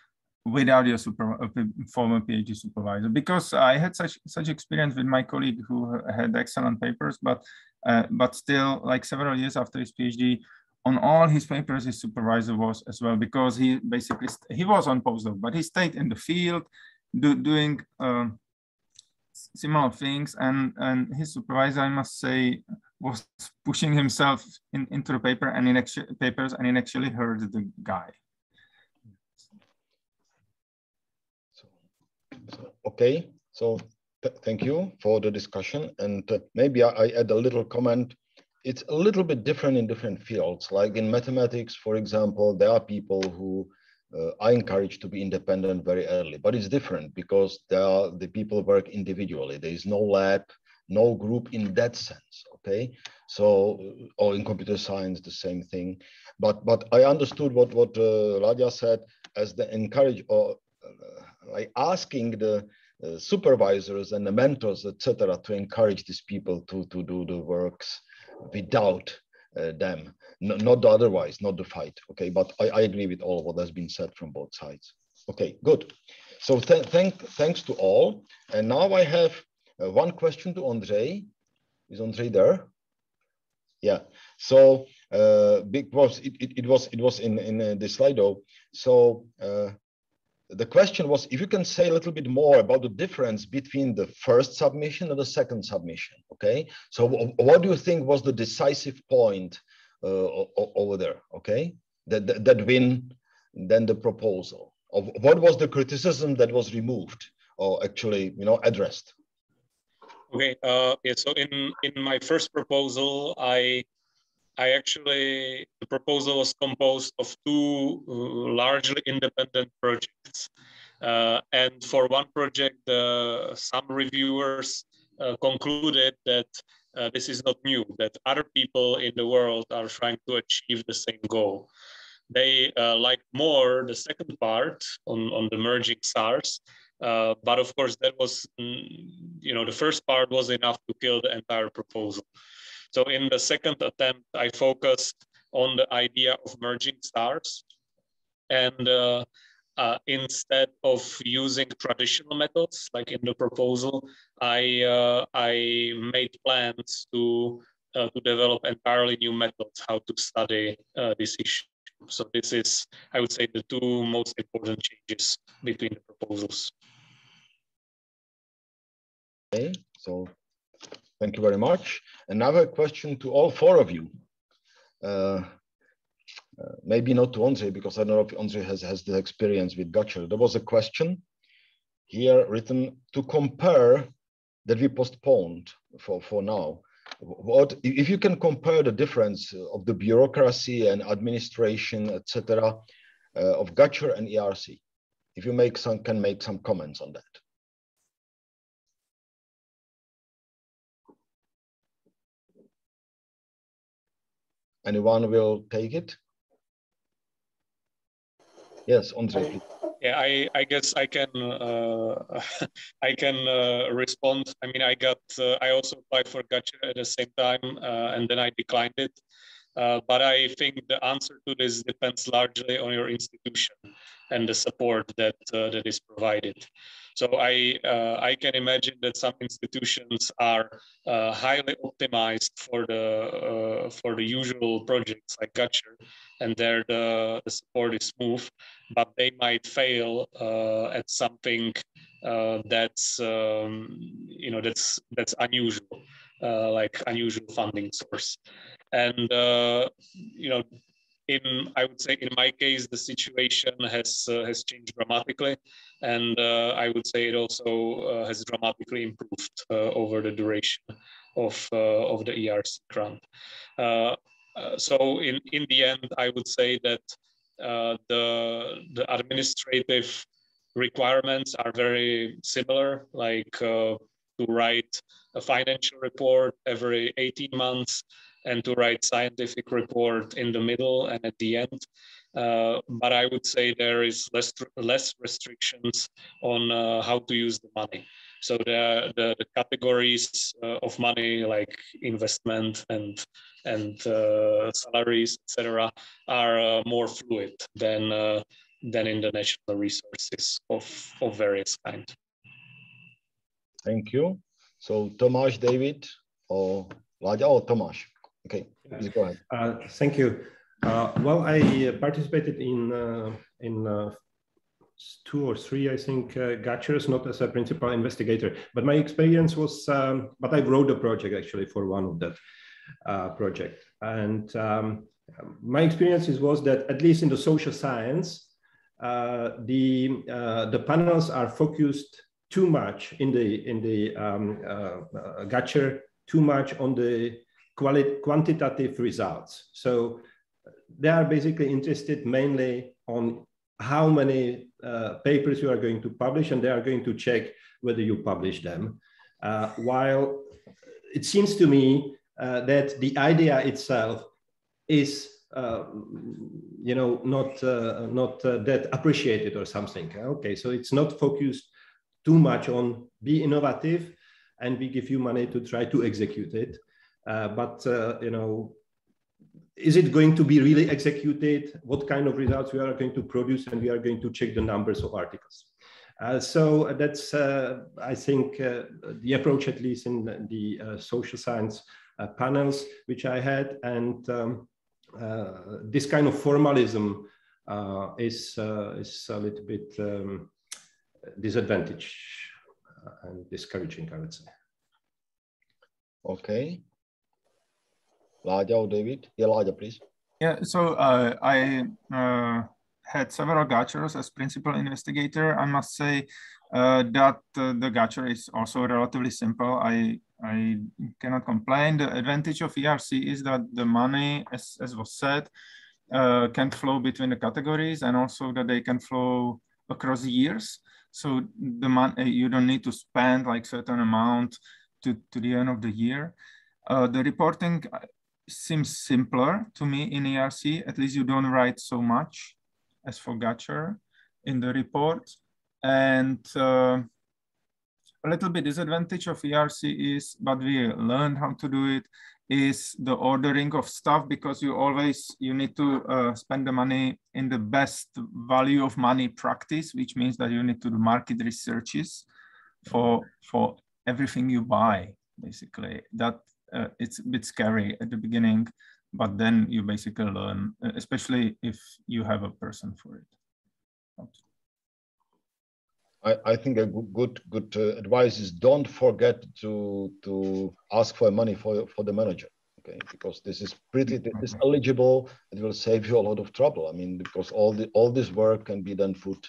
without your former PhD supervisor, because I had such experience with my colleague who had excellent papers, but still, like several years after his PhD, on all his papers, his supervisor was as well, because he basically he was on postdoc, but he stayed in the field doing similar things, and his supervisor, I must say, was pushing himself into the paper and in papers, and it actually hurt the guy. Okay, so thank you for the discussion, and maybe I add a little comment. It's a little bit different in different fields. Like in mathematics, for example, there are people who are encouraged to be independent very early, but it's different because the people work individually. There is no lab, no group in that sense, okay? So, or in computer science, the same thing. But I understood what Radia said as the encourage, or like asking the supervisors and the mentors, etc., to encourage these people to do the works without them, not the otherwise, not the fight. Okay, but I agree with all of what has been said from both sides. Okay, good. So thanks to all. And now I have one question to Andre. Is Andre there? Yeah. So because it was in the Slido. So the question was if you can say a little bit more about the difference between the first submission and the second submission. Okay. So what do you think was the decisive point over there? Okay. That win then the proposal. Of what was the criticism that was removed or actually, you know, addressed? Okay. Yeah. So in my first proposal, the proposal was composed of two largely independent projects. And for one project, some reviewers concluded that this is not new, that other people in the world are trying to achieve the same goal. They liked more the second part on the merging SARS, but of course that was, you know, the first part was enough to kill the entire proposal. So in the second attempt, I focused on the idea of merging stars. And instead of using traditional methods, like in the proposal, I made plans to develop entirely new methods how to study this issue. So this is, I would say, the two most important changes between the proposals. Okay, so thank you very much. Another question to all four of you. Maybe not to Andre, because I don't know if Andre has the experience with Gacher. There was a question here written to compare that we postponed for now. What if you can compare the difference of the bureaucracy and administration, etc., of Gacher and ERC? If you can make some comments on that. Anyone will take it? Yes, Andre, please. Yeah, I guess I can respond. I mean, I also applied for Gacher at the same time, and then I declined it. But I think the answer to this depends largely on your institution and the support that is provided. So I can imagine that some institutions are highly optimized for the usual projects like Gacher, and there the support is smooth, but they might fail at something that's that's unusual, like unusual funding source. And I would say in my case the situation has changed dramatically, and I would say it also has dramatically improved over the duration of the ERC grant. So in the end, I would say that the administrative requirements are very similar, like to write a financial report every 18 months and to write scientific report in the middle and at the end. But I would say there is less restrictions on how to use the money. So the categories of money like investment and salaries, etc., are more fluid than in the national resources of various kinds. Thank you. So Tomáš, David, or Láďa, or Tomáš? Okay, please go ahead. Thank you. Well, I participated in 2 or 3, I think, Gachers, not as a principal investigator, but my experience was, but I wrote a project actually for one of that project. And my experiences was that at least in the social science, the panels are focused too much in the Gacher, too much on the quantitative results. So they are basically interested mainly on how many papers you are going to publish, and they are going to check whether you publish them. While it seems to me that the idea itself is not that appreciated or something. Okay, so it's not focused too much on be innovative, and we give you money to try to execute it. but you know, is it going to be really executed? What kind of results we are going to produce, and we are going to check the numbers of articles. So that's, I think, the approach, at least in the social science panels which I had, and this kind of formalism is a little bit disadvantage and discouraging, I would say. Okay. Láďa or David? Yeah, Láďa, please. Yeah, so I had several gachers as principal investigator. I must say that the gacher is also relatively simple. I cannot complain. The advantage of ERC is that the money, as was said, can flow between the categories, and also that they can flow across years. So the money, you don't need to spend like certain amount to the end of the year. The reporting seems simpler to me in ERC. At least you don't write so much as for gacher in the report. And a little bit disadvantage of ERC is, but we learned how to do it, is the ordering of stuff, because you need to spend the money in the best value of money practice, which means that you need to do market researches for everything you buy, basically. That it's a bit scary at the beginning, but then you basically learn, especially if you have a person for it. I think a good advice is don't forget to ask for money for the manager, okay? Because this is eligible. It will save you a lot of trouble. I mean, because all this work can be then put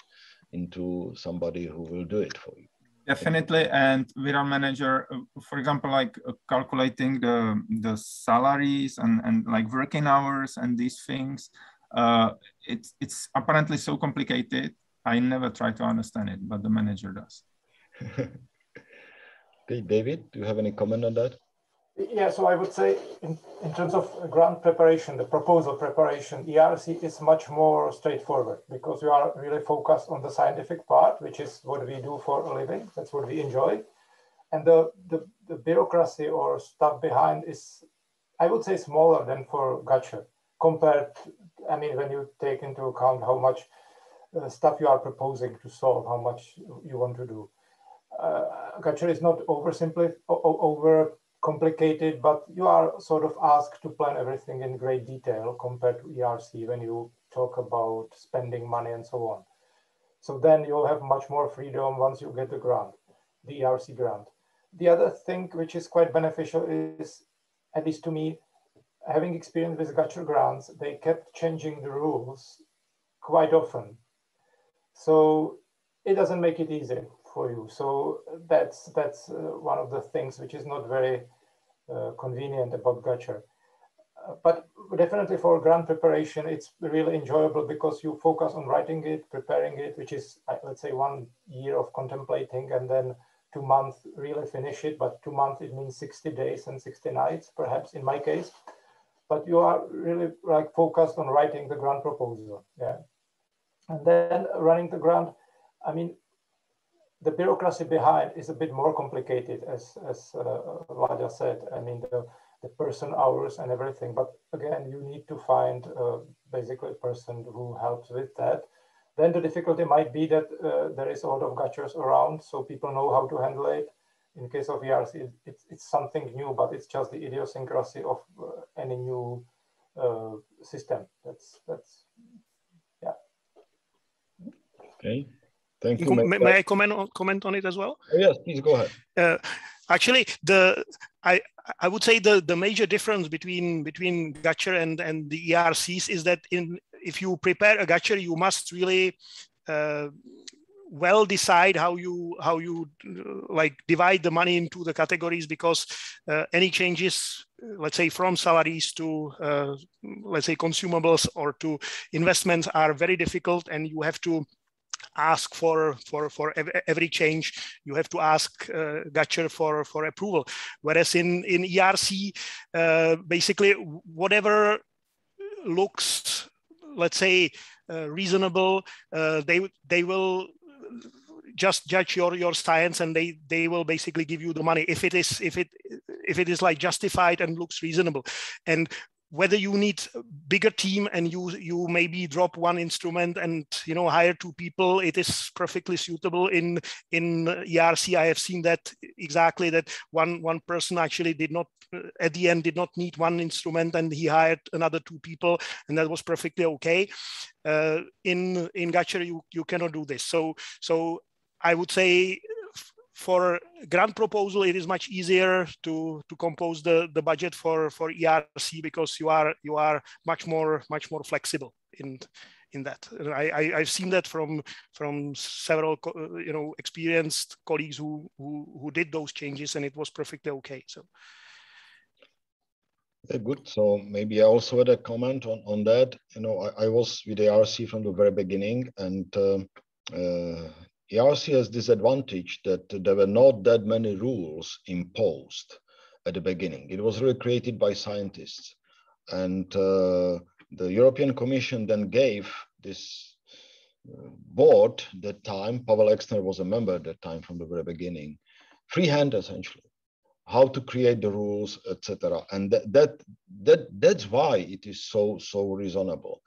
into somebody who will do it for you. Definitely, and with our manager, for example, like calculating the salaries and like working hours and these things, it's apparently so complicated. I never try to understand it, but the manager does. Okay, David, do you have any comment on that? Yeah, so I would say in terms of grant preparation, the proposal preparation, ERC is much more straightforward because we are really focused on the scientific part, which is what we do for a living. That's what we enjoy. And the bureaucracy or stuff behind is, I would say, smaller than for gacher compared, I mean, when you take into account how much stuff you are proposing to solve, how much you want to do. Gacher is not over complicated, but you are sort of asked to plan everything in great detail compared to ERC when you talk about spending money and so on. So then you'll have much more freedom once you get the grant, the ERC grant. The other thing which is quite beneficial is, at least to me, having experience with gacher grants, they kept changing the rules quite often. So it doesn't make it easy for you. So that's one of the things which is not very convenient about gacher. But definitely for grant preparation, it's really enjoyable because you focus on writing it, preparing it, which is, let's say, 1 year of contemplating, and then 2 months really finish it. But 2 months, it means 60 days and 60 nights, perhaps in my case. But you are really like focused on writing the grant proposal. Yeah. And then running the grant, I mean, the bureaucracy behind is a bit more complicated, as Láďa said. I mean, the person hours and everything. But again, you need to find basically a person who helps with that. Then the difficulty might be that there is a lot of gachers around, so people know how to handle it. In case of ERC, it's something new, but it's just the idiosyncrasy of any new system. That's yeah. Okay. Thank you. May I comment on it as well? Oh, yes, please go ahead. Actually, I would say the major difference between gacher and the ERCs is that if you prepare a gacher, you must really well decide how you like divide the money into the categories, because any changes, let's say from salaries to let's say consumables or to investments, are very difficult, and you have to ask for every change. You have to ask gacher for approval. Whereas in ERC, basically whatever looks, let's say, reasonable, they will just judge your science, and they will basically give you the money. If if it is like justified and looks reasonable. And whether you need a bigger team and you maybe drop one instrument and hire 2 people, it is perfectly suitable in ERC. I have seen that exactly, that one person actually did not at the end did not need one instrument, and he hired another 2 people, and that was perfectly okay. In Gachere, you cannot do this. So I would say, for grant proposal, it is much easier to compose the budget for ERC, because you are much more flexible in that. And I've seen that from several experienced colleagues who did those changes, and it was perfectly okay. So. Good. So maybe I also had a comment on that. I was with ERC from the very beginning, and ERC has this advantage that there were not that many rules imposed at the beginning. It was really created by scientists. And the European Commission then gave this board that time, Pavel Exner was a member at that time from the very beginning, free hand essentially, how to create the rules, etc. And that's why it is so reasonable.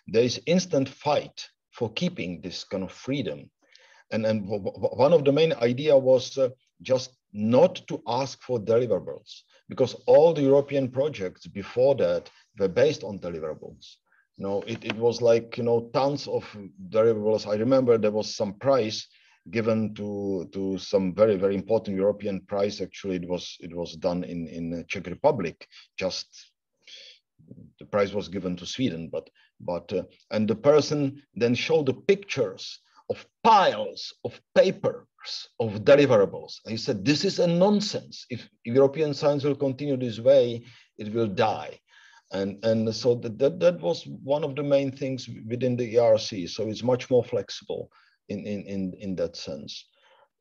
There is instant fight for keeping this kind of freedom. And one of the main idea was just not to ask for deliverables, because all the European projects before that were based on deliverables. It was like, tons of deliverables. I remember there was some prize given to some very, very important European prize. Actually, it was done in the Czech Republic. Just the prize was given to Sweden, and the person then showed the pictures of piles of papers of deliverables. And he said, this is a nonsense. If European science will continue this way, it will die. And so that was one of the main things within the ERC. So it's much more flexible in that sense.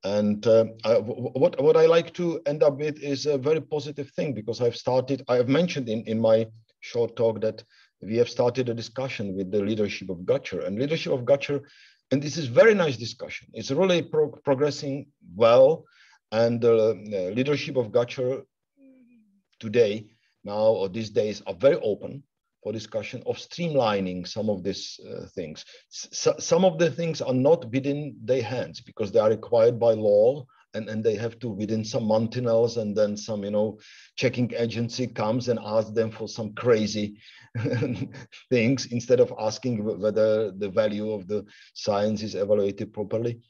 And what I like to end up with is a very positive thing, because I have mentioned in my short talk that we have started a discussion with the leadership of Gachere, and leadership of Gachere. And this is very nice discussion. It's really progressing well. And the leadership of Gachere today, now or these days, are very open for discussion of streamlining some of these things. Some of the things are not within their hands because they are required by law, and they have to within some maintenance, and then some checking agency comes and asks them for some crazy things instead of asking whether the value of the science is evaluated properly.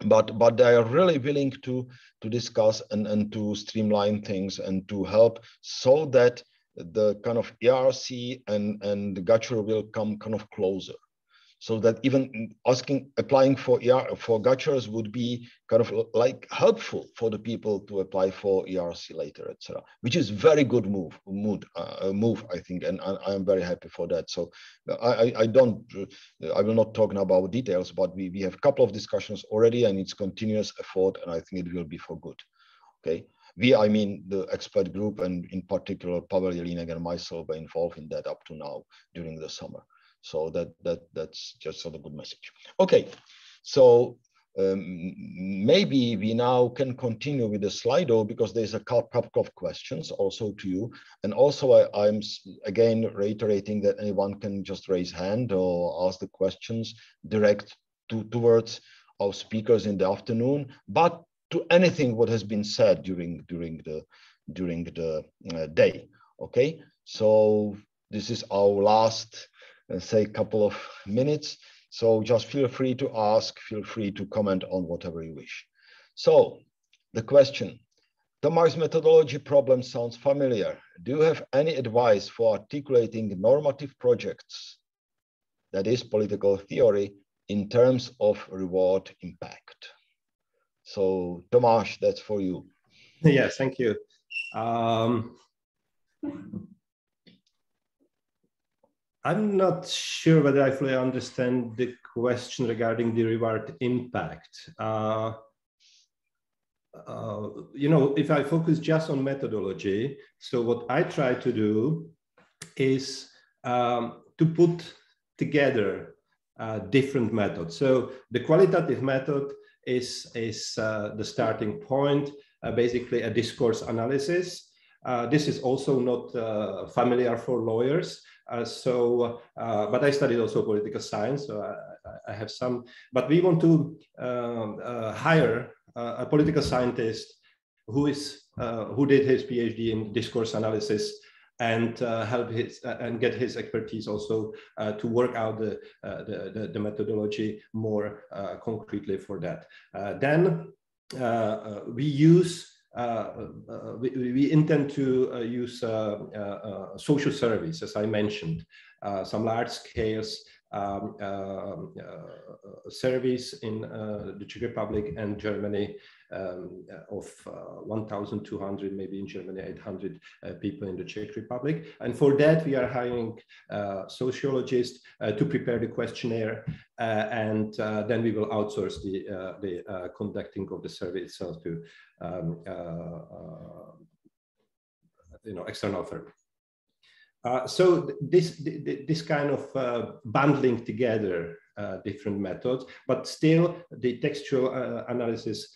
But they are really willing to discuss and to streamline things and to help, so that the kind of ERC and Gachere will come kind of closer, so that even applying for Gacheres would be kind of like helpful for the people to apply for ERC later, etc. Which is very good move, I think, and I am very happy for that. So I will not talk now about details, but we have a couple of discussions already, and it's continuous effort, and I think it will be for good. Okay. I mean the expert group, and in particular Pavel Jelinek and myself were involved in that up to now during the summer. So that's just a good message. Okay, so maybe we now can continue with the Slido, because there's a couple of questions also to you. And also I'm again reiterating that anyone can just raise hand or ask the questions direct towards our speakers in the afternoon, but to anything what has been said during the day. Okay, so this is our last, say, couple of minutes. So just feel free to ask, feel free to comment on whatever you wish. So the question, Tomáš's methodology problem sounds familiar. Do you have any advice for articulating normative projects, that is political theory, in terms of reward impact? So Tomáš, that's for you. Yes, thank you. I'm not sure whether I fully understand the question regarding the reward impact. If I focus just on methodology, so what I try to do is to put together different methods. So the qualitative method is the starting point, basically a discourse analysis. This is also not familiar for lawyers. But I studied also political science, so I have some. But we want to hire a political scientist who did his PhD in discourse analysis and help and get his expertise also to work out the methodology more concretely for that. Then we use. We intend to use social service, as I mentioned, some large scale service in the Czech Republic and Germany of 1,200, maybe in Germany 800 people in the Czech Republic. And for that, we are hiring sociologists to prepare the questionnaire, and then we will outsource the conducting of the survey itself to external firm. So this kind of bundling together different methods, but still the textual analysis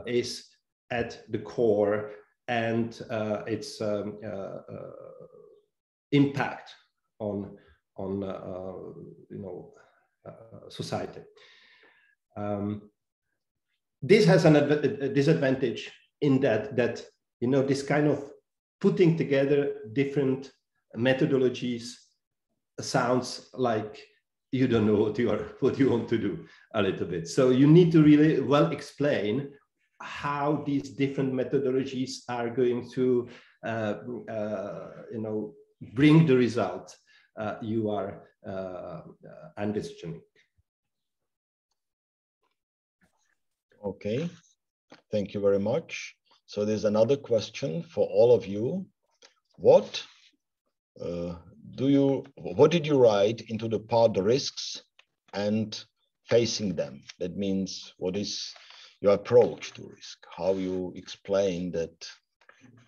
is at the core, and its impact on society. This has a disadvantage in that this kind of putting together different methodologies sounds like you don't know what you want to do a little bit. So you need to really well explain how these different methodologies are going to bring the result you are envisioning. Okay, thank you very much. So there's another question for all of you. What did you write into the part the risks and facing them? That means, what is your approach to risk? How you explain that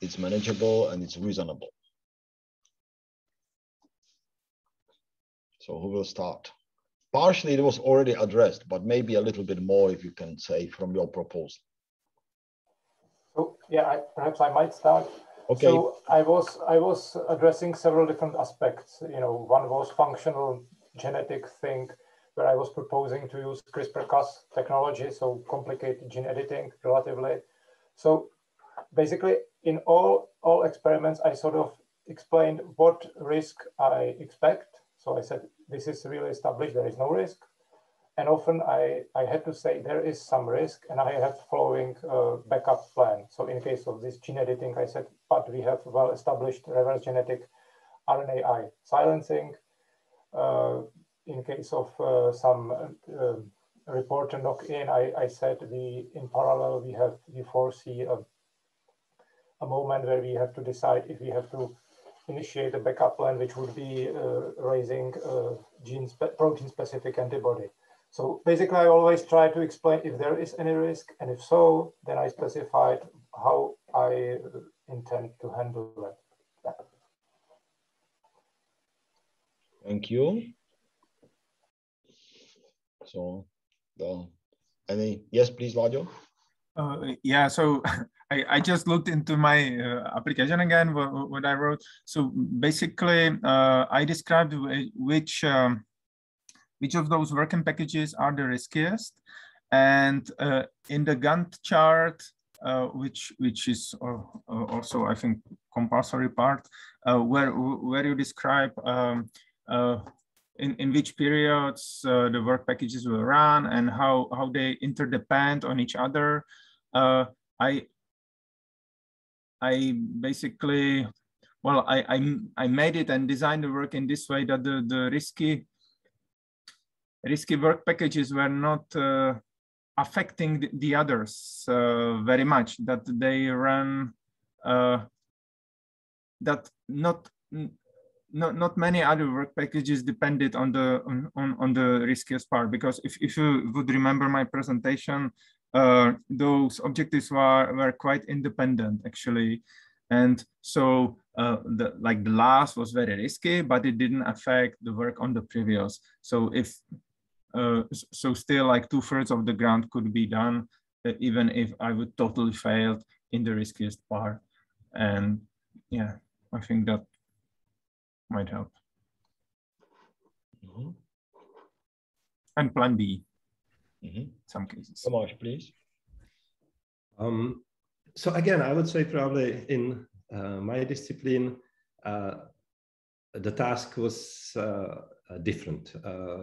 it's manageable and it's reasonable? So who will start? Partially it was already addressed, but maybe a little bit more if you can say from your proposal. So yeah, perhaps I might start. Okay. So I was addressing several different aspects. One was functional genetic thing, where I was proposing to use CRISPR-Cas technology, so complicated gene editing relatively. So basically, in all experiments, I sort of explained what risk I expect. So I said, this is really established, there is no risk. And often I had to say there is some risk, and I have following backup plan. So in case of this gene editing, I said, but we have well-established reverse genetic RNAi silencing. In case of some reporter knock-in, I said in parallel we foresee a moment where we have to decide if we have to initiate a backup plan, which would be raising protein-specific antibody. So basically, I always try to explain if there is any risk, and if so, then I specified how I intend to handle that. Thank you. So, yes, please, Vladio. Yeah, so I just looked into my application again, what I wrote. So basically, I described which of those working packages are the riskiest, and in the Gantt chart, which is also, I think, compulsory part, where you describe in which periods the work packages will run and how they interdepend on each other. I basically, well, I made it and designed the work in this way that the risky work packages were not affecting the others very much, that they run, that not many other work packages depended on the riskiest part, because if you would remember my presentation, those objectives were quite independent actually, and so the last was very risky, but it didn't affect the work on the previous. So so still like 2/3 of the grant could be done even if I would totally fail in the riskiest part. And yeah, I think that might help. Mm-hmm. And plan B, mm-hmm. some cases. Tomáš, please. So again, I would say probably in my discipline, the task was different.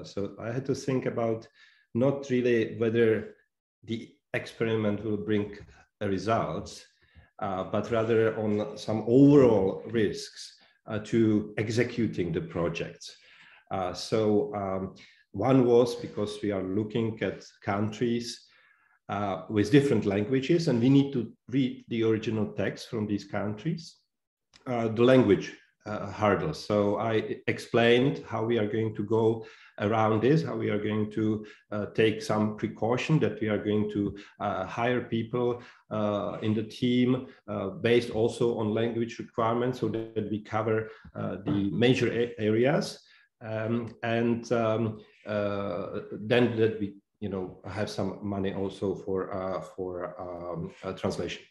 So I had to think about not really whether the experiment will bring results, but rather on some overall risks to executing the projects. One was because we are looking at countries with different languages, and we need to read the original text from these countries. The language hurdles. So I explained how we are going to go around this, how we are going to take some precaution, that we are going to hire people in the team based also on language requirements, so that we cover the major areas, and then that we have some money also for translation.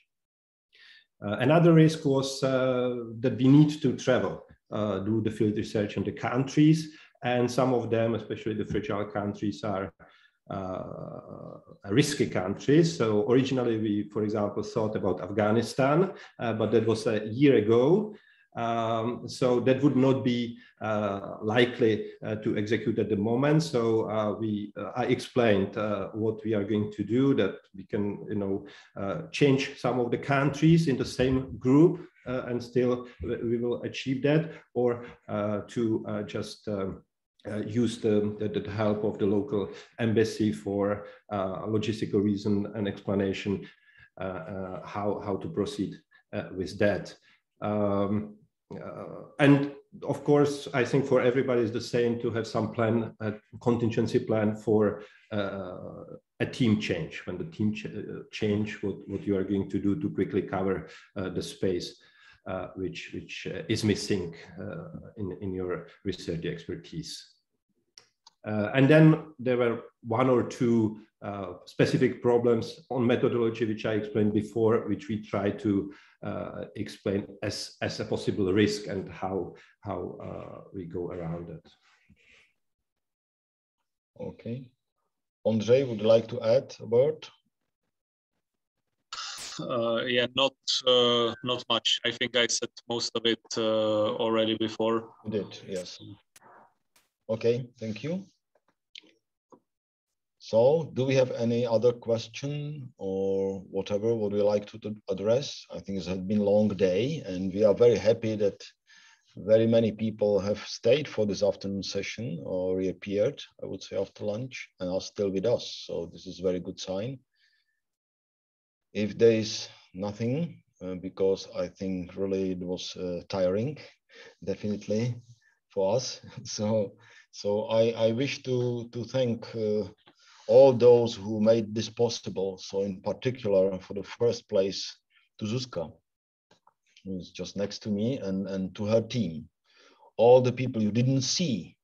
Another risk was that we need to travel, do the field research in the countries, and some of them, especially the fragile countries, are risky countries. So originally we, for example, thought about Afghanistan, but that was a year ago. So that would not be likely to execute at the moment. So I explained what we are going to do, that we can change some of the countries in the same group and still we will achieve that, or to just use the help of the local embassy for logistical reason and explanation how to proceed with that. And of course, I think for everybody is the same to have some plan, a contingency plan for a team change. When the team change, what you are going to do to quickly cover the space which is missing in your research expertise. And then there were one or two specific problems on methodology, which I explained before, which we try to explain as a possible risk and how we go around it. Okay. Ondřej, would you like to add a word? Yeah, not much. I think I said most of it already before. You did, yes. Okay, thank you. So, do we have any other question or whatever would we like to address? I think it has been a long day, and we are very happy that very many people have stayed for this afternoon session or reappeared, I would say, after lunch, and are still with us. So this is a very good sign. If there is nothing, because I think really it was tiring, definitely for us. So I wish to thank all those who made this possible. So in particular, for the first place, to Zuzka, who's just next to me, and to her team. All the people you didn't see,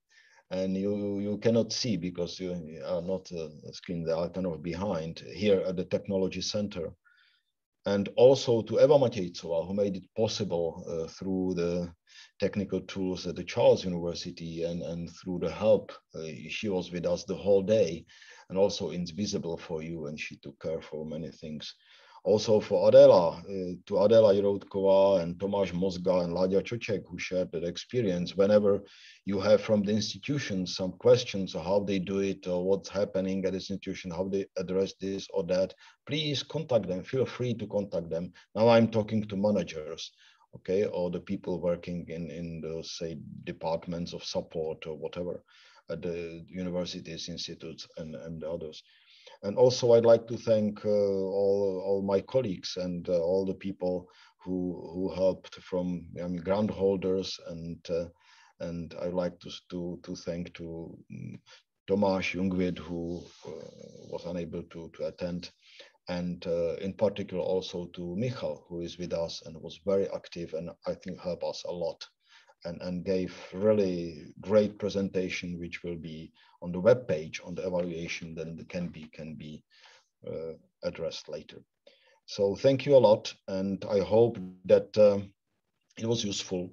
and you cannot see because you are not a screen, they are kind of behind here at the Technology Center. And also to Eva Matějcová, who made it possible through the technical tools at the Charles University and through the help. She was with us the whole day, and also it's visible for you, and she took care for many things. Also for Adela, to Adela Jiroutková and Tomáš Mozga and Láďa Czech, who shared that experience. Whenever you have from the institution some questions or how they do it or what's happening at this institution, how they address this or that, please contact them. Feel free to contact them. Now I'm talking to managers, okay, or the people working in the, say, departments of support or whatever at the universities, institutes, and others. And also, I'd like to thank all my colleagues and all the people who helped, from grant holders, and I'd like to thank to Tomáš Jungwirth, who was unable to attend, and in particular also to Michal, who is with us and was very active and I think helped us a lot. And gave really great presentation, which will be on the web page on the evaluation, then can be addressed later. So thank you a lot, and I hope that it was useful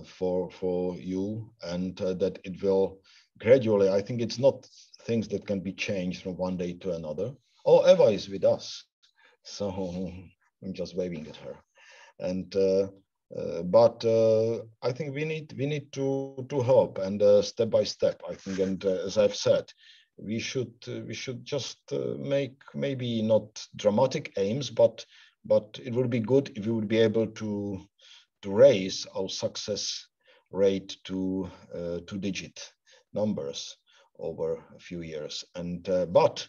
for you, and that it will gradually, I think it's not things that can be changed from one day to another. Oh, Eva is with us, so I'm just waving at her. And but I think we need to help, and step by step, I think. And as I've said, we should just make maybe not dramatic aims, but it would be good if we would be able to raise our success rate to 2-digit numbers over a few years. And but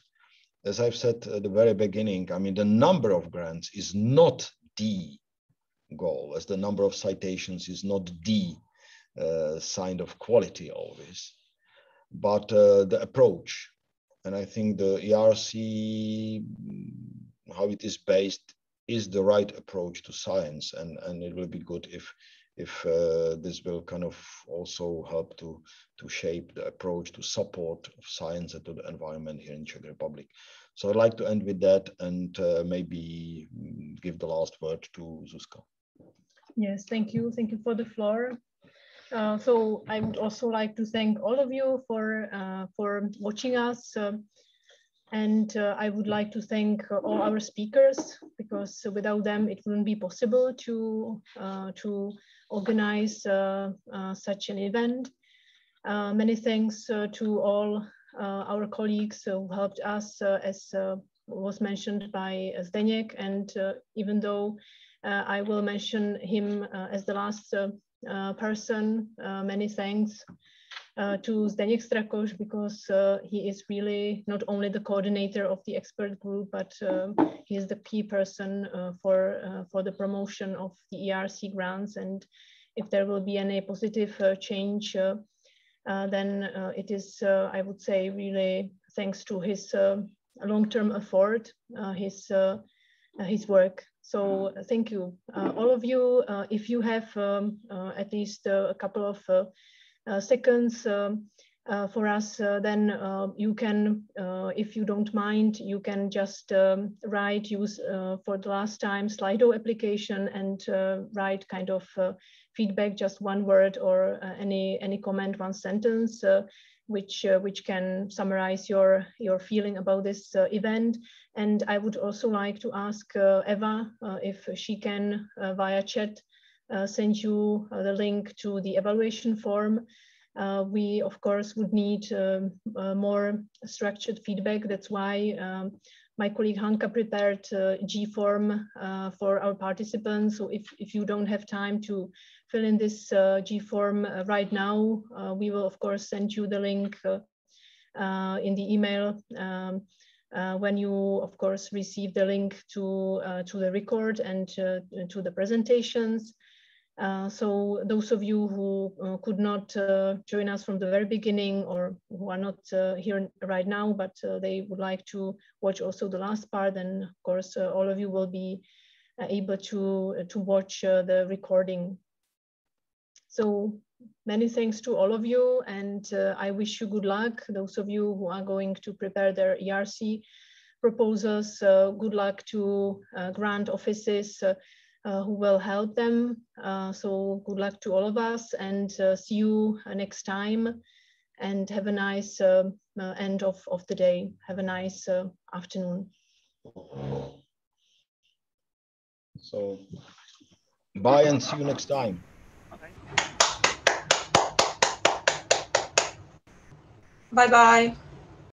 as I've said at the very beginning, I mean, the number of grants is not the goal, as the number of citations is not the sign of quality always, but the approach. And I think the ERC, how it is based, is the right approach to science, and it will be good if this will kind of also help to shape the approach to support of science and to the environment here in Czech Republic. So I'd like to end with that, and maybe give the last word to Zuzka. Yes, thank you for the floor. So I would also like to thank all of you for watching us. And I would like to thank all our speakers, because without them it wouldn't be possible to organize such an event. Many thanks to all our colleagues who helped us, as was mentioned by Zdeněk, and even though I will mention him as the last person, many thanks to Zdeněk Strakoš, because he is really not only the coordinator of the expert group, but he is the key person for the promotion of the ERC grants. And if there will be any positive change, then it is, I would say, really thanks to his long-term effort, his work. So thank you, all of you. If you have at least a couple of seconds for us, then you can, if you don't mind, you can just use for the last time Slido application and write kind of feedback, just one word or any comment, one sentence, which can summarize your feeling about this event. And I would also like to ask Eva if she can via chat send you the link to the evaluation form. We, of course, would need more structured feedback. That's why my colleague Hanka prepared G form for our participants. So if you don't have time to fill in this G form right now, we will, of course, send you the link in the email when you, of course, receive the link to the record and to the presentations. So those of you who could not join us from the very beginning, or who are not here right now, but they would like to watch also the last part, then of course all of you will be able to watch the recording. So many thanks to all of you, and I wish you good luck. Those of you who are going to prepare their ERC proposals, good luck to grant offices who will help them. So good luck to all of us, and see you next time, and have a nice end of the day. Have a nice afternoon. So bye and see you next time. Bye-bye.